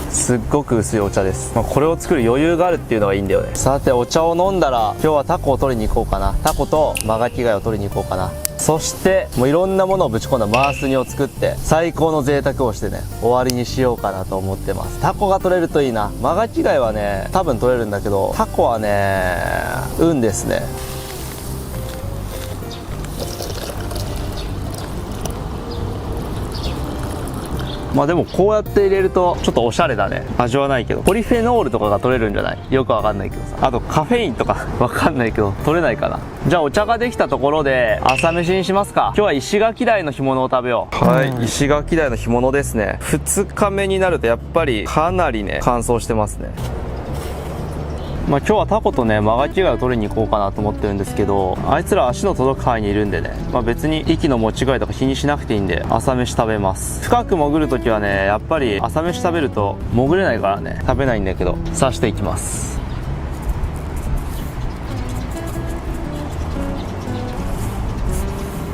[SPEAKER 1] すっごく薄いお茶です。まあ、これを作る余裕があるっていうのがいいんだよね。さてお茶を飲んだら今日はタコを取りに行こうかな。タコとマガキ貝を取りに行こうかな。そしてもういろんなものをぶち込んだマース煮を作って最高の贅沢をしてね終わりにしようかなと思ってます。タコが取れるといいな。マガキ貝はね多分取れるんだけど、タコはね運ですね。まあでもこうやって入れるとちょっとおしゃれだね。味はないけどポリフェノールとかが取れるんじゃない？よくわかんないけどさ。あとカフェインとかわかんないけど取れないかな。じゃあお茶ができたところで朝飯にしますか。今日は石垣鯛の干物を食べよう。はい、石垣鯛の干物ですね。2日目になるとやっぱりかなりね乾燥してますね。今日はタコとねマガキ貝を取りに行こうかなと思ってるんですけど、あいつら足の届く範囲にいるんでね、別に息の持ち具合とか気にしなくていいんで朝飯食べます。深く潜るときはねやっぱり朝飯食べると潜れないからね食べないんだけど、刺していきます。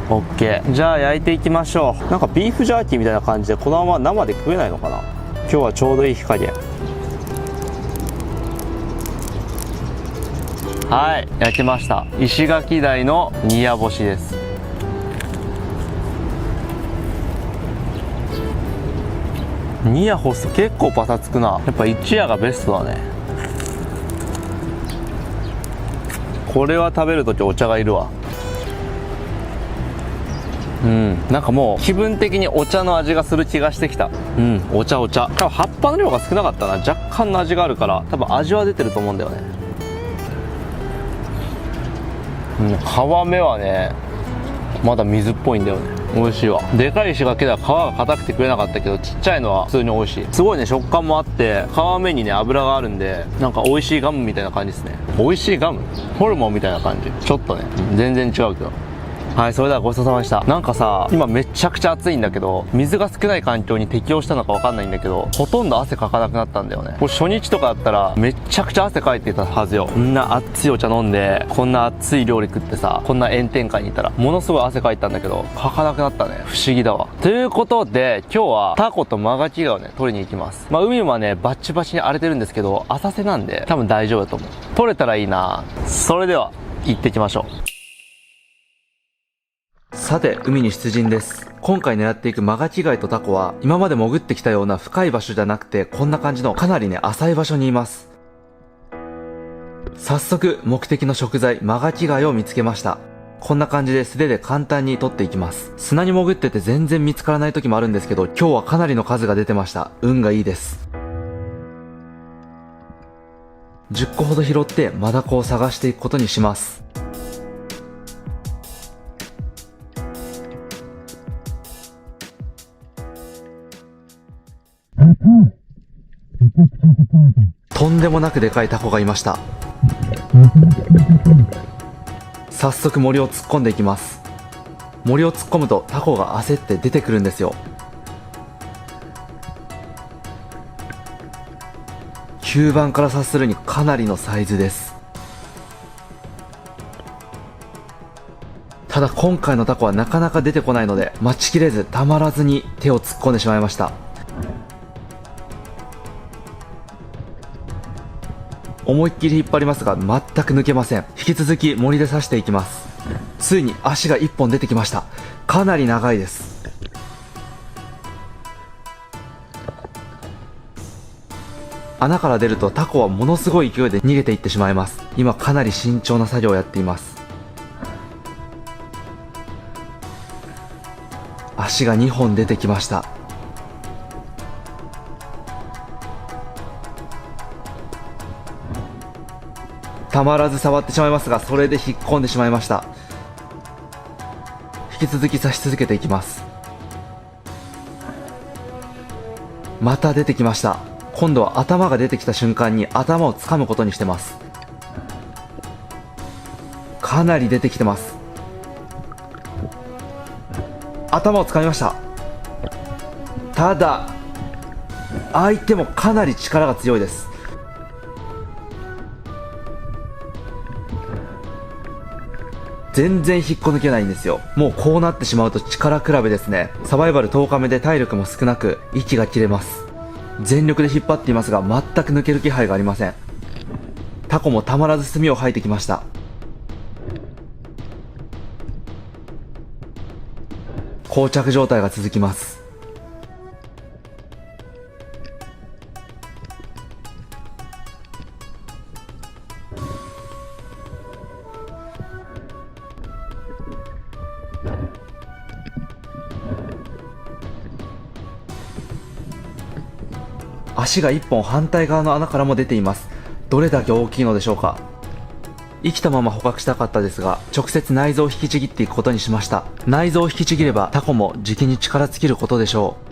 [SPEAKER 1] オッケー、じゃあ焼いていきましょう。なんかビーフジャーキーみたいな感じでこのまま生で食えないのかな。今日はちょうどいい火加減。はい、焼きました。石垣鯛の煮や干しです。煮や干すと結構パサつくな。やっぱ一夜がベストだね。これは食べるときお茶がいるわ。なんかもう気分的にお茶の味がする気がしてきた。お茶。多分葉っぱの量が少なかったな。若干の味があるから多分味は出てると思うんだよね。皮目はねまだ水っぽいんだよね。美味しいわ。でかい石垣では皮が硬くて食えなかったけど、ちっちゃいのは普通に美味しい。すごいね、食感もあって皮目にね油があるんで、なんか美味しいガムみたいな感じですね。美味しいガム、ホルモンみたいな感じ。ちょっとね全然違うけど。はい、それではごちそうさまでした。なんかさ、今めちゃくちゃ暑いんだけど、水が少ない環境に適応したのかわかんないんだけど、ほとんど汗かかなくなったんだよね。これ初日とかだったらめちゃくちゃ汗かいてたはずよ。こんな熱いお茶飲んで、こんな熱い料理食ってさ、こんな炎天下にいたらものすごい汗かいたんだけど、かかなくなったね。不思議だわ。ということで今日はタコとマガキ貝をね取りに行きます。海はねバッチバチに荒れてるんですけど、浅瀬なんで多分大丈夫だと思う。取れたらいいな。それでは行ってきましょう。
[SPEAKER 2] さて、海に出陣です。今回狙っていくマガキ貝とタコは、今まで潜ってきたような深い場所じゃなくて、こんな感じのかなりね、浅い場所にいます。早速、目的の食材、マガキ貝を見つけました。こんな感じで素手で簡単に取っていきます。砂に潜ってて全然見つからない時もあるんですけど、今日はかなりの数が出てました。運がいいです。10個ほど拾って、マダコを探していくことにします。とんでもなくでかいタコがいました。早速森を突っ込んでいきます。森を突っ込むとタコが焦って出てくるんですよ。吸盤から察するにかなりのサイズです。ただ今回のタコはなかなか出てこないので、待ちきれずたまらずに手を突っ込んでしまいました。思いっきり引っ張りますが全く抜けません。引き続き森で刺していきます。ついに足が1本出てきました。かなり長いです。穴から出るとタコはものすごい勢いで逃げていってしまいます。今かなり慎重な作業をやっています。足が2本出てきました。たまらず触ってしまいますが、それで引っ込んでしまいました。引き続き刺し続けていきます。また出てきました。今度は頭が出てきた瞬間に頭を掴むことにしてます。かなり出てきてます。頭を掴みました。ただ相手もかなり力が強いです。全然引っこ抜けないんですよ。もうこうなってしまうと力比べですね。サバイバル10日目で体力も少なく息が切れます。全力で引っ張っていますが全く抜ける気配がありません。タコもたまらず墨を吐いてきました。膠着状態が続きます。足が1本反対側の穴からも出ています。どれだけ大きいのでしょうか。生きたまま捕獲したかったですが、直接内臓を引きちぎっていくことにしました。内臓を引きちぎればタコもじきに力尽きることでしょう。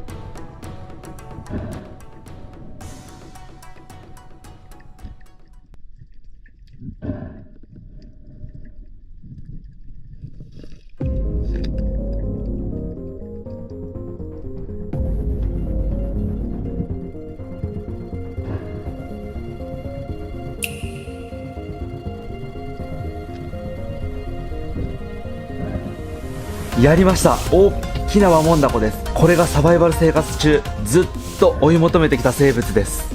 [SPEAKER 2] やりました。大きなワモンダコです。これがサバイバル生活中ずっと追い求めてきた生物です。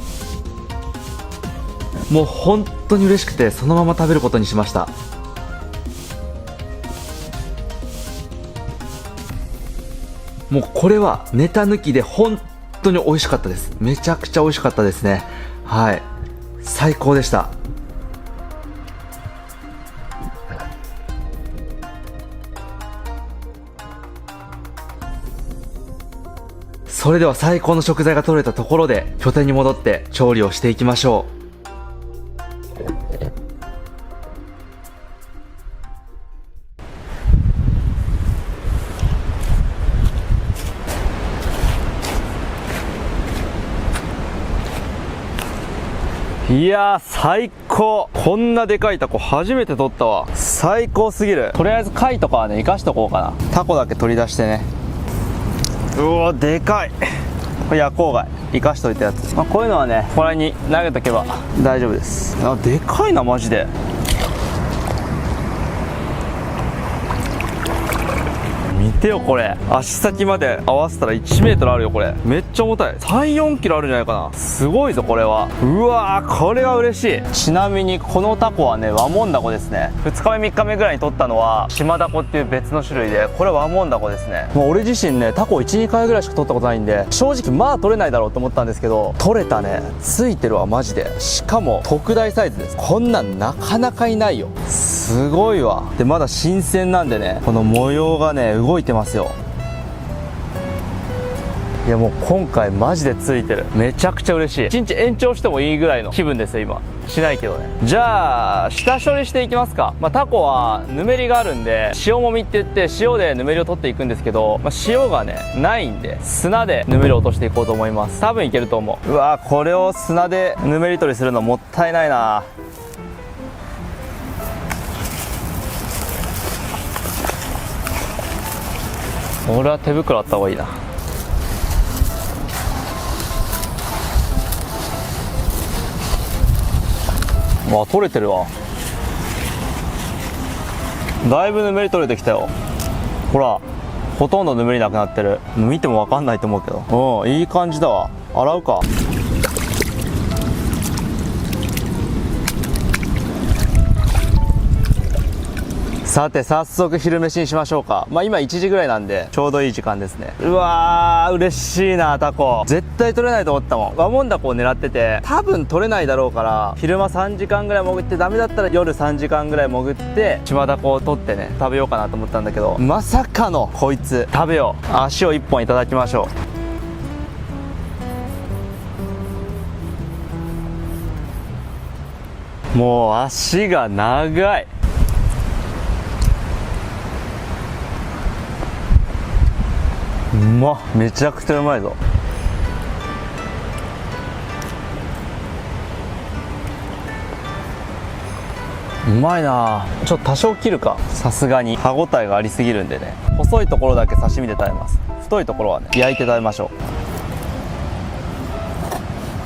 [SPEAKER 2] もう本当に嬉しくてそのまま食べることにしました。もうこれはネタ抜きで本当に美味しかったです。めちゃくちゃ美味しかったですね。はい、最高でした。それでは最高の食材が取れたところで拠点に戻って調理をしていきましょう。
[SPEAKER 1] いやー最高。こんなでかいタコ初めて取ったわ。最高すぎる。とりあえず貝とかはね生かしとこうかな。タコだけ取り出してね。うおでかい。これ夜光貝生かしといたやつ、こういうのはねこれに投げとけば大丈夫です。あでかいなマジで。見てよこれ、足先まで合わせたら1メートルあるよ。これめっちゃ重たい。3、4キロあるんじゃないかな。すごいぞこれは。うわーこれは嬉しい。ちなみにこのタコはねワモンダコですね。2日目3日目ぐらいに取ったのは島ダコっていう別の種類で、これはワモンダコですね。もう俺自身ねタコ 1、2回ぐらいしか取ったことないんで、正直まあ取れないだろうと思ったんですけど、取れたね。ついてるわマジで。しかも特大サイズです。こんなんなかなかいないよ。すごいわ。でまだ新鮮なんでね、この模様がね動いてますよ。いやもう今回マジでついてる。めちゃくちゃ嬉しい。1日延長してもいいぐらいの気分ですよ今。しないけどね。じゃあ下処理していきますか。タコはぬめりがあるんで塩もみって言って塩でぬめりを取っていくんですけど、塩がねないんで砂でぬめりを落としていこうと思います。多分いけると思う。うわーこれを砂でぬめり取りするのもったいないな。俺は手袋あった方がいいな。取れてるわ。だいぶぬめり取れてきたよ。ほらほとんどぬめりなくなってる。見ても分かんないと思うけど、いい感じだわ。洗うか。さて早速昼飯にしましょうか。今1時ぐらいなんでちょうどいい時間ですね。うわー嬉しいな。タコ絶対取れないと思ったもん。ワモンダコを狙ってて多分取れないだろうから、昼間3時間ぐらい潜ってダメだったら夜3時間ぐらい潜って島ダコを取ってね食べようかなと思ったんだけど、まさかのこいつ。食べよう。足を1本いただきましょう。もう足が長い。めちゃくちゃうまいぞ。うまいな。ちょっと多少切るか。さすがに歯ごたえがありすぎるんでね。細いところだけ刺身で食べます。太いところはね焼いて食べましょ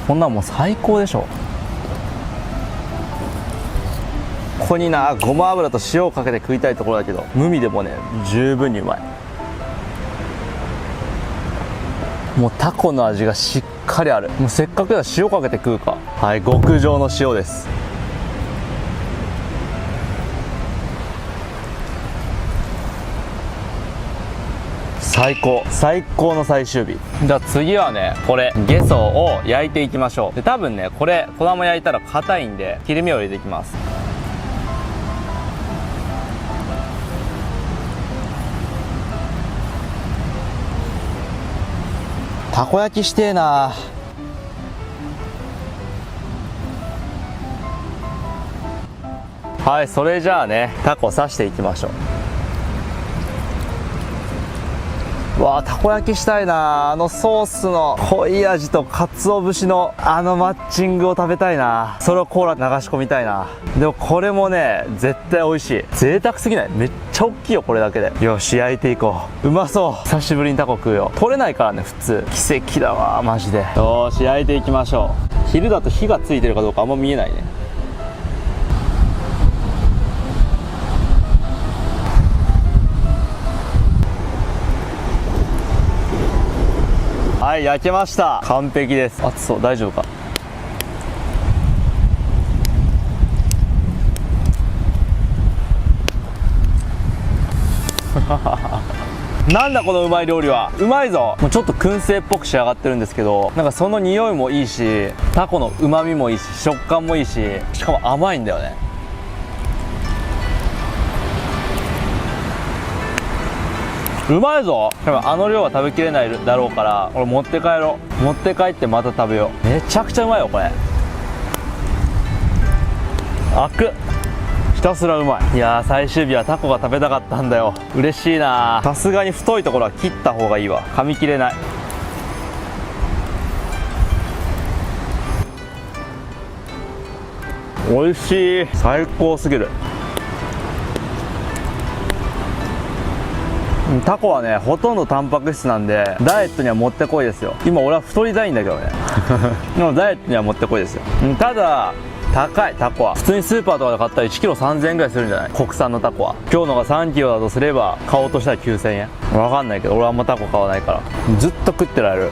[SPEAKER 1] う。こんなんもう最高でしょ。ここになごま油と塩をかけて食いたいところだけど、無味でもね十分にうまい。もうタコの味がしっかりある。もうせっかくだ塩かけて食うか。はい、極上の塩です。最高。最高の最終日。じゃあ次はねこれゲソを焼いていきましょう。で多分ねこれこのまま焼いたら硬いんで切り身を入れていきます。たこ焼きしてえな。はい、それじゃあねタコ刺していきましょう。わあたこ焼きしたいな。ソースの濃い味と鰹節のマッチングを食べたいな。それをコーラ流し込みたいな。でもこれもね絶対美味しい。贅沢すぎない？めっちゃ大きいよこれだけで。よし焼いていこう。うまそう。久しぶりにタコ食うよ。取れないからね普通。奇跡だわマジで。よし焼いていきましょう。昼だと火がついてるかどうかあんま見えないね。はい、焼けました。完璧です。熱そう、大丈夫か。なんだこのうまい料理は。うまいぞ。もうちょっと燻製っぽく仕上がってるんですけど、なんかその匂いもいいし、タコのうまみもいいし、食感もいいし、しかも甘いんだよね。うまいぞ。でもあの量は食べきれないだろうから、俺持って帰ろう。持って帰ってまた食べよう。めちゃくちゃうまいよこれ。あくひたすらうまい。いやー、最終日はタコが食べたかったんだよ。嬉しいな。さすがに太いところは切った方がいいわ。噛み切れない。美味しい。最高すぎる。タコはね、ほとんどタンパク質なんでダイエットにはもってこいですよ。今俺は太りたいんだけどねでもダイエットにはもってこいですよ。ただ高い。タコは普通にスーパーとかで買ったら 1kg3000円ぐらいするんじゃない？国産のタコは。今日のが 3kg だとすれば買おうとしたら9000円。わかんないけど俺はあんまタコ買わないからずっと食ってられる。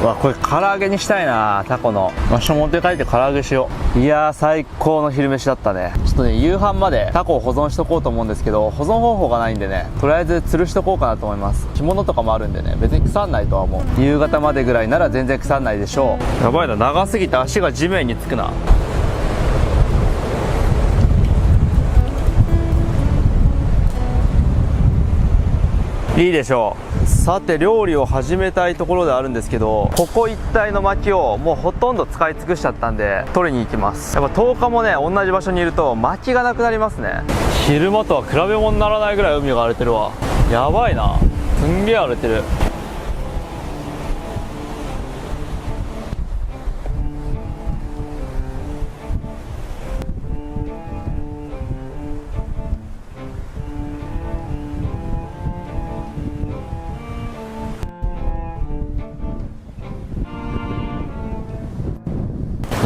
[SPEAKER 1] うわ、これ唐揚げにしたいな。タコの明日持って帰って唐揚げしよう。いやー、最高の昼飯だったね。ちょっとね、夕飯までタコを保存しとこうと思うんですけど、保存方法がないんでね、とりあえず吊るしとこうかなと思います。干物とかもあるんでね、別に腐んないとは思う。夕方までぐらいなら全然腐んないでしょう。やばいな、長すぎて足が地面につくな。いいでしょう。さて、料理を始めたいところであるんですけど、ここ一帯の薪をもうほとんど使い尽くしちゃったんで取りに行きます。やっぱ10日もね同じ場所にいると薪がなくなりますね。昼間とは比べ物にならないぐらい海が荒れてるわ。やばいな、すんげえ荒れてる。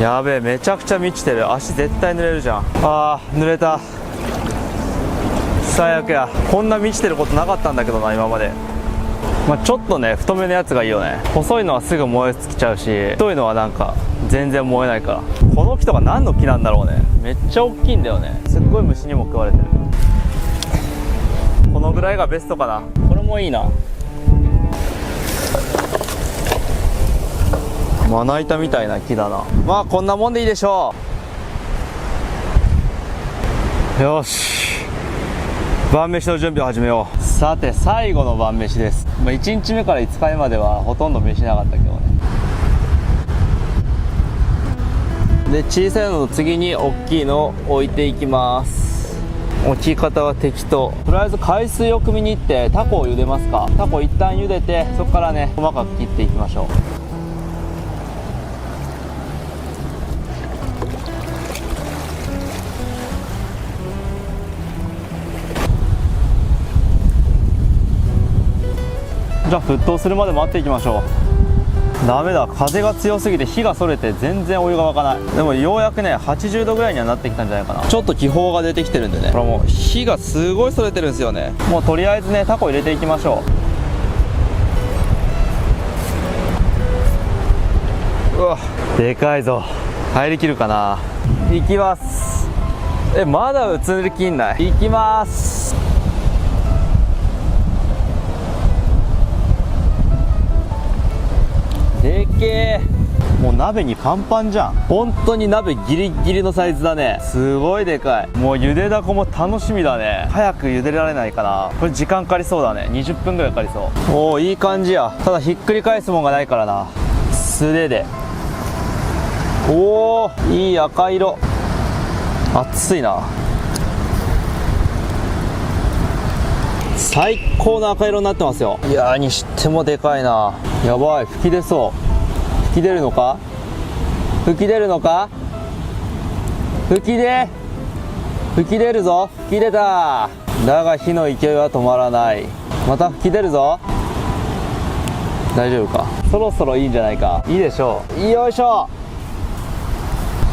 [SPEAKER 1] やべえ、めちゃくちゃ満ちてる。足絶対濡れるじゃん。あー、濡れた。最悪や。こんな満ちてることなかったんだけどな、今まで。まあ、ちょっとね太めのやつがいいよね。細いのはすぐ燃え尽きちゃうし、太いのはなんか全然燃えないから。この木とか何の木なんだろうね。めっちゃ大きいんだよね。すっごい虫にも食われてる。このぐらいがベストかな。これもいいな。まな板みたいな木だな。まあこんなもんでいいでしょう。よし、晩飯の準備を始めよう。さて、最後の晩飯です。1日目から5日目まではほとんど飯なかったけどね。で、小さいのの次に大きいのを置いていきます。置き方は適当。とりあえず海水を汲みに行ってタコを茹でますか。タコ一旦茹でて、そこからね細かく切っていきましょう。じゃあ沸騰するまで待っていきましょう。ダメだ、風が強すぎて火がそれて全然お湯が沸かない。でもようやくね80度ぐらいにはなってきたんじゃないかな。ちょっと気泡が出てきてるんでね、これもう火がすごいそれてるんですよね。もうとりあえずねタコ入れていきましょう。うわ、でかいぞ。入りきるかな。いきます。まだ映りきんない。いきます。でけえ。もう鍋にパンパンじゃん。本当に鍋ギリギリのサイズだね。すごいでかい。もう茹でだこも楽しみだね。早く茹でられないかな。これ時間かかりそうだね。20分ぐらいかかりそう。おお、いい感じや。ただひっくり返すもんがないからな。素手で。おお、いい赤色。熱いな。最高の赤色になってますよ。いやー、にしてもでかいな。やばい、吹き出そう。吹き出るのか、吹き出るのか、吹き出るぞ。吹き出た。だが火の勢いは止まらない。また吹き出るぞ。大丈夫か。そろそろいいんじゃないか。いいでしょう。よいしょ、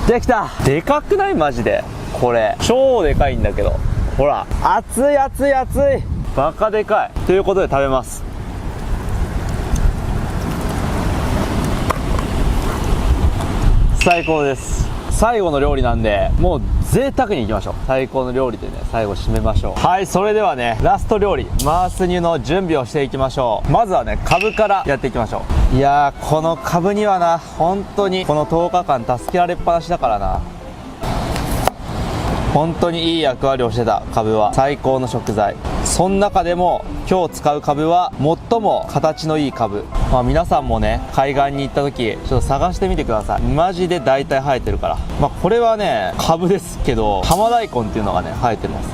[SPEAKER 1] できた。でかくない？マジでこれ超でかいんだけど。ほら、熱い熱い熱い。バカでかい。ということで食べます。最高です。最後の料理なんで、もう贅沢にいきましょう。最高の料理でね、最後締めましょう。はい、それではね、ラスト料理マース煮の準備をしていきましょう。まずはね、カブからやっていきましょう。いやー、このカブにはな、本当にこの10日間助けられっぱなしだからな。本当にいい役割をしてた。カブは最高の食材。その中でも今日使うカブは最も形のいいカブ。まあ皆さんもね、海岸に行った時ちょっと探してみてください。マジで大体生えてるから。まあこれはね、カブですけど、浜大根っていうのがね生えてます。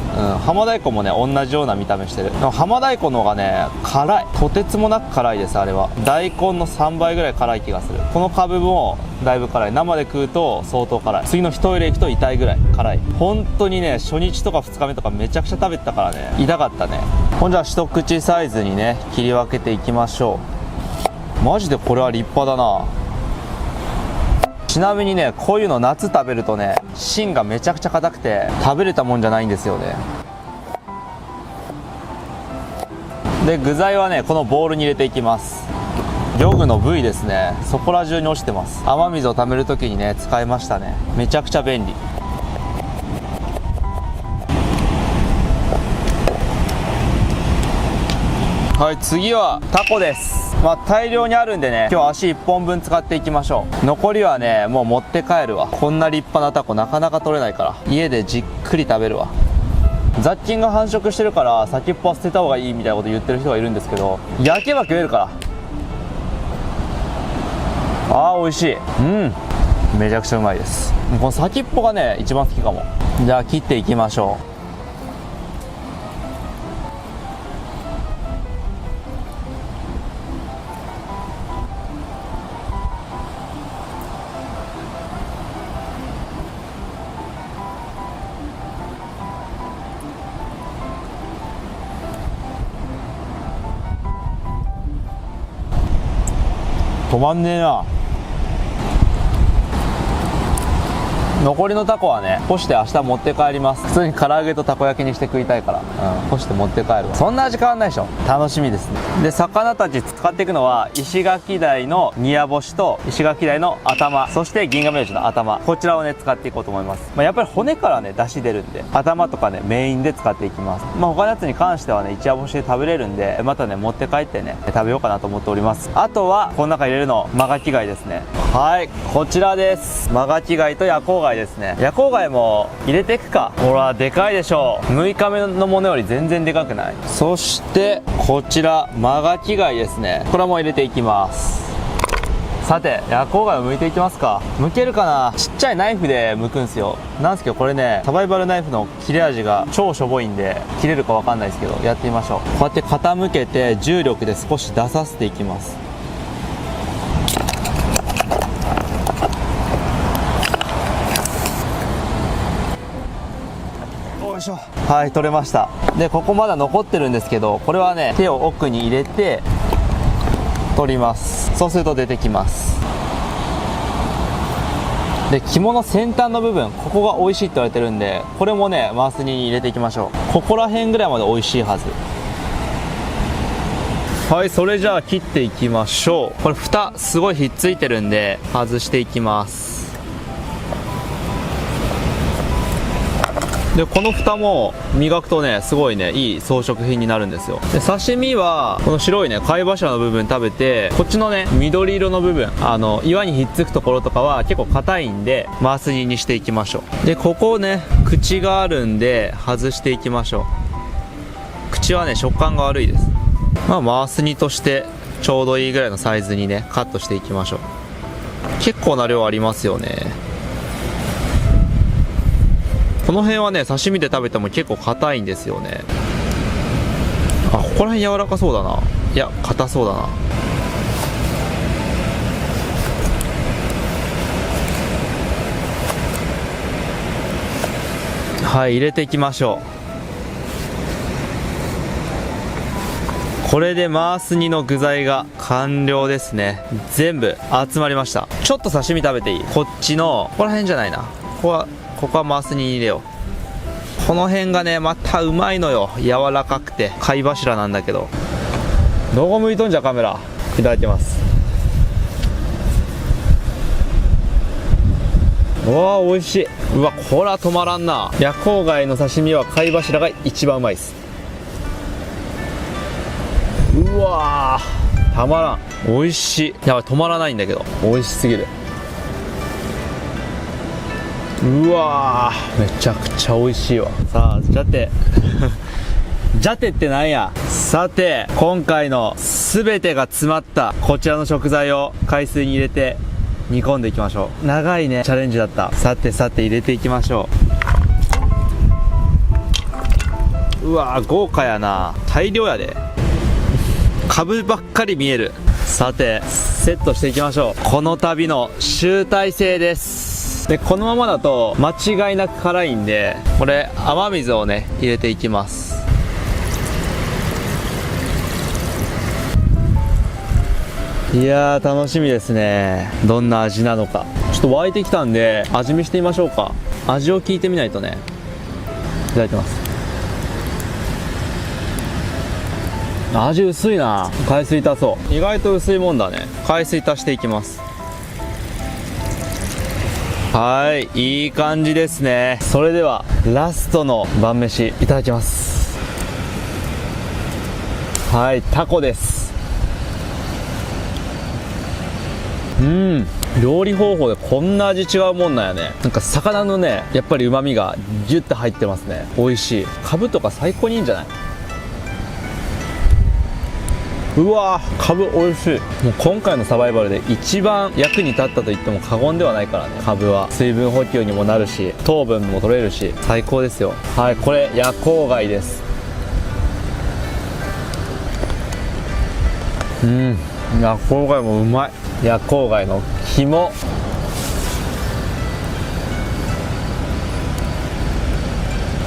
[SPEAKER 1] 浜大根もね同じような見た目してる。でも浜大根の方がね辛い、とてつもなく辛いです。あれは大根の3倍ぐらい辛い気がする。このカブもだいぶ辛い。生で食うと相当辛い。次の一入れ行くと痛いぐらい辛い。本当にね、初日とか2日目とかめちゃくちゃ食べてたからね、痛かったね。ほんじゃ一口サイズにね切り分けていきましょう。マジでこれは立派だな。ちなみにね、こういうの夏食べるとね、芯がめちゃくちゃ硬くて食べれたもんじゃないんですよね。で具材はね、このボウルに入れていきます。漁具の部位ですね、そこら中に落ちてます。雨水を溜めるときにね使いましたね。めちゃくちゃ便利。はい、次はタコです。まあ大量にあるんでね、今日足1本分使っていきましょう。残りはねもう持って帰るわ。こんな立派なタコなかなか取れないから、家でじっくり食べるわ。雑菌が繁殖してるから先っぽは捨てた方がいいみたいなこと言ってる人がいるんですけど、焼けば食えるから。あー美味しい。めちゃくちゃうまいです。この先っぽがね一番好きかも。じゃあ切っていきましょう。止まんねえな。残りのタコはね干して明日持って帰ります。普通に唐揚げとたこ焼きにして食いたいから、干して持って帰るわ。そんな味変わんないでしょ。楽しみですね。で魚たち使っていくのは石垣鯛の煮や干しと石垣鯛の頭、そして銀河明治の頭、こちらをね使っていこうと思います。やっぱり骨からね出汁出るんで、頭とかねメインで使っていきます。他のやつに関してはね一夜干しで食べれるんで、またね持って帰ってね食べようかなと思っております。あとはこの中入れるのマガキ貝ですね。はい、こちらです。マガキ貝と夜光貝ですね。夜光貝も入れていくか。ほらでかいでしょ。6日目のものより全然でかくない？そしてこちらマガキ貝ですね。これも入れていきます。さて夜光貝を剥いていきますか。剥けるかな。ちっちゃいナイフで剥くんすよ。なんですけどこれねサバイバルナイフの切れ味が超しょぼいんで切れるかわかんないですけど、やってみましょう。こうやって傾けて重力で少し出させていきます。よいしょ。はい、取れました。でここまだ残ってるんですけど、これはね手を奥に入れて取ります。そうすると出てきます。で肝の先端の部分、ここが美味しいって言われてるんで、これもねマース煮に入れていきましょう。ここら辺ぐらいまで美味しいはず。はい、それじゃあ切っていきましょう。これ蓋すごいひっついてるんで外していきます。でこの蓋も磨くとねすごいねいい装飾品になるんですよ。で刺身はこの白いね貝柱の部分食べて、こっちのね緑色の部分、岩にひっつくところとかは結構硬いんでマース煮にしていきましょう。でここね口があるんで外していきましょう。口はね食感が悪いです。マース煮としてちょうどいいぐらいのサイズにねカットしていきましょう。結構な量ありますよね。この辺はね刺身で食べても結構硬いんですよね。あ、ここら辺柔らかそうだな。いや硬そうだな。はい、入れていきましょう。これでマース煮の具材が完了ですね。全部集まりました。ちょっと刺身食べていい？こっちのここら辺じゃないな、ここはマース煮に入れよう。この辺がねまたうまいのよ。柔らかくて貝柱なんだけど。どこ向いとんじゃカメラ。いただきます。うわー美味しい。うわこれは止まらんな。夜光貝の刺身は貝柱が一番うまいです。うわーたまらん。美味しい。やばい止まらないんだけど美味しすぎる。うわーめちゃくちゃ美味しいわ。さあジャテジャテってなんや。さて今回の全てが詰まったこちらの食材を海水に入れて煮込んでいきましょう。長いねチャレンジだった。さて入れていきましょう。うわー豪華やな。大量やで。株ばっかり見える。さてセットしていきましょう。この旅の集大成です。でこのままだと間違いなく辛いんで、これ雨水をね入れていきます。いやー楽しみですね。どんな味なのかちょっと沸いてきたんで味見してみましょうか。味を聞いてみないとね。いただいてます。味薄いな。海水足そう。意外と薄いもんだね。海水足していきます。はい、いい感じですね。それではラストの晩飯いただきます。はい、タコです。料理方法でこんな味違うもんなんやね。なんか魚のねやっぱり旨味がギュッて入ってますね。美味しい。カブとか最高にいいんじゃない。うわーカブ美味しい。もう今回のサバイバルで一番役に立ったと言っても過言ではないからね。カブは水分補給にもなるし糖分も取れるし最高ですよ。はい、これ夜光貝です。夜光貝もうまい。夜光貝の肝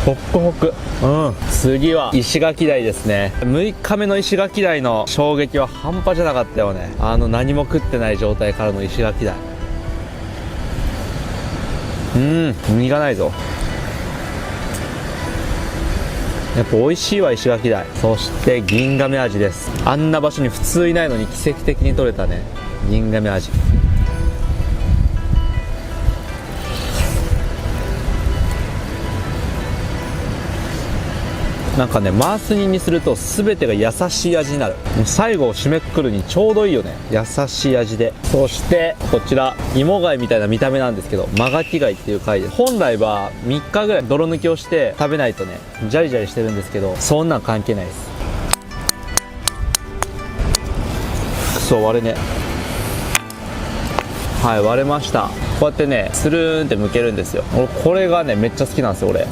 [SPEAKER 1] ホックホク。次は石垣鯛ですね。6日目の石垣鯛の衝撃は半端じゃなかったよね。何も食ってない状態からの石垣鯛。身がないぞ。やっぱ美味しいわ石垣鯛。そして銀亀アジです。あんな場所に普通いないのに奇跡的に取れたね銀亀アジ。なんかねマース煮にすると全てが優しい味になる。もう最後を締めくくるにちょうどいいよね。優しい味で。そしてこちら芋貝みたいな見た目なんですけどマガキ貝っていう貝で、本来は3日ぐらい泥抜きをして食べないとねジャリジャリしてるんですけど、そんなん関係ないです。くそ割れね。はい割れました。こうやってねスルーンって剥けるんですよ。俺これがねめっちゃ好きなんですよ。俺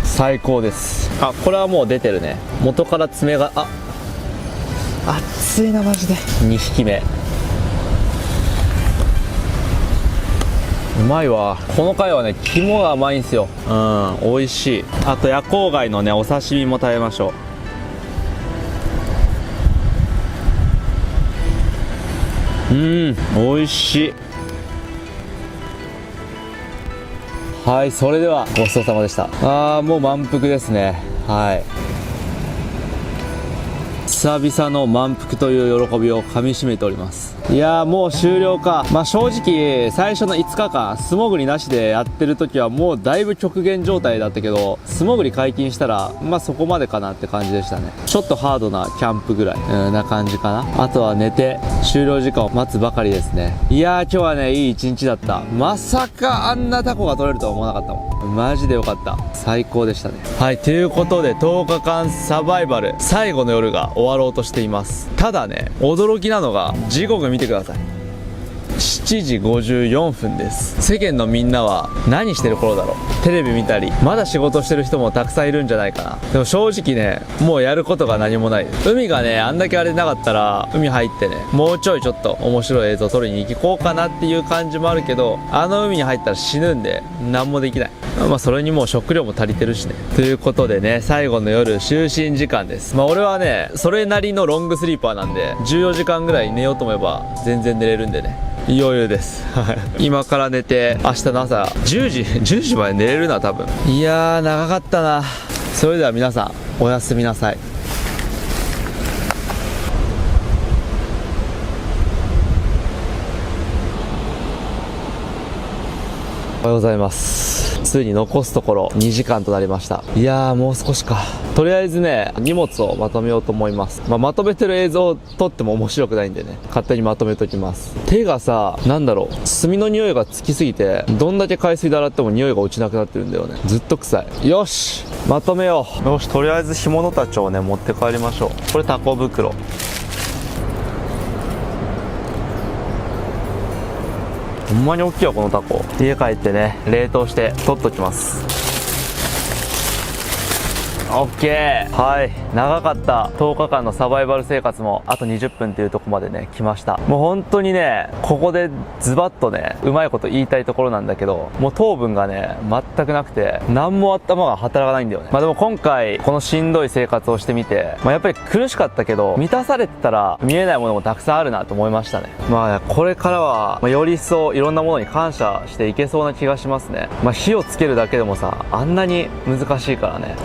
[SPEAKER 1] 最高です。あこれはもう出てるね。元から爪が熱いなマジで。2匹目うまいわ。この貝はね肝が甘いんですよ。美味しい。あと夜光貝のねお刺身も食べましょう。美味しい。はい、それではごちそうさまでした。もう満腹ですね。はい、久々の満腹という喜びをかみしめております。いやーもう終了か。正直最初の5日間素潜りなしでやってる時はもうだいぶ極限状態だったけど、素潜り解禁したらそこまでかなって感じでしたね。ちょっとハードなキャンプぐらいな感じかな。あとは寝て終了時間を待つばかりですね。いやー今日はねいい一日だった。まさかあんなタコが取れるとは思わなかったもん。マジでよかった。最高でしたね。はい、ということで10日間サバイバル最後の夜が終わろうとしています。ただね驚きなのが時刻見てください。7時54分です。世間のみんなは何してる頃だろう。テレビ見たりまだ仕事してる人もたくさんいるんじゃないかな。でも正直ねもうやることが何もない。海がねあんだけ荒れなかったら海入ってねもうちょいちょっと面白い映像撮りに行こうかなっていう感じもあるけど、海に入ったら死ぬんで何もできない。それにもう食料も足りてるしね。ということでね最後の夜就寝時間です。俺はねそれなりのロングスリーパーなんで14時間ぐらい寝ようと思えば全然寝れるんでね余裕です。今から寝て明日の朝10時まで寝れるな多分。いやー長かったな。それでは皆さんおやすみなさい。
[SPEAKER 2] おはようございます。ついに残すところ2時間となりました。いやー、もう少しか。とりあえずね、荷物をまとめようと思います。まとめてる映像を撮っても面白くないんでね、勝手にまとめときます。手がさ、なんだろう、炭の匂いがつきすぎて、どんだけ海水で洗っても匂いが落ちなくなってるんだよね。ずっと臭い。よし、まとめよう。よし、とりあえず干物たちをね、持って帰りましょう。これタコ袋。ほんまに大きいわ、このタコ。家帰ってね、冷凍して取っときます。オッケー。はい、長かった10日間のサバイバル生活もあと20分っていうとこまでね来ました。もう本当にね、ここでズバッとねうまいこと言いたいところなんだけど、もう糖分がね全くなくて何も頭が働かないんだよね。でも今回このしんどい生活をしてみて、やっぱり苦しかったけど満たされてたら見えないものもたくさんあるなと思いましたね。これからはより一層いろんなものに感謝していけそうな気がしますね。火をつけるだけでもさ、あんなに難しいからね。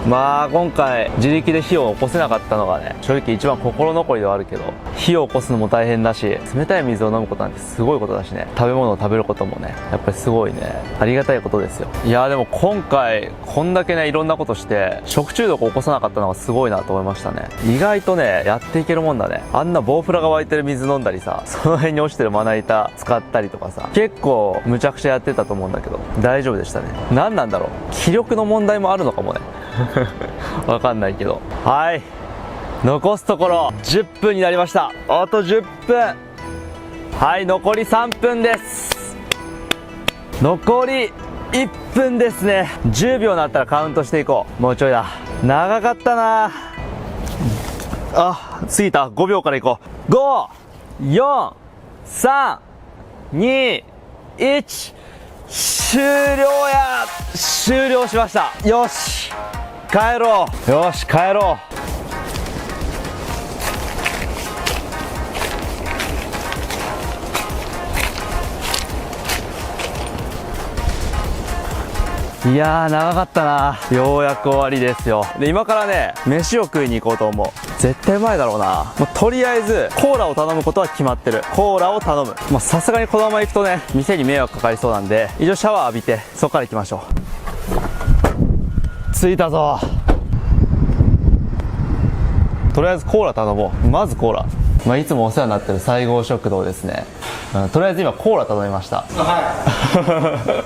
[SPEAKER 2] 今回自力で火を起こせなかったのがね、正直一番心残りではあるけど、火を起こすのも大変だし、冷たい水を飲むことなんてすごいことだしね、食べ物を食べることもねやっぱりすごいねありがたいことですよ。いやー、でも今回こんだけねいろんなことして食中毒を起こさなかったのがすごいなと思いましたね。意外とねやっていけるもんだね。あんなボウフラが湧いてる水飲んだりさ、その辺に落ちてるまな板使ったりとかさ、結構むちゃくちゃやってたと思うんだけど大丈夫でしたね。何なんだろう、気力の問題もあるのかもねわかんないけど。はい、残すところ10分になりました。あと10分。はい、残り3分です。残り1分ですね。10秒になったらカウントしていこう。もうちょいだ。長かったなあ。過ぎた。5秒からいこう。5、4、3、2、1、終了や。終了しました。よし、帰ろう。よし、帰ろう。いやー、長かったな。ようやく終わりですよ。で、今からね飯を食いに行こうと思う。絶対うまいだろうな。とりあえずコーラを頼むことは決まってる。コーラを頼む。さすがにこのまま行くとね店に迷惑かかりそうなんで、一応シャワー浴びてそこから行きましょう。着いたぞ。とりあえずコーラ頼もう。まずコーラ。いつもお世話になってる西郷食堂ですね。とりあえず今コーラ頼みました。は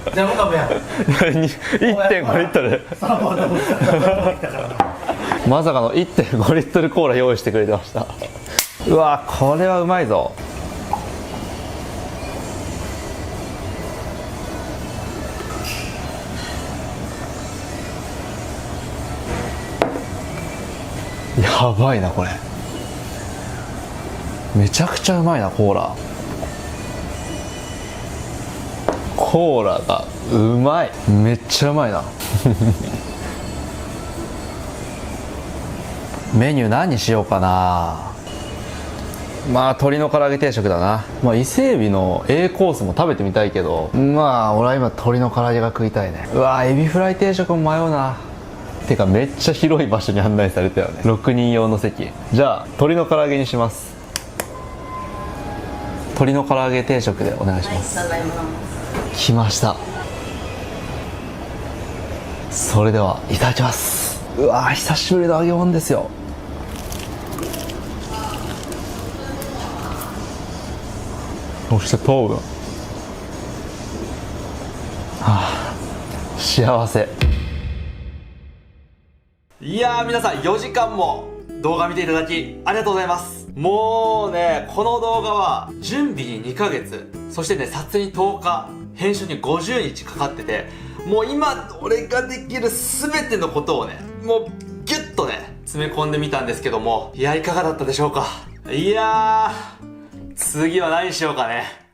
[SPEAKER 2] い。じゃあもう食べや。1.5 リットル。まさかの 1.5 リットルコーラ用意してくれてました。うわ、これはうまいぞ。やばいなこれ。めちゃくちゃうまいなコーラ。コーラがうまい。めっちゃうまいな。メニュー何にしようかな。鶏の唐揚げ定食だな。伊勢海老の A コースも食べてみたいけど、俺は今鶏の唐揚げが食いたいね。うわ、エビフライ定食も迷うな。てかめっちゃ広い場所に案内されたよね。6人用の席。じゃあ鶏の唐揚げにします。鶏の唐揚げ定食でお願いします。来ました。それではいただきます。うわー、久しぶりの揚げ物ですよ。そして糖分。幸せ。いやー、皆さん4時間も動画見ていただきありがとうございます。もうね、この動画は準備に2ヶ月、そしてね、撮影に10日、編集に50日かかってて、もう今俺ができる全てのことをね、もうギュッとね詰め込んでみたんですけども、いや、いかがだったでしょうか。いやー、次は何しようかね。